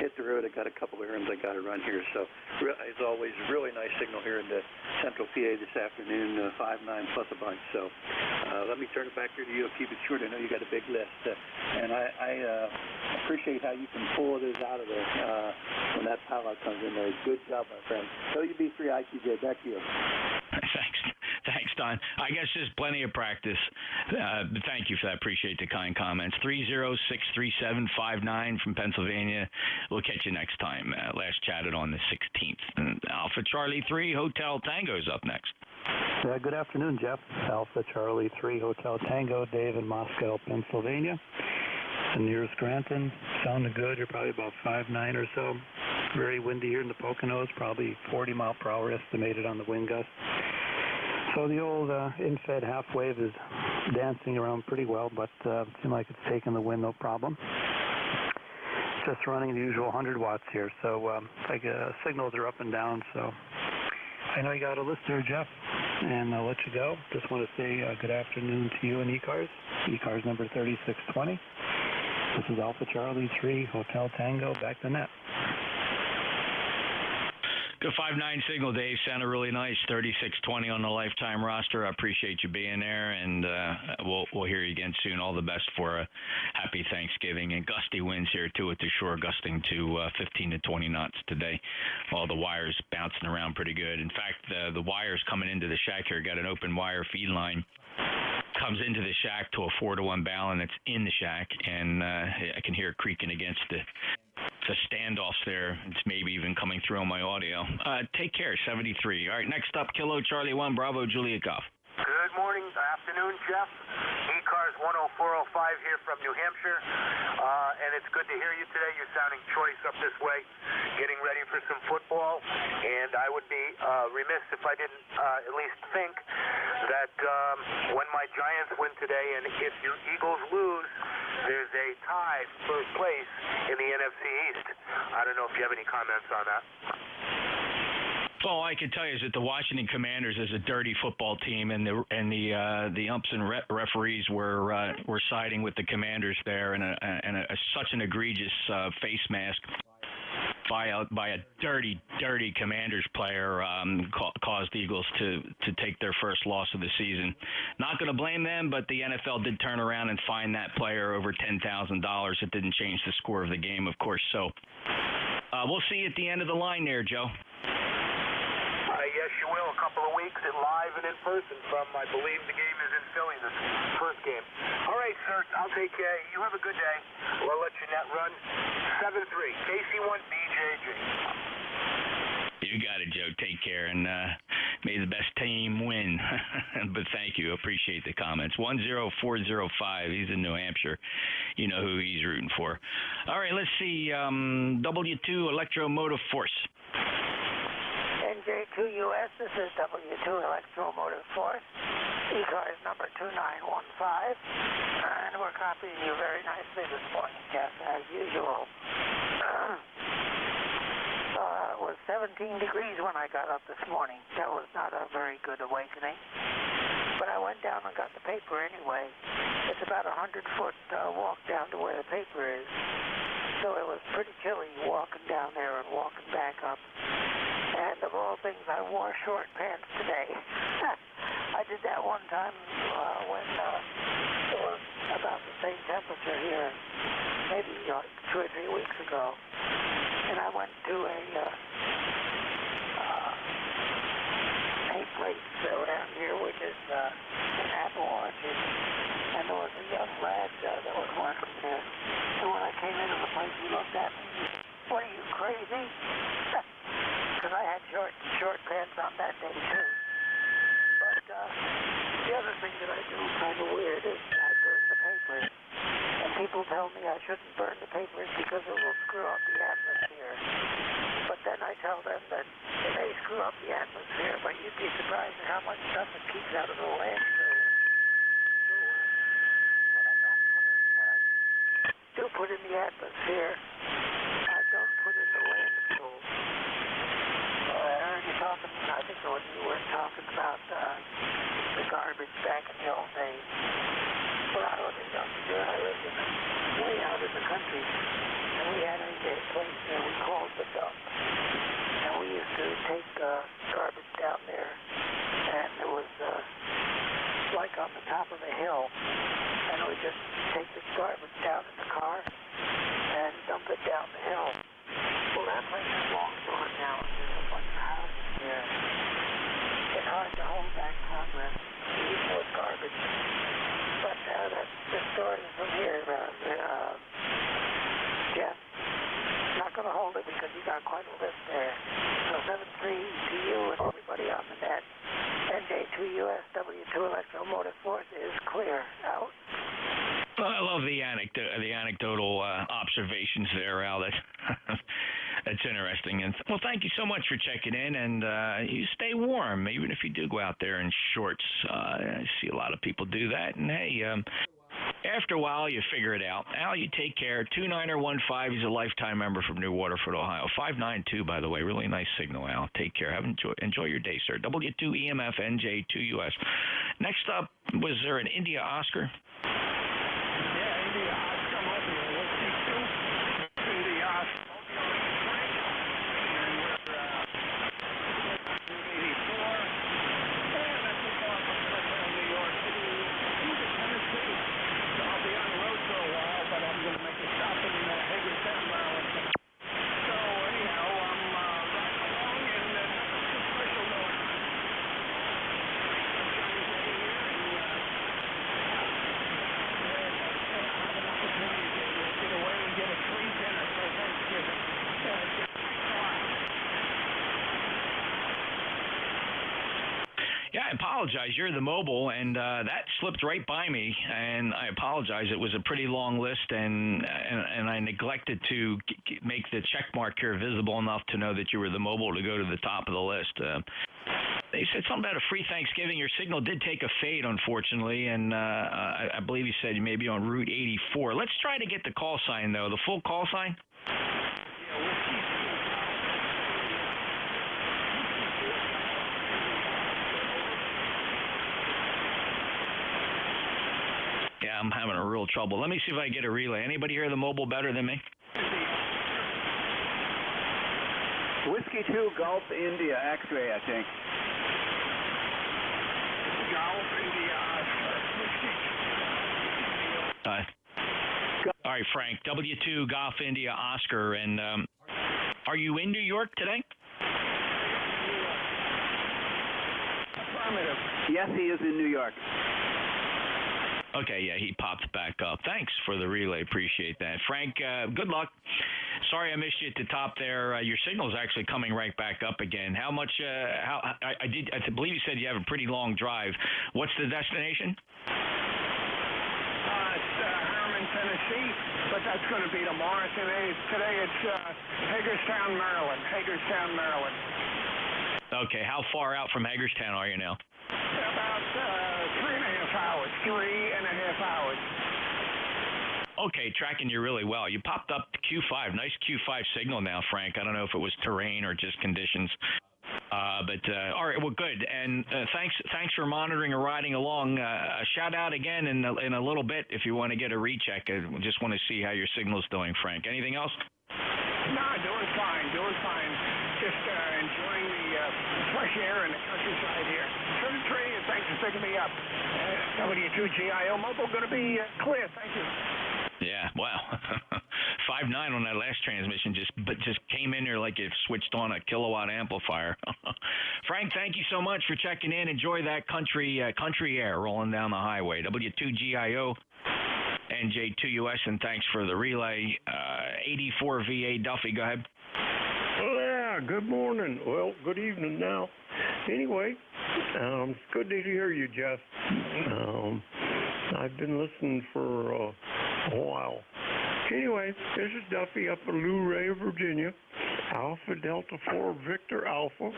hit the road. I got a couple of errands I got to run here. So, as always, really nice signal here in the central PA this afternoon, 5-9 plus a bunch. So, let me turn it back here to you. I'll keep it short. I know you got a big list. And I appreciate how you can pull this out of there when that pilot comes in there. Good job, my friend. WB3IQJ, back to you. Thanks, Don. I guess there's plenty of practice. Thank you for that. Appreciate the kind comments. 3063759 from Pennsylvania. We'll catch you next time. Last chatted on the 16th. And Alpha Charlie 3 Hotel Tango's up next. Good afternoon, Jeff. Alpha Charlie 3 Hotel Tango, Dave in Moscow, Pennsylvania. The nearest Granton. Sounding good. You're probably about 5-9 or so. Very windy here in the Poconos. Probably 40 mile per hour estimated on the wind gust. So the old in-fed half wave is dancing around pretty well, but it seems like it's taking the wind no problem. Just running the usual 100 watts here, so signals are up and down. So I know you got a list there, Jeff, and I'll let you go. Just want to say good afternoon to you and ECARS. ECARS number 3620. This is Alpha Charlie 3 Hotel Tango. Back to net. Good 5-9 signal, Dave. Sounded really nice. 3620 on the lifetime roster. I appreciate you being there, and we'll hear you again soon. All the best for a happy Thanksgiving. And gusty winds here, too, at the shore, gusting to 15 to 20 knots today. All the wires bouncing around pretty good. In fact, the wires coming into the shack here, got an open wire feed line. Comes into the shack to a 4-to-1 balun that's in the shack, and I can hear it creaking against the standoffs there. It's maybe even coming through on my audio. Take care, 73. All right, next up, Kilo Charlie 1, Bravo, Juliet Golf. Good morning, afternoon, Jeff. ECARS 10405 here from New Hampshire, and it's good to hear you today. You're sounding choice up this way, getting ready for some football, and I would be remiss if I didn't at least think that when my Giants win today, and if your Eagles lose, there's a tie for first place in the NFC East. I don't know if you have any comments on that. All I can tell you is that the Washington Commanders is a dirty football team, and the umps and referees were siding with the Commanders there, and such an egregious face mask by a dirty Commanders player caused Eagles to take their first loss of the season. Not going to blame them, but the NFL did turn around and fine that player over $10,000. It didn't change the score of the game, of course. So we'll see you at the end of the line there, Joe. Yes, you will. A couple of weeks live and in person from, I believe the game is in Philly, this first game. All right, sir. I'll take care. You have a good day. We'll let your net run. 7-3. KC1BJJ. You got it, Joe. Take care, and may the best team win. But thank you. Appreciate the comments. 10405. He's in New Hampshire. You know who he's rooting for. All right, let's see. W2 Electromotive Force. NJ2US, this is W2 Electromotive Force, ECARS number 2915, and we're copying you very nicely this morning, Jeff, as usual. It was 17 degrees when I got up this morning. That was not a very good awakening. But I went down and got the paper anyway. It's about a 100-foot walk down to where the paper is. So it was pretty chilly walking down there and walking back up. And of all things, I wore short pants today. I did that one time when it was about the same temperature here, maybe 2 or 3 weeks ago. And I went to a place around here, which is an apple orchard, and there was a young lad that was working there. And when I came into the place, he looked at me and said, "What are you, crazy?" Because I had short pants on that day too. But the other thing that I do kind of weird is I burn the papers. And people tell me I shouldn't burn the papers because it will screw up the atmosphere. But then I tell them that it may screw up the atmosphere, but you'd be surprised at how much stuff it keeps out of the landfill. So what I do put in the atmosphere, I don't put in the landfill. I heard you talking, I think when you were talking about the garbage back in the old days. When I was a youngster, I lived way out in the country, and we had a place there we called the dump. And we used to take garbage down there, and it was like on the top of a hill, and we just take the garbage down in the car and dump it down the hill. Well, that place is long gone now, and there's a bunch of houses there. It's hard to hold back progress, even with garbage. But that's the story from here, Jeff. Not going to hold it because you got quite a list there. So 7-3 to you and everybody on the net. NJ2US W2 Electromotive Force is clear. Out. Well, I love the anecdotal observations there, Al. That's interesting. And well, thank you so much for checking in, and you stay warm, even if you do go out there in shorts. I see a lot of people do that, and hey, after a while, you figure it out. Al, you take care. 2915, he's a lifetime member from New Waterford, Ohio. 592, by the way, really nice signal, Al. Take care. Enjoy your day, sir. W2EMF NJ2US. Next up, was there an India Oscar? I apologize. You're the mobile, and that slipped right by me, and I apologize. It was a pretty long list, and I neglected to make the check mark here visible enough to know that you were the mobile to go to the top of the list. They said something about a free Thanksgiving. Your signal did take a fade, unfortunately, and I believe you said you may be on Route 84. Let's try to get the call sign, though. The full call sign? Yeah, I'm having a real trouble. Let me see if I can get a relay. Anybody hear the mobile better than me? Whiskey 2, Gulf, India, X-ray, I think. Gulf, India, all right, Frank, W2, Golf, India, Oscar, and are you in New York today? Affirmative. Yes, he is in New York. Okay, yeah, he popped back up. Thanks for the relay. Appreciate that. Frank, good luck. Sorry I missed you at the top there. Your signal's actually coming right back up again. How much, I believe you said you have a pretty long drive. What's the destination? It's Herman, Tennessee, but that's going to be tomorrow. Today it's Hagerstown, Maryland. Okay, how far out from Hagerstown are you now? About 3.5 hours. 3.5 hours. Okay, tracking you really well. You popped up Q5. Nice Q5 signal now, Frank. I don't know if it was terrain or just conditions. But all right, well, good. And thanks for monitoring and riding along. Shout out again in a little bit if you want to get a recheck. I just want to see how your signal's doing, Frank. Anything else? No, doing fine. Just enjoying the fresh air and the countryside here. Turn the tree, and thanks for picking me up. W2GIO mobile going to be clear. Thank you. Yeah, wow. 5.9 on that last transmission just came in there like it switched on a kilowatt amplifier. Frank, thank you so much for checking in. Enjoy that country air rolling down the highway. W2GIO, NJ2US, and thanks for the relay. 84 VA Duffy, go ahead. Well, yeah, good morning. Well, good evening now. Anyway, it's good to hear you, Jeff. I've been listening for a while. Anyway, this is Duffy up in Luray, Virginia. Alpha Delta 4 Victor Alpha.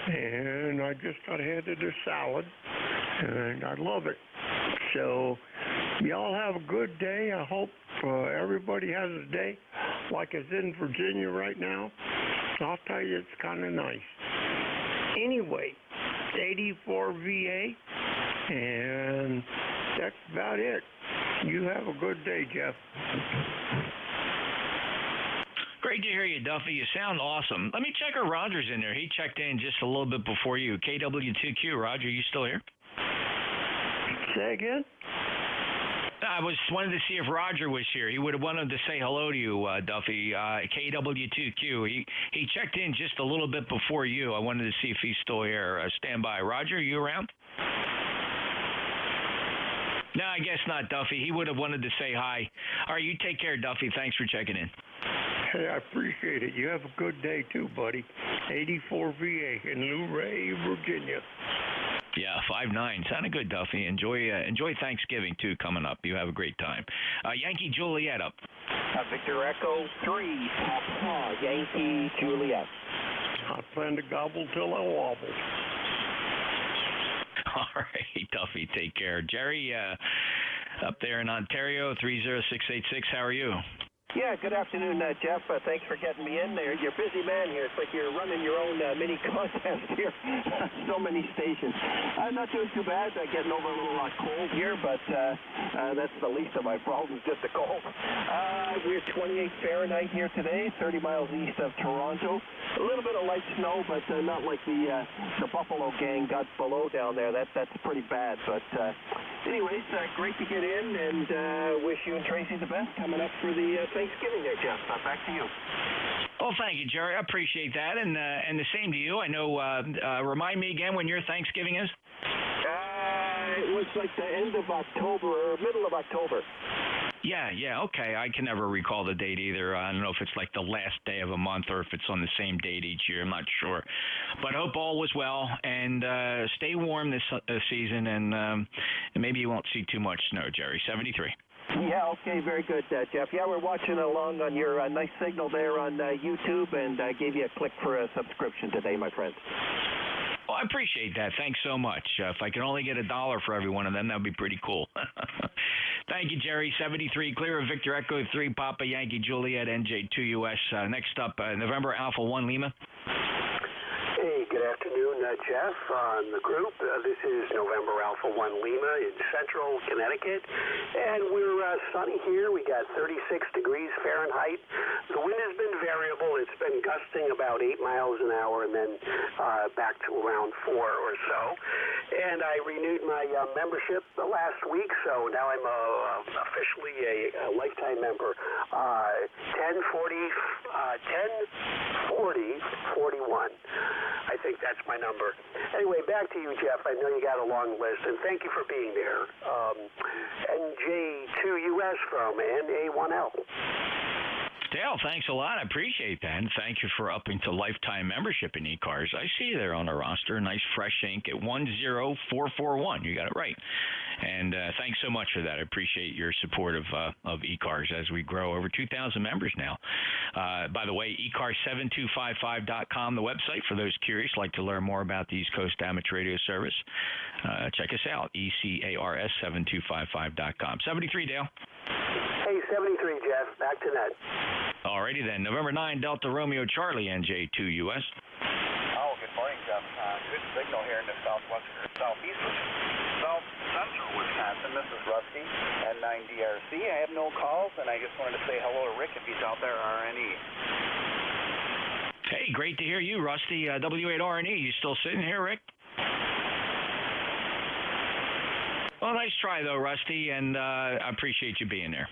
And I just got handed a salad. And I love it. So, y'all have a good day. I hope everybody has a day like it's in Virginia right now. I'll tell you, it's kind of nice. Anyway, 84 VA. And that's about it. You have a good day, Jeff. Great to hear you, Duffy. You sound awesome. Let me check our Roger's in there. He checked in just a little bit before you. KW2Q, Roger, you still here? Say again? I wanted to see if Roger was here. He would have wanted to say hello to you, Duffy. KW2Q. He checked in just a little bit before you. I wanted to see if he's still here. Stand by. Roger, are you around? No, I guess not, Duffy. He would have wanted to say hi. All right, you take care, Duffy. Thanks for checking in. Hey, I appreciate it. You have a good day, too, buddy. 84 VA in Luray, Virginia. Yeah, 5.9. Sounded good, Duffy. Enjoy Thanksgiving, too, coming up. You have a great time. Yankee Juliet up. Victor Echo 3, Papa Yankee Juliet. I plan to gobble till I wobble. All right, Duffy, take care. Jerry, up there in Ontario, 30686, how are you? Yeah, good afternoon, Jeff. Thanks for getting me in there. You're a busy man here. It's like you're running your own mini contest here. So many stations. I'm not doing too bad. Getting over a little cold here, but that's the least of my problems, just a cold. We're 28 Fahrenheit here today, 30 miles east of Toronto. A little bit of light snow, but not like the Buffalo gang got below down there. That's pretty bad. But anyways, great to get in, and wish you and Tracy the best coming up for the Thanksgiving there, Jeff. Back to you. Well, thank you, Jerry. I appreciate that, and the same to you. I know. Remind me again when your Thanksgiving is. It was like the end of October or middle of October. Yeah, okay. I can never recall the date either. I don't know if it's like the last day of a month or if it's on the same date each year. I'm not sure. But I hope all was well, and stay warm this season, and maybe you won't see too much snow, Jerry. 73. Yeah, okay, very good, Jeff. Yeah, we're watching along on your nice signal there on YouTube, and I gave you a click for a subscription today, my friend. Well, I appreciate that. Thanks so much. If I can only get $1 for every one of them, that would be pretty cool. Thank you, Jerry. 73, clear of Victor Echo 3, Papa Yankee Juliet, NJ2US. Next up, November Alpha 1 Lima. Hey, good afternoon, Jeff, on the group. This is November Alpha 1 Lima in central Connecticut, and we're sunny here. We got 36 degrees Fahrenheit. The wind has been variable. It's been gusting about 8 miles an hour and then back to around 4 or so. And I renewed my membership the last week, so now I'm officially a lifetime member. 104041. I think that's my number. Anyway, back to you, Jeff. I know you got a long list, and thank you for being there. NJ2US from NA1L. Dale, thanks a lot. I appreciate that. And thank you for upping to lifetime membership in ECARS. I see you there on the roster. Nice fresh ink at 10441. You got it right. And thanks so much for that. I appreciate your support of ECARS as we grow over 2,000 members now. By the way, ECARS7255.com, the website for those curious, like to learn more about the East Coast Amateur Radio Service. Check us out, ECARS7255.com. 73, Dale. Hey, 73, Jeff. Back to net. Alrighty then. November 9, Delta Romeo Charlie, NJ2US. Oh, good morning, Jeff. Good signal here in the southeast south central Wisconsin. This is Rusty, N9DRC. I have no calls, and I just wanted to say hello to Rick if he's out there, RNE. Hey, great to hear you, Rusty. W8RNE, you still sitting here, Rick? Well, nice try, though, Rusty, and I appreciate you being there.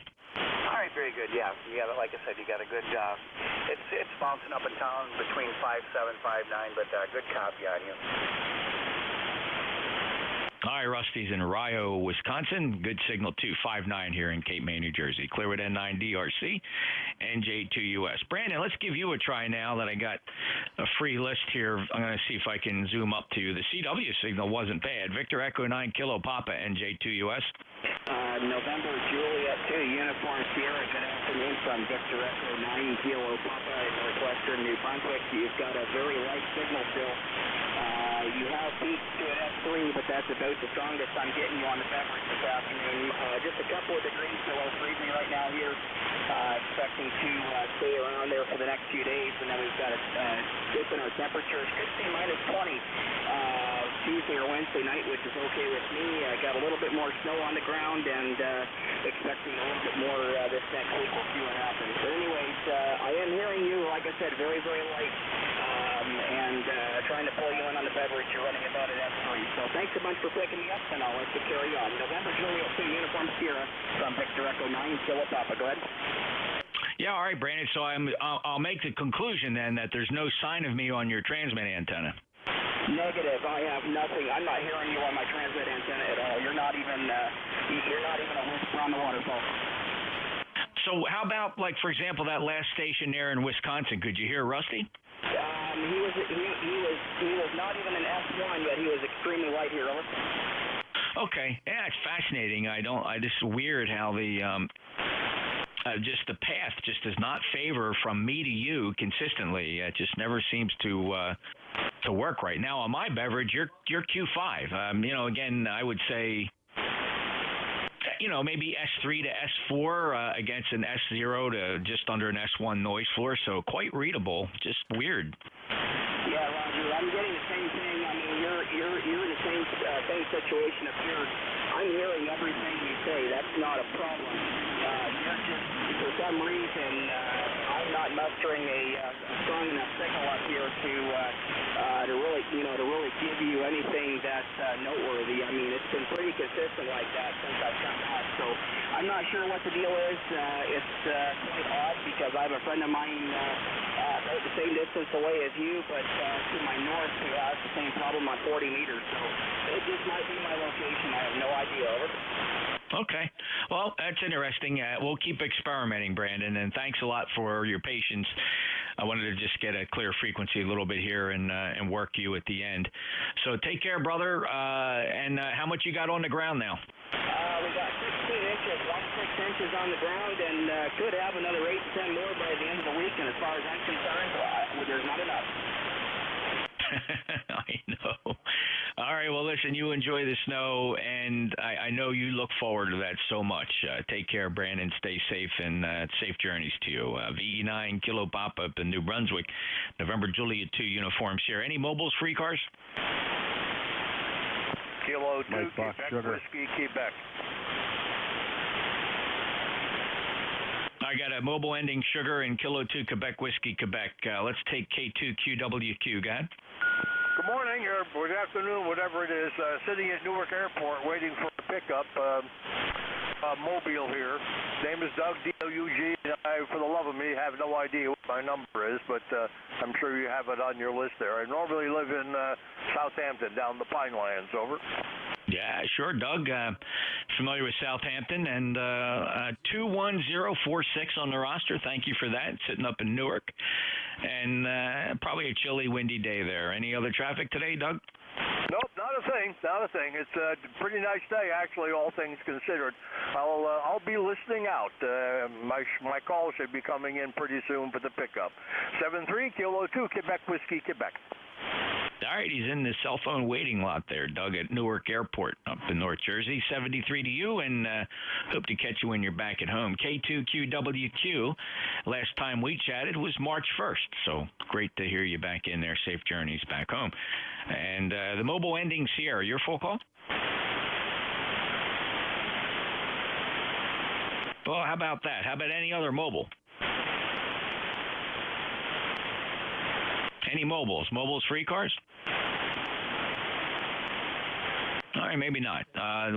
All right, very good. Yeah, like I said, you got a good job. It's bouncing up and down between 5.7, 5.9, but good copy on you. Hi, Rusty's in Rio, Wisconsin. Good signal, too. 5.9 here in Cape May, New Jersey. Clear with N9DRC, NJ2US. Brandon, let's give you a try now that I got a free list here. I'm going to see if I can zoom up to you. The CW signal wasn't bad. Victor Echo 9 Kilo Papa, NJ2US. November Juliet 2, Uniform Sierra. Good afternoon from Victor Echo 9 Kilo Papa in northwestern New Brunswick. You've got a very light signal still. You have peaked to an S3, but that's about the strongest I'm getting you on the beverage this afternoon. Just a couple of degrees below freezing right now here. Expecting to stay around there for the next few days, and then we've got a dip in our temperatures. Could see minus 20 Tuesday or Wednesday night, which is okay with me. Got a little bit more snow on the ground, and expecting a little bit more this next week. We'll see what happens. But anyways, I am hearing you, like I said, very, very light. And trying to pull you in on the beverage. You're running about at S3. So thanks a bunch for picking me up, and I'll let you carry on. November Juliet 2, Uniform Sierra from Victor Echo 9 Kilo Papa. Go ahead. Yeah, all right, Brandon. So I'll make the conclusion then that there's no sign of me on your transmit antenna. Negative. I have nothing. I'm not hearing you on my transmit antenna at all. You're not even a whisper on the waterfall. So how about, like, for example, that last station there in Wisconsin? Could you hear Rusty? He was not even an S1, but he was extremely light here. Over. Okay. Yeah, it's fascinating. This is weird how the just the path just does not favor from me to you consistently. It just never seems to work right. Now on my beverage, you're Q5. Again, I would say, maybe S3 to S4 against an S0 to just under an S1 noise floor. So quite readable, just weird. Yeah, Roger. I'm getting the same thing. I mean, you're in the same situation up here. I'm hearing everything you say. That's not a problem. You're just, for some reason, I'm not mustering a strong enough signal up here to really give you anything that's noteworthy. I mean, it's been pretty consistent like that since I've come back. So I'm not sure what the deal is. It's quite odd because I have a friend of mine about the same distance away as you, but to my north who has the same problem on 40 meters. So it just might be my location. I have no idea. Over. Okay. Well, that's interesting. We'll keep experimenting, Brandon, and thanks a lot for your patience. I wanted to just get a clear frequency a little bit here and work you at the end. So take care, brother. And how much you got on the ground now? We got 16 inches, 16 inches on the ground, and could have another 8 to 10 more by the end of the week. And as far as I'm concerned, there's not enough. I know. All right, well, listen, you enjoy the snow, and I know you look forward to that so much. Take care, Brandon. Stay safe, and safe journeys to you. VE9 Kilo Pop up in New Brunswick, November Juliet 2 Uniform Sierra. Any mobiles for ECARS? Kilo 2, Quebec, Whiskey, Quebec. I got a mobile ending sugar and Kilo 2 Quebec Whiskey, Quebec. Let's take K2QWQ. Go ahead. Good morning, or good afternoon, whatever it is. Sitting at Newark Airport waiting for a pickup. Mobile here. Name is Doug, D-O-U-G. I, for the love of me, have no idea what my number is, but I'm sure you have it on your list there. I normally live in Southampton, down the Pinelands. Over. Yeah, sure, Doug. Familiar with Southampton, and 21046 on the roster. Thank you for that. Sitting up in Newark, and probably a chilly, windy day there. Any other traffic today, Doug? Nope, not a thing. Not a thing. It's a pretty nice day, actually, all things considered. I'll be listening out. My call should be coming in pretty soon for the pickup. 73 Kilo 2 Quebec Whiskey, Quebec. All right, he's in the cell phone waiting lot there, Doug, at Newark Airport up in North Jersey. 73 to you, and hope to catch you when you're back at home. K2QWQ, last time we chatted was March 1st, so great to hear you back in there. Safe journeys back home. And the mobile ending Sierra, your full call? Well, how about that? How about any other mobile? Any mobiles? Mobiles for ECARS? All right, maybe not.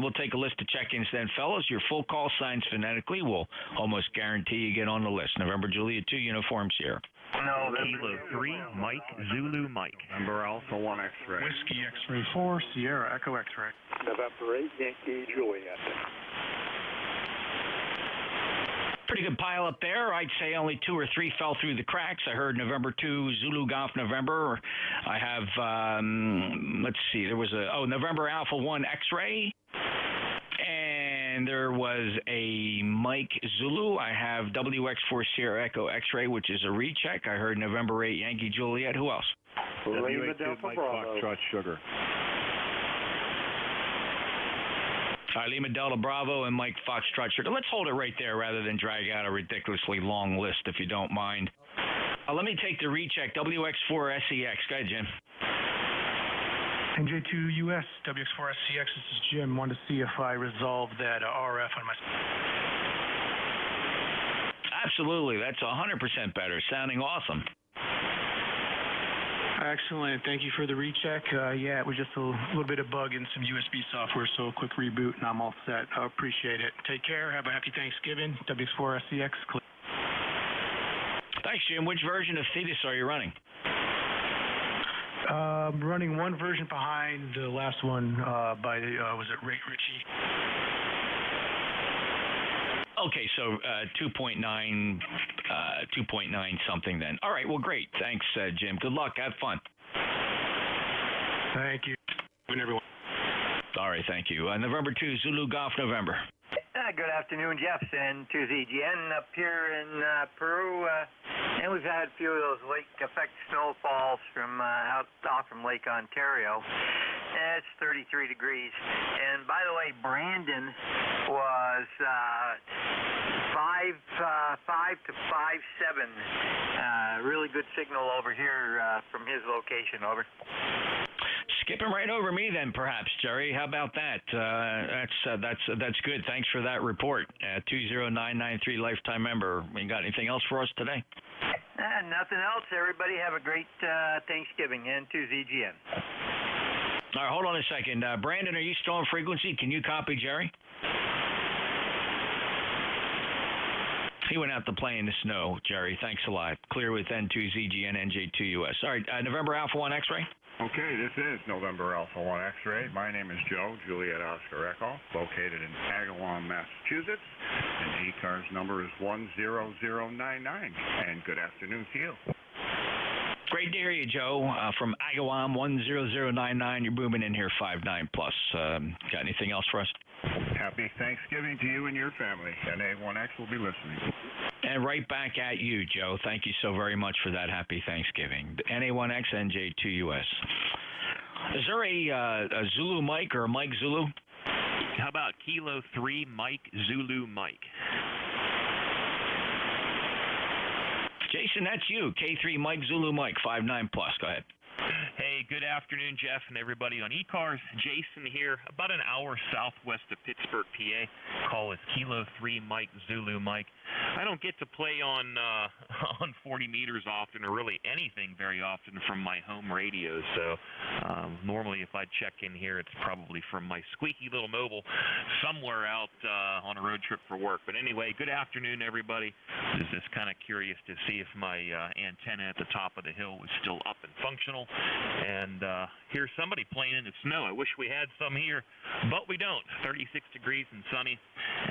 We'll take a list of check-ins then, fellas. Your full call signs phonetically will almost guarantee you get on the list. November Juliet 2 Uniform Sierra. No, Kilo 3 Mike Zulu Mike. November Alpha 1 X-Ray. Whiskey X-Ray 4 Sierra Echo X-Ray. November 8 Yankee Juliet. Pretty good pile up there. I'd say only 2 or 3 fell through the cracks. I heard November 2 Zulu Golf November. I have, let's see, there was November Alpha 1 X-Ray. And there was a Mike Zulu. I have WX4 Sierra Echo X-Ray, which is a recheck. I heard November 8 Yankee Juliet. Who else? WH2 Mike Foxtrot Sugar. Lima Delta Bravo and Mike Foxtrot Sugar. Let's hold it right there rather than drag out a ridiculously long list, if you don't mind. Let me take the recheck. WX4 SEX. Go ahead, Jim. NJ2US, WX4 SCX. This is Jim. Wanted to see if I resolved that RF on my... Absolutely. That's 100% better. Sounding awesome. Excellent. Thank you for the recheck. Yeah, it was just a little bit of bug in some USB software, so a quick reboot, and I'm all set. I appreciate it. Take care. Have a happy Thanksgiving. WX4 SCX. Thanks, Jim. Which version of Thetis are you running? Running one version behind the last one by, was it Ray Ritchie? Okay, so 2.9 something then. All right, well, great. Thanks, Jim. Good luck. Have fun. Thank you. And everyone. All right, thank you. November 2, Zulu Golf November. Good afternoon, Jeff, and to ZGN up here in Peru. And we've had a few of those lake effect snowfalls from out from Lake Ontario. It's 33 degrees. And by the way, Brandon was 5 to 5.7. Really good signal over here from his location. Over. Skipping right over me then, perhaps, Jerry. How about that? That's good. Thanks for that report. 20993 lifetime member. You got anything else for us today? Nothing else. Everybody have a great Thanksgiving and to ZGN. All right, hold on a second. Brandon, are you still on frequency? Can you copy Jerry? He went out to play in the snow, Jerry. Thanks a lot. Clear with N2ZGN, NJ2US. All right, November Alpha 1 X-Ray. Okay, this is November Alpha 1 X-Ray. My name is Joe, Juliet Oscar Echo, located in Agawam, Massachusetts, and ECARS number is 10099. And good afternoon to you. Great to hear you, Joe. From Agawam, 10099. You're booming in here 59 plus. Got anything else for us? Happy Thanksgiving to you and your family. NA1X will be listening. And right back at you, Joe. Thank you so very much for that. Happy Thanksgiving. NA1X, NJ2US. Is there a Zulu Mike or a Mike Zulu? How about Kilo 3 Mike Zulu Mike? Jason, that's you. K3 Mike Zulu Mike, 59 plus. Go ahead. Hey, good afternoon, Jeff, and everybody on ECARS. Jason here, about an hour southwest of Pittsburgh, PA. Call is Kilo 3 Mike Zulu Mike. I don't get to play on 40 meters often, or really anything very often from my home radio, so normally if I check in here, it's probably from my squeaky little mobile somewhere out on a road trip for work. But anyway, good afternoon, everybody. I was just kind of curious to see if my antenna at the top of the hill was still up and functional. fall, and here's somebody playing in the snow. I wish we had some here, but we don't. 36 degrees and sunny,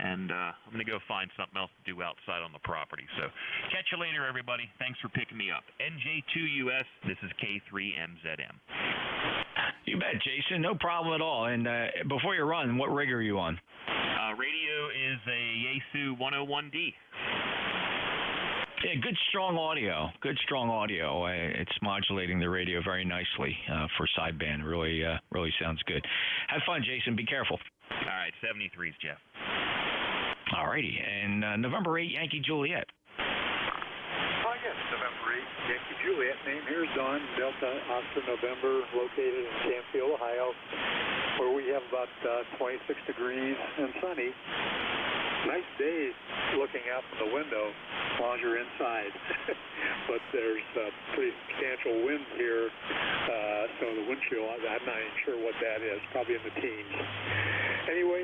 and I'm going to go find something else to do outside on the property. So catch you later, everybody. Thanks for picking me up. NJ2US, this is K3MZM. You bet, Jason. No problem at all. And before you run, what rig are you on? Radio is a Yaesu 101D. Yeah, good strong audio. It's modulating the radio very nicely for sideband. Really sounds good. Have fun, Jason. Be careful. All right, 73s, Jeff. All righty. And November 8, Yankee Juliet. Oh, yes, November 8, Yankee Juliet. Name here is Don, Delta Oscar November, located in Canfield, Ohio, where we have about 26 degrees and sunny. Nice day looking out from the window while you're inside, but there's a pretty substantial wind here, so the wind chill, I'm not even sure what that is, probably in the teens. Anyway,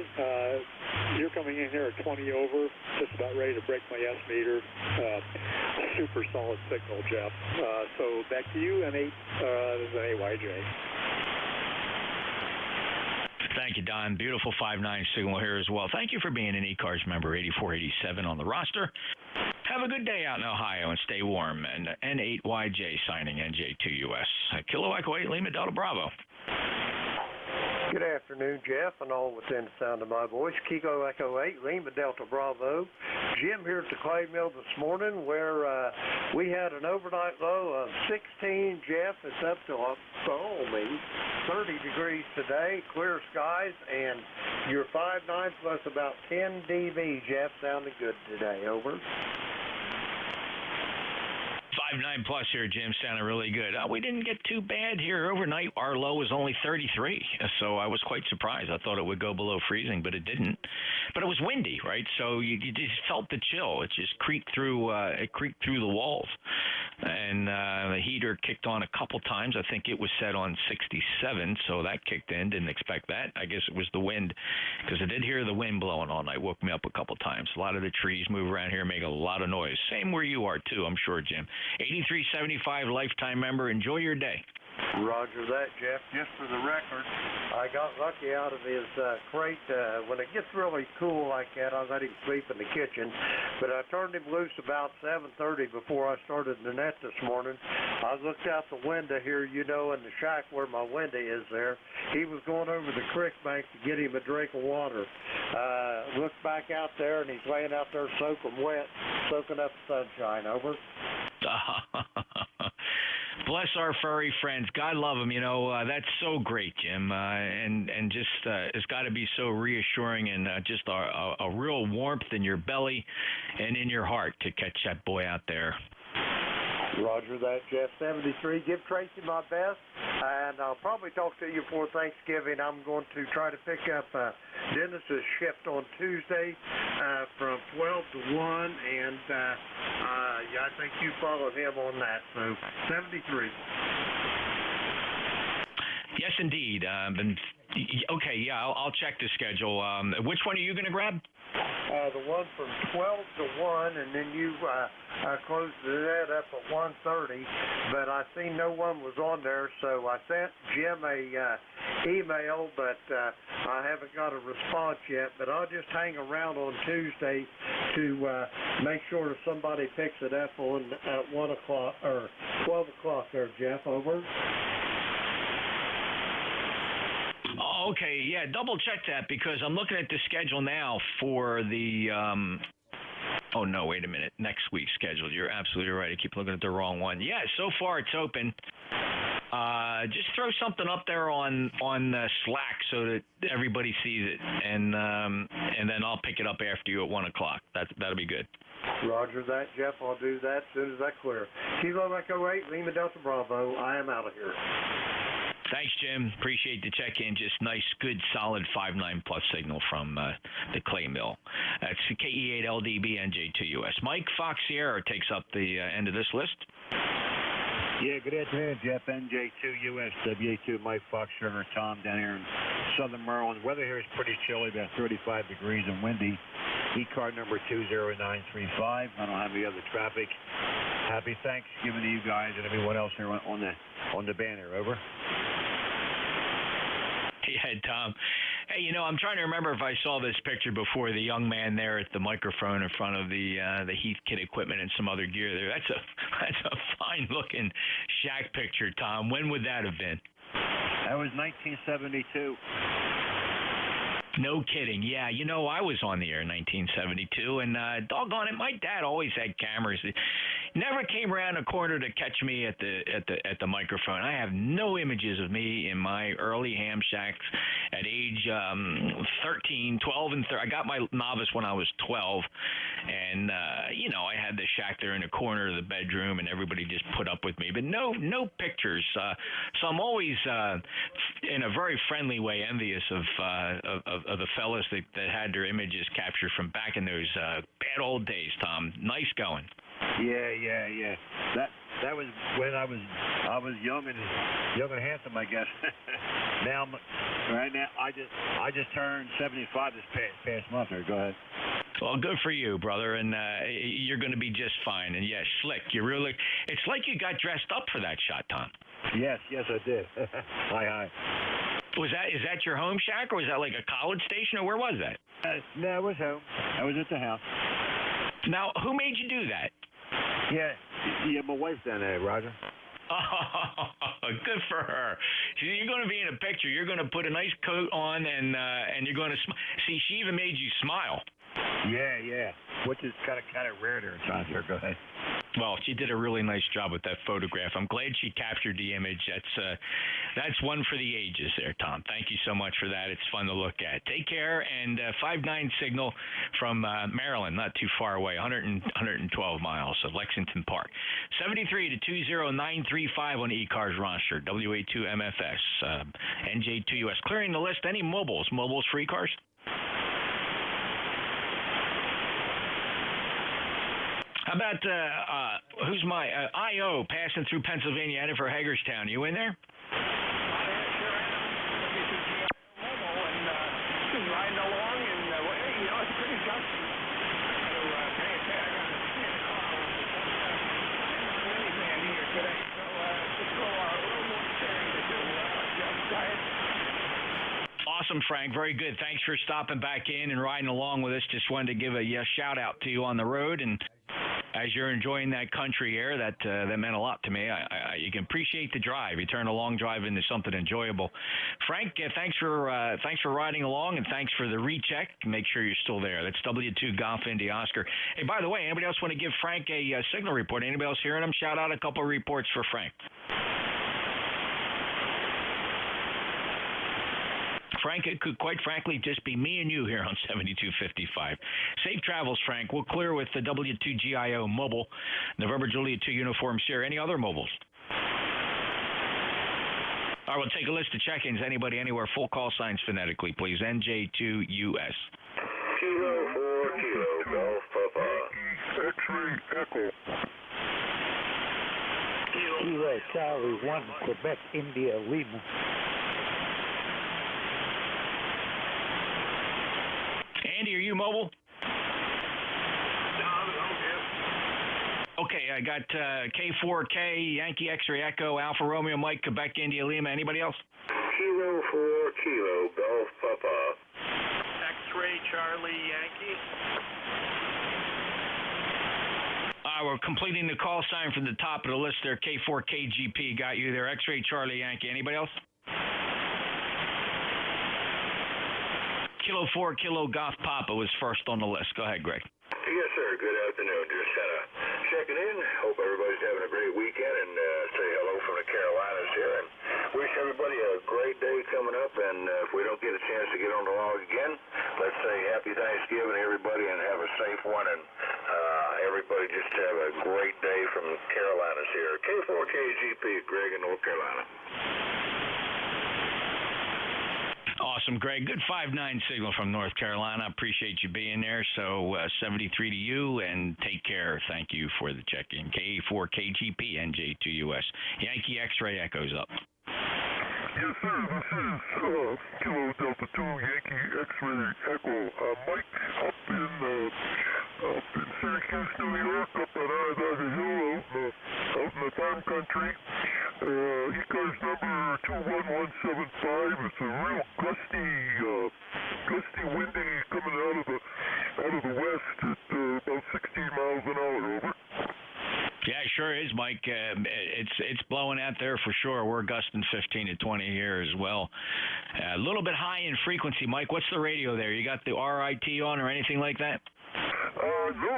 you're coming in here at 20 over, just about ready to break my S meter. Super solid signal, Jeff. So back to you, and this is an AYJ. Thank you, Don. Beautiful 5.9 signal here as well. Thank you for being an ECARS member, 8487 on the roster. Have a good day out in Ohio and stay warm. And N8YJ signing NJ2US. Kilo Echo 8 Lima Delta Bravo. Good afternoon, Jeff, and all within the sound of my voice. Kilo Echo 8 Lima Delta Bravo. Jim here at the clay mill this morning, where we had an overnight low of 16, Jeff. It's up to only 30 degrees today, clear skies, and your 5.9 plus about 10 dB, Jeff, sounded good today. Over. 5.9 plus here, Jim. Sounded really good. We didn't get too bad here overnight. Our low was only 33, so I was quite surprised. I thought it would go below freezing, but it didn't. But it was windy, right? So you just felt the chill. It just creaked through the walls, and the heater kicked on a couple times. I think it was set on 67, so that kicked in. Didn't expect that. I guess it was the wind, because I did hear the wind blowing all night. Woke me up a couple times. A lot of the trees move around here, make a lot of noise. Same where you are too, I'm sure, Jim. 8375 lifetime member. Enjoy your day. Roger that, Jeff. Just for the record, I got lucky out of his crate. When it gets really cool like that, I let him sleep in the kitchen. But I turned him loose about 7:30 before I started the net this morning. I looked out the window here, in the shack where my window is there. He was going over the creek bank to get him a drink of water. Looked back out there, and he's laying out there soaking wet, soaking up the sunshine. Over. Bless our furry friends. God love them. That's so great, Jim. And just it's got to be so reassuring and just a real warmth in your belly and in your heart to catch that boy out there. Roger that, Jeff. 73. Give Tracy my best, and I'll probably talk to you before Thanksgiving. I'm going to try to pick up Dennis's shift on Tuesday from 12 to 1, and I think you followed him on that. So 73. Yes, indeed. Okay, yeah, I'll check the schedule. Which one are you going to grab? The one from 12 to 1, and then you closed that up at 1:30. But I seen no one was on there, so I sent Jim a email, but I haven't got a response yet. But I'll just hang around on Tuesday to make sure if somebody picks it up on at 1 o'clock or 12 o'clock there, Jeff. Over. Okay, yeah, double check that, because I'm looking at the schedule now for the oh no, wait a minute, next week's schedule. You're absolutely right. I keep looking at the wrong one. Yeah, so far it's open. Just throw something up there on Slack so that everybody sees it, and then I'll pick it up after you at 1 o'clock. That'll be good. Roger that, Jeff. I'll do that as soon as I clear. Kilo Echo 8, Lima Delta Bravo. I am out of here. Thanks, Jim. Appreciate the check-in. Just nice, good, solid 5.9 plus signal from the clay mill. That's KE8LDB NJ2US. Mike Fox Sierra takes up the end of this list. Yeah, good afternoon, Jeff. NJ2US, WA2, Mike Fox, Sugar, Tom down here in southern Maryland. The weather here is pretty chilly, about 35 degrees and windy. ECAR number 20935. I don't have any other traffic. Happy Thanksgiving to you guys and everyone else here on the banner. Over. Yeah, Tom. Hey, I'm trying to remember if I saw this picture before. The young man there at the microphone in front of the Heath Kit equipment and some other gear there. That's a fine looking shack picture, Tom. When would that have been? That was 1972. No kidding. Yeah, I was on the air in 1972, and doggone it, my dad always had cameras. Never came around a corner to catch me at the microphone. I have no images of me in my early ham shacks at age 13, 12, and 13. I got my novice when I was 12, and I had the shack there in the corner of the bedroom, and everybody just put up with me. But no pictures. So I'm always, in a very friendly way, envious of the fellas that had their images captured from back in those bad old days, Tom. Nice going. Yeah. That was when I was young and handsome, I guess. Right now, I just turned 75 this past month. Go ahead. Well, good for you, brother, and you're going to be just fine. And yes, slick. It's like you got dressed up for that shot, Tom. Yes, I did. Hi. Is that your home shack, or was that like a college station, or where was that? No, it was home. I was at the house. Now, who made you do that? Yeah, my wife's down there, Roger. Oh, good for her. You're going to be in a picture. You're going to put a nice coat on, and you're going to see. She even made you smile. Yeah. Which is kind of rare there, John. Sure, go ahead. Well, she did a really nice job with that photograph. I'm glad she captured the image. That's one for the ages there, Tom. Thank you so much for that. It's fun to look at. Take care, and 5-9 signal from Maryland, not too far away, 112 miles of Lexington Park. 73 to 20935 on the ECARS roster, WA2MFS, NJ2US. Clearing the list, any mobiles for ECARS? How about, who's my, I.O. passing through Pennsylvania, headed for Hagerstown. You in there? Riding along, and it's pretty gusty. So pay attention. I got a minivan here today, so just go a little more sharing to do. Go ahead. Awesome, Frank. Very good. Thanks for stopping back in and riding along with us. Just wanted to give a shout out to you on the road, and as you're enjoying that country air, that meant a lot to me. You can appreciate the drive. You turn a long drive into something enjoyable. Frank, thanks for riding along, and thanks for the recheck. Make sure you're still there. That's W2 Golf Indy Oscar. Hey, by the way, anybody else want to give Frank a signal report? Anybody else hearing him? Shout out a couple of reports for Frank. Frank, it could quite frankly just be me and you here on 7255. Safe travels, Frank. We'll clear with the W2GIO mobile, November Juliet 2 Uniform Sierra. Any other mobiles? All right, we'll take a list of check-ins. Anybody, anywhere, full call signs phonetically, please. NJ2US. Kilo 4 Kilo Golf Papa. X-ray Echo. Kilo Charlie 1 Quebec India Lima. Andy, are you mobile? Okay, I got K4K, Yankee X-ray Echo, Alpha Romeo Mike, Quebec India Lima. Anybody else? Kilo 4 Kilo Golf Papa. X-ray Charlie Yankee. We're completing the call sign from the top of the list there. K4KGP got you there. X-ray Charlie Yankee. Anybody else? Kilo 4 Kilo Golf Papa was first on the list. Go ahead, Greg. Yes, sir. Good afternoon. Just kind of checking in. Hope everybody's having a great weekend, and say hello from the Carolinas here, and wish everybody a great day coming up. And if we don't get a chance to get on the log again, let's say happy Thanksgiving to everybody and have a safe one. And everybody just have a great day from the Carolinas here. K4KGP, Greg in North Carolina. Awesome, Greg. Good 5-9 signal from North Carolina. Appreciate you being there. So 73 to you, and take care. Thank you for the check-in. K4KGP, NJ2US. Yankee X-ray Echoes up. Yes, sir. This is Kilo Delta 2 Yankee X-ray Echo. Mike, up in Syracuse, New York, up on Onondaga Hill, out in the farm country. ECARS number 21175. It's a real gusty, windy coming out of the west at about 16 miles an hour. Over. Yeah, it sure is, Mike. It's blowing out there for sure. We're gusting 15 to 20 here as well. A little bit high in frequency, Mike. What's the radio there? You got the RIT on or anything like that? No,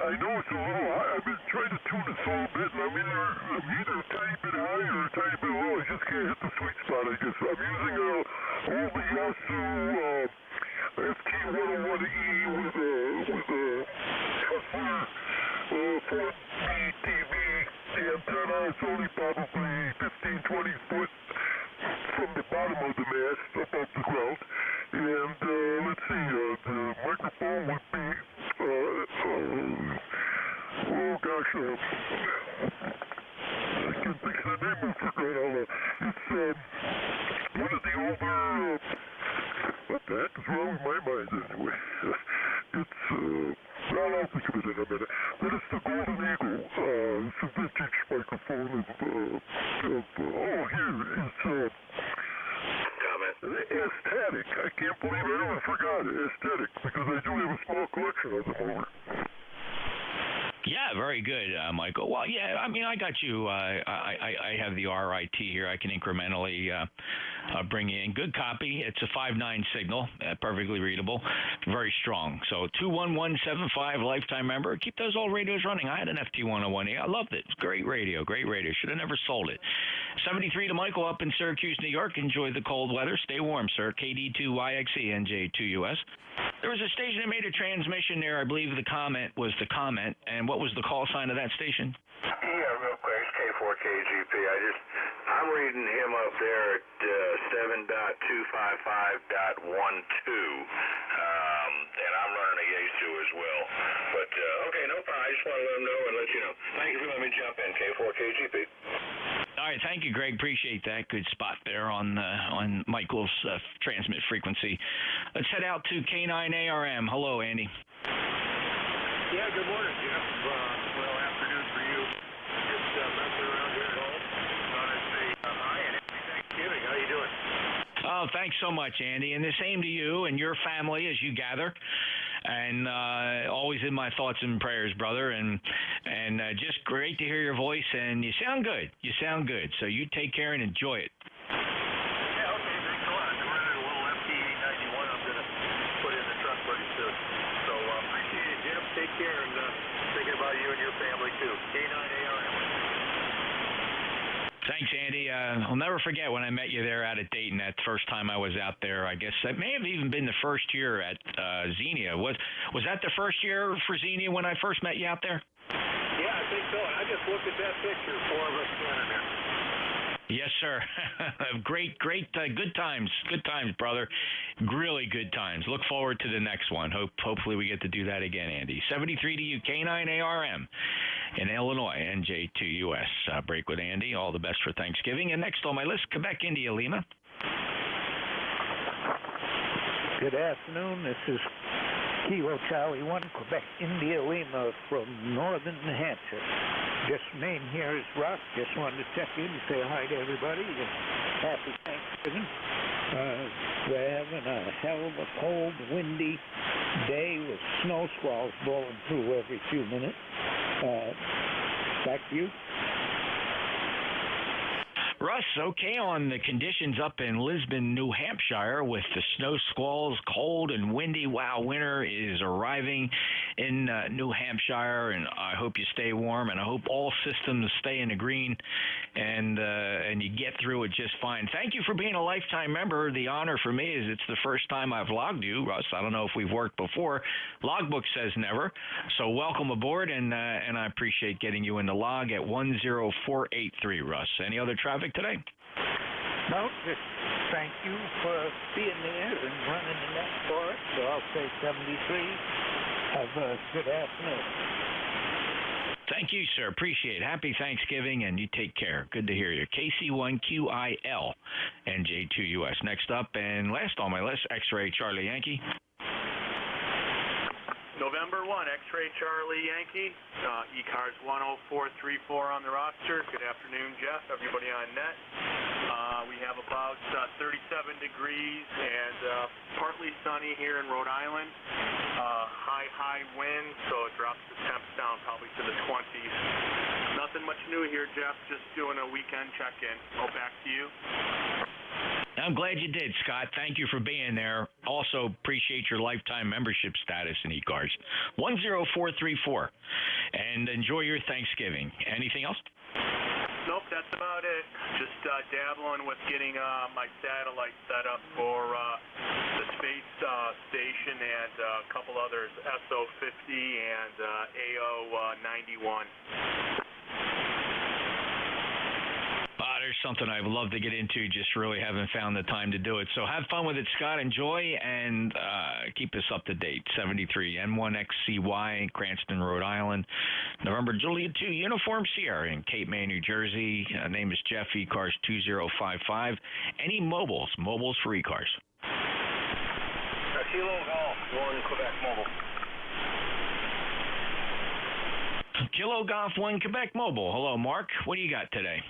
I know it's a little high. I've been trying to tune it so a bit, and I'm either a tiny bit high or a tiny bit low. I just can't hit the sweet spot, I guess. I'm using all the Yasu FT101E with a Hustler 4B TV antenna. It's only probably 15, 20 foot from the bottom of the mast up off the ground. And let's see, the microphone would be, I can't think of the name of it. It's one of the older, what the heck is wrong with my mind anyway? I'll think of it in a minute. But it's the Golden Eagle. It's a vintage microphone it's aesthetic. I can't believe I ever forgot it. Aesthetic, because I do have a small collection of them over. Yeah, very good, Michael. Well, yeah, I mean, I got you. I have the RIT here. I can incrementally bring in. Good copy. It's a 5.9 signal, perfectly readable, very strong. So 21175, lifetime member. Keep those old radios running. I had an FT101. I loved it. Great radio, great radio. Should have never sold it. 73 to Michael up in Syracuse, New York. Enjoy the cold weather. Stay warm, sir. KD2YXE, NJ2US. There was a station that made a transmission there. I believe the comment was the comment. And what was the call sign of that station? Yeah, real quick, it's K4KGP. I'm reading him up there at 7.255.12, and I'm running a Yasu as well. But, okay, no problem. I just want to let him know and let you know. Thank you for letting me jump in, K4KGP. All right, thank you, Greg. Appreciate that. Good spot there on Michael's transmit frequency. Let's head out to K9ARM. Hello, Andy. Yeah, good morning, Jeff. Well, afternoon for you. Just messing around here at home. Thought I'd say hi and happy Thanksgiving. How you doing? Oh, thanks so much, Andy. And the same to you and your family as you gather. And always in my thoughts and prayers, brother. And just great to hear your voice. And you sound good. You sound good. So you take care and enjoy it. Yeah, okay. Thanks a lot. I'm running a little FT91 I'm going to put in the truck pretty soon. So appreciate it, Jim. Take care, and thinking about you and your family, too. K9ARM. Thanks, Andy. I'll never forget when I met you there out at Dayton that first time I was out there. I guess that may have even been the first year at Xenia. Was that the first year for Xenia when I first met you out there? Yeah, I think so. I just looked at that picture, 4 of us standing there. Yes, sir. Great, good times, brother. Really good times. Look forward to the next one. Hopefully we get to do that again, Andy. 73 to you, K9ARM in Illinois, NJ2US. Break with Andy. All the best for Thanksgiving. And next on my list, Quebec, India, Lima. Good afternoon. This is Kilo Charlie 1, Quebec, India, Lima from northern New Hampshire. Just name here is Rock. Just wanted to check in and say hi to everybody and happy Thanksgiving. We're having a hell of a cold, windy day with snow squalls blowing through every few minutes. Back to you. Russ, okay on the conditions up in Lisbon, New Hampshire with the snow squalls, cold and windy. Wow, winter is arriving in New Hampshire, and I hope you stay warm, and I hope all systems stay in the green, and you get through it just fine. Thank you for being a lifetime member. The honor for me is it's the first time I've logged you, Russ. I don't know if we've worked before. Logbook says never, so welcome aboard, and I appreciate getting you in the log at 10483, Russ. Any other traffic today? No, just thank you for being there and running the net for it. So I'll say 73. Have a good afternoon. Thank you, sir. Appreciate it. Happy Thanksgiving, and you take care. Good to hear you. KC1QIL, NJ2US. Next up, and last on my list, X-Ray Charlie Yankee. November November 1, X-Ray Charlie Yankee, ECARS 10434 on the roster. Good afternoon, Jeff, everybody on net. We have about 37 degrees and partly sunny here in Rhode Island. High wind, so it drops the temps down probably to the 20s. Nothing much new here, Jeff, just doing a weekend check-in. Back to you. I'm glad you did, Scott. Thank you for being there. Also, appreciate your lifetime membership status in ECARS. 10434. And enjoy your Thanksgiving. Anything else? Nope, that's about it. Just dabbling with getting my satellite set up for the space station and a couple others, SO50 and AO91. There's something I'd love to get into, just really haven't found the time to do it. So have fun with it, Scott. Enjoy, and keep us up to date. 73 N1XCY, Cranston, Rhode Island. November Juliet 2, Uniform Sierra in Cape May, New Jersey. Name is Jeff, ECARS 2055. Any mobiles for ECARS. Kilo Golf 1, Quebec Mobile. Kilo Golf 1, Quebec Mobile. Hello, Mark. What do you got today?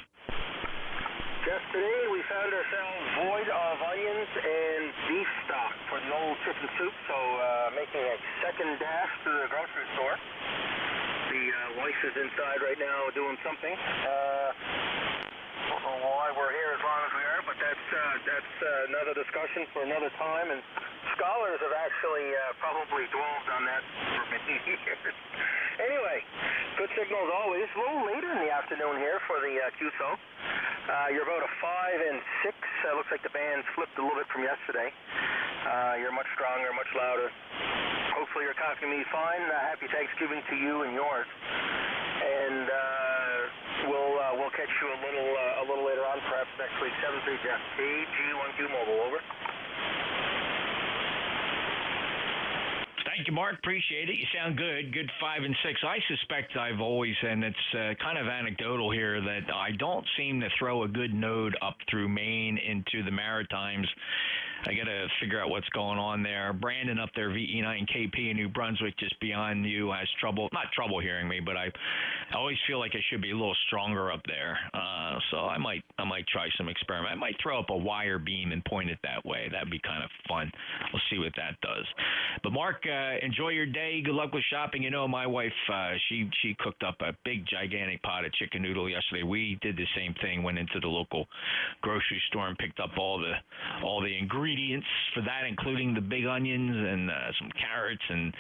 Just today, we found ourselves void of onions and beef stock for the old chicken soup, so making a second dash to the grocery store. The wife is inside right now doing something. Don't know why we're here as long as we are, but that's another discussion for another time, and scholars have actually probably dwelled on that for many years. Anyway, good signal as always. A little later in the afternoon here for the QSO. You're about a 5 and 6. Looks like the band's flipped a little bit from yesterday. You're much stronger, much louder. Hopefully you're copying me fine. Happy Thanksgiving to you and yours. And we'll catch you a little later on, perhaps next week. 73 Jeff, AG1Q Mobile, over. Thank you, Mark. Appreciate it. You sound good. Good 5 and 6. I suspect I've always, and it's kind of anecdotal here, that I don't seem to throw a good node up through Maine into the Maritimes. I got to figure out what's going on there. Brandon up there, VE9KP in New Brunswick, just beyond you, has not trouble hearing me, but I always feel like I should be a little stronger up there. So I might try some experiment. I might throw up a wire beam and point it that way. That'd be kind of fun. We'll see what that does. But Mark, enjoy your day. Good luck with shopping. You know, my wife, she cooked up a big, gigantic pot of chicken noodle yesterday. We did the same thing. Went into the local grocery store and picked up all the ingredients for that, including the big onions and some carrots and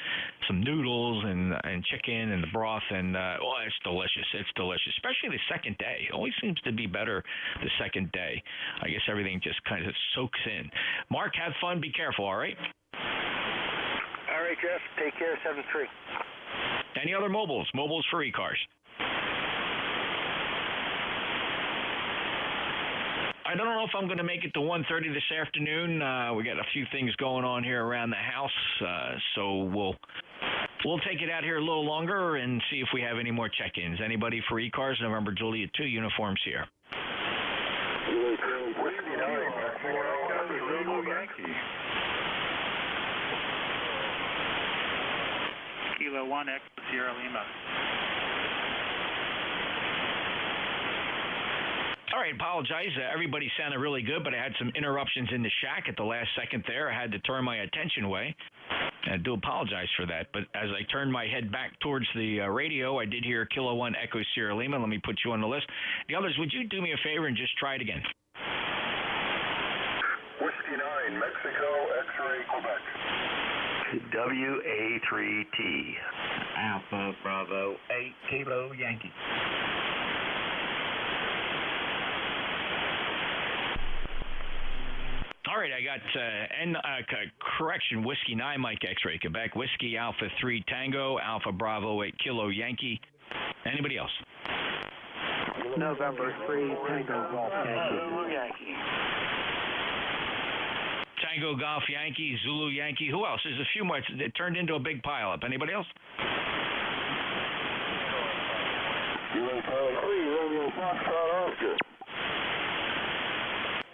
some noodles and chicken and the broth. And it's delicious. It's delicious, especially the second day. It always seems to be better the second day. I guess everything just kind of soaks in. Mark, have fun. Be careful. All right. All right, Jeff. Take care. 7-3. Any other mobiles? Mobiles for ECARS. I don't know if I'm going to make it to 1:30 this afternoon. We got a few things going on here around the house, so we'll take it out here a little longer and see if we have any more check-ins. Anybody for ECARS? November Juliet 2, uniforms here. Kilo 1X Sierra Lima. All right, apologize. Everybody sounded really good, but I had some interruptions in the shack at the last second there. I had to turn my attention away. I do apologize for that. But as I turned my head back towards the radio, I did hear Kilo 1 Echo Sierra Lima. Let me put you on the list. The others, would you do me a favor and just try it again? Whiskey 9, Mexico, X-Ray, Quebec. WA3T. Alpha Bravo 8 Kilo Yankee. All right, I got correction, Whiskey 9 Mike X-Ray, Quebec, Whiskey Alpha 3 Tango, Alpha Bravo 8 Kilo Yankee. Anybody else? November 3 Tango Golf Yankee. Tango Golf Yankee, Zulu Yankee. Who else? There's a few more. It turned into a big pile up. Anybody else?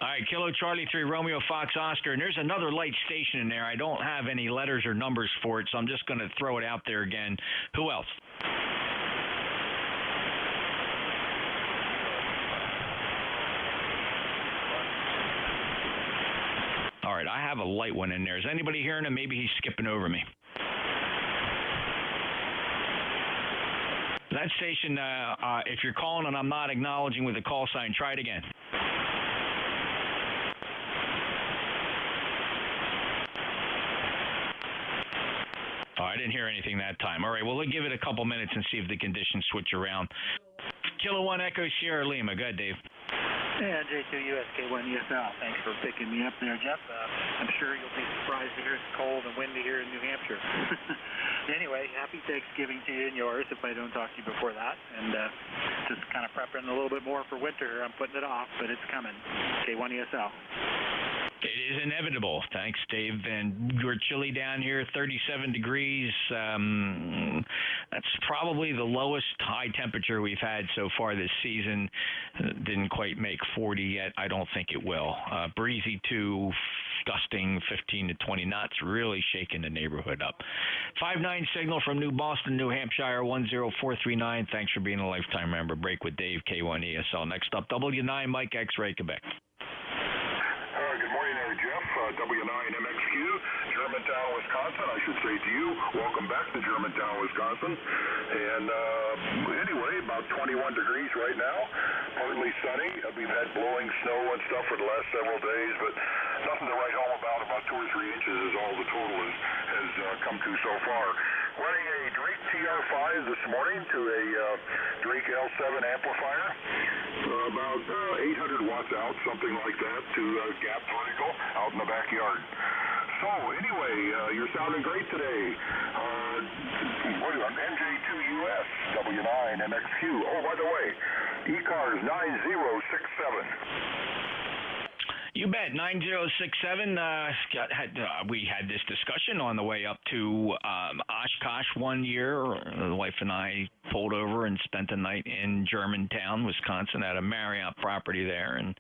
All right, Kilo Charlie 3 Romeo Fox Oscar, and there's another light station in there. I don't have any letters or numbers for it, so I'm just going to throw it out there again. Who else? All right, I have a light one in there. Is anybody hearing him? Maybe he's skipping over me. That station, if you're calling and I'm not acknowledging with a call sign, try it again. Oh, I didn't hear anything that time. All right, well, we'll give it a couple minutes and see if the conditions switch around. Kilo 1 Echo Sierra Lima. Go ahead, Dave. Yeah, NJ2US, K1ESL. Thanks for picking me up there, Jeff. I'm sure you'll be surprised to hear it's cold and windy here in New Hampshire. Anyway, happy Thanksgiving to you and yours if I don't talk to you before that. And just kind of prepping a little bit more for winter. I'm putting it off, but it's coming. K1ESL. It is inevitable. Thanks, Dave. And we're chilly down here, 37 degrees. That's probably the lowest high temperature we've had so far this season. Didn't quite make 40 yet. I don't think it will. Breezy to gusting 15 to 20 knots, really shaking the neighborhood up. 5-9 signal from New Boston, New Hampshire, 10439. Thanks for being a lifetime member. Break with Dave, K1ESL. Next up, W9 Mike X-Ray, Quebec. Good morning there, Jeff. W9MXQ, Germantown, Wisconsin. I should say to you, welcome back to Germantown, Wisconsin. And anyway, about 21 degrees right now, partly sunny. We've had blowing snow and stuff for the last several days, but nothing to write home about. About 2 or 3 inches is all the total has come to so far. Running a Drake TR5 this morning to a Drake L7 amplifier. About 800 watts out, something like that, to gap vertical out in the backyard. So, anyway, you're sounding great today. NJ2US, W9MXQ. Oh, by the way, ECARS 9067. You bet. 9067. We had this discussion on the way up to Oshkosh one year. The wife and I pulled over and spent the night in Germantown, Wisconsin, at a Marriott property there, and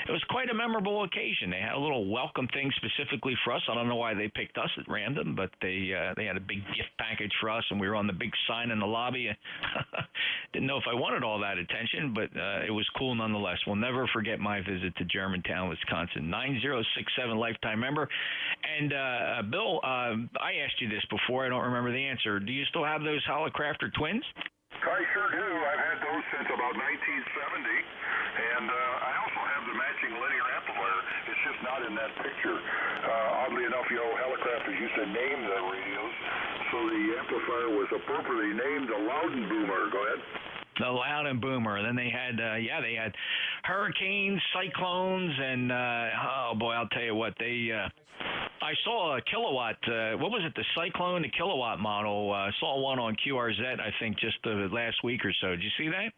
it was quite a memorable occasion. They had a little welcome thing specifically for us. I don't know why they picked us at random, but they had a big gift package for us, and we were on the big sign in the lobby. Didn't know if I wanted all that attention, but it was cool nonetheless. We'll never forget my visit to Germantown, Wisconsin. 9067 lifetime member. And Bill, I asked you this before. I don't remember the answer. Do you still have those Holocrafter twins? I sure do. I've had those since about 1970, and I also have the matching linear amplifier. It's just not in that picture. Oddly enough, Helicrafters used to name the radios, so the amplifier was appropriately named the Loudon Boomer. Go ahead. The Loudon Boomer. Then they had, they had hurricanes, cyclones, and oh boy, I'll tell you what, I saw a kilowatt. What was it? The Cyclone, the kilowatt model. Saw one on QRZ, I think, just the last week or so. Did you see that?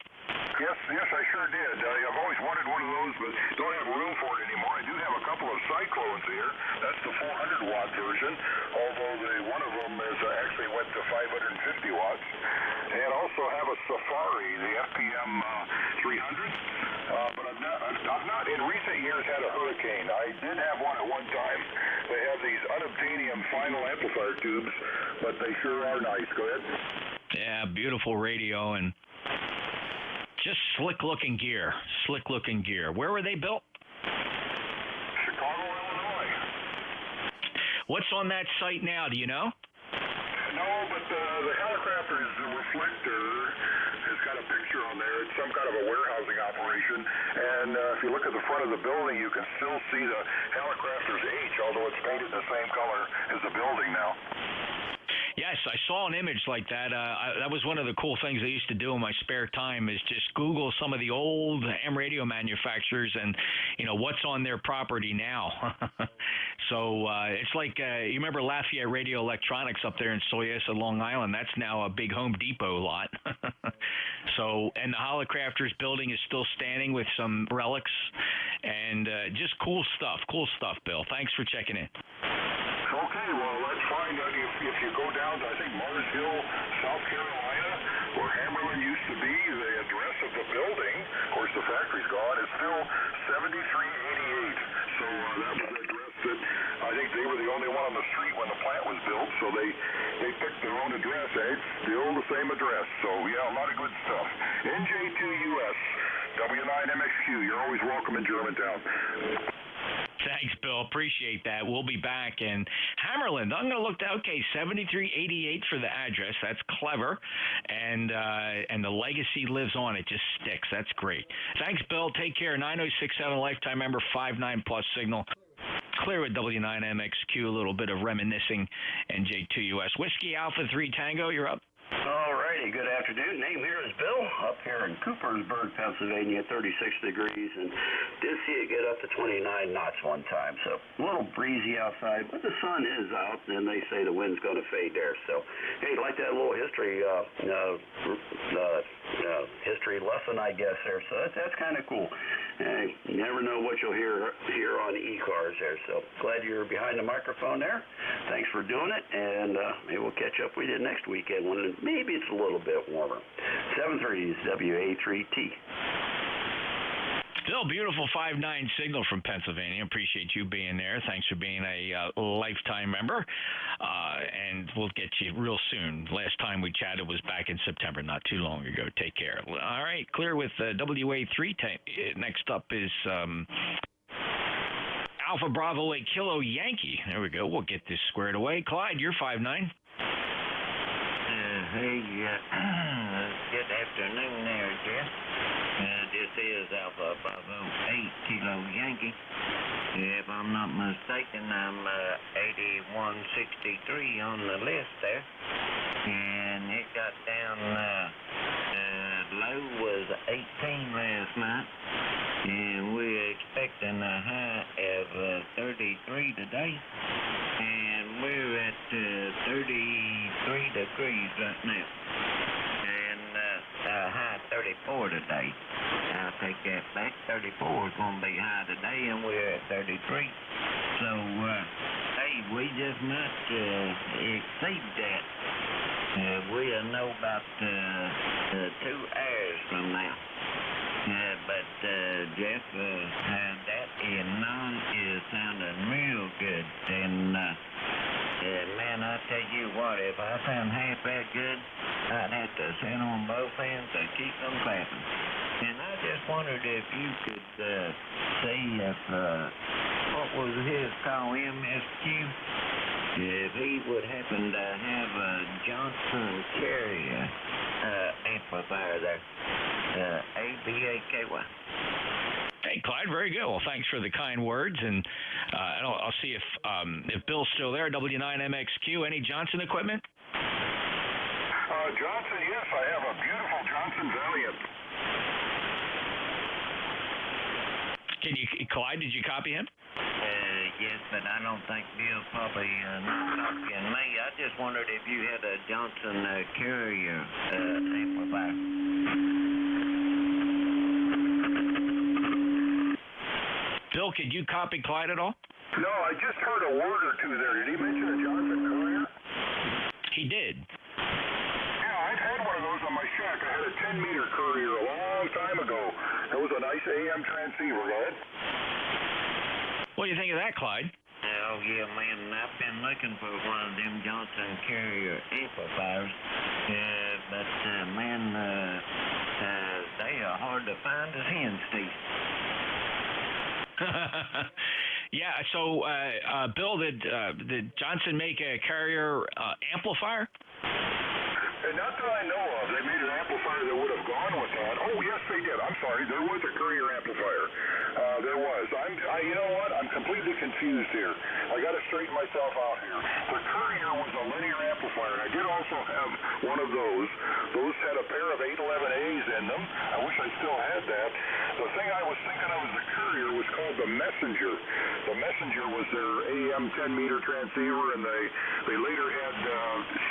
Yes, I sure did. I've always wanted one of those, but don't have room for it anymore. I do have a couple of Cyclones here. That's the 400-watt version, although one of them is actually went to 550 watts. And also have a Safari, the FPM 300. But I've not in recent years had a Hurricane. I did have one at one time. They have these unobtainium final amplifier tubes, but they sure are nice. Go ahead. Yeah, beautiful radio and just slick-looking gear. Where were they built? Chicago, Illinois. What's on that site now? Do you know? No, but the Helicrafters reflector has got a picture on there. It's some kind of a warehousing operation. And if you look at the front of the building, you can still see the Helicrafters H, although it's painted the same color as the building now. Yes, I saw an image like that. That was one of the cool things I used to do in my spare time is just Google some of the old ham radio manufacturers and, what's on their property now. So it's like, you remember Lafayette Radio Electronics up there in Soyessa, Long Island? That's now a big Home Depot lot. So, and the Holocrafters building is still standing with some relics and just cool stuff, Bill. Thanks for checking in. So Okay, well, that's fine. If you go down to, I think, Mars Hill, South Carolina, where Hammerlin used to be, the address of the building, of course, the factory's gone, is still 7388. So that was the address that I think they were the only one on the street when the plant was built, so they picked their own address. It's still the same address. So, yeah, a lot of good stuff. NJ2US, W9MXQ, you're always welcome in Germantown. Thanks, Bill. Appreciate that. We'll be back. And Hammerland, I'm going to look down. Okay, 7388 for the address. That's clever. And the legacy lives on. It just sticks. That's great. Thanks, Bill. Take care. 9067, lifetime member, 59+ signal. Clear with W9MXQ. A little bit of reminiscing. NJ2US. Whiskey Alpha 3 Tango, you're up. All righty, good afternoon. Name here is Bill, up here in Coopersburg, Pennsylvania, 36 degrees, and did see it get up to 29 knots one time, so a little breezy outside, but the sun is out, and they say the wind's going to fade there, so, hey, like that little history history lesson, I guess, there, so that's kind of cool. You never know what you'll hear on ECARS there, so glad you're behind the microphone there. Thanks for doing it, and maybe we'll catch up with you next weekend when maybe it's a little bit warmer. 73 is WA3T. Still beautiful 5-9 signal from Pennsylvania. Appreciate you being there. Thanks for being a lifetime member. And we'll get you real soon. Last time we chatted was back in September, not too long ago. Take care. All right, clear with WA3. Next up is Alpha Bravo 8 Kilo Yankee. There we go. We'll get this squared away. Clyde, you're 5-9. Hey, good afternoon there, Jeff. This is Alpha Bravo 8 Kilo Yankee. If I'm not mistaken, I'm 8163 on the list there. And it got down, low was 18 last night. And we're expecting a high of 33 today. And we're at 33 degrees right now. And high 34 today. I'll take that back. 34 is going to be high today, and we're at 33. So, hey, we just might exceed that. We'll know about 2 hours from now. But, Jeff, that non is sounding real good. And, man, I tell you what, if I sound half that good, I'd have to sit on both ends and keep them clapping. And I just wondered if you could see if, what was his call, MSQ? If he would happen to have a Johnson Carrier amplifier there. ABAKY. Hey, Clyde, very good. Well, thanks for the kind words, and I'll see if Bill's still there. W9MXQ. Any Johnson equipment? Johnson, yes, I have a beautiful Johnson Valiant. Clyde, did you copy him? Yes, but I don't think Bill probably not copying me. I just wondered if you had a Johnson Carrier amplifier. Bill, could you copy Clyde at all? No, I just heard a word or two there. Did he mention a Johnson Courier? He did. Yeah, I've had one of those on my shack. I had a 10-meter Courier a long time ago. That was a nice AM transceiver. Go ahead. What do you think of that, Clyde? Oh, yeah, man, I've been looking for one of them Johnson Carrier amplifiers. But, man, they are hard to find as hen's teeth. Yeah, so, Bill, did Johnson make a Carrier amplifier? Not that I know of. They made an amplifier that would have gone with that. Oh, yes, they did. I'm sorry. There was a Courier amplifier. There was. You know what? I'm completely confused here. I got to straighten myself out here. The Courier was a linear amplifier. I did also have one of those. Those had a pair of 811As in them. I wish I still had that. The thing I was thinking of as the Courier was called the Messenger. The Messenger was their AM 10-meter transceiver, and they later had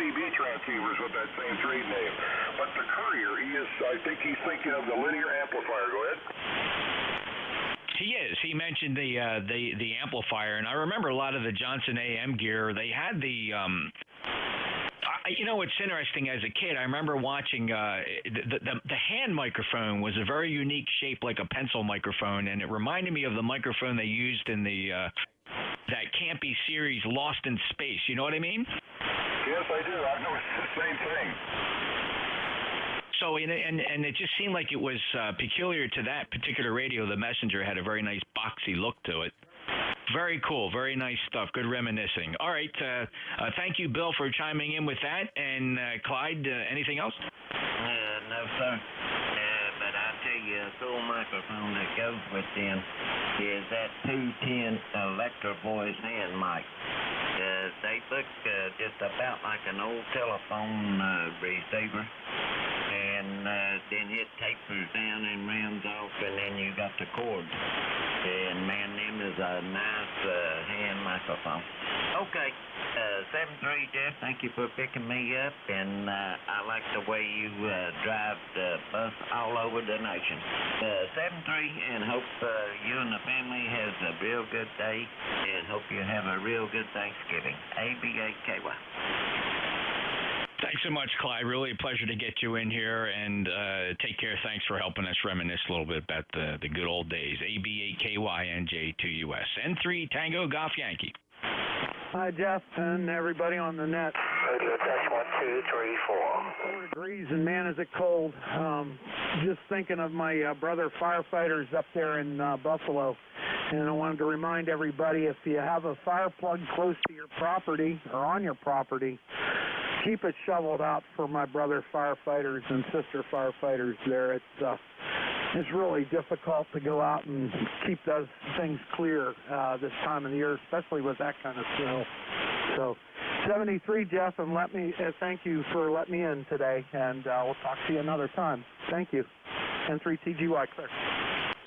CB transceivers with that same trade name. But the Courier, I think he's thinking of the linear amplifier. Go ahead. He is. He mentioned the amplifier, and I remember a lot of the Johnson AM gear. They had the you know, it's interesting. As a kid, I remember watching the hand microphone was a very unique shape, like a pencil microphone, and it reminded me of the microphone they used in the that campy series Lost in Space. You know what I mean? Yes, I do. I've noticed the same thing. So, and it just seemed like it was peculiar to that particular radio. The Messenger had a very nice boxy look to it. Very cool. Very nice stuff. Good reminiscing. All right. Thank you, Bill, for chiming in with that. And Clyde, anything else? No, sir. But I tell you, a cool microphone that goes with them is that 210 Electro Voice hand mic. They look just about like an old telephone receiver. And then it tapers down and rounds off, and then you got the cord. And man, them is a nice hand microphone. Okay, 73 Jeff, thank you for picking me up, and I like the way you drive the bus all over the nation. 73, and hope you and the family has a real good day, and hope you have a real good Thanksgiving. ABAKY. Thanks so much, Clyde. Really a pleasure to get you in here, and take care. Thanks for helping us reminisce a little bit about the good old days. ABAKY NJ2US. N3 Tango Golf Yankee. Hi, Jeff, and everybody on the net. That's 1, 2, 3, 4. 4 degrees, and man, is it cold. Just thinking of my brother firefighters up there in Buffalo, and I wanted to remind everybody, if you have a fire plug close to your property or on your property, keep it shoveled out for my brother firefighters and sister firefighters there. It's really difficult to go out and keep those things clear this time of the year, especially with that kind of snow. So, 73, Jeff, and thank you for letting me in today, and we'll talk to you another time. Thank you. N3TGY, clear.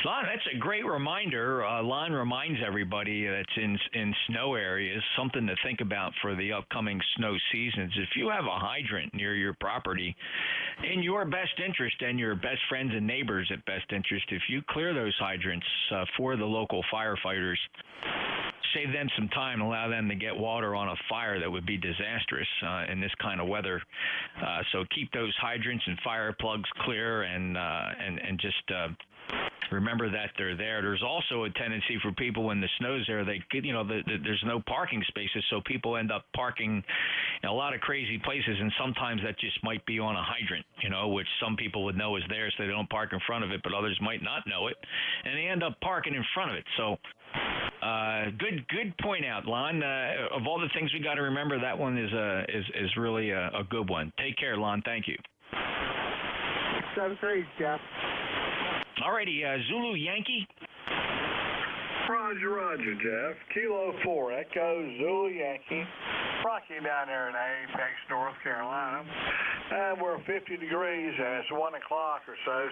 Lon, that's a great reminder. Lon reminds everybody that's in snow areas something to think about for the upcoming snow seasons. If you have a hydrant near your property, in your best interest and your best friends and neighbors at best interest, if you clear those hydrants for the local firefighters, save them some time, allow them to get water on a fire that would be disastrous in this kind of weather. So keep those hydrants and fire plugs clear, and just remember that they're there. There's also a tendency for people when the snow's there, there's no parking spaces, so people end up parking in a lot of crazy places, and sometimes that just might be on a hydrant, which some people would know is there, so they don't park in front of it, but others might not know it, and they end up parking in front of it. So good point out, Lon. Of all the things we got to remember, that one is really a good one. Take care, Lon. Thank you. 7-3, Jeff. Alrighty, Zulu Yankee. Roger, Jeff. Kilo 4, Echo Zulu Yankee. Rocky down there in Apex, North Carolina. We're 50 degrees, and it's 1 o'clock or so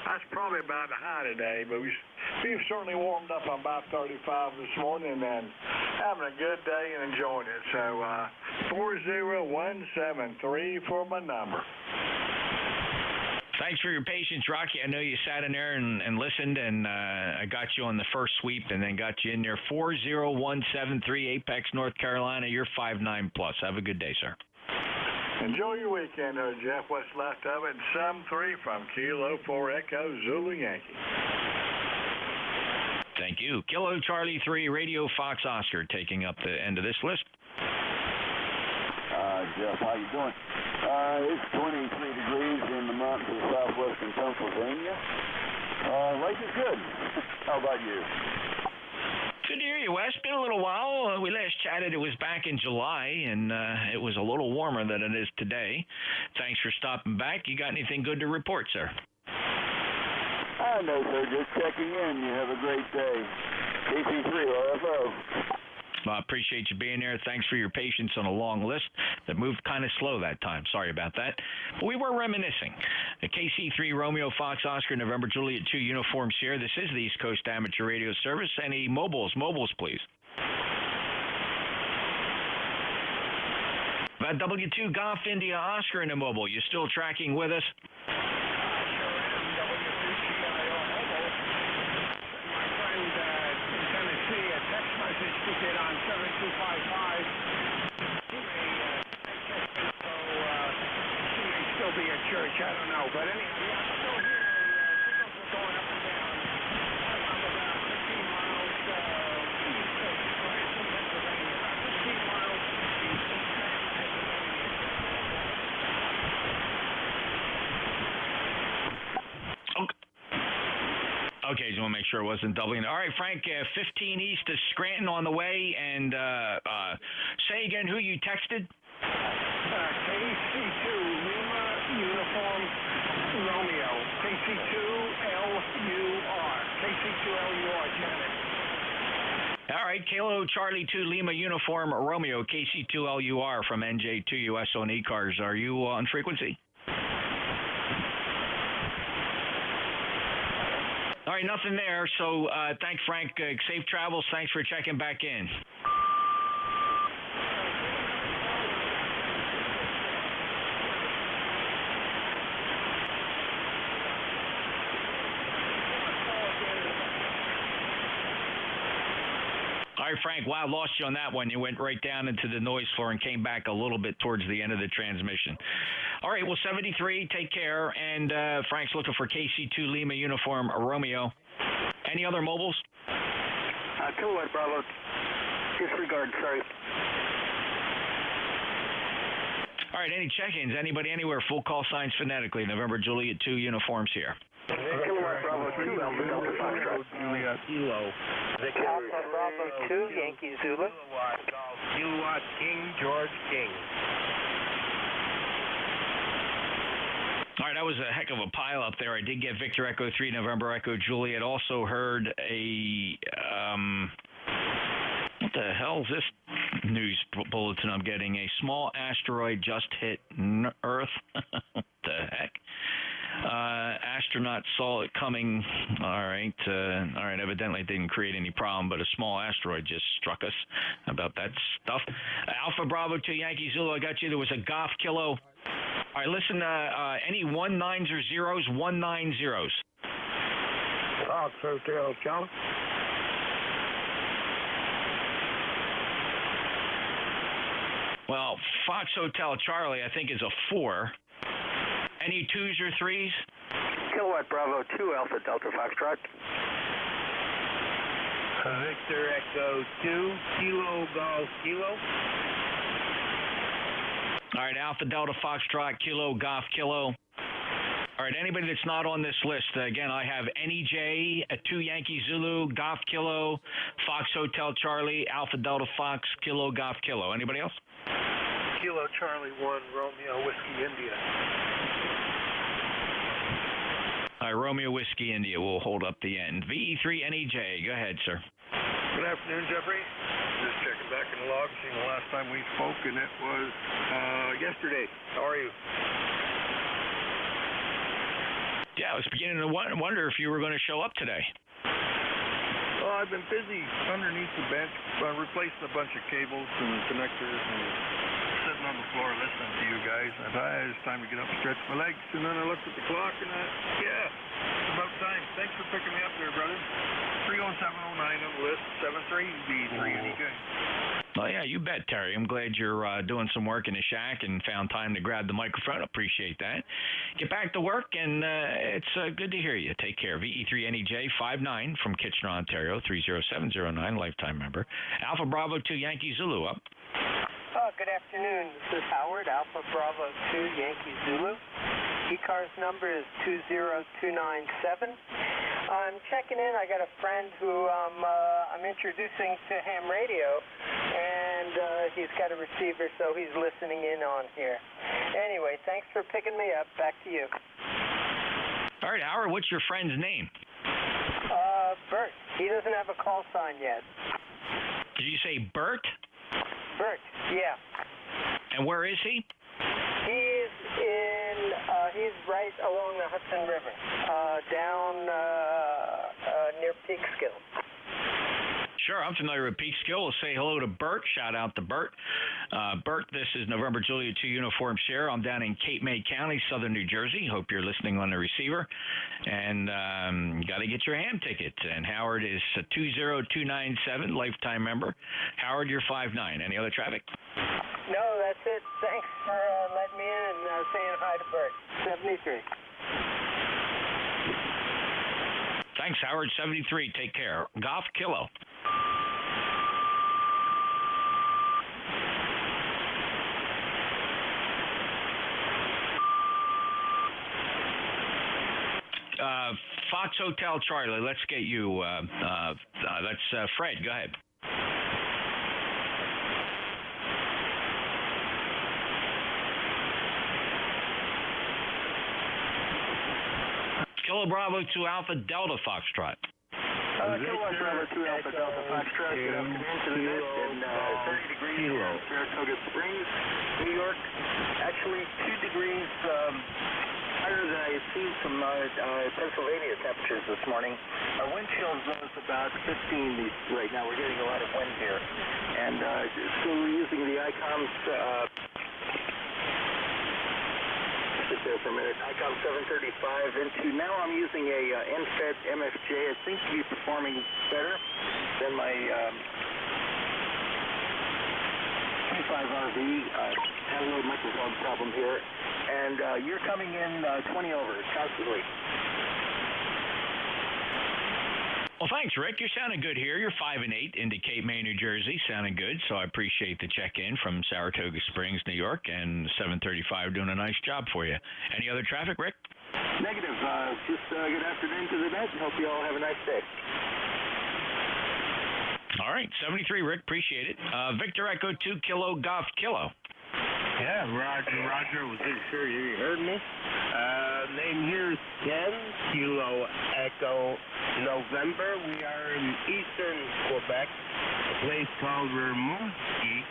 that's probably about the high today, but we've certainly warmed up on about 35 this morning and having a good day and enjoying it. So 40173 for my number. Thanks for your patience, Rocky. I know you sat in there and listened, and I got you on the first sweep and then got you in there. 40173, Apex, North Carolina. You're 5'9 plus. Have a good day, sir. Enjoy your weekend, Jeff. What's left of it? 7-3 from Kilo 4 Echo Zulu Yankee. Thank you. Kilo Charlie 3 Radio Fox Oscar taking up the end of this list. Jeff, how you doing? It's 23 degrees in the mountains of southwestern Pennsylvania. Life is good. How about you? Good to hear you, Wes. Been a little while. We last chatted, it was back in July, and it was a little warmer than it is today. Thanks for stopping back. You got anything good to report, sir? No, sir. Just checking in. You have a great day. KC3 RFO. I appreciate you being there. Thanks for your patience on a long list that moved kind of slow that time. Sorry about that. But we were reminiscing. The KC3 Romeo Fox Oscar November Juliet 2 uniforms here. This is the East Coast Amateur Radio Service. Any mobiles, please. W2 Golf India Oscar in a mobile. You still tracking with us? 155. She may still be at church. I don't know. But anyway, yeah, I'm still here. Signals are going up and down. I'm about 15 miles east of Scranton, Pennsylvania. About 15 miles east of Scranton, Pennsylvania. Okay, just want to make sure it wasn't doubling. All right, Frank, 15 east of Scranton on the way, and say again who you texted. KC2 Lima Uniform Romeo. KC2LUR. KC2LUR, Janet. All right, Kilo Charlie 2 Lima Uniform Romeo, KC2LUR from NJ2US on ECARS. Are you on frequency? All right, nothing there. So thanks, Frank. Safe travels. Thanks for checking back in. All right, Frank, wow, lost you on that one. You went right down into the noise floor and came back a little bit towards the end of the transmission. All right, well, 73, take care. And Frank's looking for KC2 Lima Uniform Romeo. Any other mobiles? Kilowatt Bravo. Disregard, sorry. All right, any check-ins? Anybody anywhere? Full call signs phonetically. November Juliet 2 uniforms here. Kilowatt Bravo 2, Alpha Delta Foxtrot. Juliet Kilo. Alpha Bravo 2, Yankee Zulu. Kilowatt King, George King. All right, that was a heck of a pile up there. I did get Victor Echo 3, November Echo Juliet. Also heard a, what the hell is this news bulletin I'm getting? A small asteroid just hit Earth. What the heck? Astronauts saw it coming. All right, evidently it didn't create any problem, but a small asteroid just struck us. How about that stuff? Alpha Bravo 2 Yankee Zulu, I got you. There was a Golf Kilo. All right, listen, any 19s or zeros? 190s. Fox Hotel, Charlie. Well, Fox Hotel Charlie, I think, is a 4. Any 2s or 3s? Kilowatt Bravo 2, Alpha Delta Foxtrot. Victor Echo 2, Kilo Golf Kilo. All right, Alpha Delta Foxtrot, Kilo Golf Kilo. All right, anybody that's not on this list, again, I have NEJ, 2 Yankee Zulu, Golf Kilo, Fox Hotel Charlie, Alpha Delta Fox, Kilo Golf Kilo. Anybody else? Kilo Charlie 1, Romeo Whiskey India. All right, Romeo Whiskey India will hold up the end. VE3 NEJ, go ahead, sir. Good afternoon, Jeffrey. Just checking back in the log, seeing the last time we spoke, and it was yesterday. How are you? Yeah, I was beginning to wonder if you were going to show up today. Well, I've been busy underneath the bench, replacing a bunch of cables and connectors and sitting on the floor listening to you guys. I thought it's time to get up and stretch my legs, and then I looked at the clock, and it's about time. Thanks for picking me up there, brother. 30709 on the list, 73B3 NEJ. Well, yeah, you bet, Terry. I'm glad you're doing some work in the shack and found time to grab the microphone. Appreciate that. Get back to work, and it's good to hear you. Take care. VE3NEJ 59 from Kitchener, Ontario, 30709, lifetime member. Alpha Bravo 2 Yankee Zulu up. Good afternoon. This is Howard, Alpha Bravo 2 Yankee Zulu. ECARS number is 20297. I'm checking in. I got a friend who I'm introducing to ham radio, and he's got a receiver, so he's listening in on here. Anyway, thanks for picking me up. Back to you. All right, Howard, what's your friend's name? Bert. He doesn't have a call sign yet. Did you say Bert? Bert, yeah. And where is he? He's he's right along the Hudson River, down near Peekskill. Sure, I'm familiar with Peekskill. We'll say hello to Bert. Shout out to Bert. Bert, this is November Juliet 2 Uniform Sierra. I'm down in Cape May County, southern New Jersey. Hope you're listening on the receiver. And got to get your ham ticket. And Howard is 20297, lifetime member. Howard, you're 5'9". Any other traffic? No, that's it. Thanks for letting me in and saying hi to Bert. 73. Thanks, Howard. 73. Take care. Golf Kilo. Fox Hotel Charlie, let's get you. That's Fred. Go ahead. Kilo Bravo to Alpha Delta Foxtrot. Kilo Bravo 2 Alpha Delta Foxtrot. Good afternoon to the net and 30 degrees here in Saratoga Springs, New York. Actually, 2 degrees higher than I had seen from Pennsylvania temperatures this morning. Our wind chill zone is about 15 right now. We're getting a lot of wind here. And so we're using the ICOMS there for a minute. ICOM 735 into now I'm using a NFED MFJ. It seems to be performing better than my 25RV. Had a little microphone problem here. And you're coming in 20 over constantly. Well, thanks, Rick. You're sounding good here. You're 5 and 8 into Cape May, New Jersey. Sounding good. So I appreciate the check-in from Saratoga Springs, New York, and 735 doing a nice job for you. Any other traffic, Rick? Negative. Just good afternoon to the net. Hope you all have a nice day. All right, 73, Rick. Appreciate it. Victor Echo 2 Kilo Golf Kilo. Yeah, Roger. Was sure you heard me? Name here is Ken, Kilo Echo November. We are in eastern Quebec, a place called Rimouski.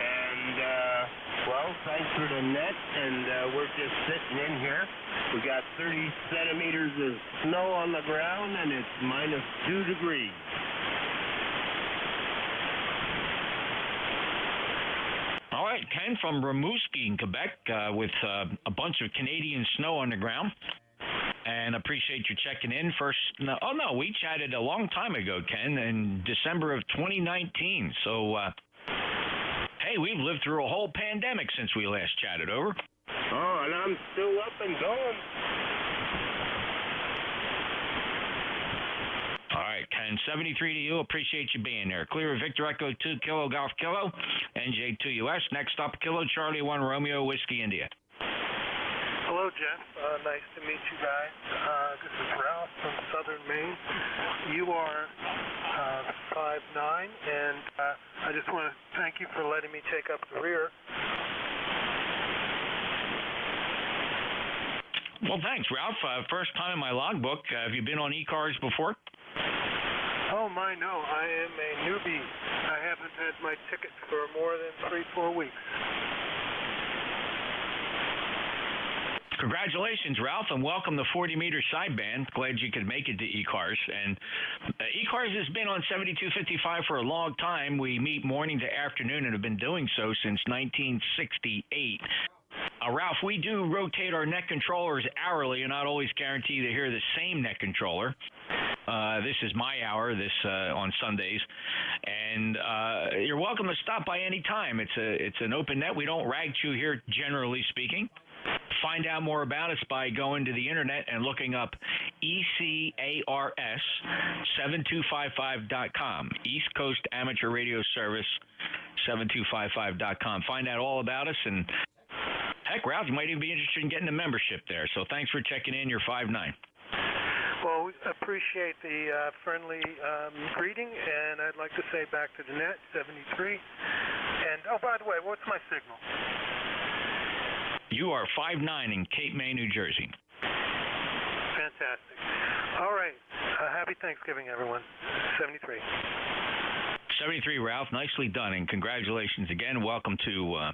And, well, thanks for the net, and we're just sitting in here. We got 30 centimeters of snow on the ground, and it's minus 2 degrees. All right, Ken from Rimouski in Quebec with a bunch of Canadian snow on the ground. And appreciate you checking in. We chatted a long time ago, Ken, in December of 2019. So, hey, we've lived through a whole pandemic since we last chatted, over. Oh, and I'm still up and going. All right, Ken, 73 to you. Appreciate you being there. Clear Victor Echo 2 Kilo Golf Kilo, NJ2US. Next up, Kilo Charlie 1 Romeo Whiskey India. Hello, Jeff. Nice to meet you guys. This is Ralph from Southern Maine. You are 5'9", and I just want to thank you for letting me take up the rear. Well, thanks, Ralph. First time in my logbook. Have you been on ECARS before? Oh, my, no. I am a newbie. I haven't had my ticket for more than 3-4 weeks. Congratulations, Ralph, and welcome to 40-meter sideband. Glad you could make it to ECARS. And ECARS has been on 7255 for a long time. We meet morning to afternoon and have been doing so since 1968. Ralph, we do rotate our net controllers hourly and not always guarantee to hear the same net controller. This is my hour, on Sundays. And you're welcome to stop by any time. It's an open net. We don't rag chew here, generally speaking. Find out more about us by going to the internet and looking up ECARS 7255.com, East Coast Amateur Radio Service 7255.com. Find out all about us, and heck, Ralph, you might even be interested in getting a membership there. So thanks for checking in. You're 5'9". Well, we appreciate the friendly greeting, and I'd like to say back to the net, 73. And, oh, by the way, what's my signal? You are 5'9" in Cape May, New Jersey. Fantastic. All right. Happy Thanksgiving, everyone. 73. 73, Ralph. Nicely done, and congratulations again. Welcome to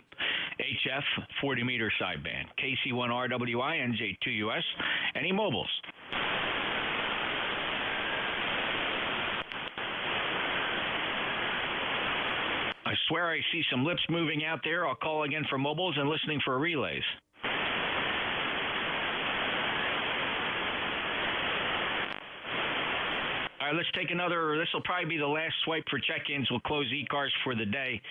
HF 40-meter sideband. KC1RWI, NJ2US. Any mobiles? swear I see some lips moving out there. I'll call again for mobiles and listening for relays. All right, let's take another. This will probably be the last swipe for check-ins. We'll close ECARS for the day.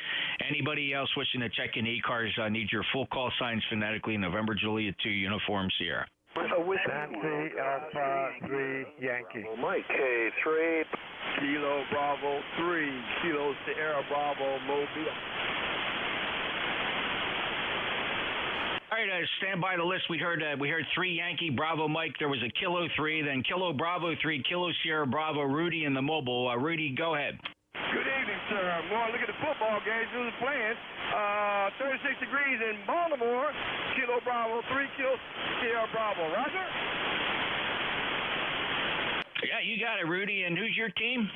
Anybody else wishing to check in ECARS, I need your full call signs phonetically. November Juliet 2 Uniform Sierra. Nancy Alpha 3 Yankee. Mike K3 Kilo Bravo 3 Kilo Sierra Bravo Mobile. All right, stand by the list. We heard 3 Yankee Bravo Mike. There was a Kilo 3, then Kilo Bravo 3, Kilo Sierra Bravo Rudy in the mobile. Rudy, go ahead. Good evening, sir. I'm going to look at the football games. Who's playing? 36 degrees in Baltimore. Kilo Bravo 3 Kilo Sierra Bravo. Roger? Yeah, you got it, Rudy. And who's your team?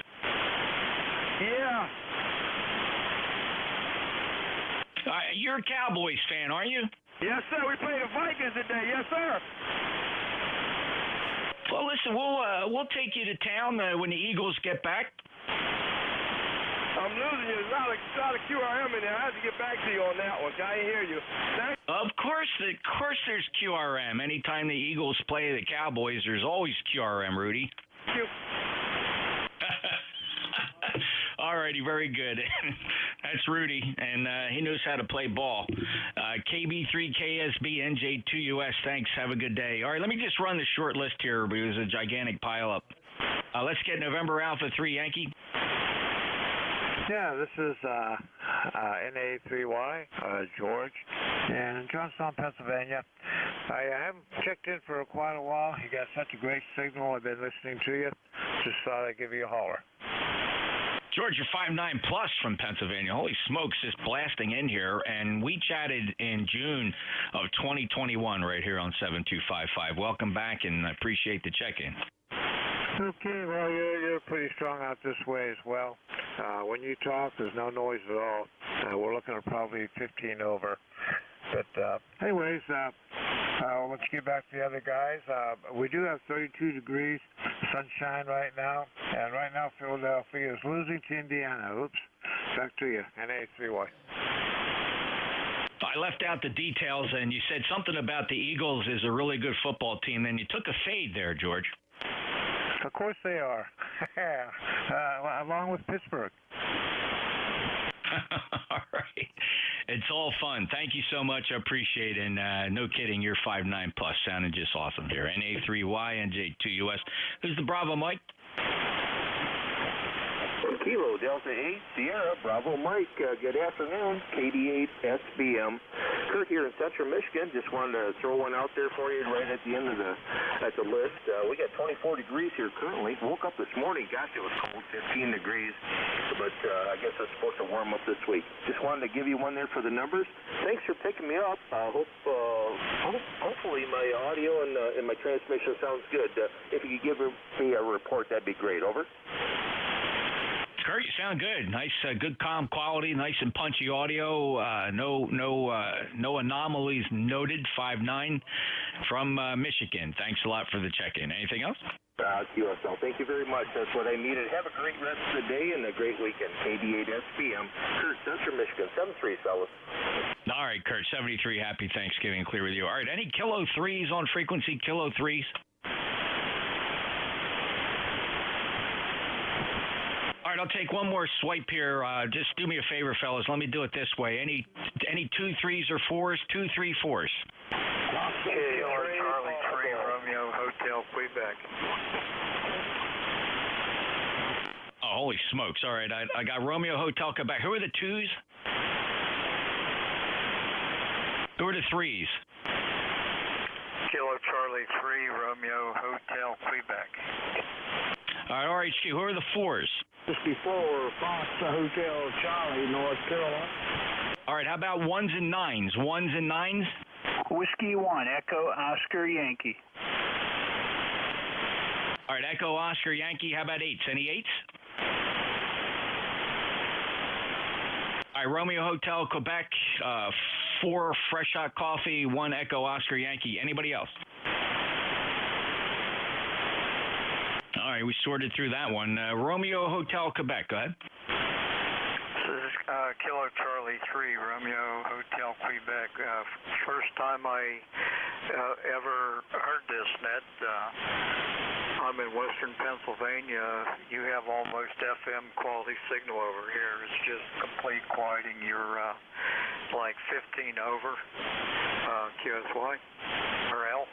Yeah. You're a Cowboys fan, aren't you? Yes, sir. We play the Vikings today. Yes, sir. Well, listen, we'll take you to town when the Eagles get back. I'm losing you. There's a lot of QRM in there. I have to get back to you on that one. I didn't hear you. Of course there's QRM. Anytime the Eagles play the Cowboys, there's always QRM, Rudy. Thank you. All righty, very good. That's Rudy, and he knows how to play ball. KB3KSB NJ2US, thanks. Have a good day. All right, let me just run the short list here because it's a gigantic pileup. Let's get November Alpha 3 Yankee. Yeah, this is NA3Y, George, in Johnstown, Pennsylvania. I haven't checked in for quite a while. You got such a great signal. I've been listening to you. Just thought I'd give you a holler. George, you're 5'9 plus from Pennsylvania. Holy smokes, just blasting in here. And we chatted in June of 2021 right here on 7255. Welcome back, and I appreciate the check-in. Okay, well, you're pretty strong out this way as well. When you talk, there's no noise at all. We're looking at probably 15 over. But anyways, let's get back to the other guys. We do have 32 degrees, sunshine right now. And right now, Philadelphia is losing to Indiana. Oops. Back to you, NA3Y. I left out the details, and you said something about the Eagles is a really good football team. Then you took a fade there, George. Of course they are. Along with Pittsburgh. All right. It's all fun. Thank you so much. I appreciate it. And no kidding, you're 5'9 plus. Sounded just awesome here. NA3Y, NJ2US. Who's the Bravo Mike? Kilo Delta 8 Sierra Bravo Mike. Good afternoon. KD8 SBM. Kurt here in Central Michigan. Just wanted to throw one out there for you right at the end of the list. We got 24 degrees here currently. Woke up this morning. Gosh, it was cold, 15 degrees. But I guess it's supposed to warm up this week. Just wanted to give you one there for the numbers. Thanks for picking me up. Hopefully my audio and my transmission sounds good. If you could give me a report, that'd be great. Over. Kurt, you sound good. Nice, good, calm quality. Nice and punchy audio. No anomalies noted. 5'9" from Michigan. Thanks a lot for the check-in. Anything else? QSL. Thank you very much. That's what I needed. Have a great rest of the day and a great weekend. KD8 SPM. Kurt, Central Michigan. 73, fellas. All right, Kurt. 73. Happy Thanksgiving. Clear with you. All right. Any Kilo 3s on frequency? Kilo 3s? All right, I'll take one more swipe here. Just do me a favor, fellas. Let me do it this way. Any 2 3s or 4s? 2 3 4s. Charlie 3 Romeo Hotel Quebec. Oh, holy smokes. All right, I got Romeo Hotel Quebec. Who are the 2s? Who are the 3s? Kilo Charlie 3 Romeo Hotel Quebec. All right, RHQ, who are the 4s? 64 Fox Hotel Charlie, North Carolina. All right, how about 1s and 9s? 1s and 9s? Whiskey 1, Echo Oscar Yankee. All right, Echo Oscar Yankee. How about 8s? Any 8s? All right, Romeo Hotel Quebec, 4 Fresh Hot Coffee, 1 Echo Oscar Yankee. Anybody else? All right, we sorted through that one. Romeo Hotel Quebec, go ahead. This is Kilo Charlie 3, Romeo Hotel, Quebec. First time I ever heard this net. I'm in western Pennsylvania. You have almost FM quality signal over here. It's just complete quieting. You're like 15 over QSY or L.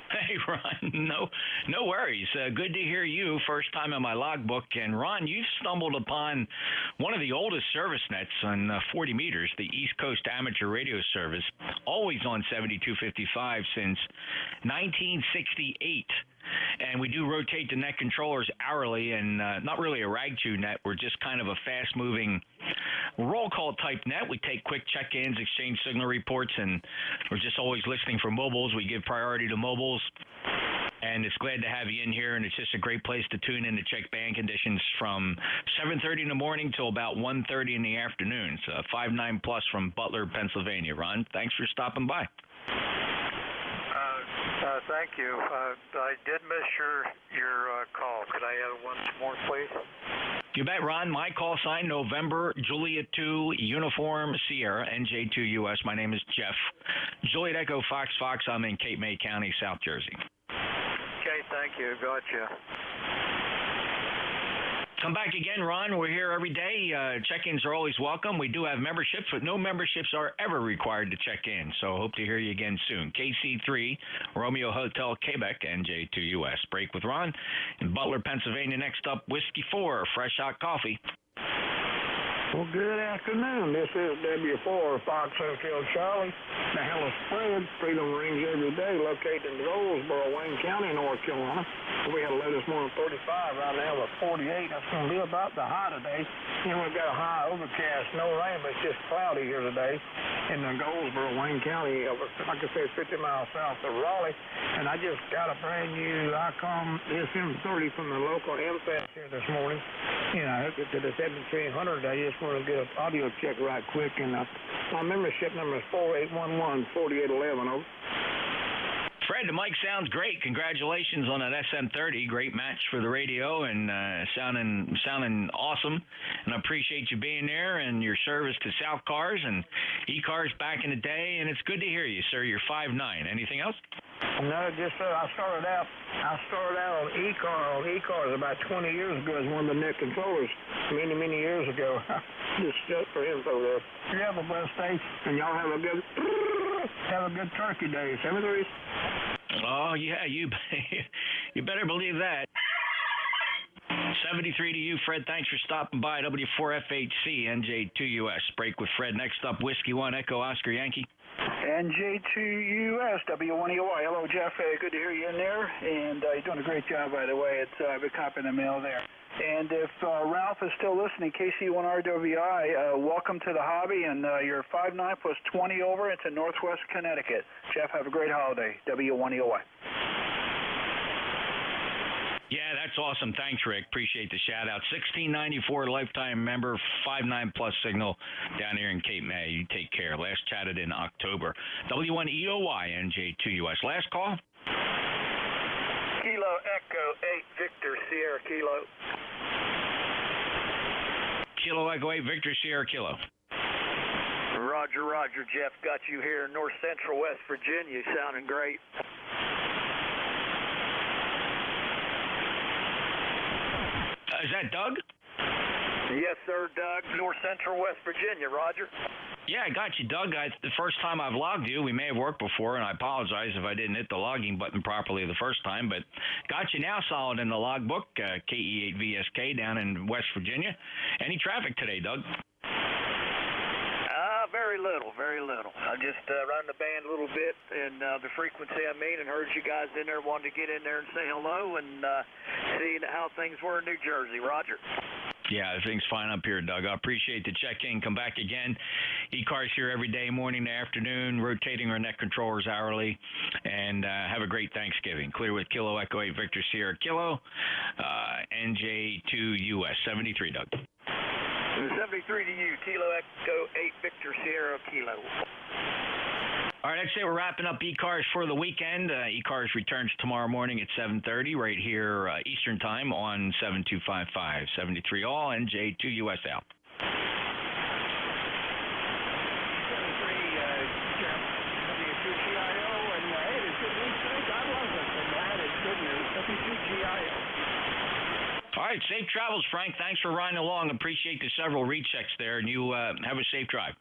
Hey, Ron, no worries. Good to hear you. First time in my logbook. And, Ron, you've stumbled upon one of the oldest service nets on 40 meters, the East Coast Amateur Radio Service, always on 7255 since 1968. And we do rotate the net controllers hourly, and not really a rag chew net. We're just kind of a fast-moving roll call type net. We take quick check-ins, exchange signal reports, and we're just always listening for mobiles. We give priority to mobiles, and it's glad to have you in here, and it's just a great place to tune in to check band conditions from 7:30 in the morning till about 1:30 in the afternoon. So 59 plus from Butler, Pennsylvania. Ron, thanks for stopping by. Thank you. I did miss your call. Could I have it once more, please? You bet, Ron. My call sign, November, Juliet 2, Uniform, Sierra, NJ2US. My name is Jeff. Juliet Echo, Fox, I'm in Cape May County, South Jersey. Okay, thank you. Gotcha. Come back again, Ron. We're here every day. Check-ins are always welcome. We do have memberships, but no memberships are ever required to check in. So hope to hear you again soon. KC3, Romeo Hotel, Quebec, NJ2US. Break with Ron. In Butler, Pennsylvania, next up, Whiskey 4, Fresh Hot Coffee. Well, good afternoon. This is W4 Fox Hotel Charlie. The Hella Spread, Freedom Rings every day, located in Goldsboro, Wayne County, North Carolina. We had a low this morning 35, right now we're 48. That's going to be about the high today. And we've got a high overcast, no rain, but it's just cloudy here today in the Goldsboro, Wayne County, like I said, 50 miles south of Raleigh. And I just got a brand new ICOM SM30 from the local MFAS here this morning. You know, hooked it to the 1700. I just want to get an audio check right quick. And my membership number is 4811-4811. Over. Fred, the mic sounds great. Congratulations on that SM30. Great match for the radio and sounding awesome. And I appreciate you being there and your service to South Cars and ECARS back in the day. And it's good to hear you, sir. You're 5'9". Anything else? No, just I started out on ECARS about 20 years ago as one of the net controllers many years ago. Just for info there. You have a blessed day, and y'all have a good turkey day. 73. Oh yeah, you better believe that. 73 to you, Fred. Thanks for stopping by. W4FHC, NJ2US. Break with Fred. Next up, Whiskey 1, Echo Oscar Yankee. NJ2US, W1EOY. Hello, Jeff. Good to hear you in there. And you're doing a great job, by the way. It's a copy in the mail there. And if Ralph is still listening, KC1RWI, welcome to the hobby. And you're 5'9" plus 20 over. It's in Northwest Connecticut. Jeff, have a great holiday. W1EOY. Yeah, that's awesome. Thanks, Rick. Appreciate the shout-out. 1694 lifetime member, 5'9" plus signal down here in Cape May. You take care. Last chatted in October. W1EOY, NJ2US. Last call? Kilo Echo 8 Victor Sierra Kilo. Kilo Echo 8 Victor Sierra Kilo. Roger, Jeff. Got you here in North Central West Virginia. Sounding great. Is that Doug? Yes, sir, Doug. North Central West Virginia. Roger. Yeah, I got you, Doug. The first time I've logged you, we may have worked before, and I apologize if I didn't hit the logging button properly the first time, but got you now solid in the logbook, KE8VSK down in West Virginia. Any traffic today, Doug? Very little. I just run the band a little bit and the frequency and heard you guys in there, wanted to get in there and say hello and see how things were in New Jersey. Roger. Yeah, everything's fine up here, Doug. I appreciate the check-in. Come back again. ECARS here every day, morning to afternoon, rotating our net controllers hourly, and have a great Thanksgiving. Clear with Kilo Echo 8 Victor Sierra Kilo, NJ2US. 73, Doug. 73 to you, Kilo Echo 8 Victor Sierra Kilo. All right, that's it. We're wrapping up ECARS for the weekend. ECARS returns tomorrow morning at 7:30 right here Eastern Time on 7255. 73 all, NJ2US out. right. Safe travels, Frank. Thanks for riding along. Appreciate the several rechecks there, and you have a safe drive.